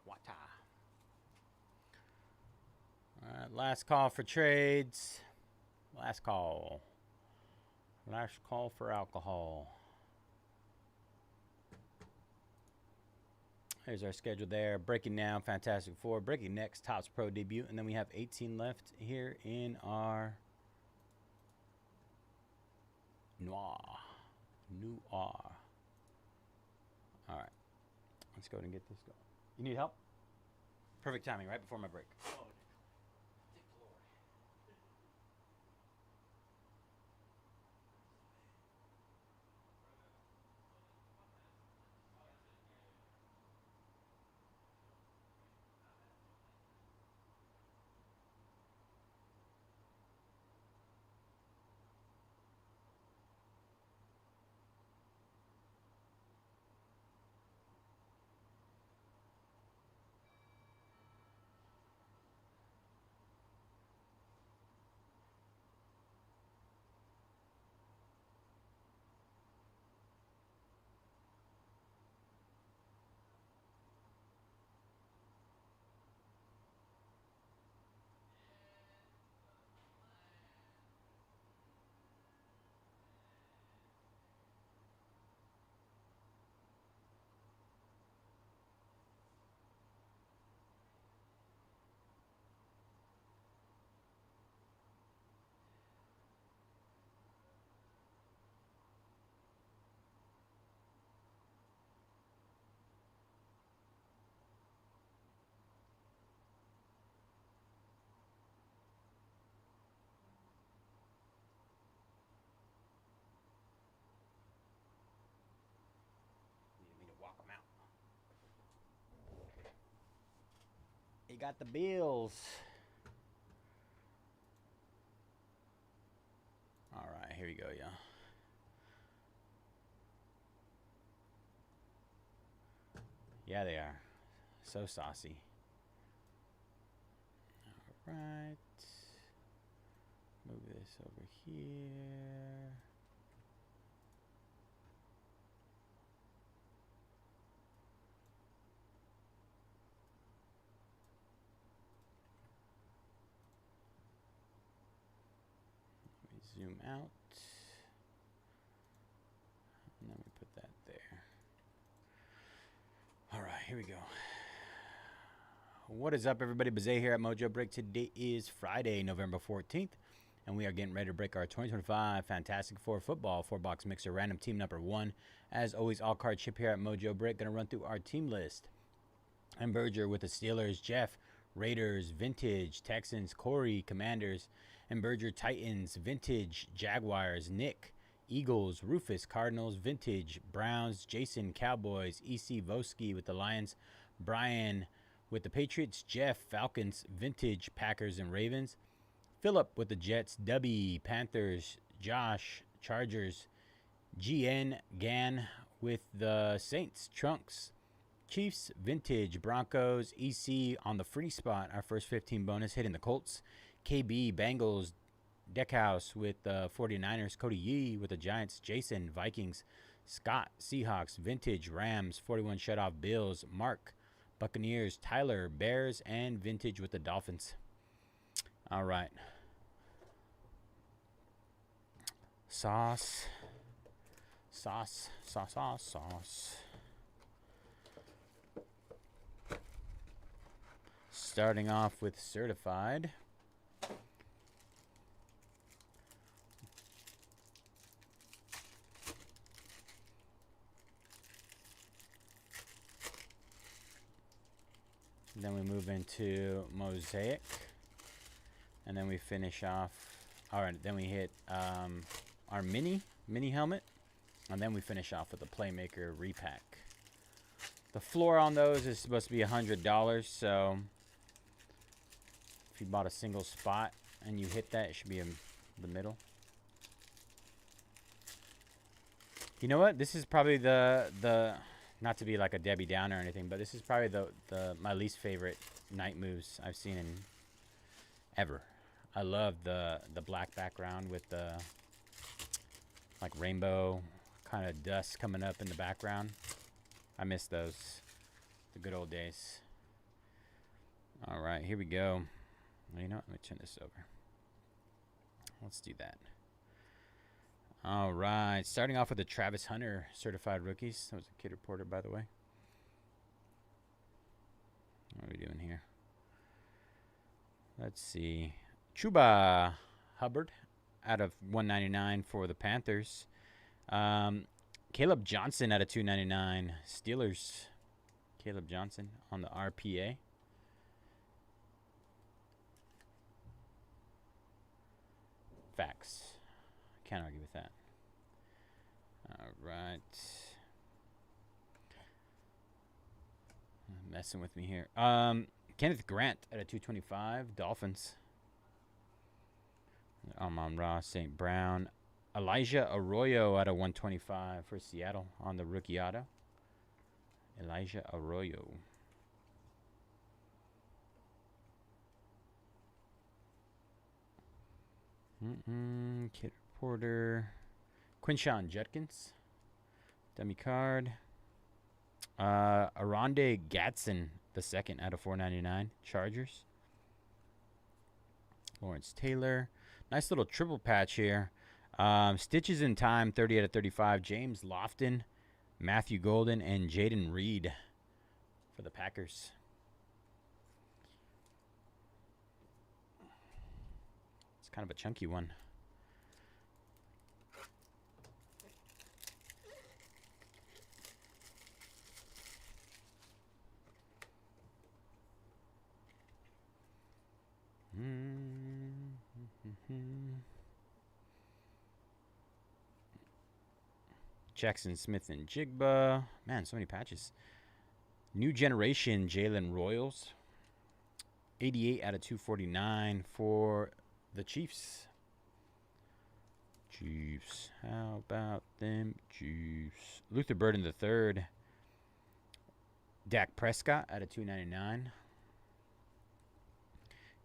Wata. All right, last call for trades. Last call. Last call for alcohol. Here's our schedule there. Breaking down Fantastic Four. Breaking next, Topps Pro debut. And then we have 18 left here in our Noir. All right. Let's go ahead and get this going. You need help? Perfect timing, right before my break. Oh, got the Bills. All right, here we go, y'all. Yeah, they are. So saucy. All right. Move this over here. Zoom out. And then we put that there. All right, here we go. What is up, everybody? Bayze here at Mojobreak. Today is Friday, November 14th, and we are getting ready to break our 2025 Fantastic Four football 4-box mixer random team number 1. As always, all card chip here at Mojobreak. Going to run through our team list. And Berger with the Steelers, Jeff, Raiders, Vintage, Texans, Corey, Commanders, and Berger, Titans, Vintage, Jaguars, Nick, Eagles, Rufus, Cardinals, Vintage, Browns, Jason, Cowboys, EC, Voski with the Lions, Brian with the Patriots, Jeff, Falcons, Vintage, Packers, and Ravens, Philip with the Jets, Dubby, Panthers, Josh, Chargers, GN, Gan with the Saints, Trunks, Chiefs, Vintage, Broncos, EC on the free spot, our first 15 bonus, hitting the Colts, KB, Bengals, Deckhouse with the 49ers, Cody Yee with the Giants, Jason, Vikings, Scott, Seahawks, Vintage, Rams, 41 shutoff, Bills, Mark, Buccaneers, Tyler, Bears, and Vintage with the Dolphins. All right. Sauce. Starting off with certified. Then we move into Mosaic. And then we finish off. All right, then we hit our mini helmet. And then we finish off with a Playmaker repack. The floor on those is supposed to be $100, so if you bought a single spot and you hit that, it should be in the middle. You know what? This is probably the not to be like a Debbie Downer or anything, but this is probably the my least favorite night moves I've seen in ever. I love the black background with the like rainbow kind of dust coming up in the background. I miss those. The good old days. All right, here we go. Well, you know what? Let me turn this over. Let's do that. All right, starting off with the Travis Hunter certified rookies. That was a kid reporter, by the way. What are we doing here? Let's see. Chuba Hubbard out of 199 for the Panthers. Caleb Johnson out of 299. Steelers. Caleb Johnson on the RPA. Facts. Can't argue with that. All right. Messing with me here. Kenneth Grant at a 225. Dolphins. Amon-Ra St. Brown. Elijah Arroyo at a 125 for Seattle on the rookie auto. Elijah Arroyo. Kid Reporter. Quinshawn Judkins. Dummy card. Aronde Gatson, the second out of 499. Chargers. Lawrence Taylor. Nice little triple patch here. Stitches in Time, 30 out of 35. James Lofton, Matthew Golden, and Jaden Reed for the Packers. It's kind of a chunky one. Jackson Smith and Jigba. Man, so many patches. New Generation Jalen Royals. 88 out of 249 for the Chiefs. Chiefs. How about them Chiefs? Luther Burden the third. Dak Prescott out of 299.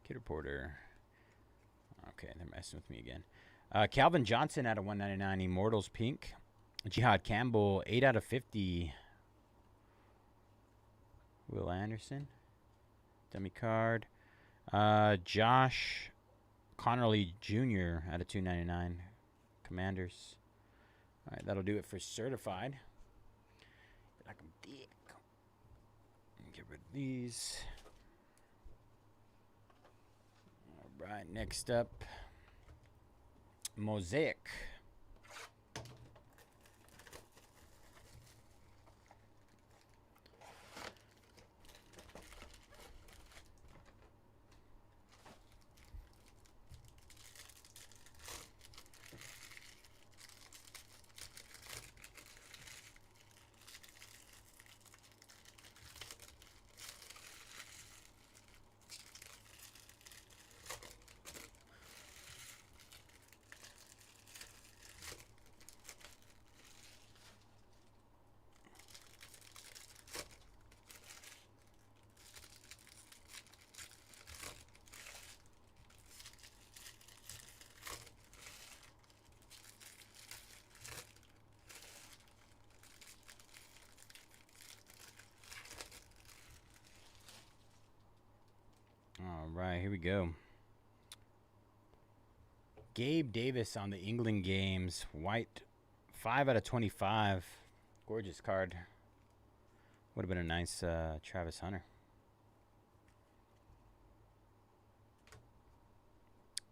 Kid Reporter. Okay, they're messing with me again. Calvin Johnson out of 199. Immortals pink. Jihad Campbell 8 out of 50. Will Anderson. Dummy card. Josh Connerly Jr. out of 299. Commanders. All right, that'll do it for certified. Like I'm dick. Get rid of these. All right, next up, Mosaic. All right, here we go. Gabe Davis on the England games. White, 5 out of 25. Gorgeous card. Would have been a nice Travis Hunter.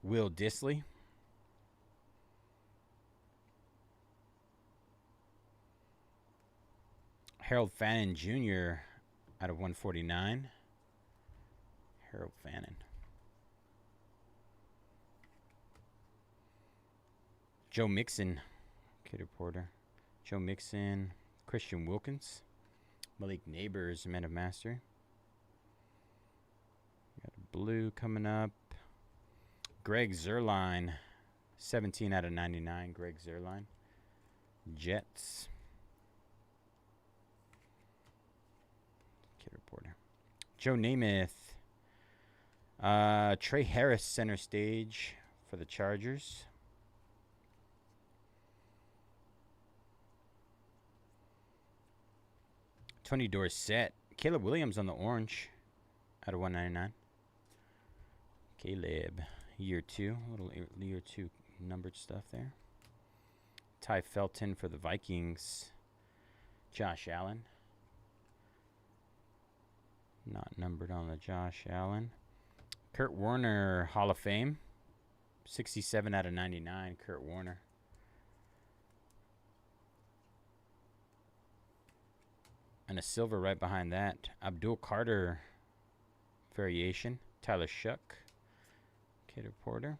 Will Disley. Harold Fannin Jr. out of 149. Harold Fannin. Joe Mixon, Kid Reporter. Joe Mixon, Christian Wilkins, Malik Neighbors, Men of Master. Got a blue coming up. Greg Zerline, 17 out of 99. Greg Zerline. Jets. Kid Reporter. Joe Namath. Trey Harris, center stage for the Chargers. Tony Dorsett. Caleb Williams on the orange out of 199. Caleb, year 2. Little year 2 numbered stuff there. Ty Felton for the Vikings. Josh Allen. Not numbered on the Josh Allen. Kurt Warner, Hall of Fame. 67 out of 99, Kurt Warner. And a silver right behind that. Abdul Carter, variation. Tyler Shuck, Kid Reporter.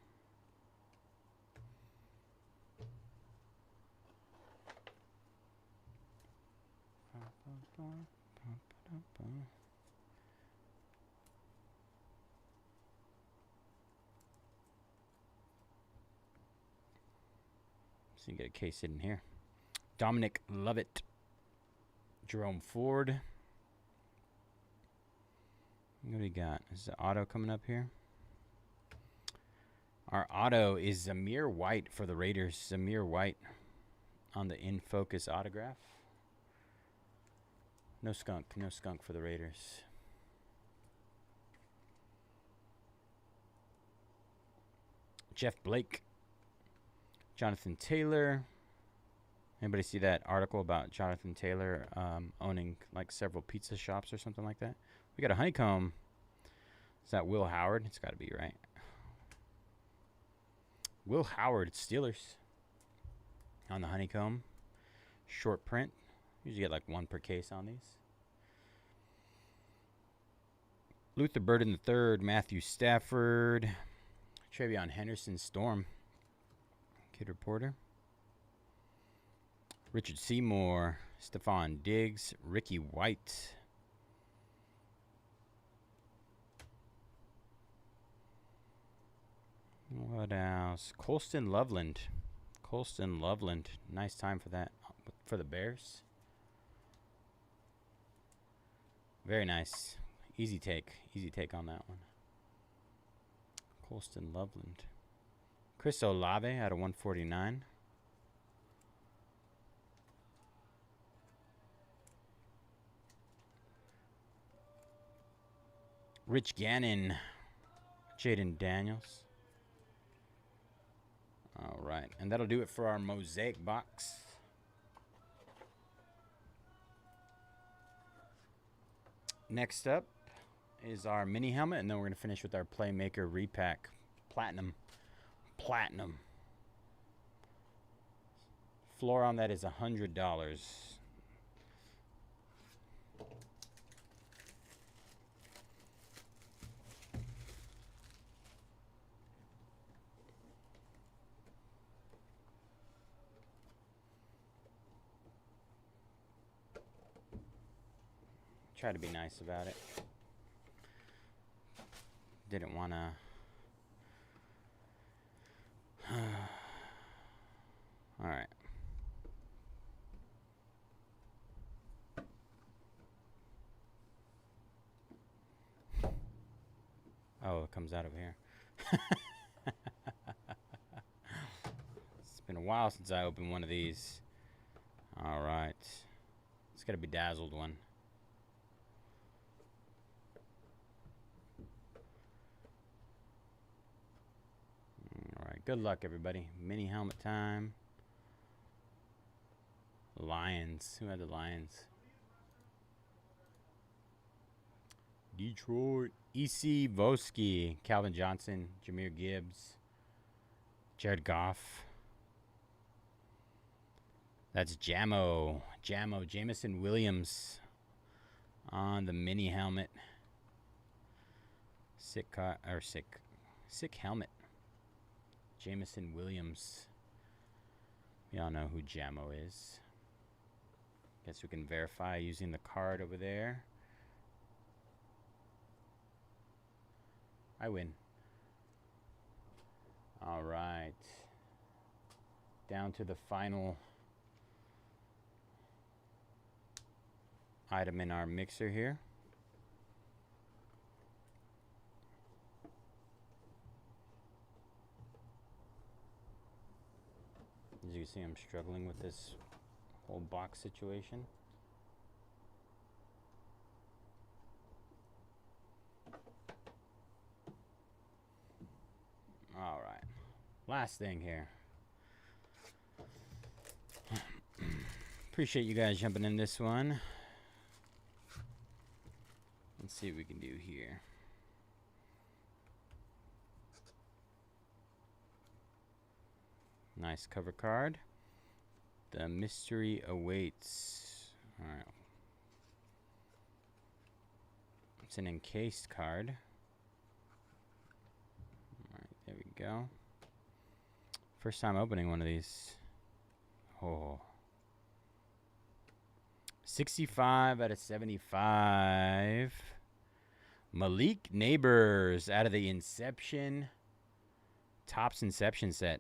So you get a case hidden here. Dominic Lovett. Jerome Ford. What do we got? Is the auto coming up here? Our auto is Zamir White for the Raiders. Zamir White on the in focus autograph. No skunk. No skunk for the Raiders. Jeff Blake. Jonathan Taylor. Anybody see that article about Jonathan Taylor owning like several pizza shops or something like that? We got a honeycomb. Is that Will Howard? It's got to be, right? Will Howard, Steelers. On the honeycomb. Short print. Usually get like one per case on these. Luther Burden III, Matthew Stafford. Travion Henderson, Storm. Kid Reporter. Richard Seymour, Stephon Diggs, Ricky White. What else? Colston Loveland. Colston Loveland. Nice time for that. For the Bears. Very nice. Easy take. Easy take on that one. Colston Loveland. Chris Olave out of 149. Rich Gannon. Jaden Daniels. All right. And that'll do it for our mosaic box. Next up is our mini helmet, and then we're going to finish with our Playmaker repack. Platinum. Platinum. Floor on that is $100. Try to be nice about it. Didn't want to. All right. Oh, it comes out of here. It's been a while since I opened one of these. All right. It's got to be Dazzled one. Good luck, everybody. Mini helmet time. Lions. Who had the Lions? Detroit. E.C. Voski. Calvin Johnson. Jahmyr Gibbs. Jared Goff. That's Jamo. Jamison Williams on the mini helmet. Sick helmet. Jamison Williams. We all know who Jamo is. Guess we can verify using the card over there. I win. All right. Down to the final item in our mixer here. As you can see, I'm struggling with this whole box situation. All right. Last thing here. Appreciate you guys jumping in this one. Let's see what we can do here. Nice cover card. The mystery awaits. All right. It's an encased card. All right, there we go. First time opening one of these. Oh. 65 out of 75. Malik Neighbors out of the Inception. Topps Inception set.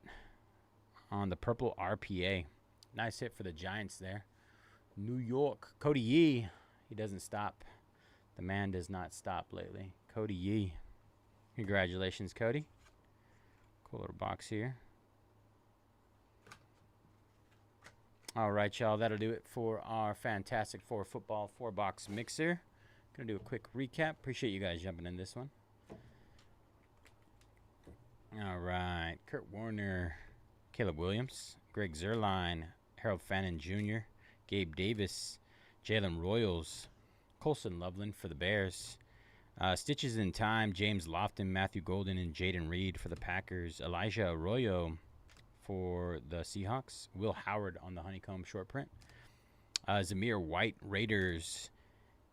On the purple RPA. Nice hit for the Giants there. New York. Cody Yee. He doesn't stop. The man does not stop lately. Cody Yee. Congratulations, Cody. Cool little box here. All right, y'all. That'll do it for our Fantastic Four Football 4-box mixer. Gonna do a quick recap. Appreciate you guys jumping in this one. All right. Kurt Warner. Caleb Williams, Greg Zuerlein, Harold Fannin Jr., Gabe Davis, Jalen Royals, Colston Loveland for the Bears, Stitches in Time, James Lofton, Matthew Golden, and Jaden Reed for the Packers, Elijah Arroyo for the Seahawks, Will Howard on the Honeycomb short print, Zamir White, Raiders,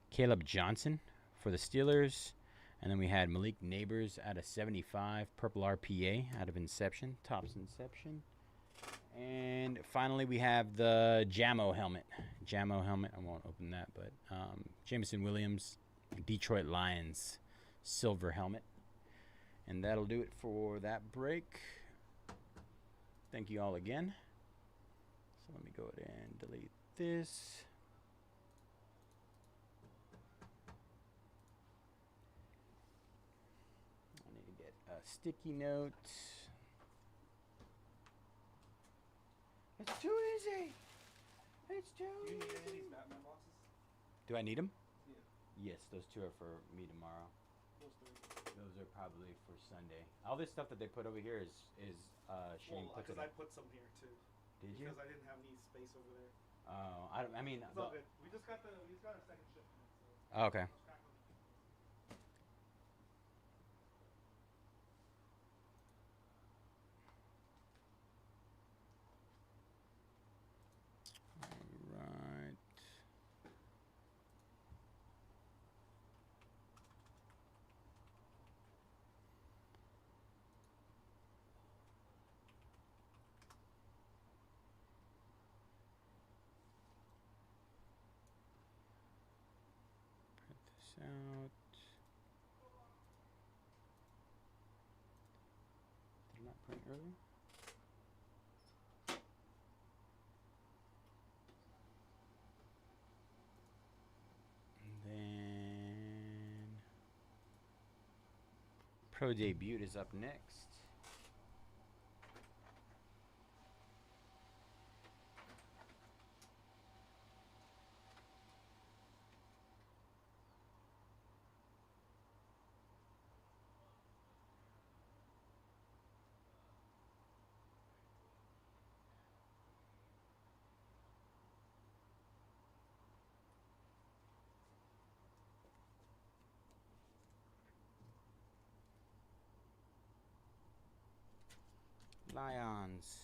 Caleb Johnson for the Steelers, and then we had Malik Neighbors out of 75, purple RPA out of Inception, Topps Inception. And finally, we have the Jamo helmet. Jamo helmet, I won't open that, but Jamison Williams, Detroit Lions, silver helmet. And that'll do it for that break. Thank you all again. So let me go ahead and delete this. I need to get a sticky note. It's too easy. It's too Do you need any of easy. these Batman boxes? Do I need them? Yeah. Yes, those two are for me tomorrow. Those three. Those are probably for Sunday. All this stuff that they put over here is Shane Well, puts it because I up. put some here too. Did you? Because I didn't have any space over there. Oh, I mean, It's all good. We just got our second shipment. So okay. let's crack them. Right. Print this out. Did it not print earlier? And then Pro Debut is up next. Lions.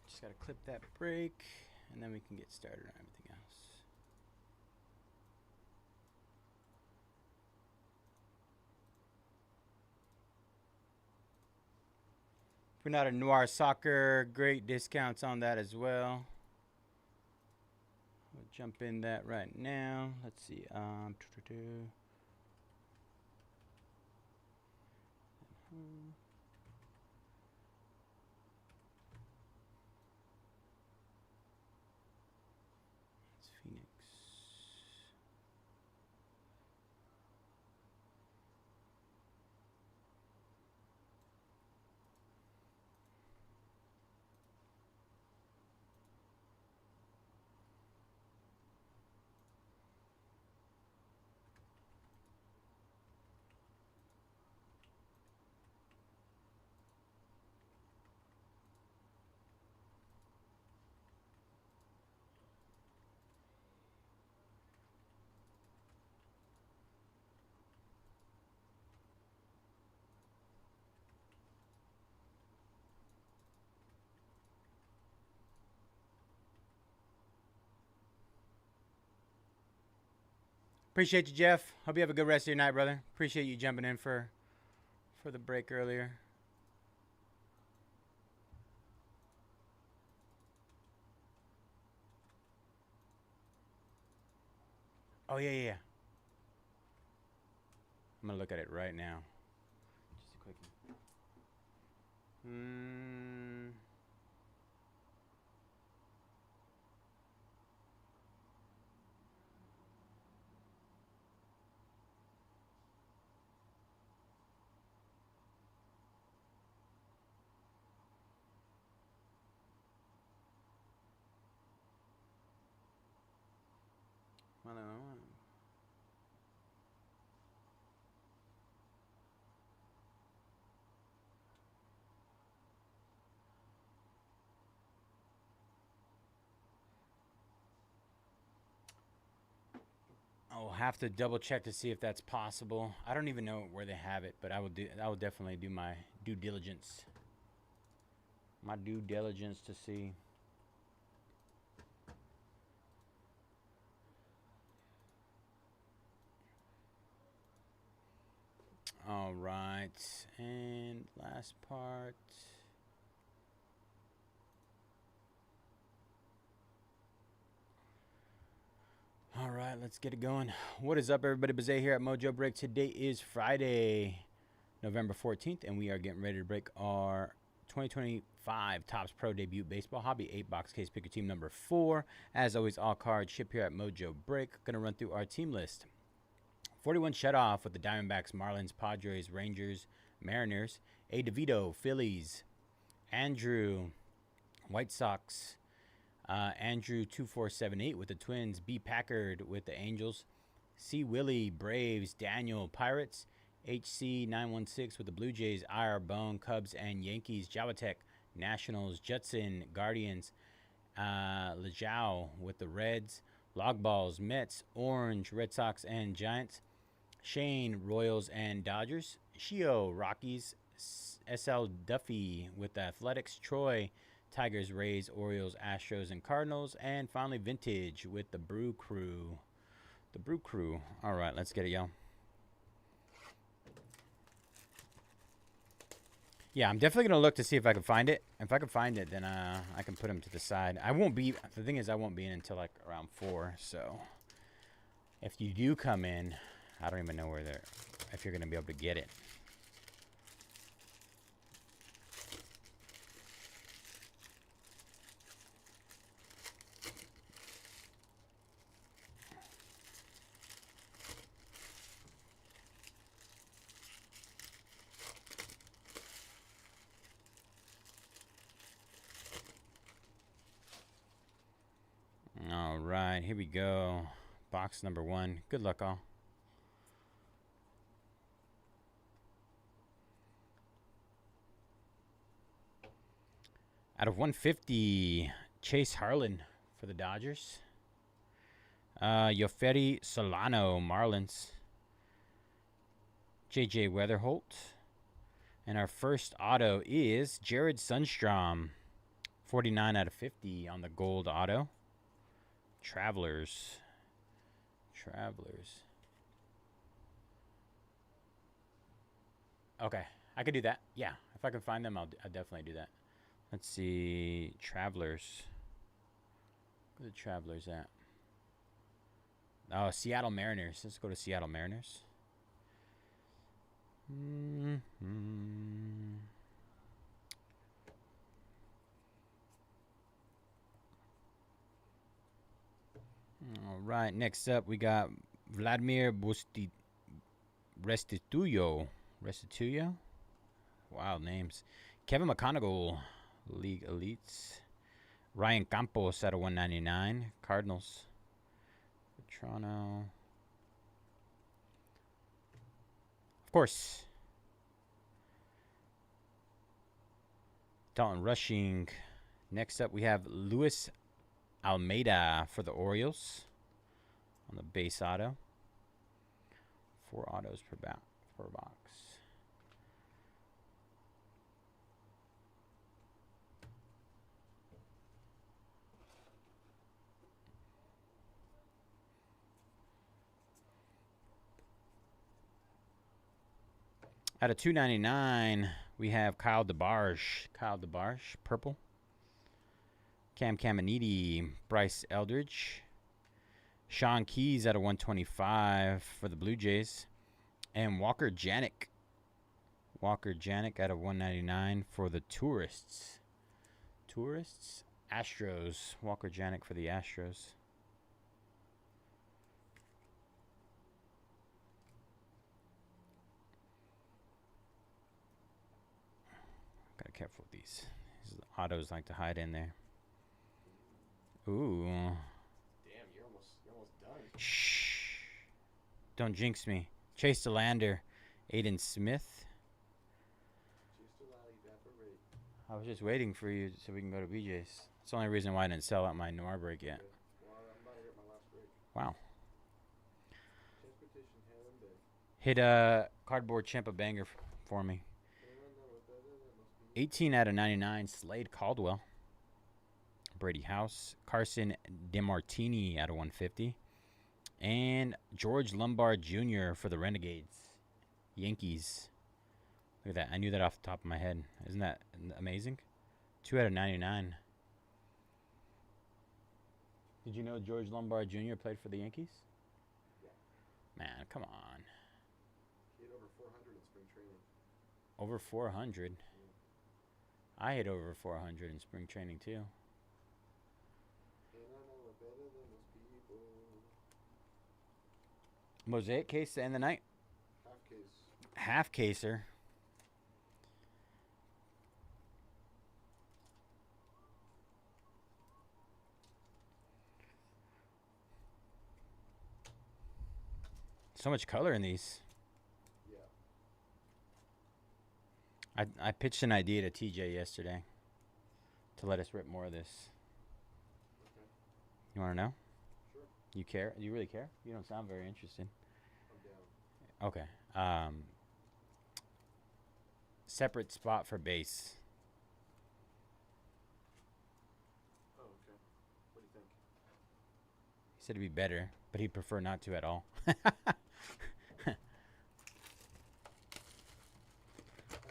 Just gotta clip that break, and then we can get started on everything else. If we're not a Noir Soccer, great discounts on that as well. We'll jump in that right now. Let's see. It's Phoenix. Appreciate you, Jeff. Hope you have a good rest of your night, brother. Appreciate you jumping in for the break earlier. Oh yeah, yeah, yeah. I'm gonna look at it right now. Just a quickie. have to double check to see if that's possible. I don't even know where they have it, but I will definitely do my due diligence. My due diligence to see. All right, and last part. All right, let's get it going. What is up, everybody? Bayze here at Mojobreak. Today is Friday, November 14th, and we are getting ready to break our 2025 Topps Pro Debut Baseball Hobby 8-box case picker team number 4. As always, all cards ship here at Mojobreak. Going to run through our team list. 41 shutoff with the Diamondbacks, Marlins, Padres, Rangers, Mariners. A. DeVito, Phillies. Andrew, White Sox. Andrew 2478 with the Twins. B. Packard with the Angels. C. Willie, Braves. Daniel, Pirates. HC 916 with the Blue Jays. IR Bone, Cubs and Yankees. Jawatek, Nationals. Judson, Guardians. Lejao with the Reds. Logballs, Mets, Orange, Red Sox and Giants. Shane, Royals and Dodgers. Shio, Rockies. SL Duffy with the Athletics. Troy, Tigers, Rays, Orioles, Astros, and Cardinals. And finally, Vintage with the Brew Crew. The Brew Crew. All right, let's get it, y'all. Yeah, I'm definitely going to look to see if I can find it. If I can find it, then I can put them to the side. I won't be, the thing is, I won't be in until like around 4. So if you do come in, I don't even know where they're, if you're going to be able to get it. All right, here we go. Box number 1. Good luck, all. Out of 150, Chase Harlan for the Dodgers. Yoferi Solano, Marlins. JJ Weatherholt. And our first auto is Jared Sundstrom. 49 out of 50 on the gold auto. Travelers. Okay, I could do that. Yeah, if I can find them, I'll definitely do that. Let's see, Travelers. Where the Travelers at? Oh, Seattle Mariners. Let's go to Seattle Mariners. All right, next up we got Vladimir Restituyo. Wild names. Kevin McConaughey, League Elites. Ryan Campos out of 199, Cardinals. Toronto. Of course. Dalton Rushing. Next up we have Luis Almeida for the Orioles on the base auto. 4 autos per box. Out of 299, we have Kyle DeBarge. Purple. Cam Caminiti, Bryce Eldridge. Sean Keys out of 125 for the Blue Jays. And Walker Janik. Out of 199 for the Tourists. Astros. Walker Janik for the Astros. Gotta be careful with these. These autos like to hide in there. Ooh. Damn, you're almost done. Shh. Don't jinx me. Chase DeLander. Aiden Smith. I was just waiting for you so we can go to BJ's. That's the only reason why I didn't sell out my Noir break yet. Well, I'm about to hit my last break. Wow. Fishing Helen Bay. Hit Cardboard Champ a banger for me. And I know what that is. That must be 18 out of 99, Slade Caldwell. Brady House. Carson DeMartini out of 150. And George Lombard Jr. for the Renegades. Yankees. Look at that. I knew that off the top of my head. Isn't that amazing? 2 out of 99. Did you know George Lombard Jr. played for the Yankees? Yeah. Man, come on. He hit over 400 in spring training. Over 400. I hit over 400 in spring training too. And I know it better than most people. Mosaic case to end the night. Half case. Half caser. So much color in these. Yeah. I pitched an idea to TJ yesterday to let us rip more of this. Okay. You want to know? Sure. You care? You really care? You don't sound very interested. I'm down. Okay. Separate spot for base. Oh, okay. What do you think? He said it'd be better, but he'd prefer not to at all. That's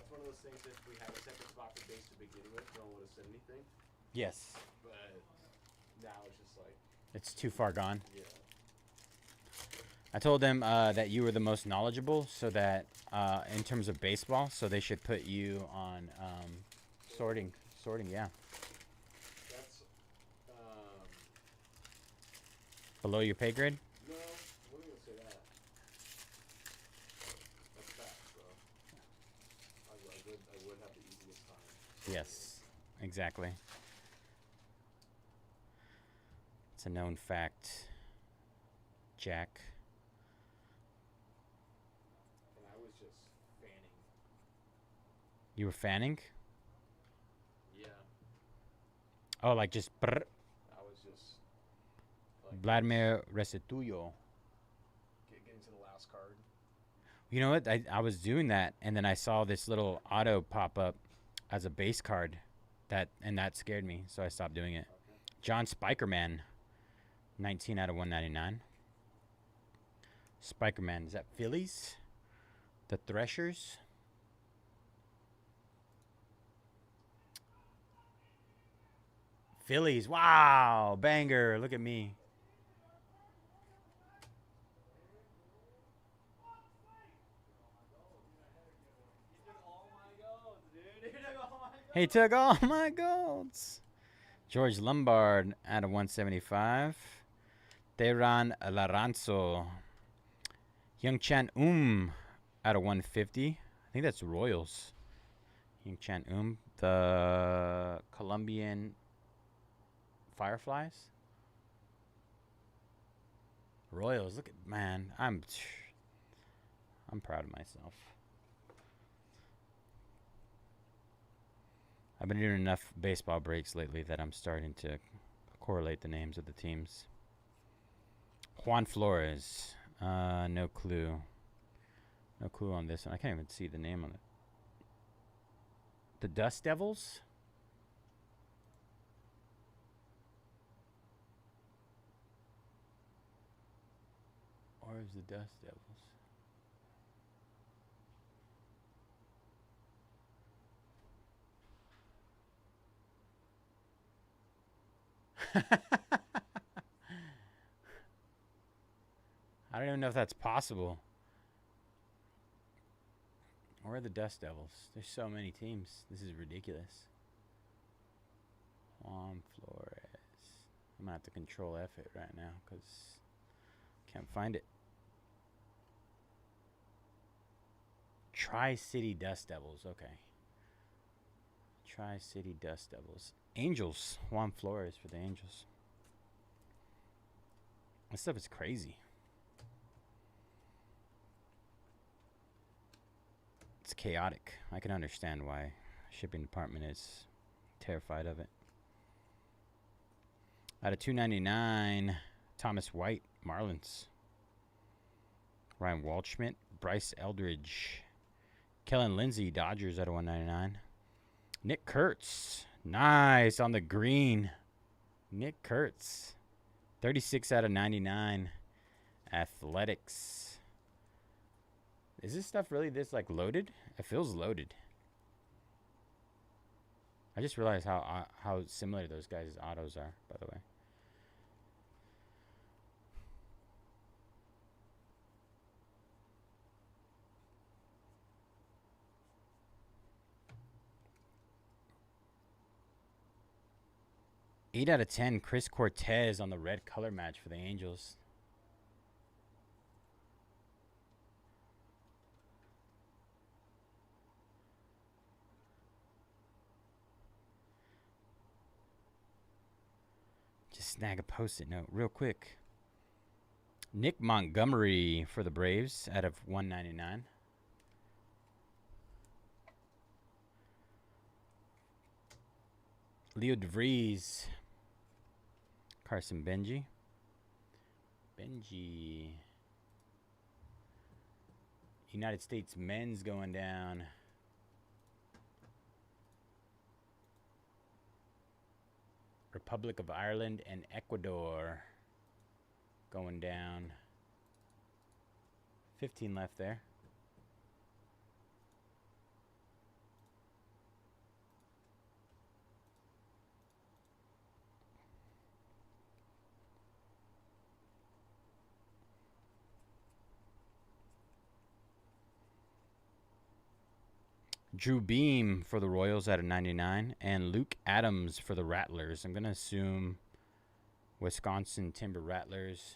one of those things, if we had a separate spot for base to begin with, no one would have said anything. Yes. But now it's just like, It's too far gone. yeah. I told them that you were the most knowledgeable, so that in terms of baseball, so they should put you on sorting. Sorting, yeah. That's, Below your pay grade? no, I wouldn't even say that. That's facts, bro. I would have the easiest time. Yes, exactly. It's a known fact, Jack. And I was just fanning. You were fanning? Yeah. Oh, like just brr, I was just like Vladimir Restituyo. getting to the last card. You know what? I was doing that, and then I saw this little auto pop up as a base card, and that scared me, so I stopped doing it. Okay. John Spikerman, 19 out of 199. Spikerman, is that Phillies? The Threshers? Phillies, wow, banger, look at me. He took all my golds. George Lombard out of 175. Teran Laranzo. Young Chan out of 150. I think that's Royals. Young Chan the Colombian Fireflies. Royals, look at, man, I'm proud of myself. I've been doing enough baseball breaks lately that I'm starting to correlate the names of the teams. Juan Flores. No clue. No clue on this one. I can't even see the name on it. The Dust Devils? Or is the Dust Devils? I don't even know if that's possible. Or are the Dust Devils? There's so many teams. This is ridiculous. Juan Flores. I'm going to have to control F it right now because can't find it. Tri-City Dust Devils. Okay. Tri-City Dust Devils. Angels. Juan Flores for the Angels. This stuff is crazy. It's chaotic. I can understand why shipping department is terrified of it. Out of 299, Thomas White, Marlins. Ryan Waldschmidt, Bryce Eldridge, Kellen Lindsey, Dodgers out of 199. Nick Kurtz, nice on the green. Nick Kurtz, 36 out of 99. Athletics. Is this stuff really this like loaded? It feels loaded. I just realized how similar those guys' autos are, by the way. Eight out of 10, Chris Cortez on the red color match for the Angels. Just snag a post-it note real quick. Nick Montgomery for the Braves out of 199. Leo DeVries. Carson Benji. United States men's going down. Republic of Ireland and Ecuador going down. 15 left there. Drew Beam for the Royals out of 99. And Luke Adams for the Rattlers. I'm going to assume Wisconsin Timber Rattlers.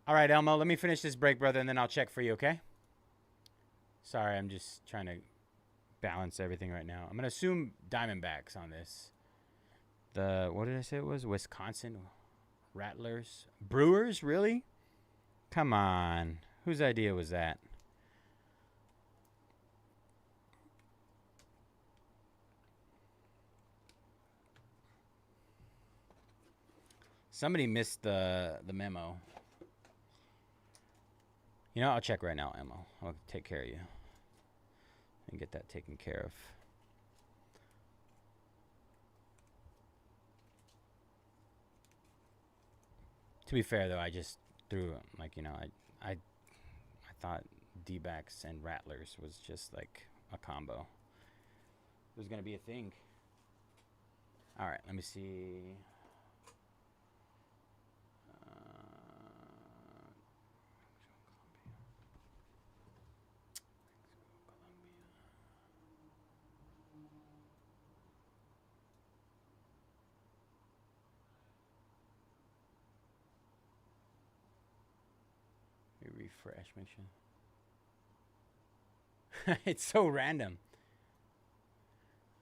All right, Elmo, let me finish this break, brother, and then I'll check for you, okay? Sorry, I'm just trying to balance everything right now. I'm going to assume Diamondbacks on this. What did I say it was? Wisconsin Rattlers. Brewers, really? Come on. Whose idea was that? Somebody missed the memo. You know, I'll check right now, Emma. I'll take care of you and get that taken care of. To be fair, though, I just threw, like, you know, I thought D-backs and Rattlers was just like a combo. It was gonna be a thing. All right, let me see. Refresh, make sure. It's so random.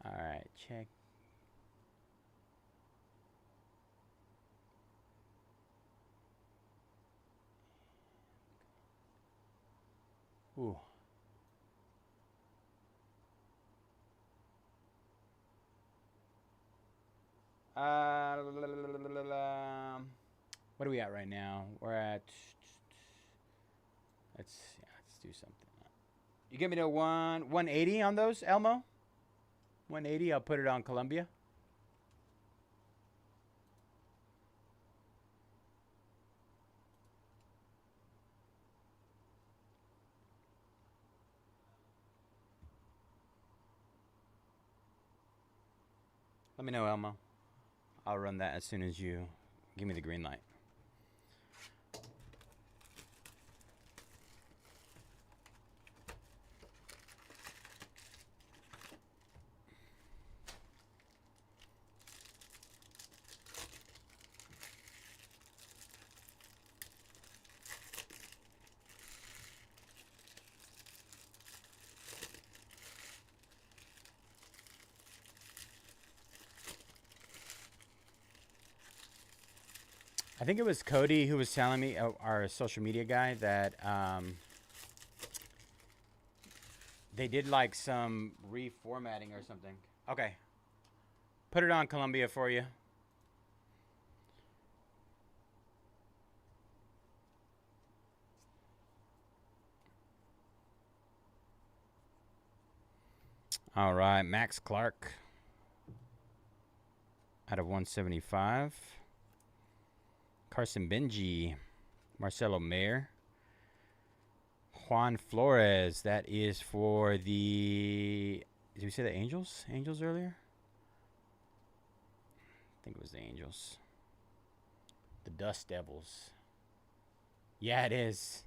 All right, check. Ooh. What are we at right now? We're at. Let's do something. You give me the 180 on those, Elmo? 180, I'll put it on Columbia. Let me know, Elmo. I'll run that as soon as you give me the green light. I think it was Cody who was telling me, our social media guy, that they did like some reformatting or something. Okay. Put it on Columbia for you. All right, Max Clark out of 175. Carson Benji, Marcelo Mayer, Juan Flores. That is for the. Did we say the Angels? Angels earlier? I think it was the Angels. The Dust Devils. Yeah, it is.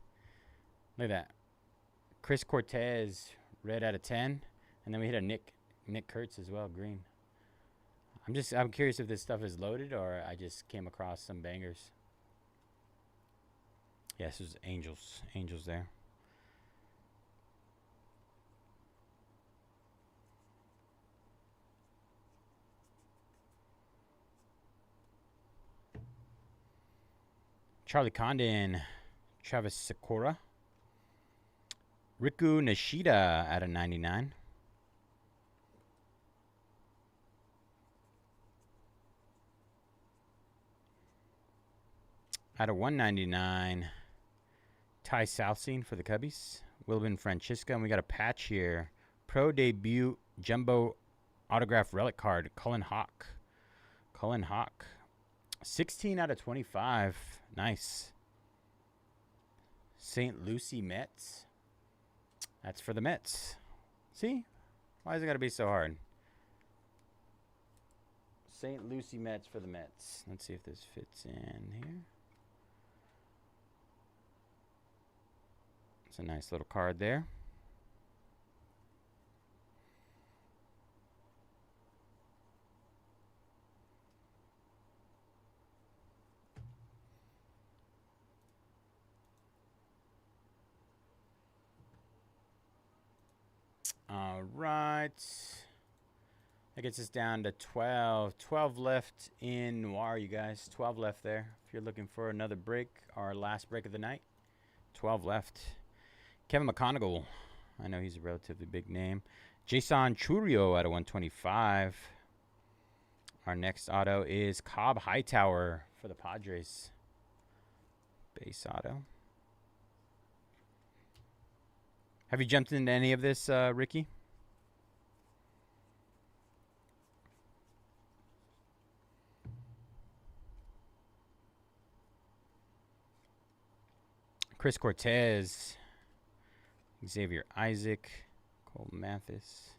Look at that. Chris Cortez, red out of 10. And then we hit a Nick Kurtz as well, green. I'm curious if this stuff is loaded or I just came across some bangers. Yes, this is Angels. Angels there. Charlie Condon, Travis Sakura, Riku Nishida out of 99. Out of 199, Ty Southseen for the Cubbies, Wilbin Francisco, and we got a patch here. Pro debut jumbo autograph relic card, Cullen Hawk. Cullen Hawk. 16 out of 25. Nice. St. Lucie Mets. That's for the Mets. See? Why is it got to be so hard? St. Lucie Mets for the Mets. Let's see if this fits in here. It's a nice little card there. All right. That gets us down to 12. 12 left in Noir, you guys. 12 left there. If you're looking for another break, our last break of the night. 12 left. Kevin McConaughey. I know he's a relatively big name. Jason Churio out of 125. Our next auto is Cobb Hightower for the Padres. Base auto. Have you jumped into any of this, Ricky? Chris Cortez, Xavier Isaac, Cole Mathis.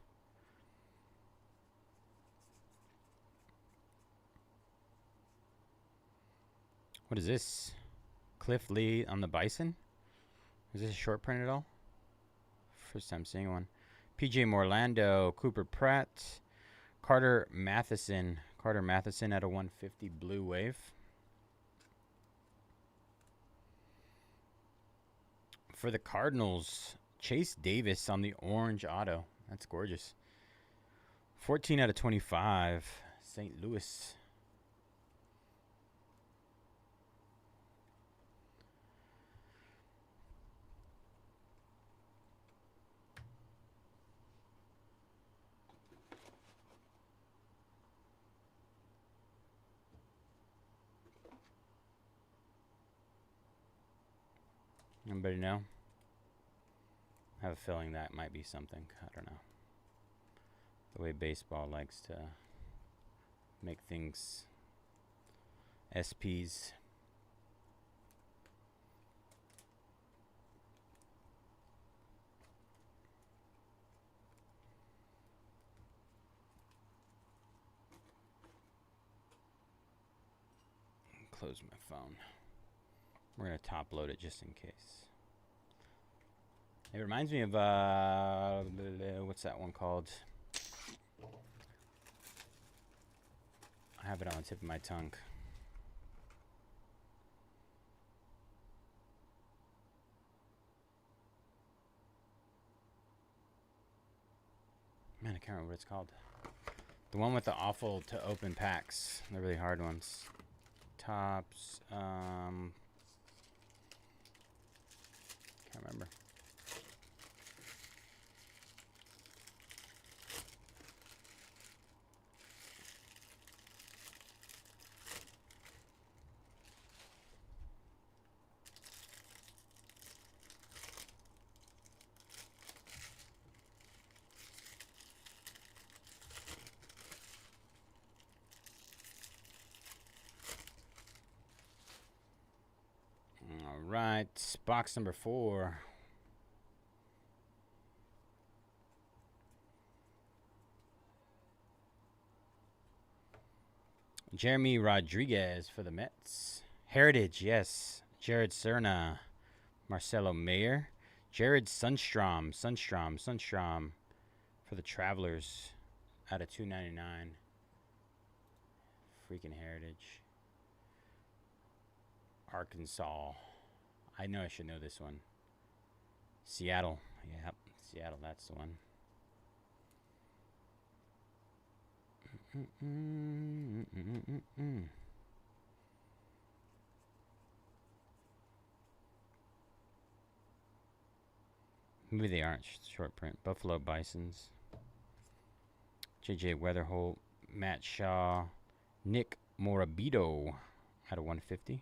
What is this? Cliff Lee on the Bison? Is this a short print at all? First time seeing one. PJ Morlando, Cooper Pratt, Carter Matheson. Carter Matheson at a 150 Blue Wave. For the Cardinals, Chase Davis on the orange auto. That's gorgeous. 14 out of 25, St. Louis. Anybody know? I have a feeling that might be something. I don't know. The way baseball likes to make things SPs. Close my phone. We're going to top load it just in case. It reminds me of, what's that one called? I have it on the tip of my tongue. Man, I can't remember what it's called. The one with the awful to open packs. The really hard ones. Tops, can't remember. right, box number 4. Jeremy Rodriguez for the Mets. Heritage, yes. Jared Serna. Marcelo Mayer. Jared Sundstrom for the Travelers out of 299. Freaking Heritage. Arkansas. I know I should know this one. Seattle. Yep, Seattle, that's the one. Maybe they aren't short print. Buffalo Bisons. JJ Weatherholt. Matt Shaw. Nick Morabito out of 150.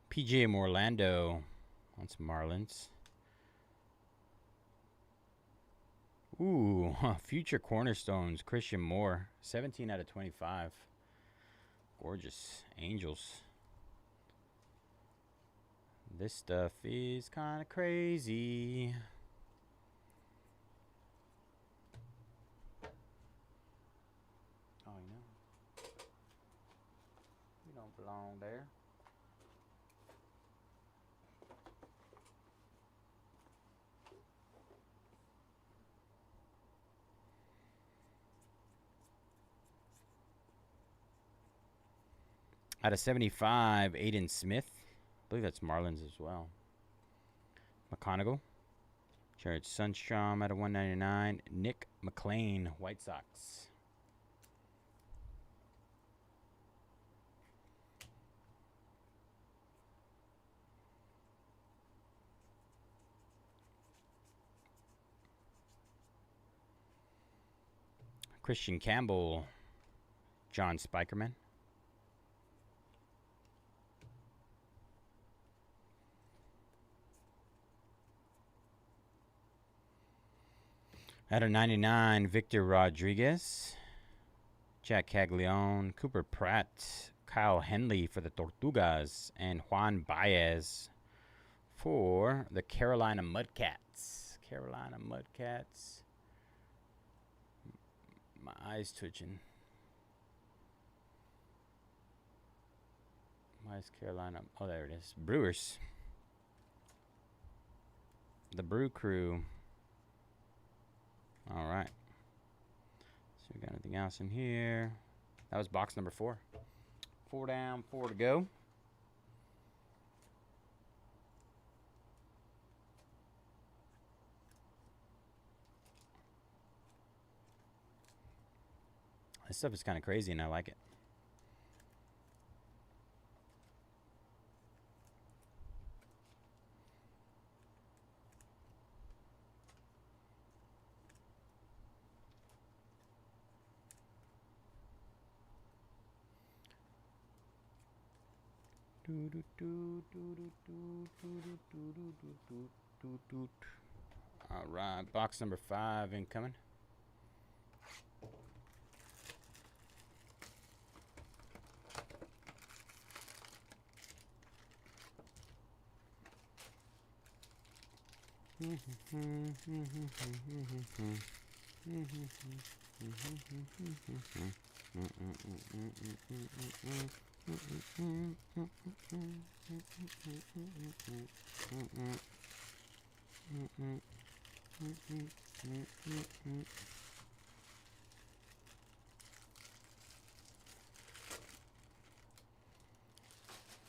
PJ Morlando on some Marlins. Ooh, future cornerstones. Christian Moore, 17 out of 25. Gorgeous. Angels. This stuff is kind of crazy. Oh, you know. You don't belong there. Out of 75, Aiden Smith. I believe that's Marlins as well. McConaughey. Jared Sundstrom out of 199. Nick McLean, White Sox. Christian Campbell. John Spikerman. Out of 99, Victor Rodriguez. Jack Caglione. Cooper Pratt. Kyle Henley for the Tortugas. And Juan Baez for the Carolina Mudcats. Carolina Mudcats. My eyes twitching. Why is Carolina? Oh, there it is. Brewers. The Brew Crew. All right. So we got anything else in here? That was box number 4. 4 down, 4 to go. This stuff is kind of crazy, and I like it. All right, box number 5 incoming.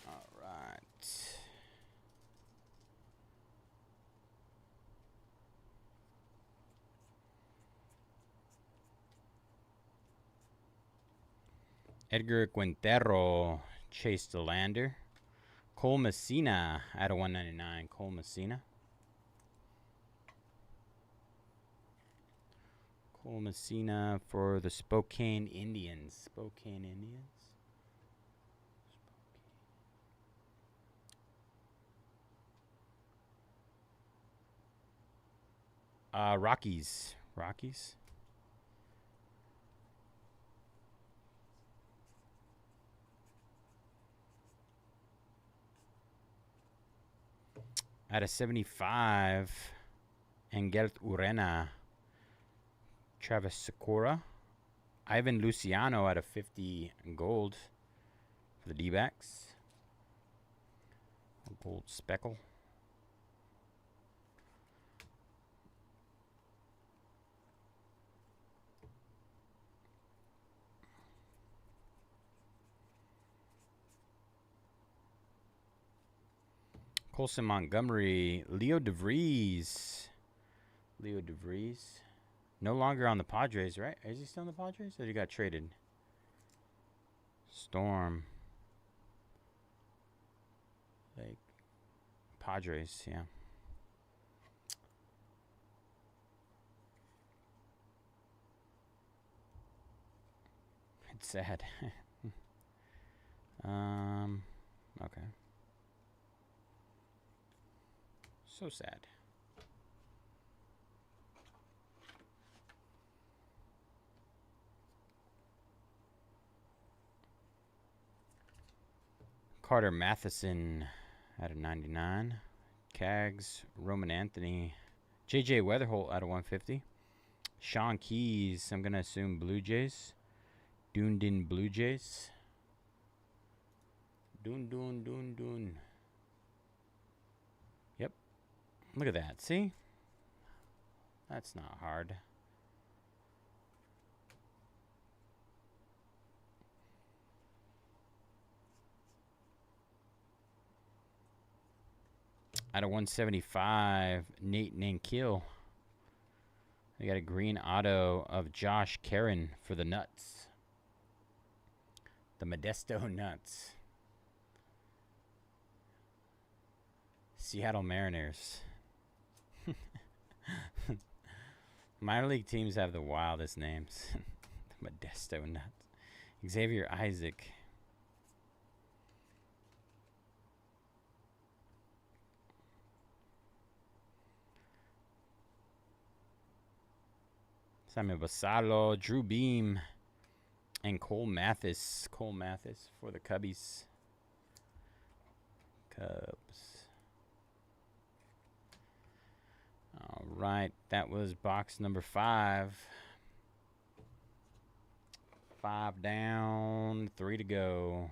All right. Edgar Quintero, Chase DeLander. Cole Messina out of 199. Cole Messina. Cole Messina for the Spokane Indians. Spokane Indians. Rockies. Rockies. Out of 75, Engelt Urena. Travis Sakura. Ivan Luciano out of 50 gold for the D-backs. A gold speckle. Colson Montgomery. Leo DeVries. Leo DeVries. No longer on the Padres, right? Is he still on the Padres? Or he got traded? Storm. Like, Padres, yeah. It's sad. Okay. So sad. Carter Matheson out of 99. Cags, Roman Anthony. JJ Weatherholt out of 150. Sean Keys, I'm going to assume Blue Jays. Dunedin Blue Jays. Dun. Yep. Look at that. See? That's not hard. Out of 175, Nate Nankill. We got a green auto of Josh Karen for the Nuts. The Modesto Nuts. Seattle Mariners. Minor league teams have the wildest names. The Modesto Nuts. Xavier Isaac. Samuel Basallo, Drew Beam, and Cole Mathis. Cole Mathis for the Cubbies. Cubs. All right, that was box number 5. 5 down, 3 to go.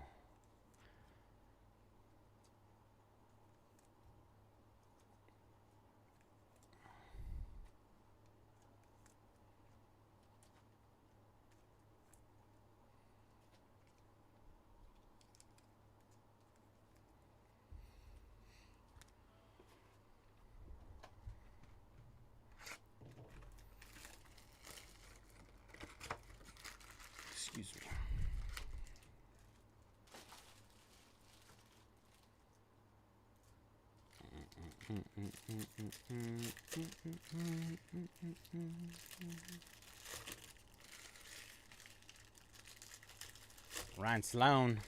Excuse me. Ryan Sloan.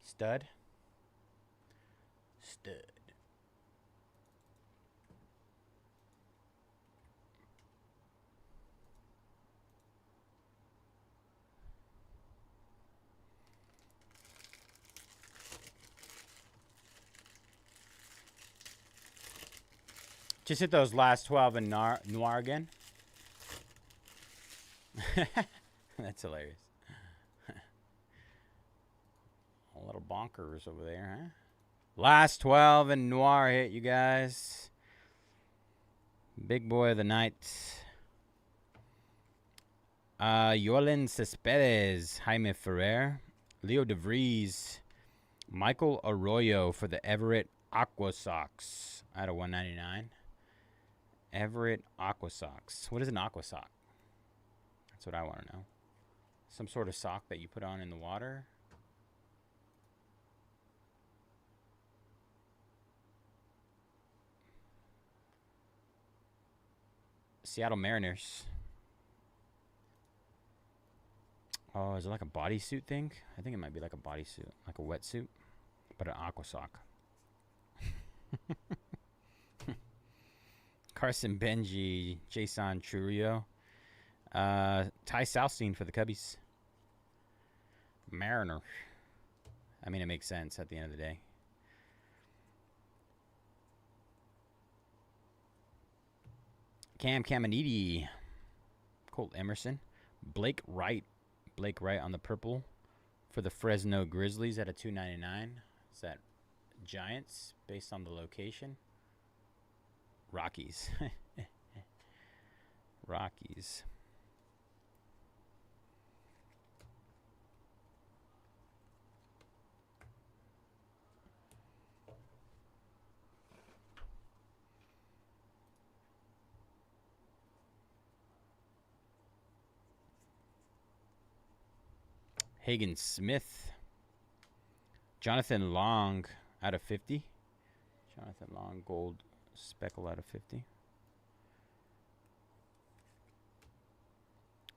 Stud. Stud. Just hit those last 12 in Noir again. That's hilarious. A little bonkers over there, huh? Last 12 in Noir hit, you guys. Big boy of the night. Yoelin Cespedes, Jaime Ferrer, Leo DeVries, Michael Arroyo for the Everett Aqua Sox out of 199. Everett Aqua Sox. What is an Aqua Sox? That's what I want to know. Some sort of sock that you put on in the water. Seattle Mariners. Oh, is it like a bodysuit thing? I think it might be like a bodysuit, like a wetsuit, but an aqua sock. Carson Benji, Jason Churio, Ty Southstein for the Cubbies. Mariner. I mean, it makes sense at the end of the day. Cam Caminiti, Colt Emerson, Blake Wright on the purple for the Fresno Grizzlies at a $2.99. Is that Giants based on the location? Rockies. Rockies. Hagen Smith. Jonathan Long out of 50. Jonathan Long, gold speckle out of 50.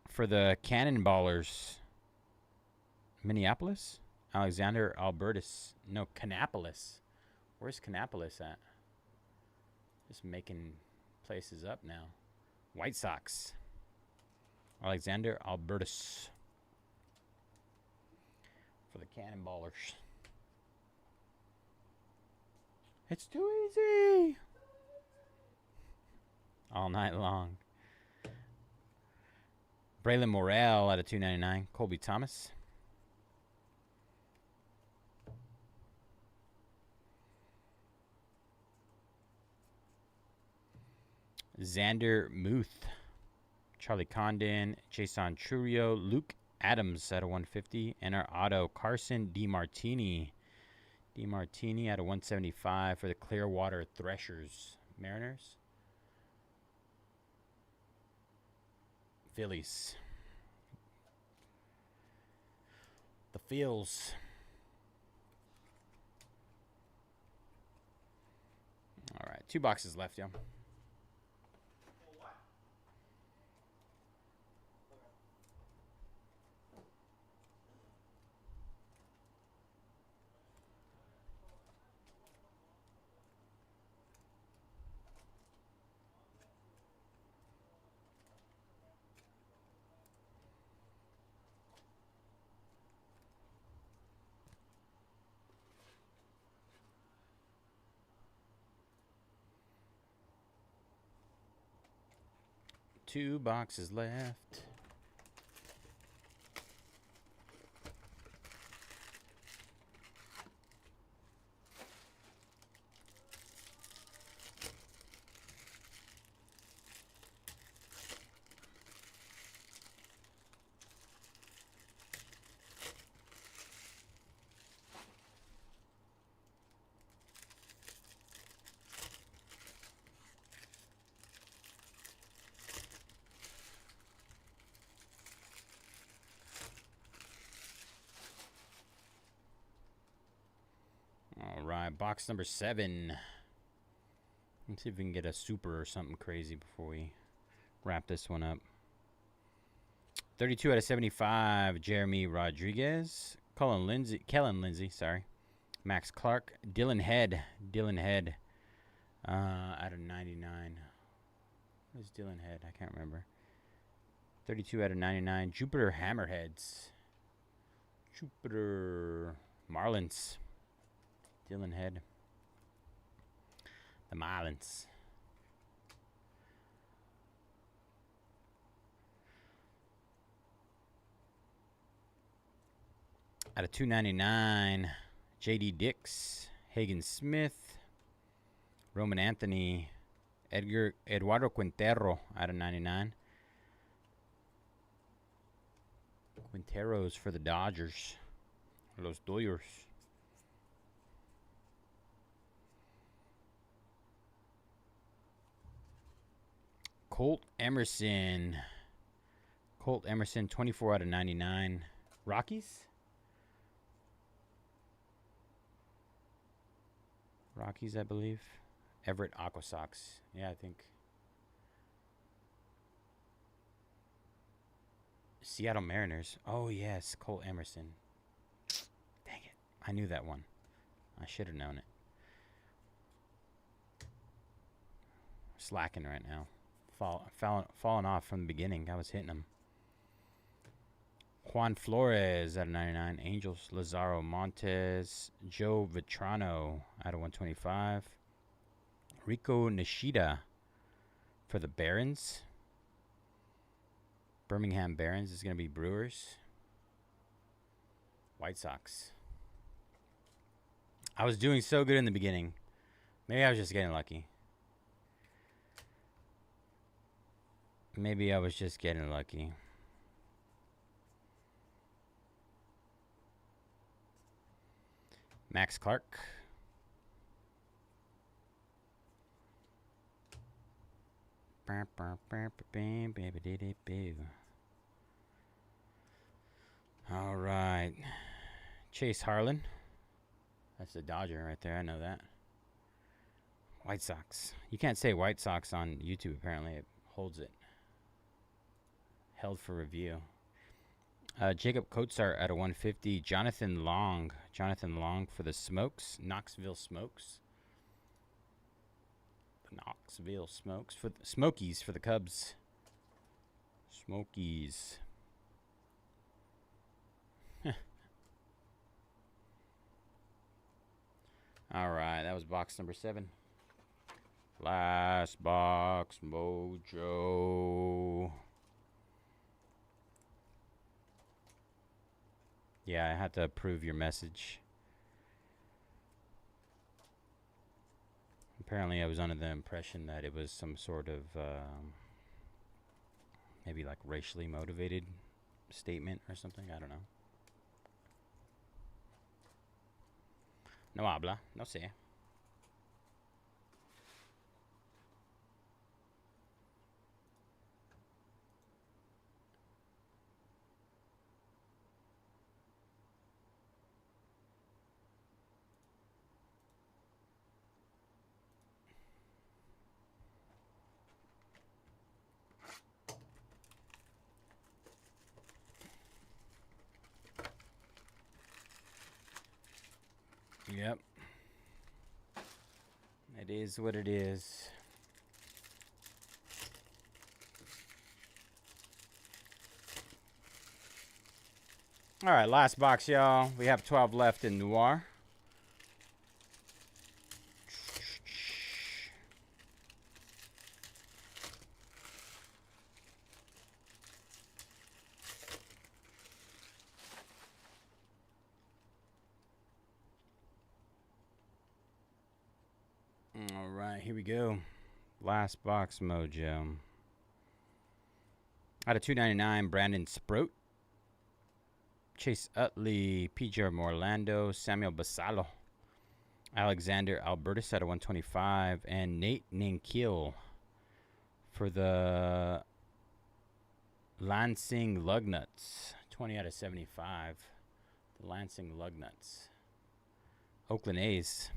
For the Cannonballers, Minneapolis, Alexander Albertus. No, Kannapolis. Where's Kannapolis at? Just making places up now. White Sox, Alexander Albertus. For the Cannonballers. It's too easy. All night long. Braylon Morrell at a $2.99. Colby Thomas. Xander Muth. Charlie Condon. Jason Churio. Luke Adams at a 150. And our auto, Carson DiMartini. DiMartini at a 175 for the Clearwater Threshers. Mariners. Phillies. The Phils. All right, 2 boxes left, yo. Two boxes left. All right, box number 7. Let's see if we can get a super or something crazy before we wrap this one up. 32 out of 75, Jeremy Rodriguez. Kellen Lindsay, sorry. Max Clark. Dylan Head out of 99. What is Dylan Head? I can't remember. 32 out of 99. Jupiter Hammerheads. Jupiter Marlins. Dylan Head. The Marlins. Out of 299, J.D. Dix, Hagen Smith, Roman Anthony, Eduardo Quintero out of 99. Quintero's for the Dodgers. Los Dodgers. Colt Emerson. Colt Emerson, 24 out of 99. Rockies? Rockies, I believe. Everett Aqua Sox. Yeah, I think. Seattle Mariners. Oh, yes. Colt Emerson. Dang it. I knew that one. I should have known it. Slacking right now. Falling off from the beginning. I was hitting them. Juan Flores out of 99. Angels. Lazaro Montes. Joe Vitrano out of 125. Rico Nishida for the Barons. Birmingham Barons is going to be Brewers. White Sox. I was doing so good in the beginning. Maybe I was just getting lucky. Maybe I was just getting lucky. Max Clark. All right. Chase Harlan. That's the Dodger right there. I know that. White Sox. You can't say White Sox on YouTube, apparently. It holds it. Held for review. Jacob Kotsar at a 150. Jonathan Long. Jonathan Long for the Smokes. Knoxville Smokes. The Knoxville Smokes. For the Smokies for the Cubs. Smokies. All right, that was box number 7. Last box, Mojo. Yeah, I had to approve your message. Apparently, I was under the impression that it was some sort of maybe like racially motivated statement or something. I don't know. No habla, no sé. Yep. It is what it is. All right, last box, y'all. We have 12 left in Noir. All right, here we go. Last box, Mojo. Out of 299, Brandon Sproat. Chase Utley, PJ Morlando, Samuel Basallo, Alexander Albertus out of 125, and Nate Ninkil for the Lansing Lugnuts. 20 out of 75. The Lansing Lugnuts. Oakland A's.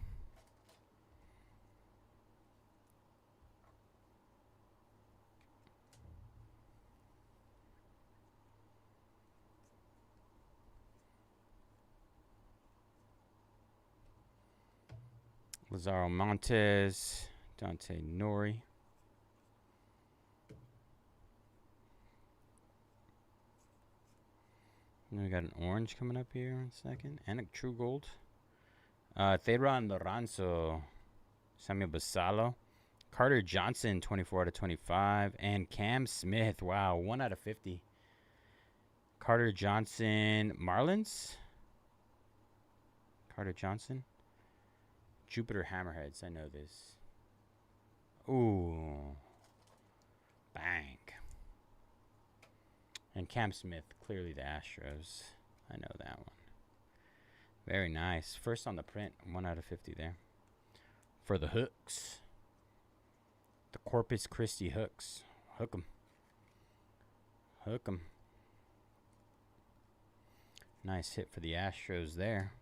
Lazaro Montes, Dante Nori. And we got an orange coming up here in a second. And a true gold. Theron Lorenzo, Samuel Basallo. Carter Johnson, 24 out of 25. And Cam Smith, wow, 1 out of 50. Carter Johnson, Marlins. Carter Johnson. Jupiter Hammerheads, I know this. Ooh. Bang. And Cam Smith, clearly the Astros. I know that one. Very nice. First on the print, 1 out of 50 there. For the Hooks. The Corpus Christi Hooks. Hook 'em. Hook 'em. Nice hit for the Astros there.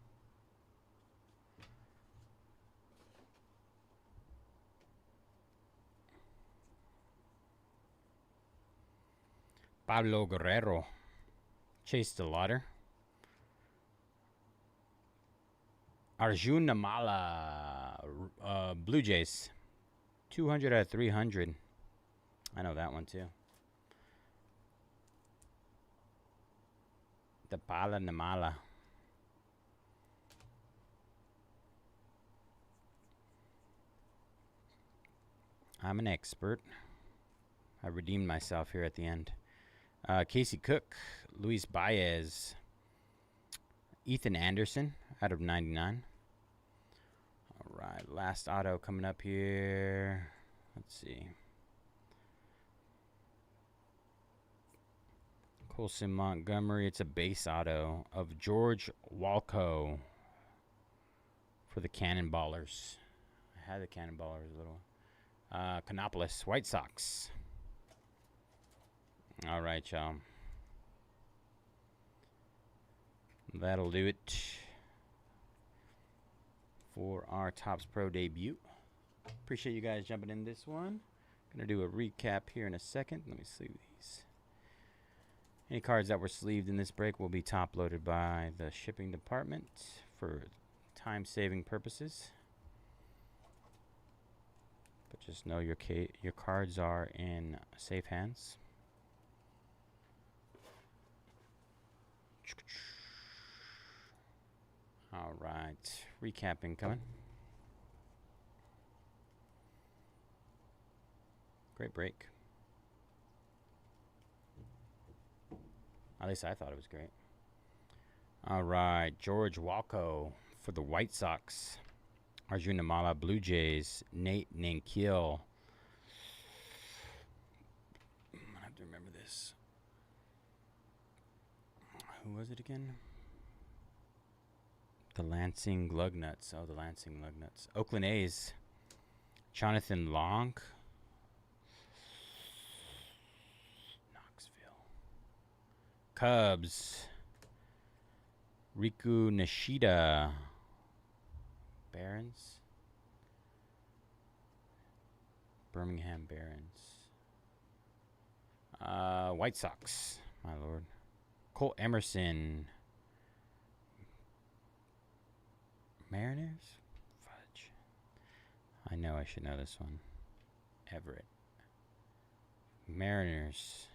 Pablo Guerrero. Chase the Lauder. Arjun Namala. Blue Jays. 200 out of 300. I know that one too. The Pala Namala. I'm an expert. I redeemed myself here at the end. Casey Cook, Luis Bayze, Ethan Anderson out of 99. All right, last auto coming up here. Let's see. Colson Montgomery. It's a base auto of George Walco for the Cannonballers. I had the Cannonballers a little. Canopolis White Sox. All right, y'all. That'll do it for our Topps Pro debut. Appreciate you guys jumping in this one. Gonna do a recap here in a second. Let me sleeve these. Any cards that were sleeved in this break will be top loaded by the shipping department for time-saving purposes. But just know your cards are in safe hands. All right, recapping coming. Great break. At least I thought it was great. All right, George Walco for the White Sox. Arjun Namala, Blue Jays. Nate Nankiel. I'm going to have to remember this. Who was it again? The Lansing Lugnuts. Oh, the Lansing Lugnuts. Oakland A's. Jonathan Long. Knoxville. Cubs. Riku Nishida. Barons. Birmingham Barons. White Sox. My lord. Cole Emerson. Mariners? Fudge. I know I should know this one. Everett. Mariners.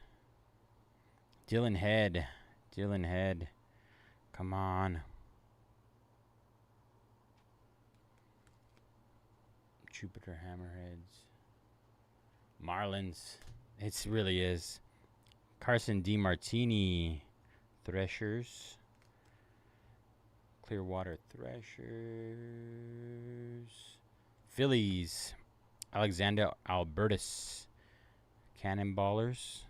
Dylan Head. Dylan Head. Come on. Jupiter Hammerheads. Marlins. It really is. Carson DiMartini. Threshers. Clearwater Threshers. Phillies. Alexander Albertus. Cannonballers.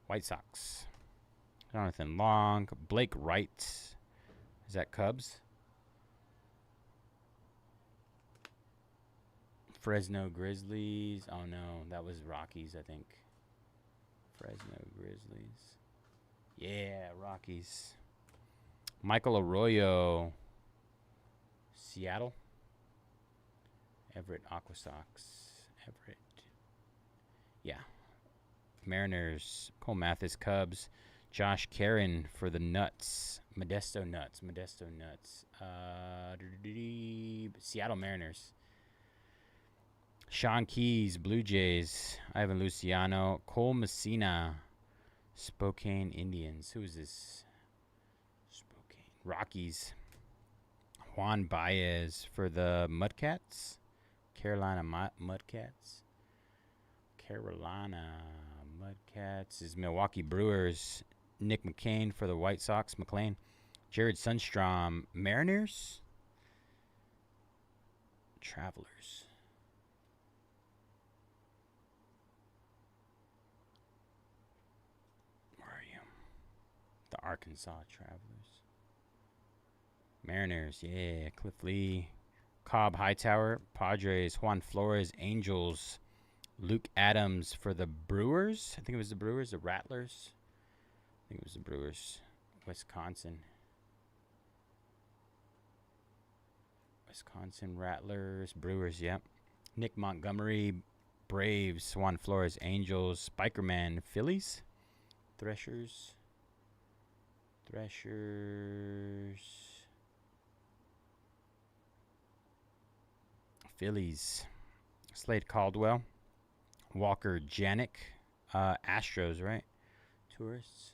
White Sox. Jonathan Long. Blake Wright. Is that Cubs? Fresno Grizzlies. Oh no, that was Rockies, I think. Fresno Grizzlies. Yeah, Rockies. Michael Arroyo. Seattle. Everett Aqua Sox. Everett. Yeah. Mariners. Cole Mathis Cubs. Josh Karen for the Nuts. Modesto Nuts. Modesto Nuts. Seattle Mariners. Sean Keys, Blue Jays. Ivan Luciano. Cole Messina. Spokane Indians. Who is this? Spokane. Rockies. Juan Baez for the Mudcats. Carolina Mudcats. Carolina Mudcats is Milwaukee Brewers. Nick McCain for the White Sox. McLean. Jared Sundstrom. Mariners. Travelers. Where are you? The Arkansas Travelers. Mariners, yeah. Cliff Lee. Cobb Hightower. Padres. Juan Flores. Angels. Luke Adams for the Brewers. I think it was the Brewers, the Rattlers. I think it was the Brewers. Wisconsin. Wisconsin Rattlers, Brewers, yep. Nick Montgomery, Braves, Juan Flores, Angels, Spikerman, Phillies, Threshers. Phillies, Slade Caldwell, Walker Janik, Astros, right? Tourists,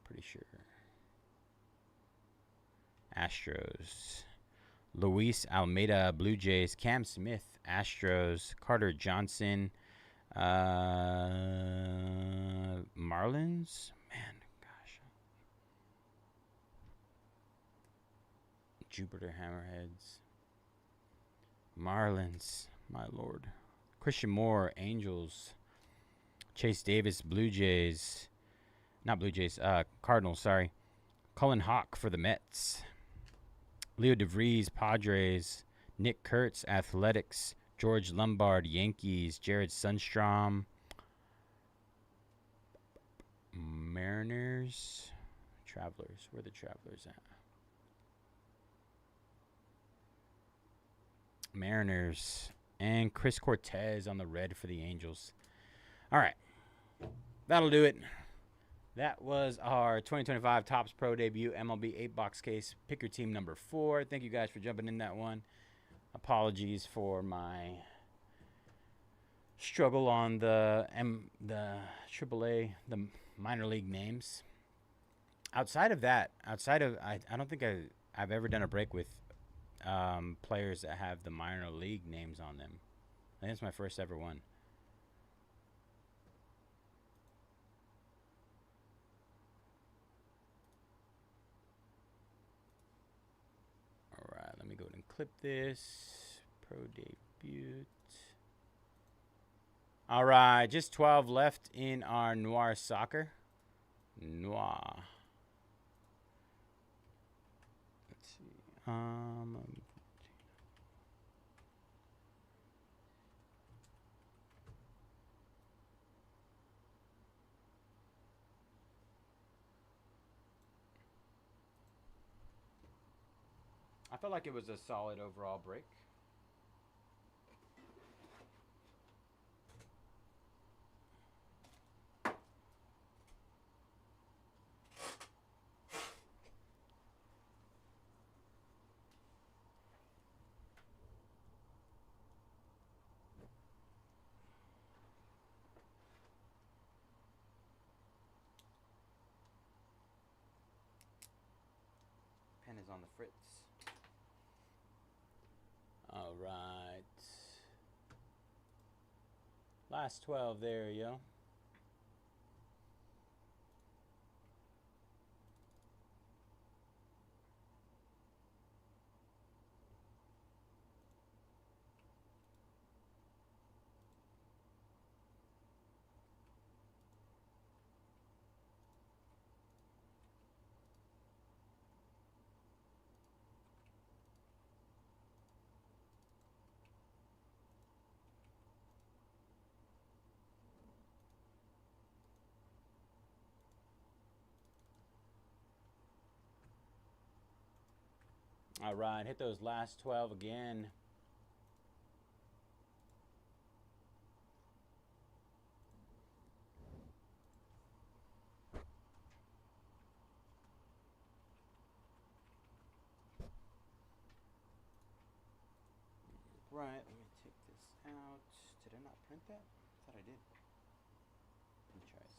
pretty sure. Astros. Luis Almeida, Blue Jays. Cam Smith, Astros. Carter Johnson, Marlins. Man, gosh. Jupiter Hammerheads. Marlins, my lord. Christian Moore, Angels. Chase Davis, Blue Jays. Not Blue Jays, Cardinals, sorry. Cullen Hawk for the Mets. Leo DeVries, Padres. Nick Kurtz, Athletics. George Lombard, Yankees. Jared Sundstrom, Mariners. Travelers. Where are the Travelers at? Mariners. And Chris Cortez on the red for the Angels. All right. That'll do it. That was our 2025 Topps Pro debut MLB 8-box case. Pick your team number 4. Thank you guys for jumping in that one. Apologies for my struggle on the AAA, the minor league names. Outside of that, I don't think I've ever done a break with players that have the minor league names on them. I think it's my first ever one. Alright, let me go ahead and clip this. Pro debut. Alright, just 12 left in our Noir soccer. Noir. Let's see. I felt like it was a solid overall break. Pen is on the fritz. All right. Last 12 there, yo. All right, hit those last 12 again. Right, let me take this out. Did I not print that? I thought I did. Let me try this.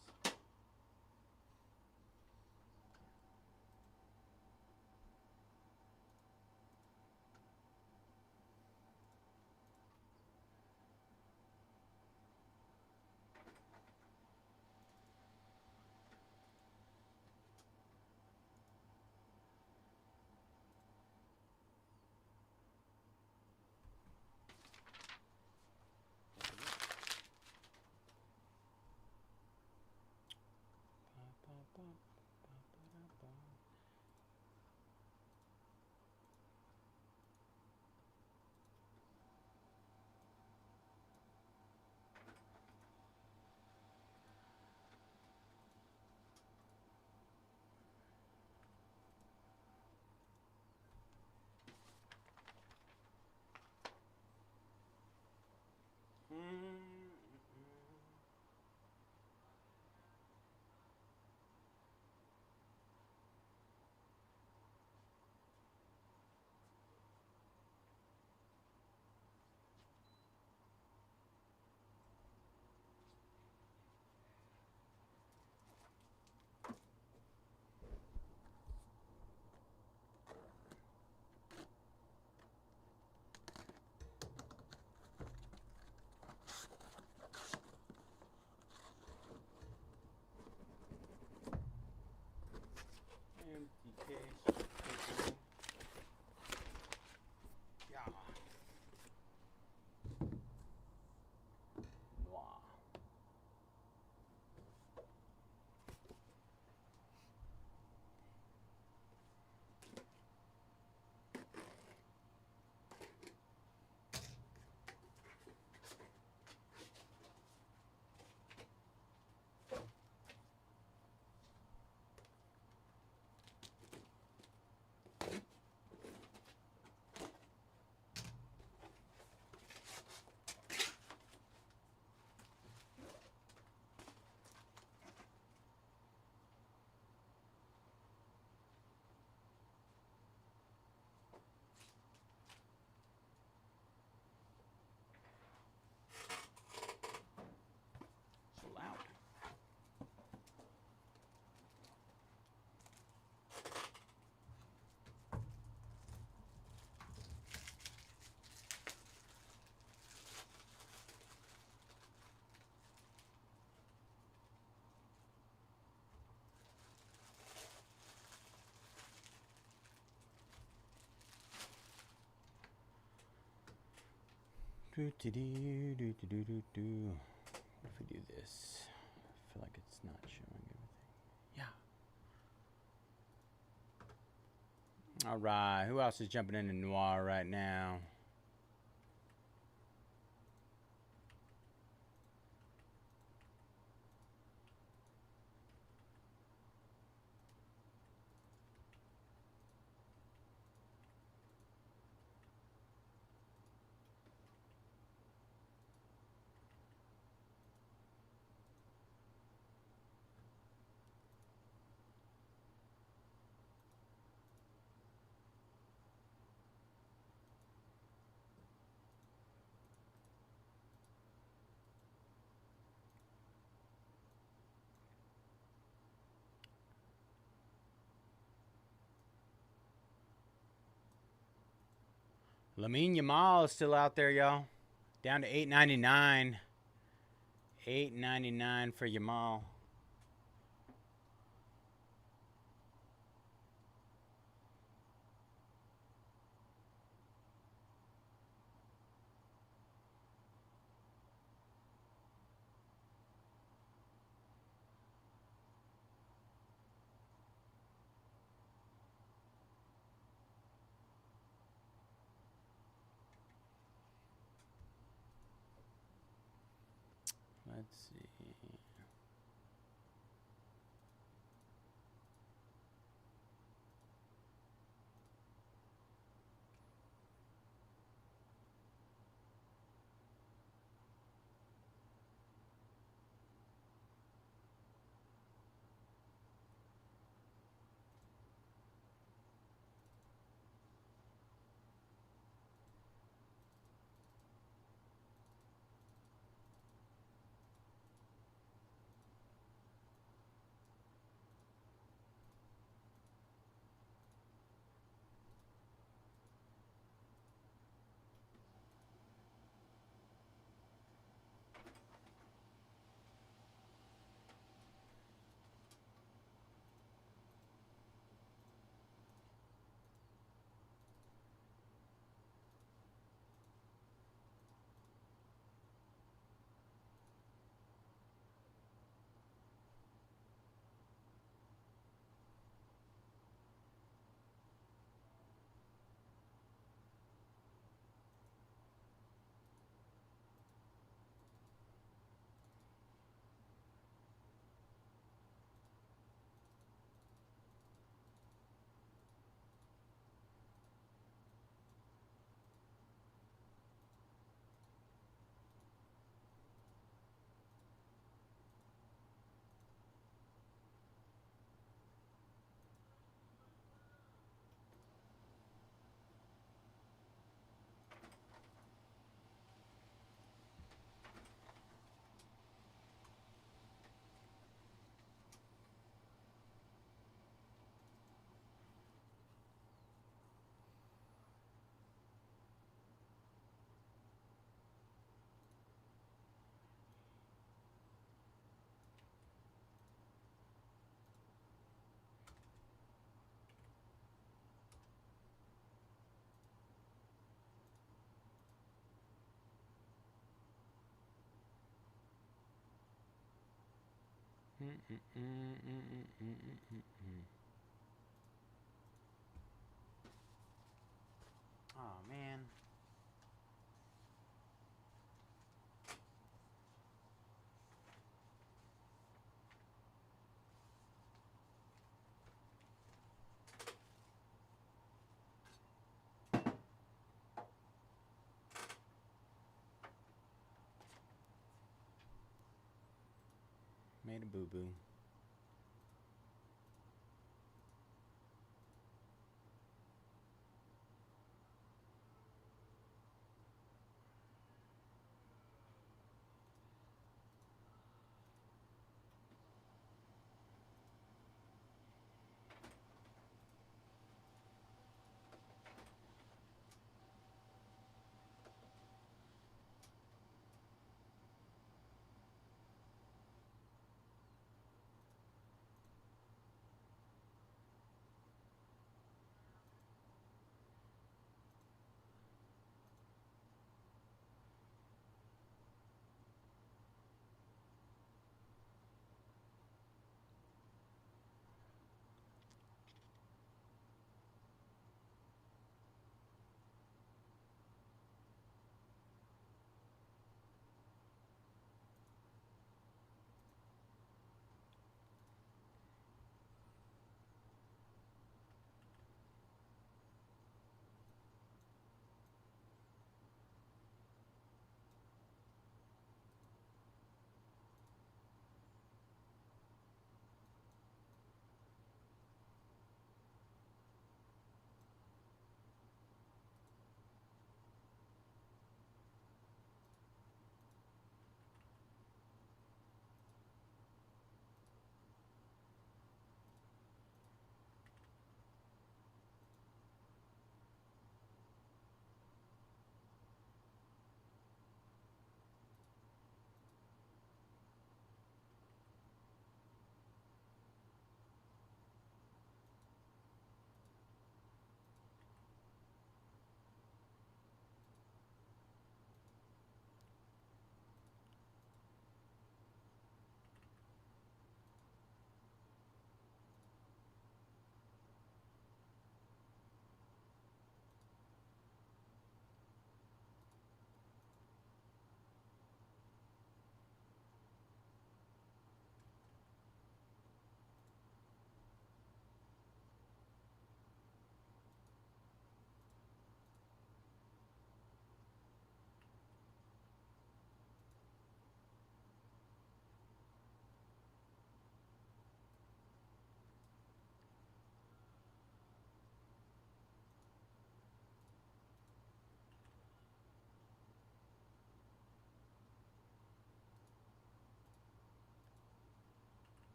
Do, do, do, do, do, do, do, do. What if we do this? I feel like it's not showing everything. Yeah. All right. Who else is jumping into Noir right now? Lamine Yamal is still out there, y'all. Down to $8.99. $8.99 for Yamal. Let's see. Oh, man. Made a boo-boo.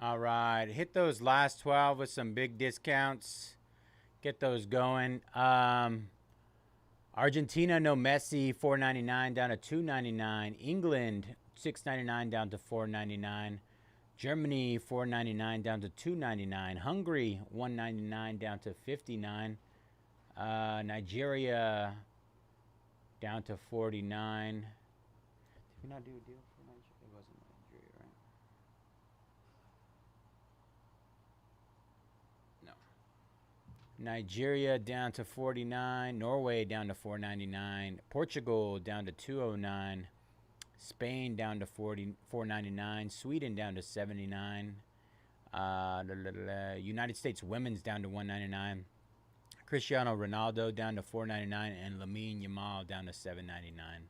All right, hit those last 12 with some big discounts. Get those going. Argentina, no Messi, $4.99 down to $2.99. England, $6.99 down to $4.99. Germany, $4.99 down to $2.99. Hungary, $1.99 down to $59. Nigeria, down to $49. Did we not do a deal for Nigeria? It wasn't Nigeria, right? No. Nigeria down to $49. Norway down to $4.99. Portugal down to $2.09. Spain down to $4.99. Sweden down to $79. United States women's down to $1.99. Cristiano Ronaldo down to $4.99, and Lamine Yamal down to $7.99.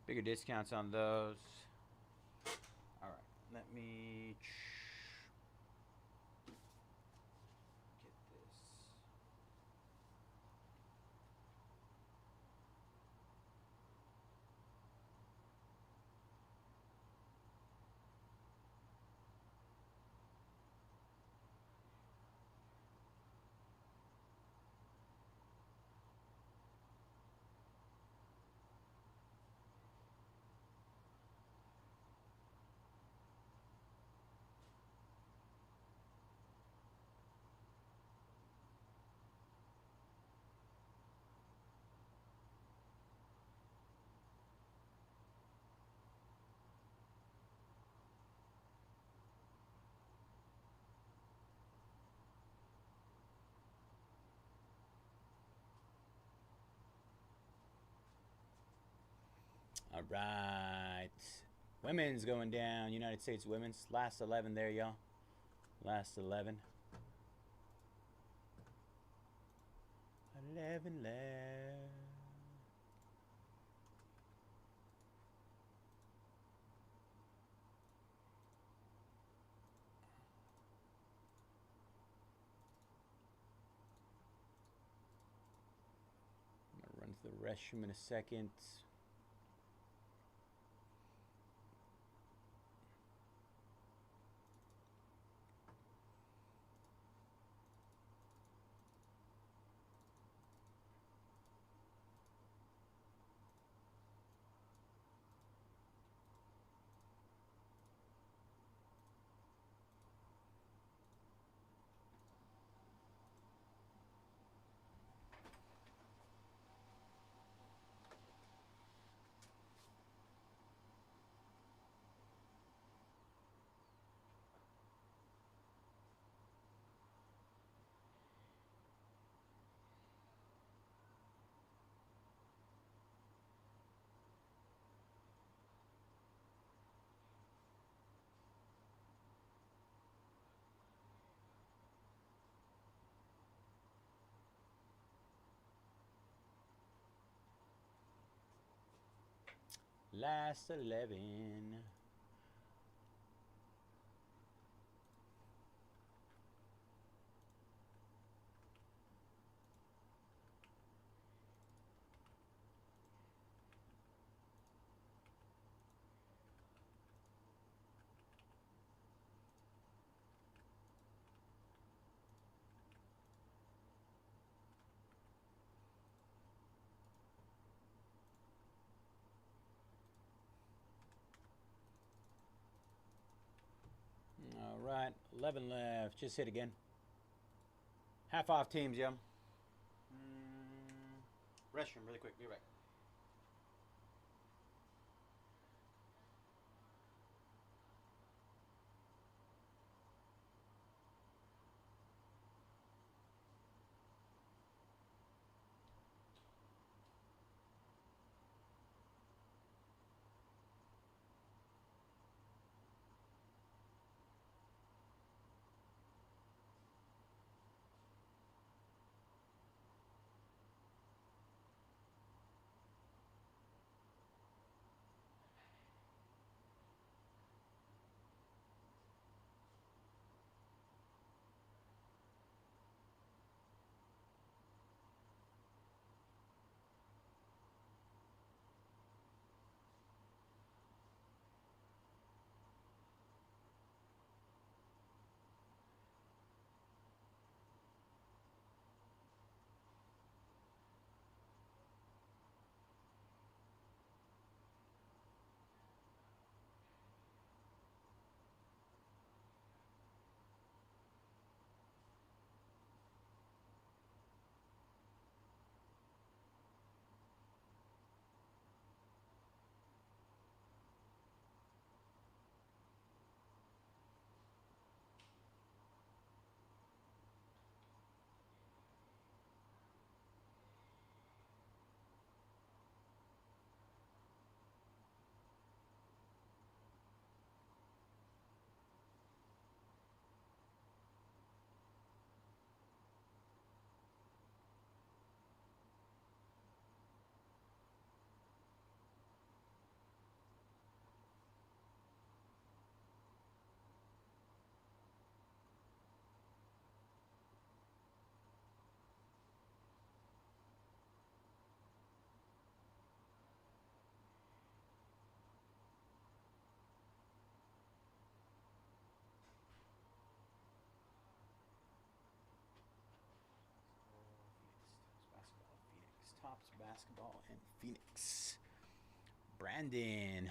Bigger discounts on those. All right, let me get this. All right. Women's going down. United States women's. Last 11 there, y'all. Last 11. 11 left. I'm going to run to the restroom in a second. Last 11. All right, 11 left. Just hit again. Half off teams, yo. Restroom, really quick. Be right. basketball in Phoenix. Brandon.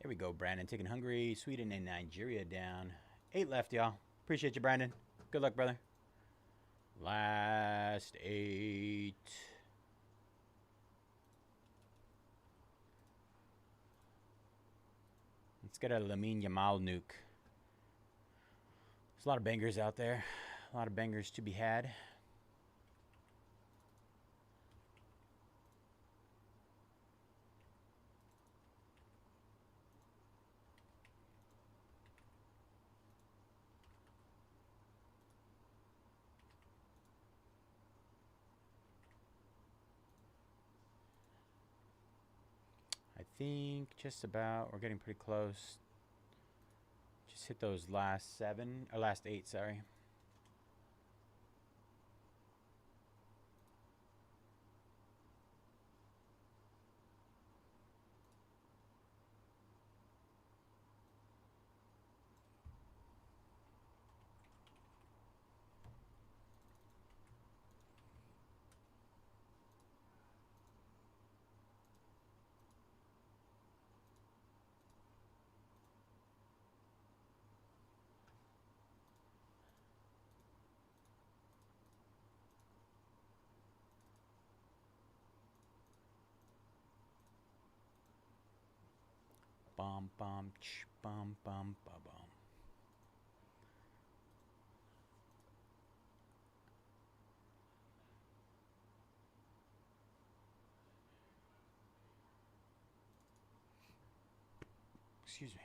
There we go, Brandon. Taking Hungary, Sweden, and Nigeria down. 8 left, y'all. Appreciate you, Brandon. Good luck, brother. Last 8. Let's get a Lamine Yamal nuke. There's a lot of bangers out there. A lot of bangers to be had. I think just about. We're getting pretty close. Just hit those last 7, or last 8, sorry. Bum bum ch bum bum ba bum. Excuse me.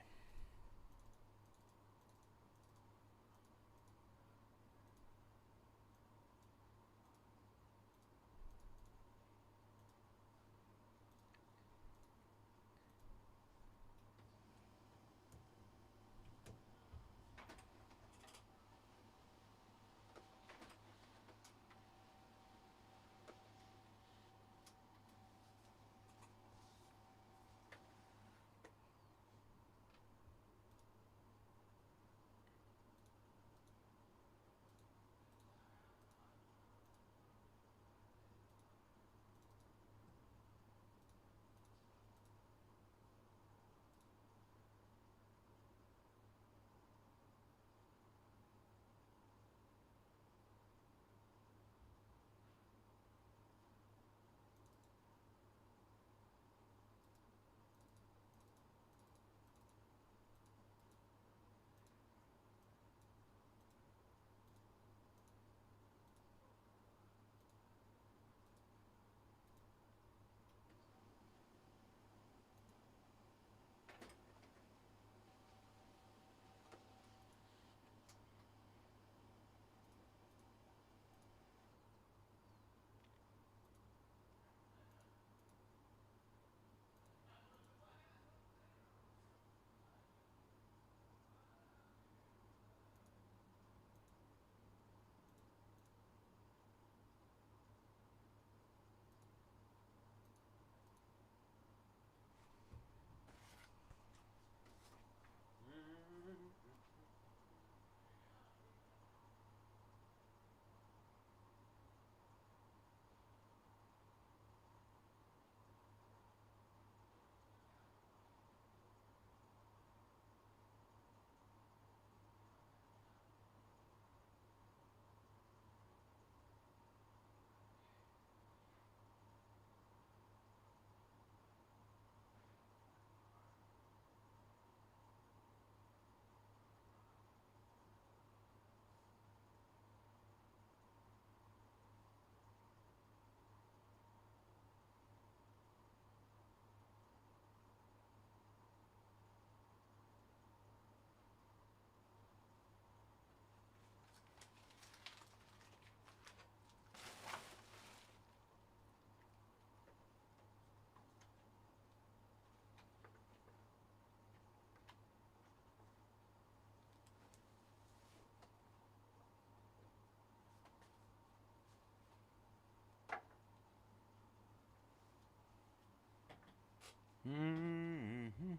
Mm-hmm.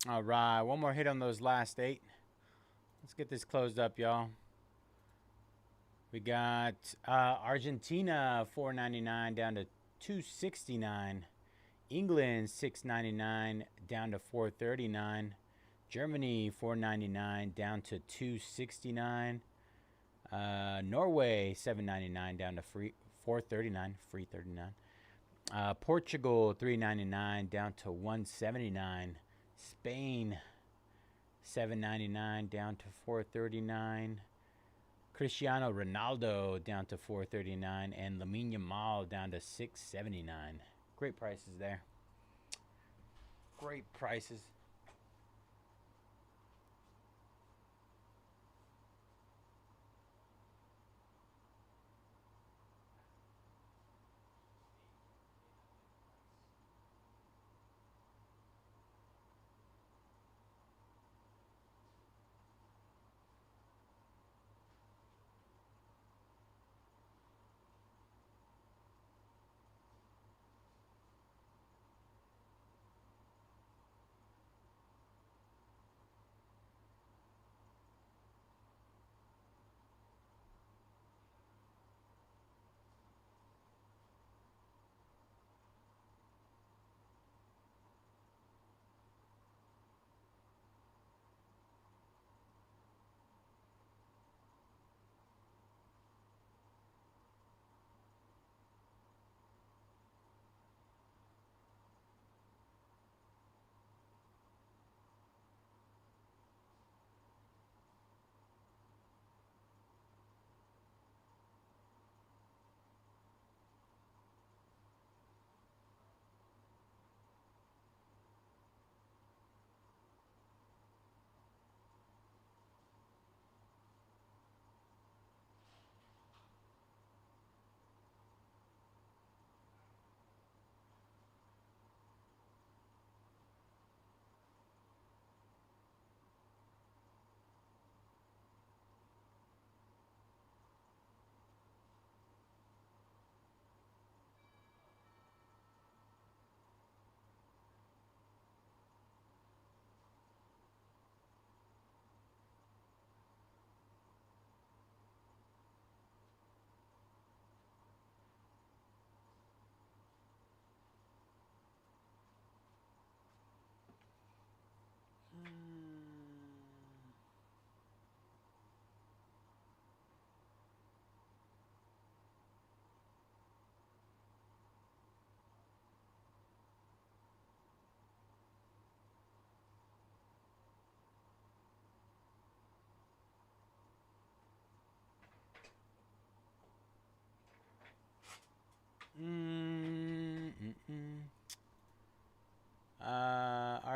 All right, one more hit on those last 8. Let's get this closed up, y'all. We got Argentina 4.99 down to 2.69. England 6.99 down to 4.39. Germany 4.99 down to 2.69. Norway 7.99 down to 4.39, free 39. Portugal 3.99 down to 1.79. Spain 7.99 down to 4.39. Cristiano Ronaldo down to 4.39, and Lamine Yamal down to 6.79. Great prices there. Great prices.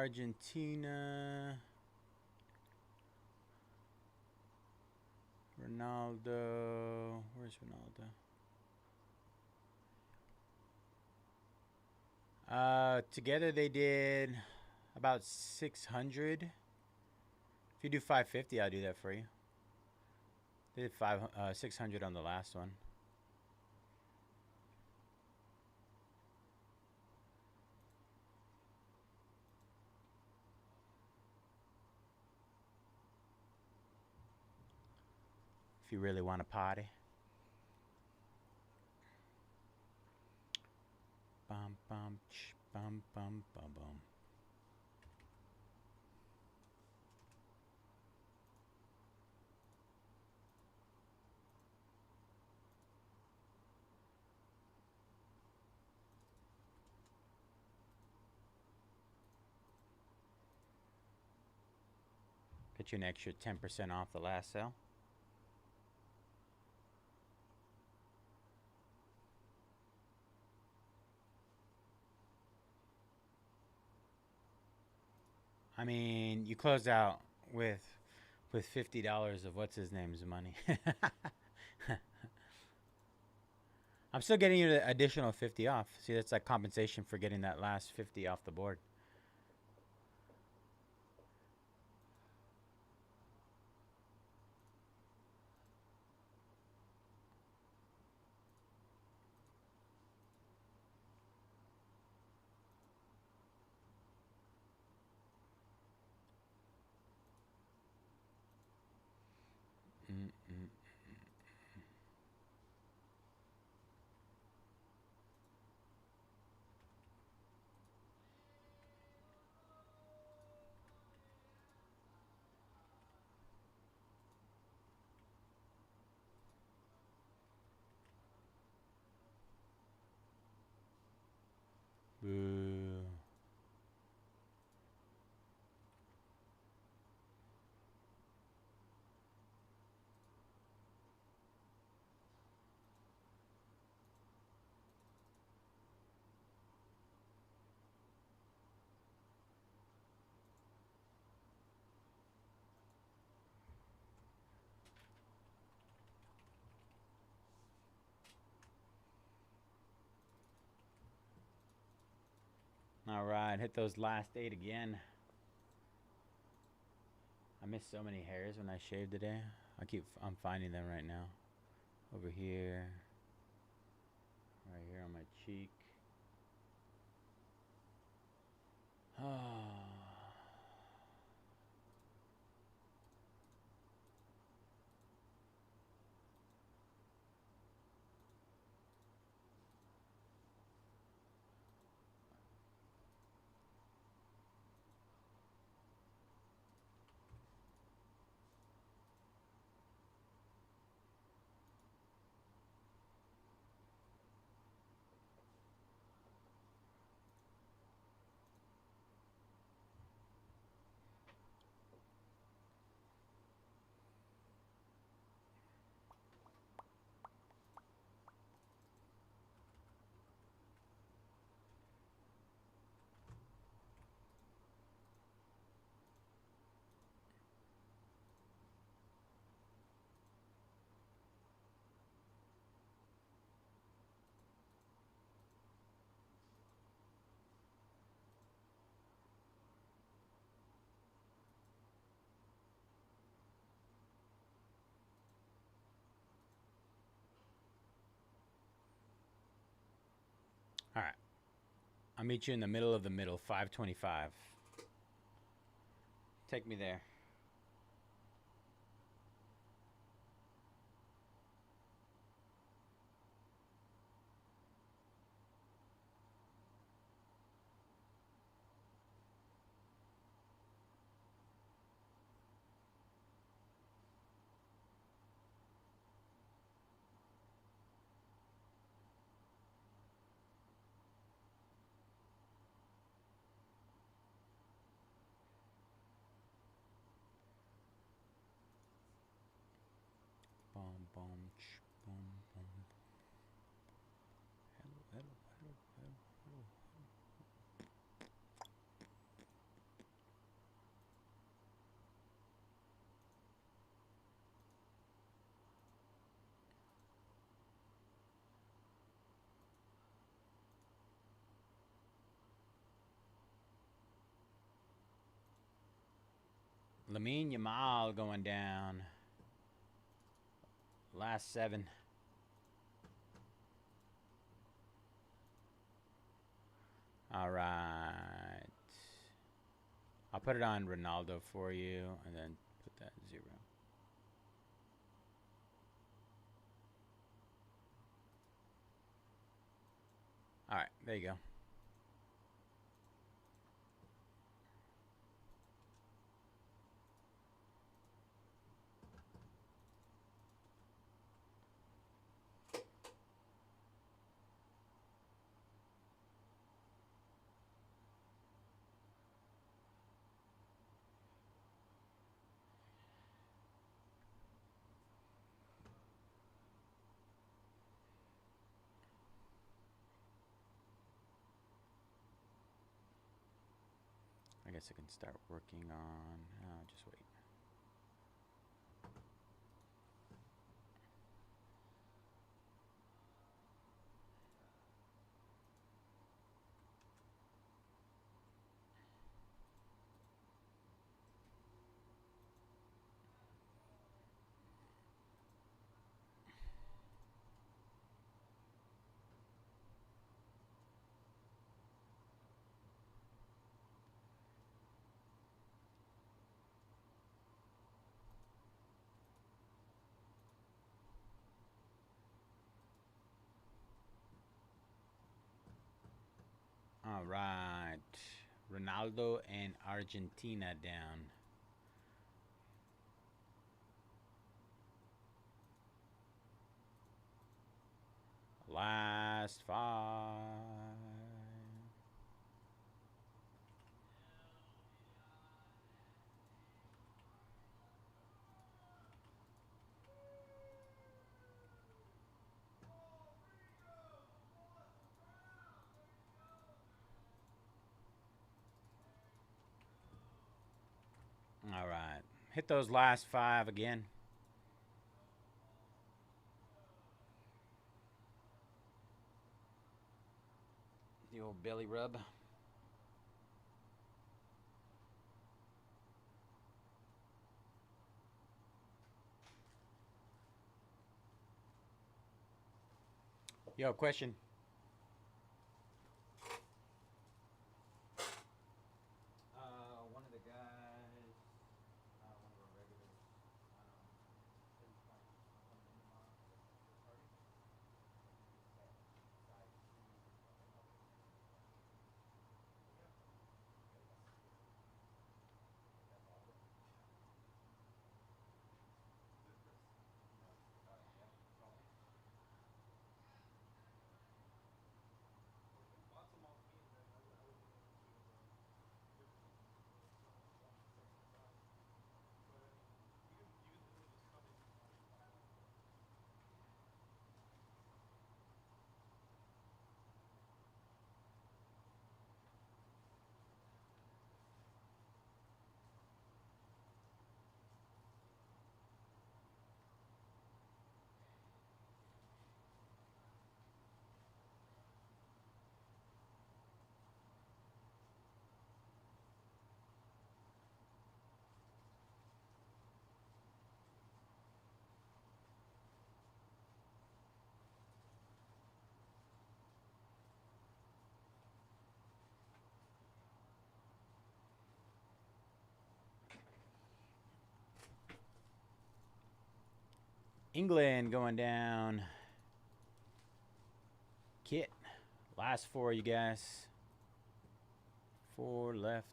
Argentina. Ronaldo. Where's Ronaldo? Together they did about 600. If you do 550, I'll do that for you. They did 600 on the last one. If you really want to party. Bum bum ch, bum bum bum bum. Get you an extra 10% off the last sale. I mean, you closed out with $50 of what's his name's money. I'm still getting you the additional 50 off. See, that's like compensation for getting that last 50 off the board. All right, hit those last 8 again. I missed so many hairs when I shaved today. I'm finding them right now. Over here. Right here on my cheek. Oh. All right. I'll meet you in the middle of the middle, 525. Take me there. Boom, boom, boom, boom. Hello, hello, hello, hello, hello. Lamine Yamal going down. Last 7. All right. I'll put it on Ronaldo for you and then put that 0. All right, there you go. I guess I can start working on. Just wait. All right. Ronaldo and Argentina down. Last 5. All right. Hit those last 5 again. The old belly rub. Yo, question. One of the guys, one of our regulars, said he's coming in tomorrow for the party. Bought some off me, man. I wouldn't even know if it was different. But I mean, even if it was coming, England going down. Kit. Last four, you guys. 4 left.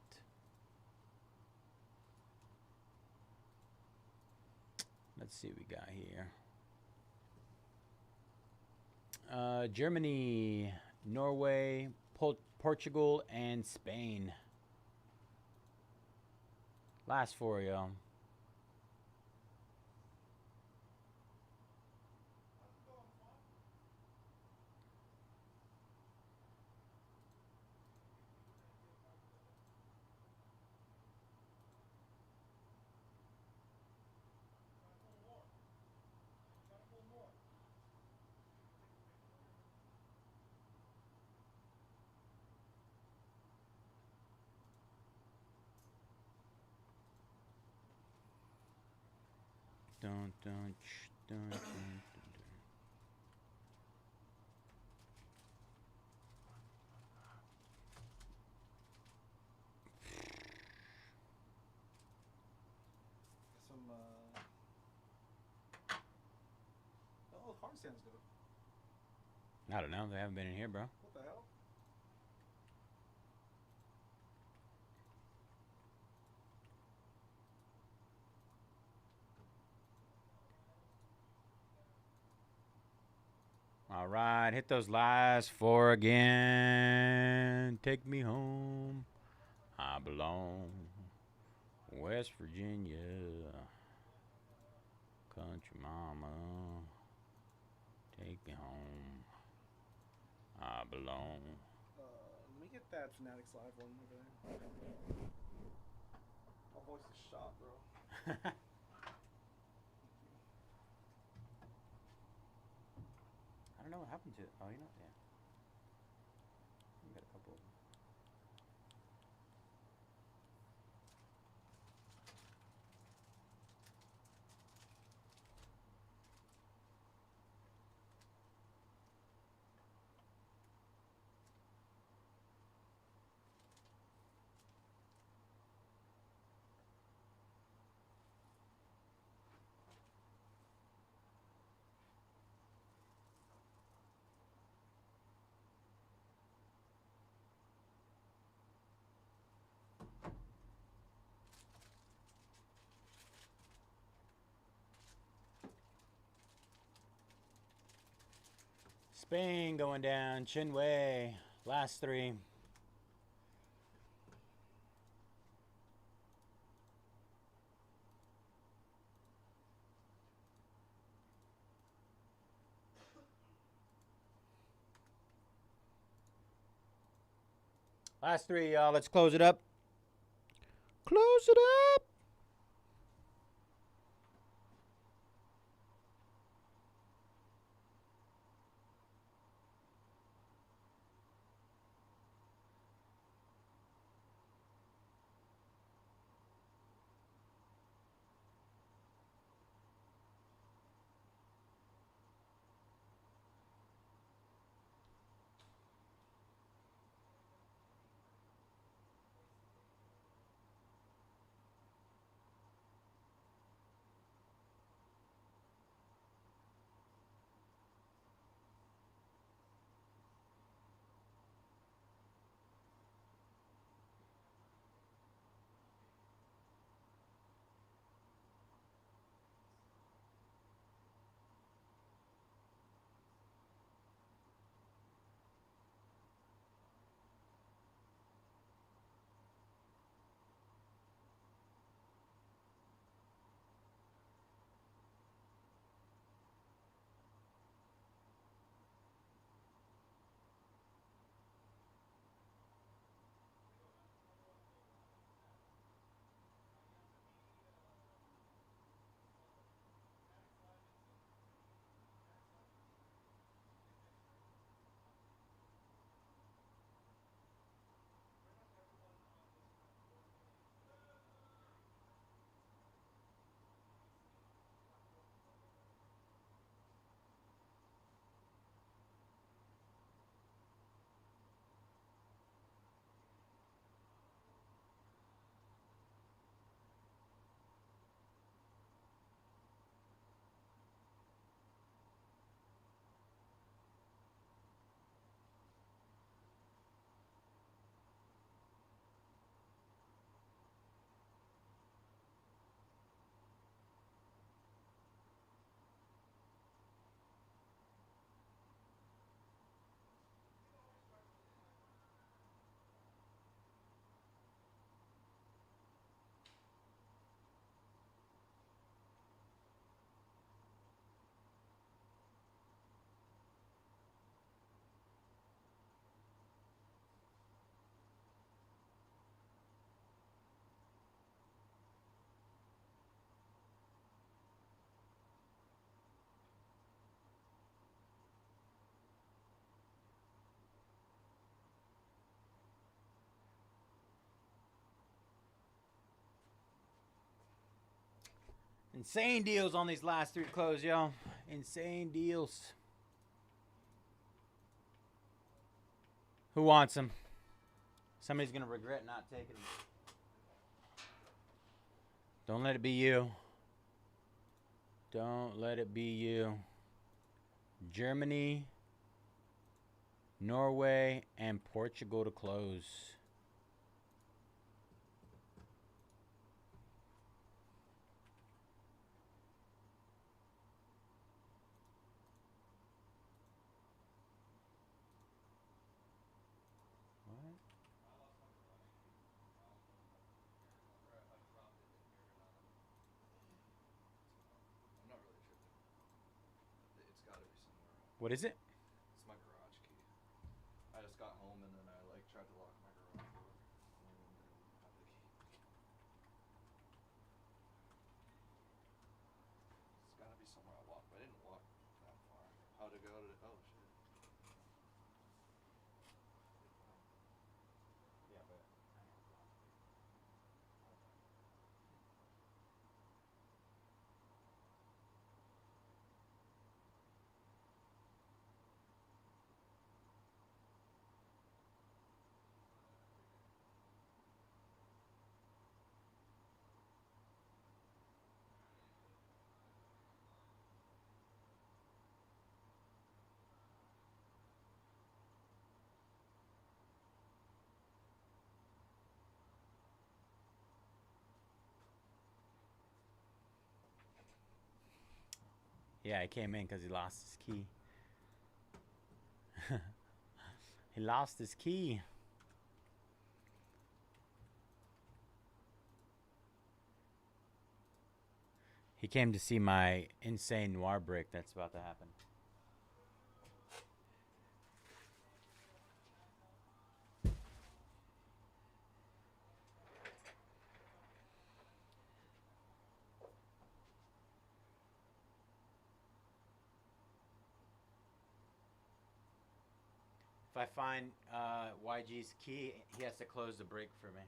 Let's see what we got here. Germany, Norway, Portugal, and Spain. Last four, y'all. Dun. some oh, hard sands go. I don't know. They haven't been in here, bro. What the hell? All right, hit those last four again. Take me home. I belong. West Virginia. Country mama. Take me home. I belong. Let me get that Fanatics Live one over there. My voice is shot, bro. I don't know what happened to it. Oh, you know, yeah. We got a couple of them. Spain going down. Chinwei. Last three. Last three, y'all. Let's close it up. Close it up. Insane deals on these last 3 clothes, yo. Insane deals. Who wants them? Somebody's gonna regret not taking them. Don't let it be you. Don't let it be you. Germany, Norway, and Portugal to close. What? I'm not really tripping. It's gotta be somewhere. What is it? It's my garage key. I just got home and then I like tried to lock my garage door and then didn't have the key. It's gotta be somewhere I walked, but I didn't walk that far. How to go to? Oh shit. Yeah, but yeah, he came in because he lost his key. He lost his key. He came to see my insane Noir break that's about to happen. If I find YG's key, he has to close the break for me.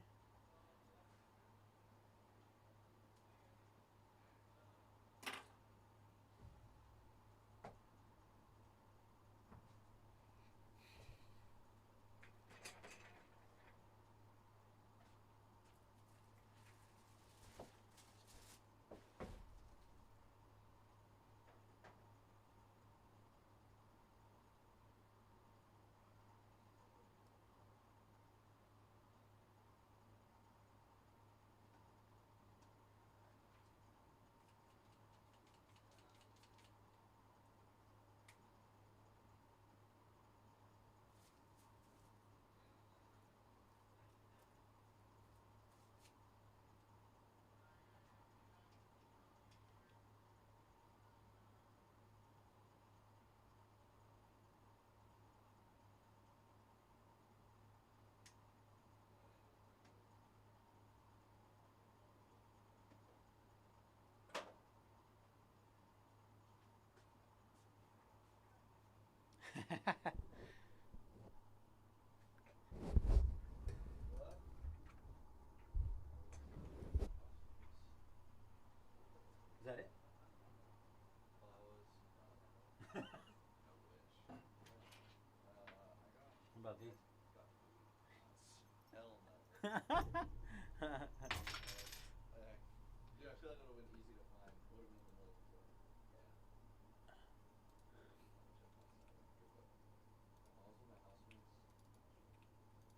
Is that it? What about these? Hell no. Dude, I feel like it would have been easy to find. It would have been in the middle of the floor. Yeah. Also, my housemates.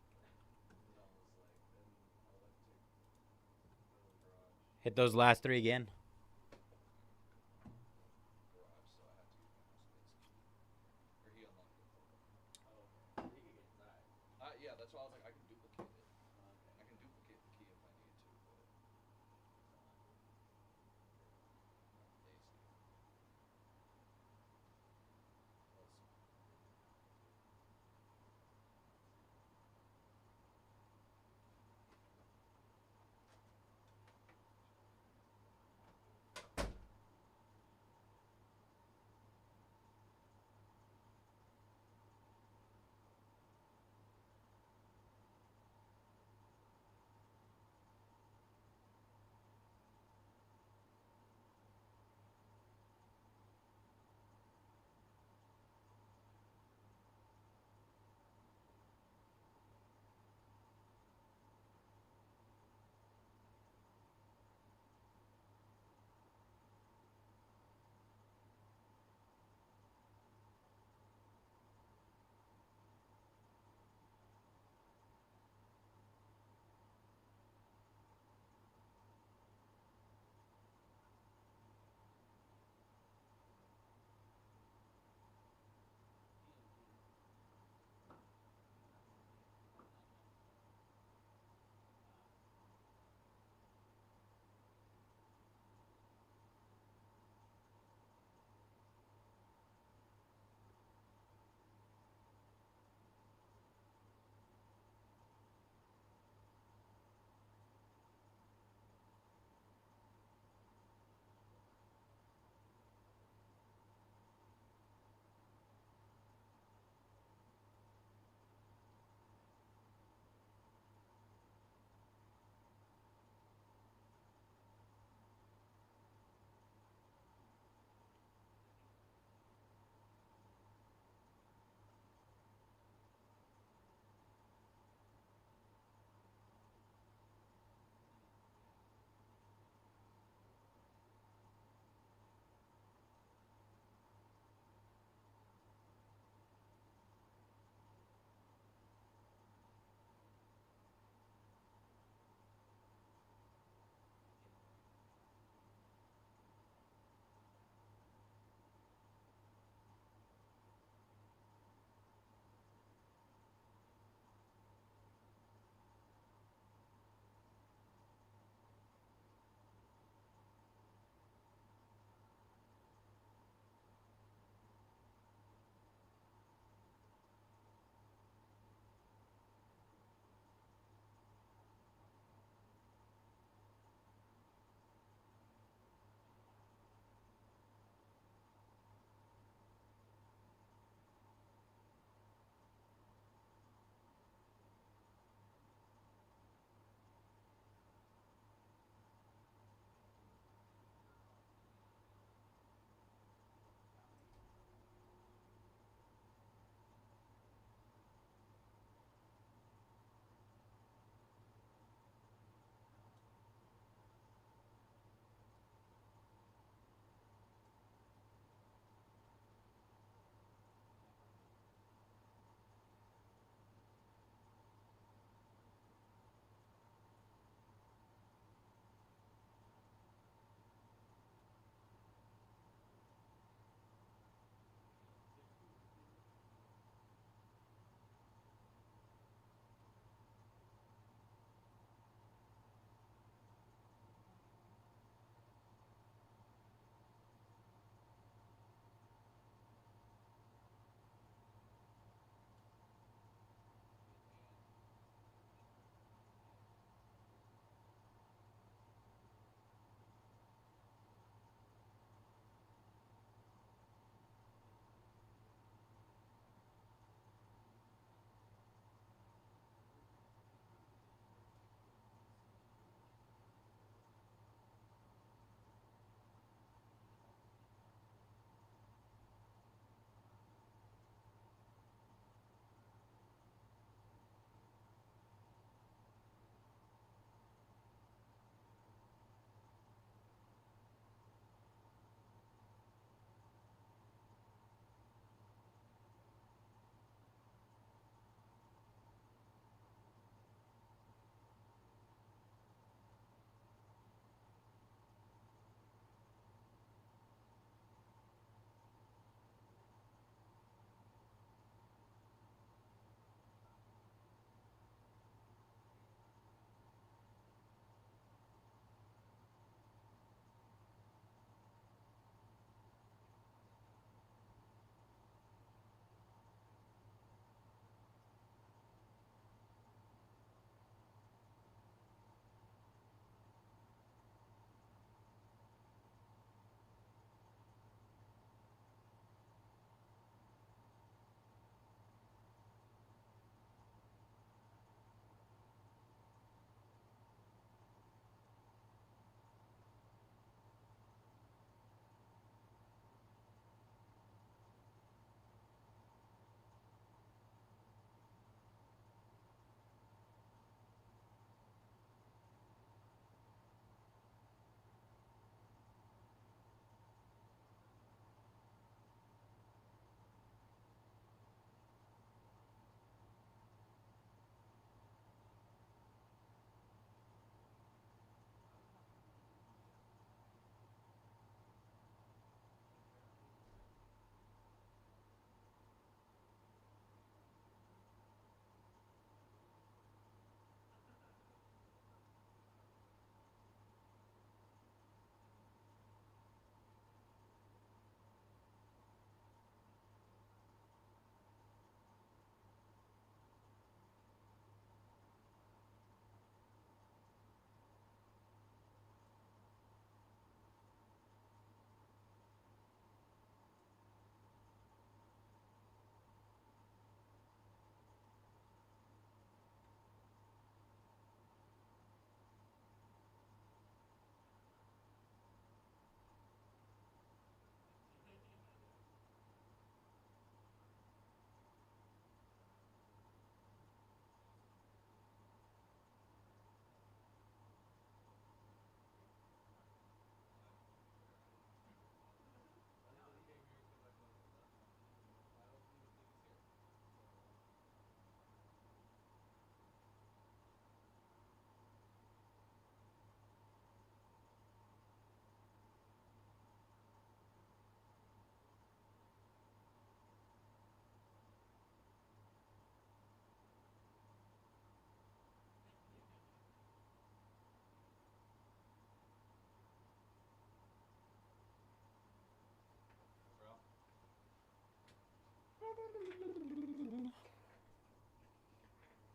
Then I was like, then I went to go to the garage. Hit those last 3 again. Garage, so I had to use my housemate's key. Or he unlocked it for me. Oh, okay. You can get inside. Yeah, that's why I was like, I can duplicate it. Okay. I can duplicate the key if I need to, but I'm lazy.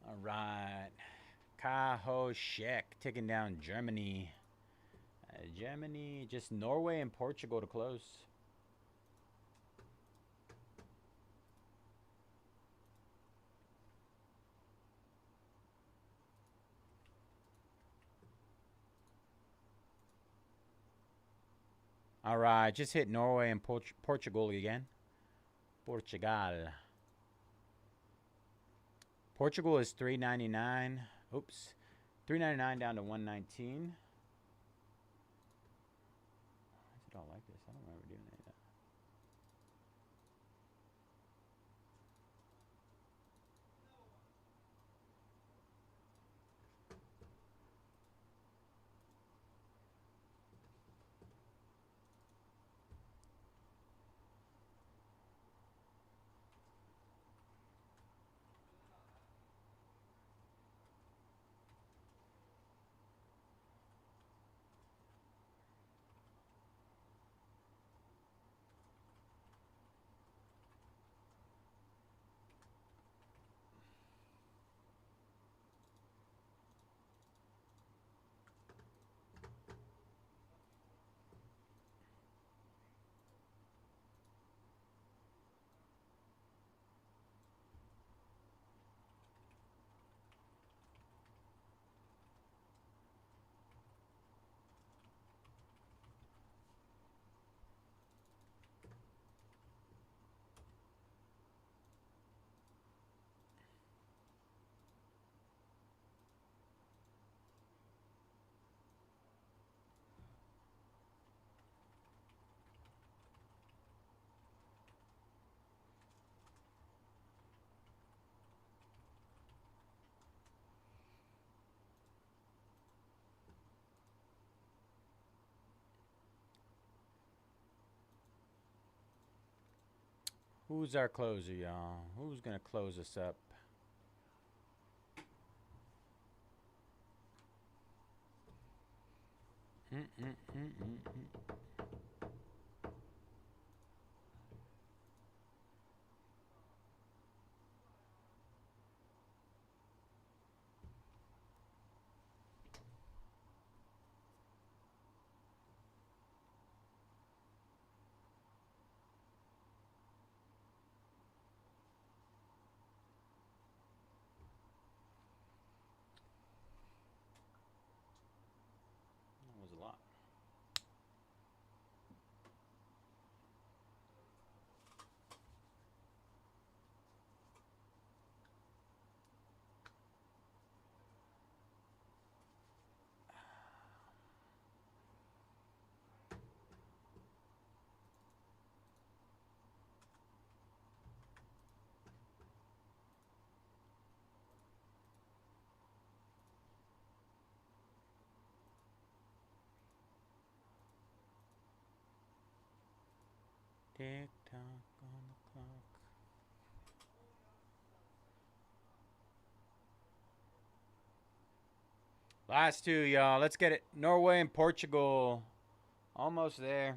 All right. Kaho Shek taking down Germany. Germany, just Norway and Portugal to close. All right, just hit Norway and Portugal again. Portugal. Portugal is $3.99. Oops, $3.99 down to $1.19. Why is it all like this? I don't remember doing that. Who's our closer, y'all? Who's going to close us up? That was a lot. Tick tock on the clock. Last two, y'all. Let's get it. Norway and Portugal. Almost there.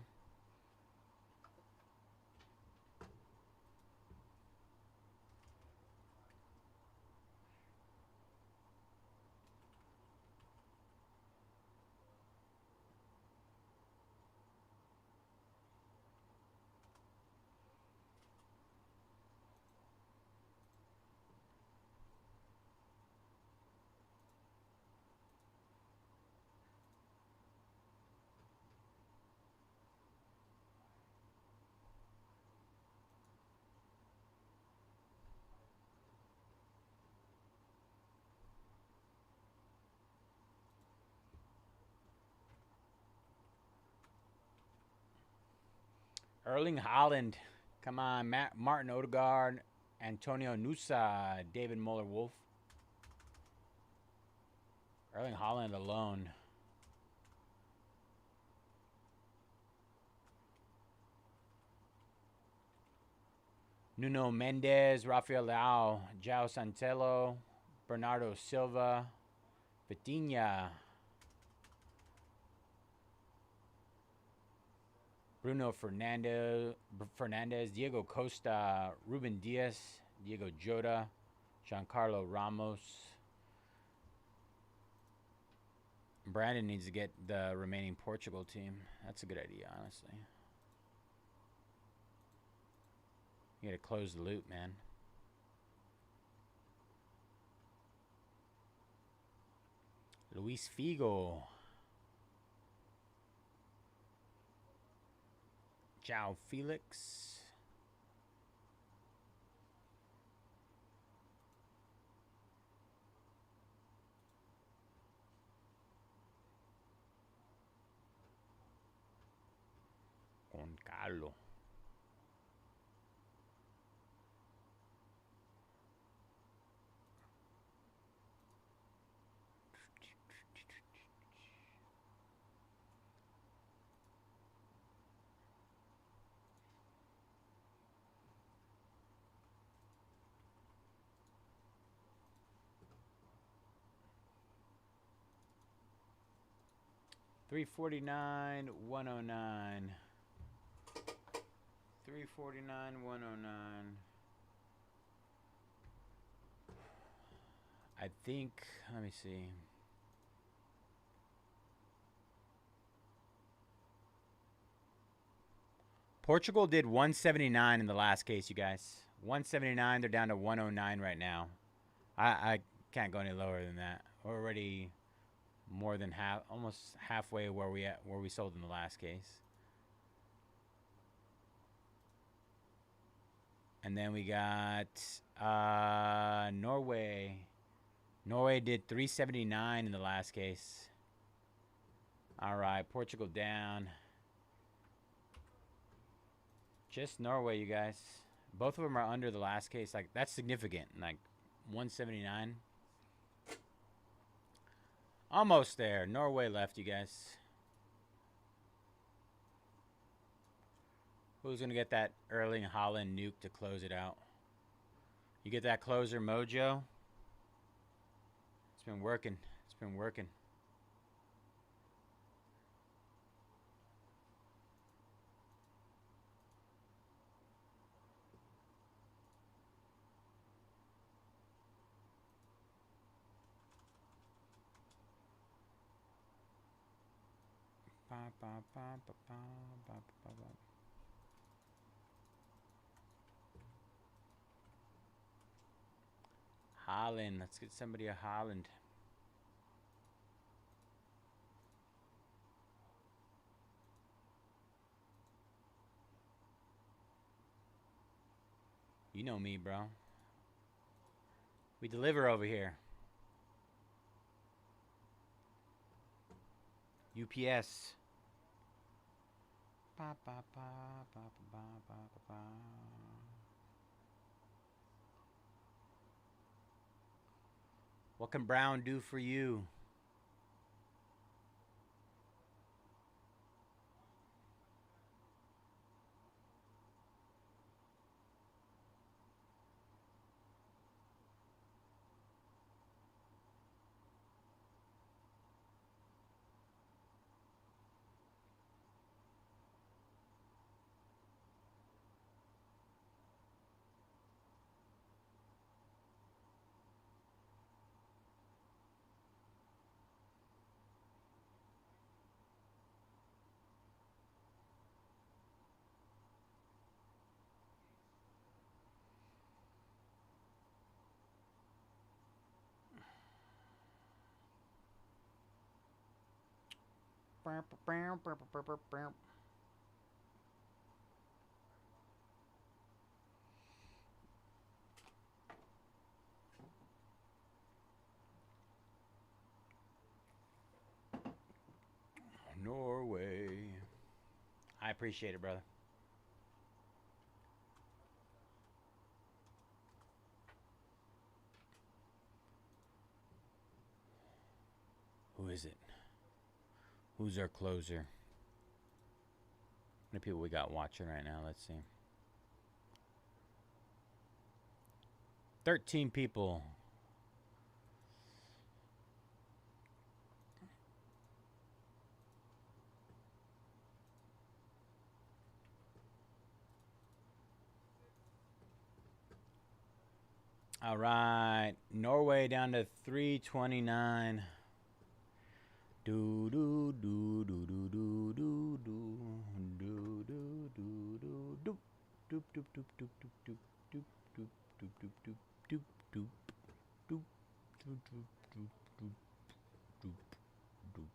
Erling Haaland. Come on. Martin Odegaard. Antonio Nusa. David Muller-Wolf. Erling Haaland alone. Nuno Mendes. Rafael Leao. João Cancelo. Bernardo Silva. Vitinha. Bruno Fernandez, Diego Costa, Ruben Diaz, Diego Jota, Giancarlo Ramos. Brandon needs to get the remaining Portugal team. That's a good idea, honestly. You gotta close the loop, man. Luis Figo. João Felix. Goncalo. $349, $109. $349, $109. I think, let me see. Portugal did 179 in the last case, you guys. 179, they're down to 109 right now. I can't go any lower than that. We're already more than half, almost halfway where we sold in the last case. And then we got Norway. Norway did 379 in the last case. All right, Portugal down. Just Norway, you guys. Both of them are under the last case. Like, that's significant. Like 179. Almost there. Norway left, you guys. Who's going to get that Erling Haaland nuke to close it out? You get that closer, Mojo? It's been working. It's been working. Haaland. Let's get somebody a Haaland. You know me, bro. We deliver over here. UPS. What can Brown do for you? Norway. I appreciate it, brother. Who is it? Who's our closer? How many people we got watching right now? Let's see. 13 people. All right, Norway down to 329. Do do do do do do do do do do do do do doop doop doop doop doop doop doop doop doop doop doop doop doop doop doop doop doop doop doop.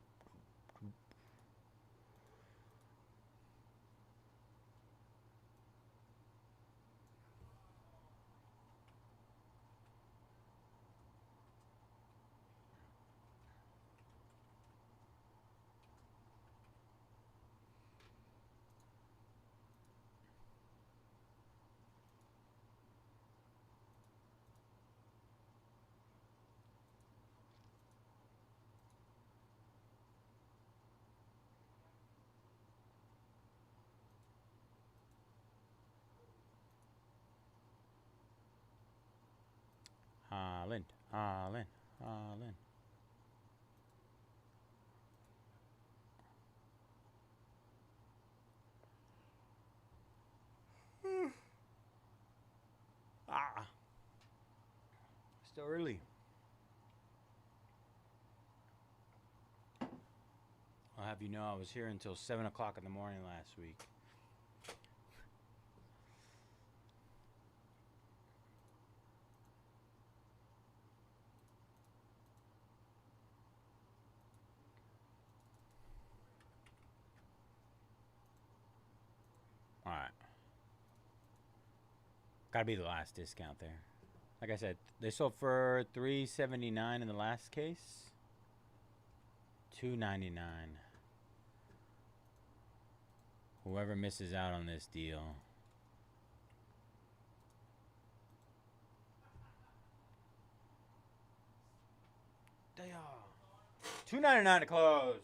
Holland, Holland, Holland. Ah, still early. I'll have you know I was here until 7 o'clock in the morning last week. All right. Gotta be the last discount there. Like I said, they sold for $379 in the last case. $299. Whoever misses out on this deal. They are $299 to close.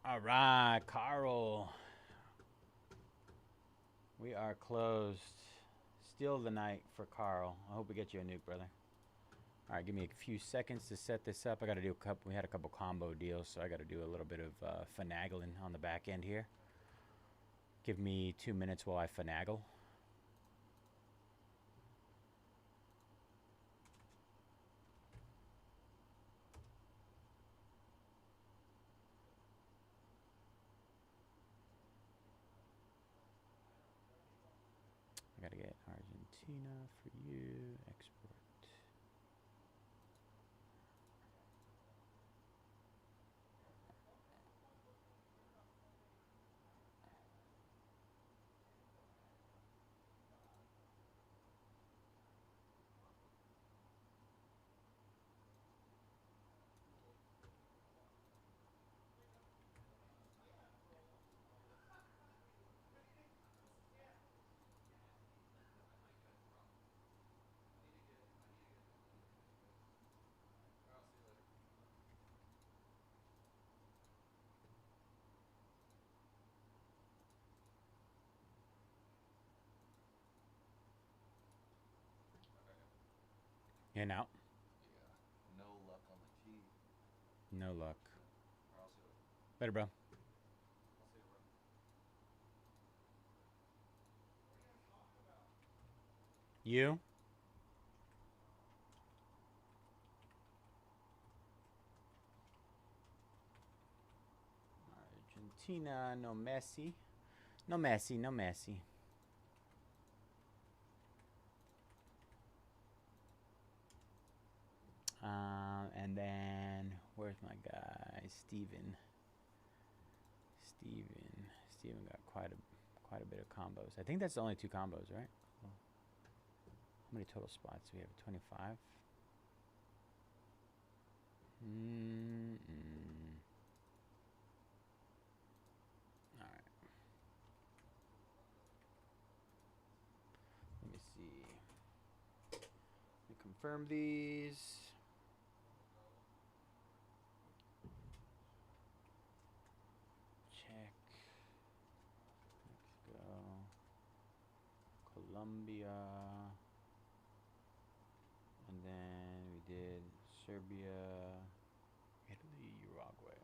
All right, Carl. We are closed. Still the night for Carl. I hope we get you a nuke, brother. All right, give me a few seconds to set this up. I got to do a couple. We had a couple combo deals, so I got to do a little bit of finagling on the back end here. Give me 2 minutes while I finagle. Argentina for you. Export. I'll see you later. In out. Yeah. No luck on the tee. No luck. Or I'll see you later. Later, bro. I'll see you, bro. You? Argentina, no Messi. No Messi, no Messi. And then, where's my guy? Steven. Steven got quite a bit of combos. I think that's the only 2 combos, right? Cool. How many total spots do we have? 25? Alright. Let me see. Let me confirm these. Check. Mexico. Colombia. And then we did Serbia, Italy, Uruguay.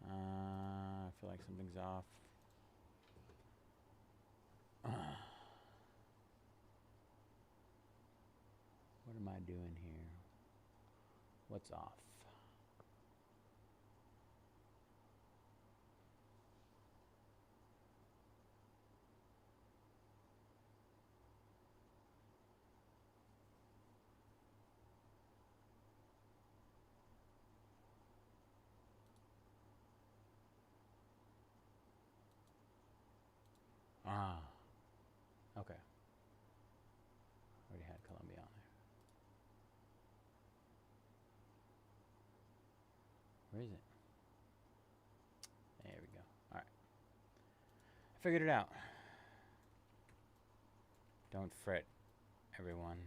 I feel like something's off. What am I doing here? What's off? Okay. Already had Colombia on there. Where is it? There we go. All right. I figured it out. Don't fret, everyone.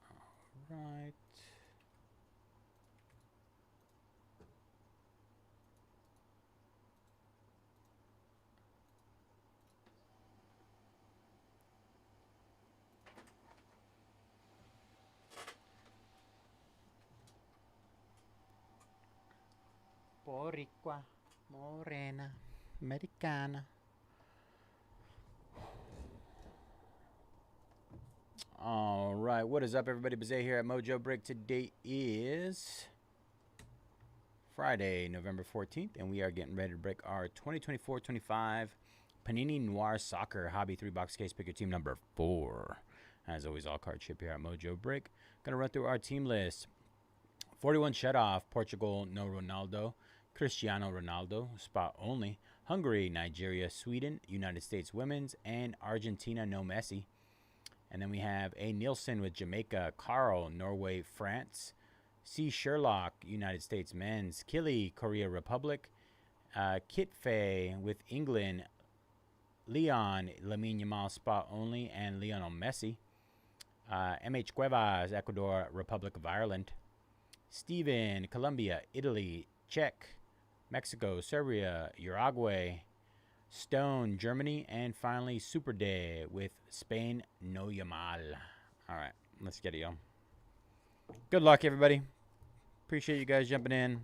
All right. Boricua, morena, americana. All right, what is up, everybody? Bayze here at Mojobreak. Today is Friday, November 14th, and we are getting ready to break our 2024-25 Panini Noir Soccer Hobby 3-box case. Pick your team number 4. As always, all card ship here at Mojobreak. Gonna run through our team list. 41 shutoff, Portugal, no Ronaldo. Cristiano Ronaldo, spot only. Hungary, Nigeria, Sweden, United States women's, and Argentina, no Messi. And then we have A. Nielsen with Jamaica, Carl, Norway, France, C. Sherlock, United States men's, Killy, Korea Republic, Kit Fay with England, Leon, Lamine Yamal spot only, and Lionel Messi. MH Cuevas, Ecuador, Republic of Ireland. Steven, Colombia, Italy, Czech, Mexico, Serbia, Uruguay. Stone, Germany, and finally Super Day with Spain, No Yamal. All right, let's get it, y'all. Good luck, everybody. Appreciate you guys jumping in.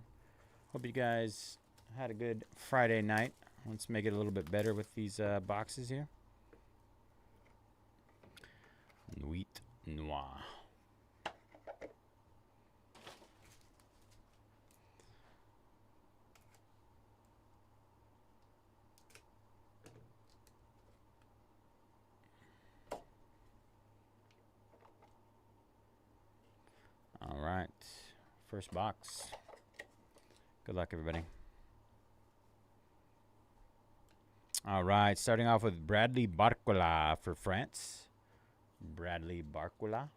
Hope you guys had a good Friday night. Let's make it a little bit better with these boxes here. Noir. All right, first box. Good luck, everybody. All right, starting off with Bradley Barcola for France. Bradley Barcola.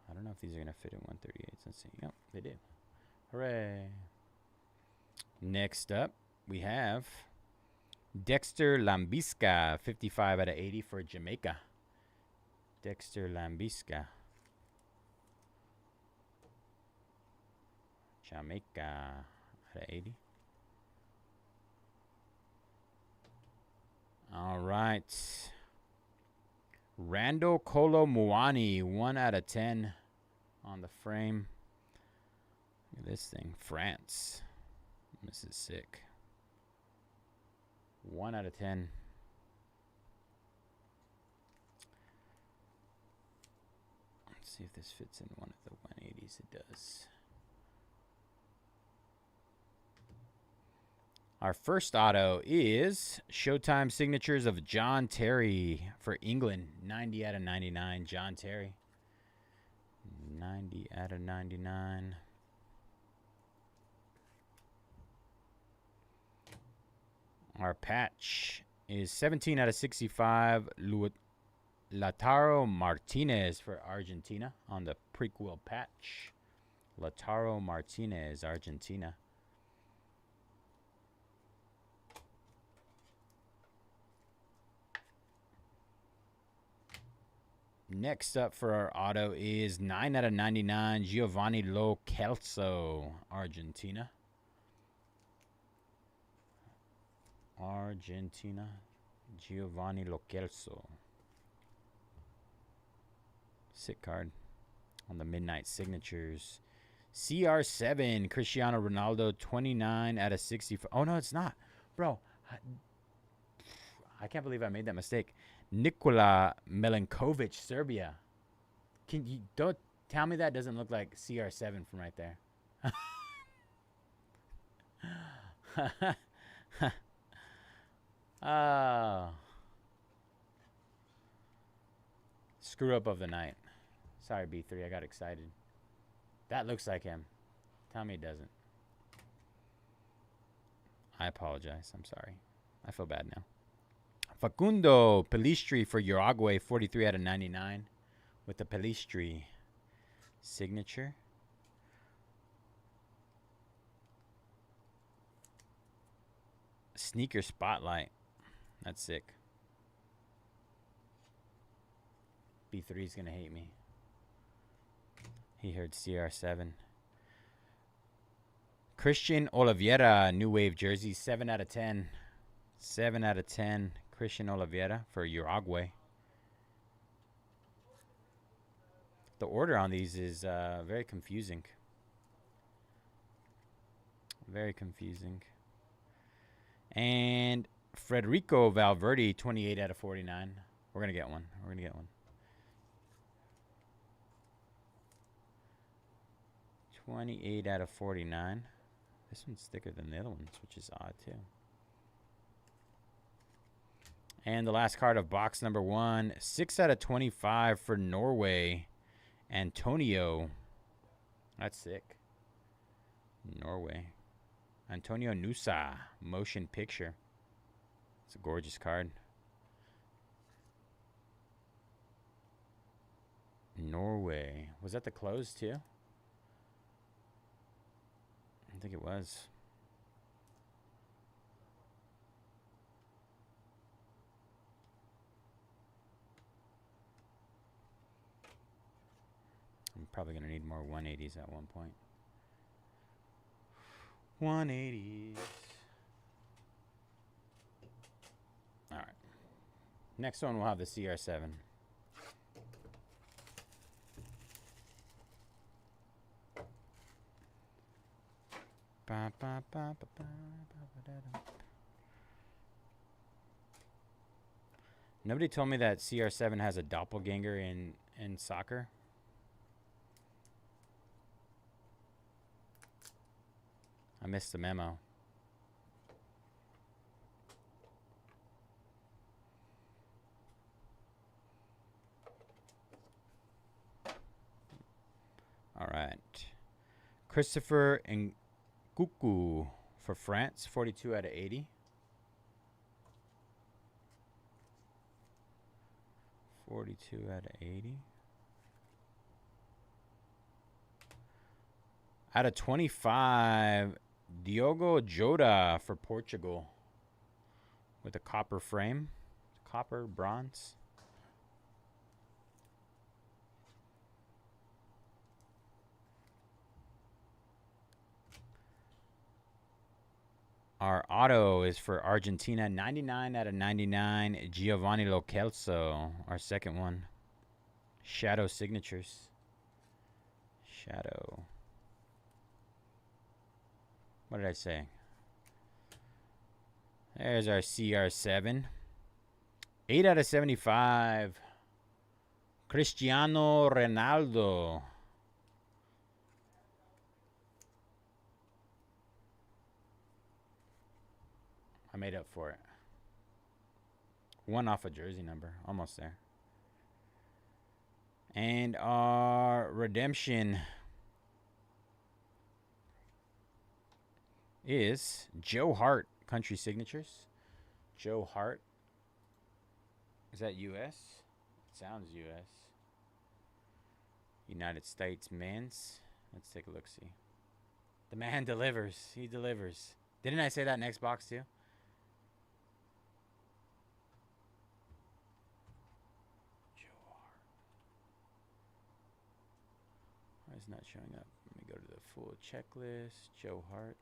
I don't know if these are going to fit in 138. Let's see. Yep, they do. Hooray. Next up, we have Dexter Lambisca, 55 out of 80 for Jamaica. Dexter Lambisca. Jamaica out of 80. All right. Randall Kolo Muani, 1 out of 10 on the frame. Look at this thing. France. This is sick. 1 out of 10. Let's see if this fits in one of the 180s. It does. Our first auto is Showtime Signatures of John Terry for England. 90 out of 99. John Terry. 90 out of 99. Our patch is 17 out of 65. Lautaro Martinez for Argentina on the prequel patch. Lautaro Martinez, Argentina. Next up for our auto is 9 out of 99. Giovanni Lo Celso, Argentina. Argentina. Giovanni Lo Celso. Sick card on the Midnight Signatures. CR7, Cristiano Ronaldo, 29 out of 64. Oh, no, it's not. Bro, I can't believe I made that mistake. Nikola Milenkovic, Serbia. Can you don't tell me that doesn't look like CR7 from right there? Oh. Screw up of the night. Sorry, B3. I got excited. That looks like him. Tell me it doesn't. I apologize. I'm sorry. I feel bad now. Facundo Pelistri for Uruguay, 43 out of 99 with the Pelistri signature. Sneaker Spotlight. That's sick. B3's going to hate me. He heard CR7. Christian Oliveira, New Wave jersey, 7 out of 10. 7 out of 10. Christian Oliveira for Uruguay. The order on these is very confusing. Very confusing. And Federico Valverde, 28 out of 49. We're going to get one. We're going to get one. 28 out of 49. This one's thicker than the other ones, which is odd too. And the last card of box number 1, 6 out of 25 for Norway. Antonio. That's sick. Norway. Antonio Nusa. Motion picture. It's a gorgeous card. Norway. Was that the close too? I think it was. I'm probably going to need more 180s at one point. 180s. All right. Next one we'll have the CR7. Nobody told me that CR7 has a doppelganger in soccer. I missed the memo. All right. Christopher Nkuku for France, 42 out of 80. 42 out of 80. Out of 25, Diogo Jota for Portugal with a copper frame. Copper, bronze. Our auto is for Argentina, 99 out of 99, Giovanni Lo Celso, our second one. Shadow signatures. Shadow. What did I say? There's our CR7. 8 out of 75, Cristiano Ronaldo. I made up for it. One off a jersey number. Almost there. And our redemption is Joe Hart. Country signatures. Joe Hart. Is that U.S.? It sounds U.S. United States men's. Let's take a look-see. The man delivers. He delivers. Didn't I say that next box too? Why is it not showing up? Let me go to the full checklist. Joe Hart.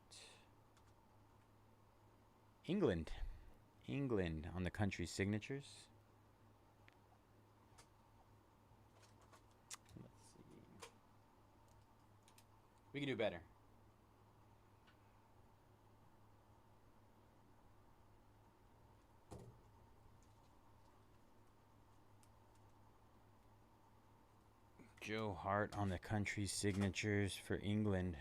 England. England on the country signatures. Let's see. We can do better. Joe Hart on the country signatures for England.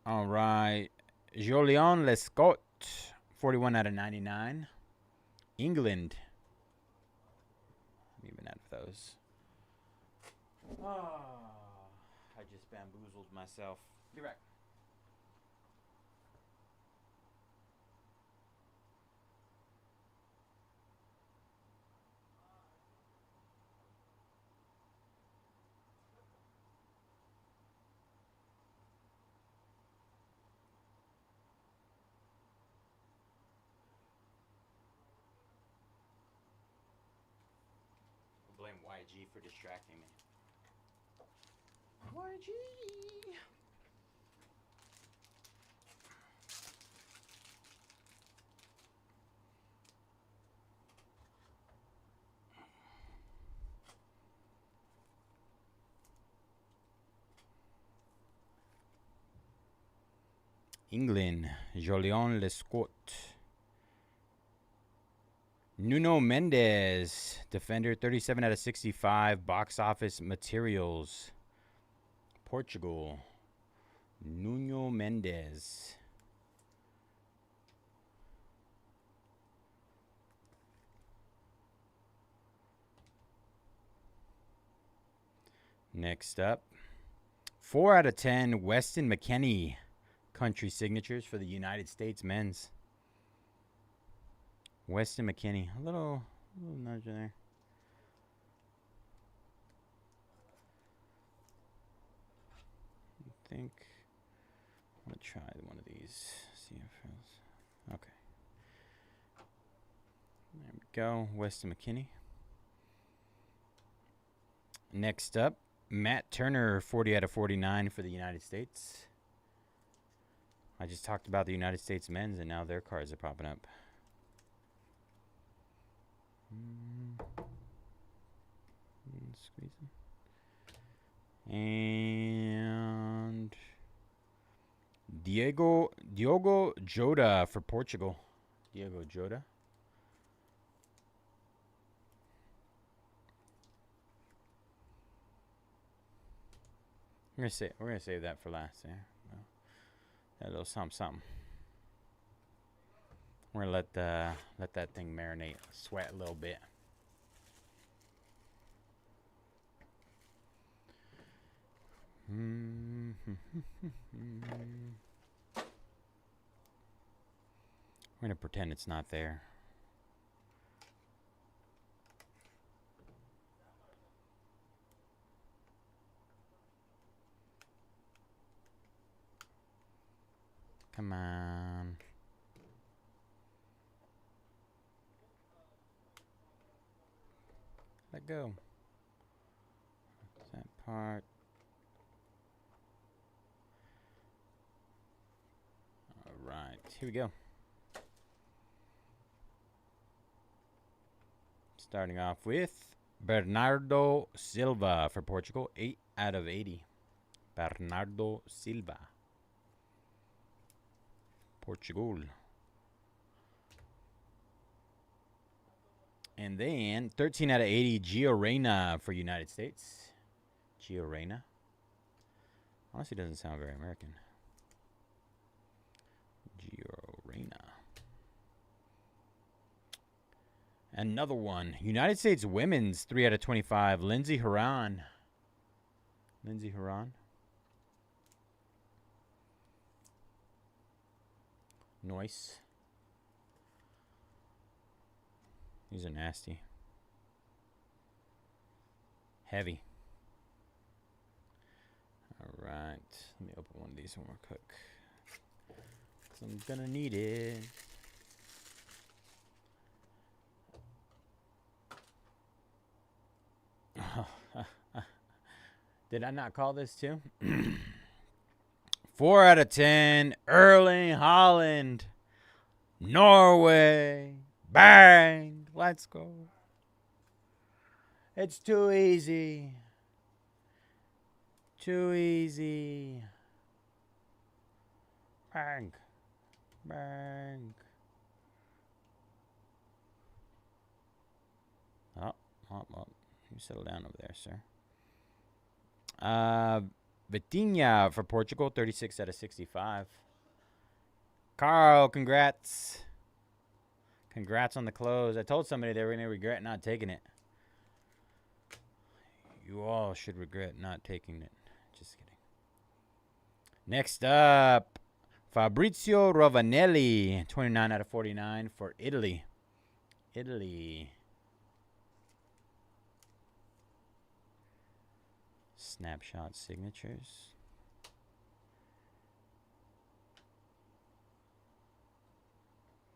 All right. Jolion Lescott, 41 out of 99. England. I'm even out of those. I just bamboozled myself. Be right back. Blame YG for distracting me. YG! England, Jolion Lescott. Nuno Mendes, defender, 37 out of 65, box office materials. Portugal, Nuno Mendes. Next up, 4 out of 10, Weston McKennie, country signatures for the United States men's. Weston McKinney. A little nudge there. I think I'm going to try one of these. See if it's... Okay. There we go. Weston McKinney. Next up, Matt Turner, 40 out of 49 for the United States. I just talked about the United States men's, and now their cards are popping up. Squeeze it. And Diogo Jota for Portugal. Diogo Jota. We're gonna save that for last there. A little something. We're gonna let that thing marinate, sweat a little bit. We're gonna pretend it's not there. Come on. Let go. That part. All right, here we go. Starting off with Bernardo Silva for Portugal, 8 out of 80. Bernardo Silva. Portugal. And then 13 out of 80, Gio Reyna for United States. Gio Reyna. Honestly, doesn't sound very American. Gio Reyna. Another one. United States women's, 3 out of 25, Lindsey Horan. Lindsey Horan. Noise. These are nasty. Heavy. All right. Let me open one of these one more quick. Because I'm going to need it. Did I not call this too? 4 out of 10, Erling Haaland, Norway, bang, let's go. It's too easy. Too easy. Bang, bang. Oh. You settle down over there, sir. Vitinha for Portugal, 36 out of 65. Carl, congrats. Congrats on the close. I told somebody they were going to regret not taking it. You all should regret not taking it. Just kidding. Next up, Fabrizio Rovanelli, 29 out of 49 for Italy. Italy. Snapshot signatures.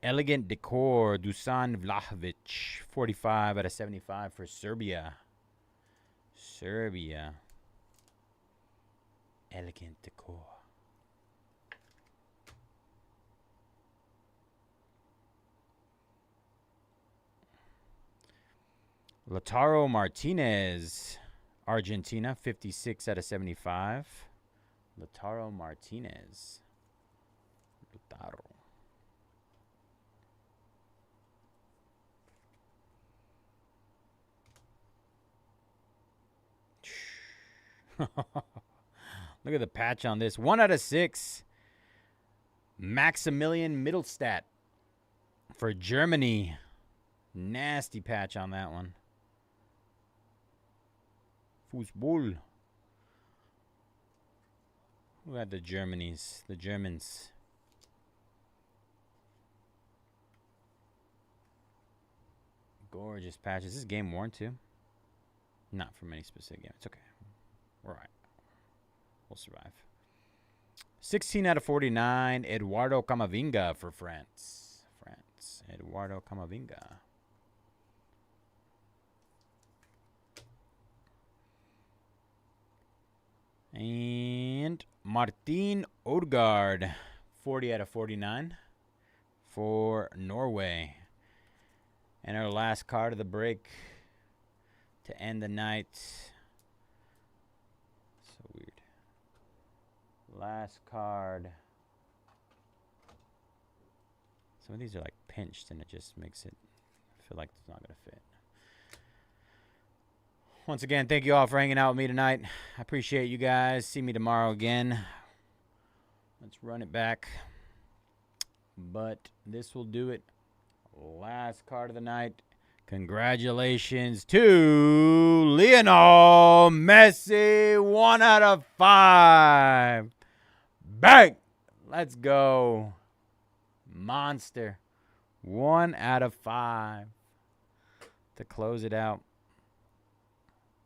Elegant Decor, Dusan Vlahovic, 45 out of 75 for Serbia. Serbia. Elegant Decor. Lautaro Martinez, Argentina, 56 out of 75. Lautaro Martinez. Lautaro. Look at the patch on this. 1 out of 6. Maximilian Mittelstadt for Germany. Nasty patch on that one. Fußball. Who had the Germans? The Germans. Gorgeous patches. This is game worn too. Not from any specific game. It's okay. We're all right. We'll survive. 16 out of 49. Eduardo Camavinga for France. France. Eduardo Camavinga. And Martin Odegaard. 40 out of 49 for Norway. And our last card of the break to end the night. So weird. Last card. Some of these are like pinched and it just makes it feel like it's not going to fit. Once again, thank you all for hanging out with me tonight. I appreciate you guys. See me tomorrow again. Let's run it back. But this will do it. Last card of the night. Congratulations to Lionel Messi. 1 out of 5. Bang! Let's go. Monster. 1 out of 5. To close it out.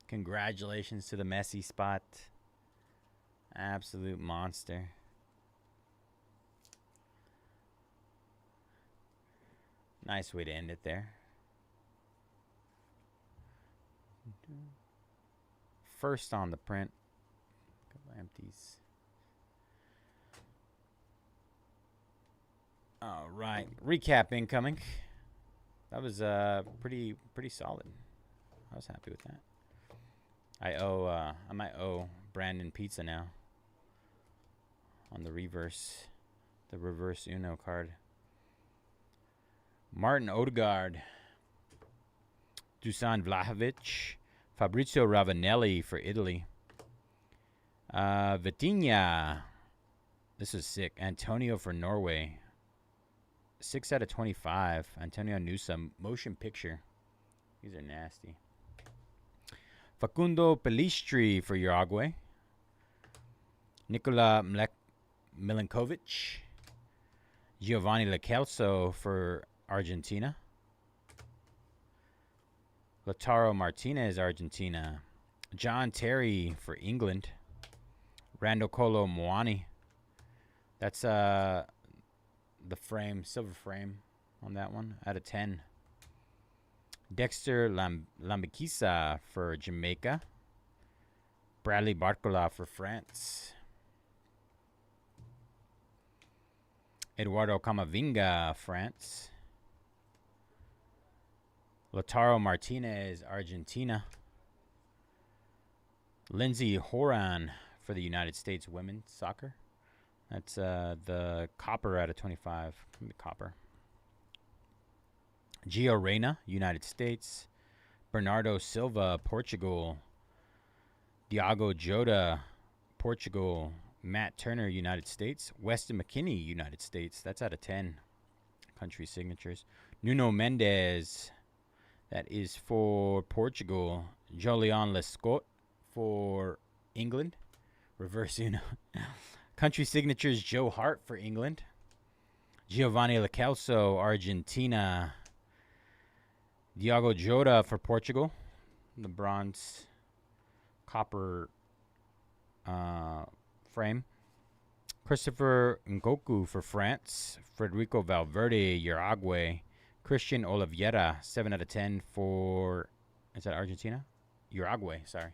Congratulations to the Messi spot. Absolute monster. Nice way to end it there. First on the print. Couple empties. All right. Recap incoming. That was pretty solid. I was happy with that. I might owe Brandon pizza now. On the reverse Uno card. Martin Odegaard, Dusan Vlahovic, Fabrizio Ravanelli for Italy. Vitinha, this is sick. Antonio for Norway. 6 out of 25. Antonio Newsom, motion picture. These are nasty. Facundo Pelistri for Uruguay. Nikola Milinkovic. Giovanni Lo Celso for Argentina. Lautaro Martinez, Argentina. John Terry for England. Randall Colo Muani. That's the frame, silver frame on that one out of 10. Dexter Lambikisa for Jamaica. Bradley Barcola for France. Eduardo Camavinga, France. Lautaro Martinez, Argentina. Lindsey Horan for the United States women's soccer. That's the copper out of 25. The copper. Gio Reyna, United States. Bernardo Silva, Portugal. Diogo Jota, Portugal. Matt Turner, United States. Weston McKennie, United States. That's out of 10. Country signatures. Nuno Mendes. That is for Portugal. Jolion Lescott for England. Reverse Uno. Country signatures. Joe Hart for England. Giovanni Lo Celso, Argentina. Diogo Jota for Portugal. The bronze copper frame. Christopher Ngoku for France. Federico Valverde, Uruguay. Christian Oliveira, 7 out of 10 for, is that Argentina? Uruguay, sorry.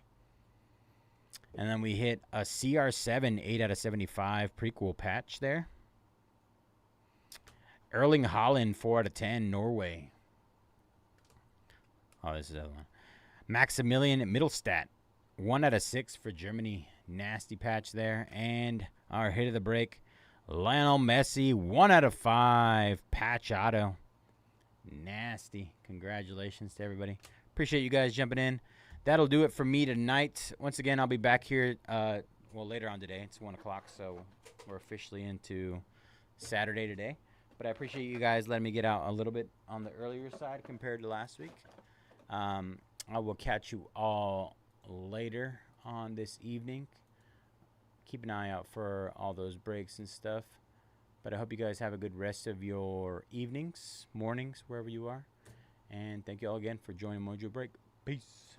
And then we hit a CR7, 8 out of 75 prequel patch there. Erling Haaland, 4 out of 10, Norway. Oh, this is the other one. Maximilian Mittelstadt, 1 out of 6 for Germany. Nasty patch there. And our hit of the break, Lionel Messi, 1 out of 5, patch auto. Nasty. Congratulations to everybody. Appreciate you guys jumping in. That'll do it for me tonight. Once again, I'll be back here, later on today. It's 1 o'clock, so we're officially into Saturday today. But I appreciate you guys letting me get out a little bit on the earlier side compared to last week. I will catch you all later on this evening. Keep an eye out for all those breaks and stuff. But I hope you guys have a good rest of your evenings, mornings, wherever you are. And thank you all again for joining Mojobreak. Peace.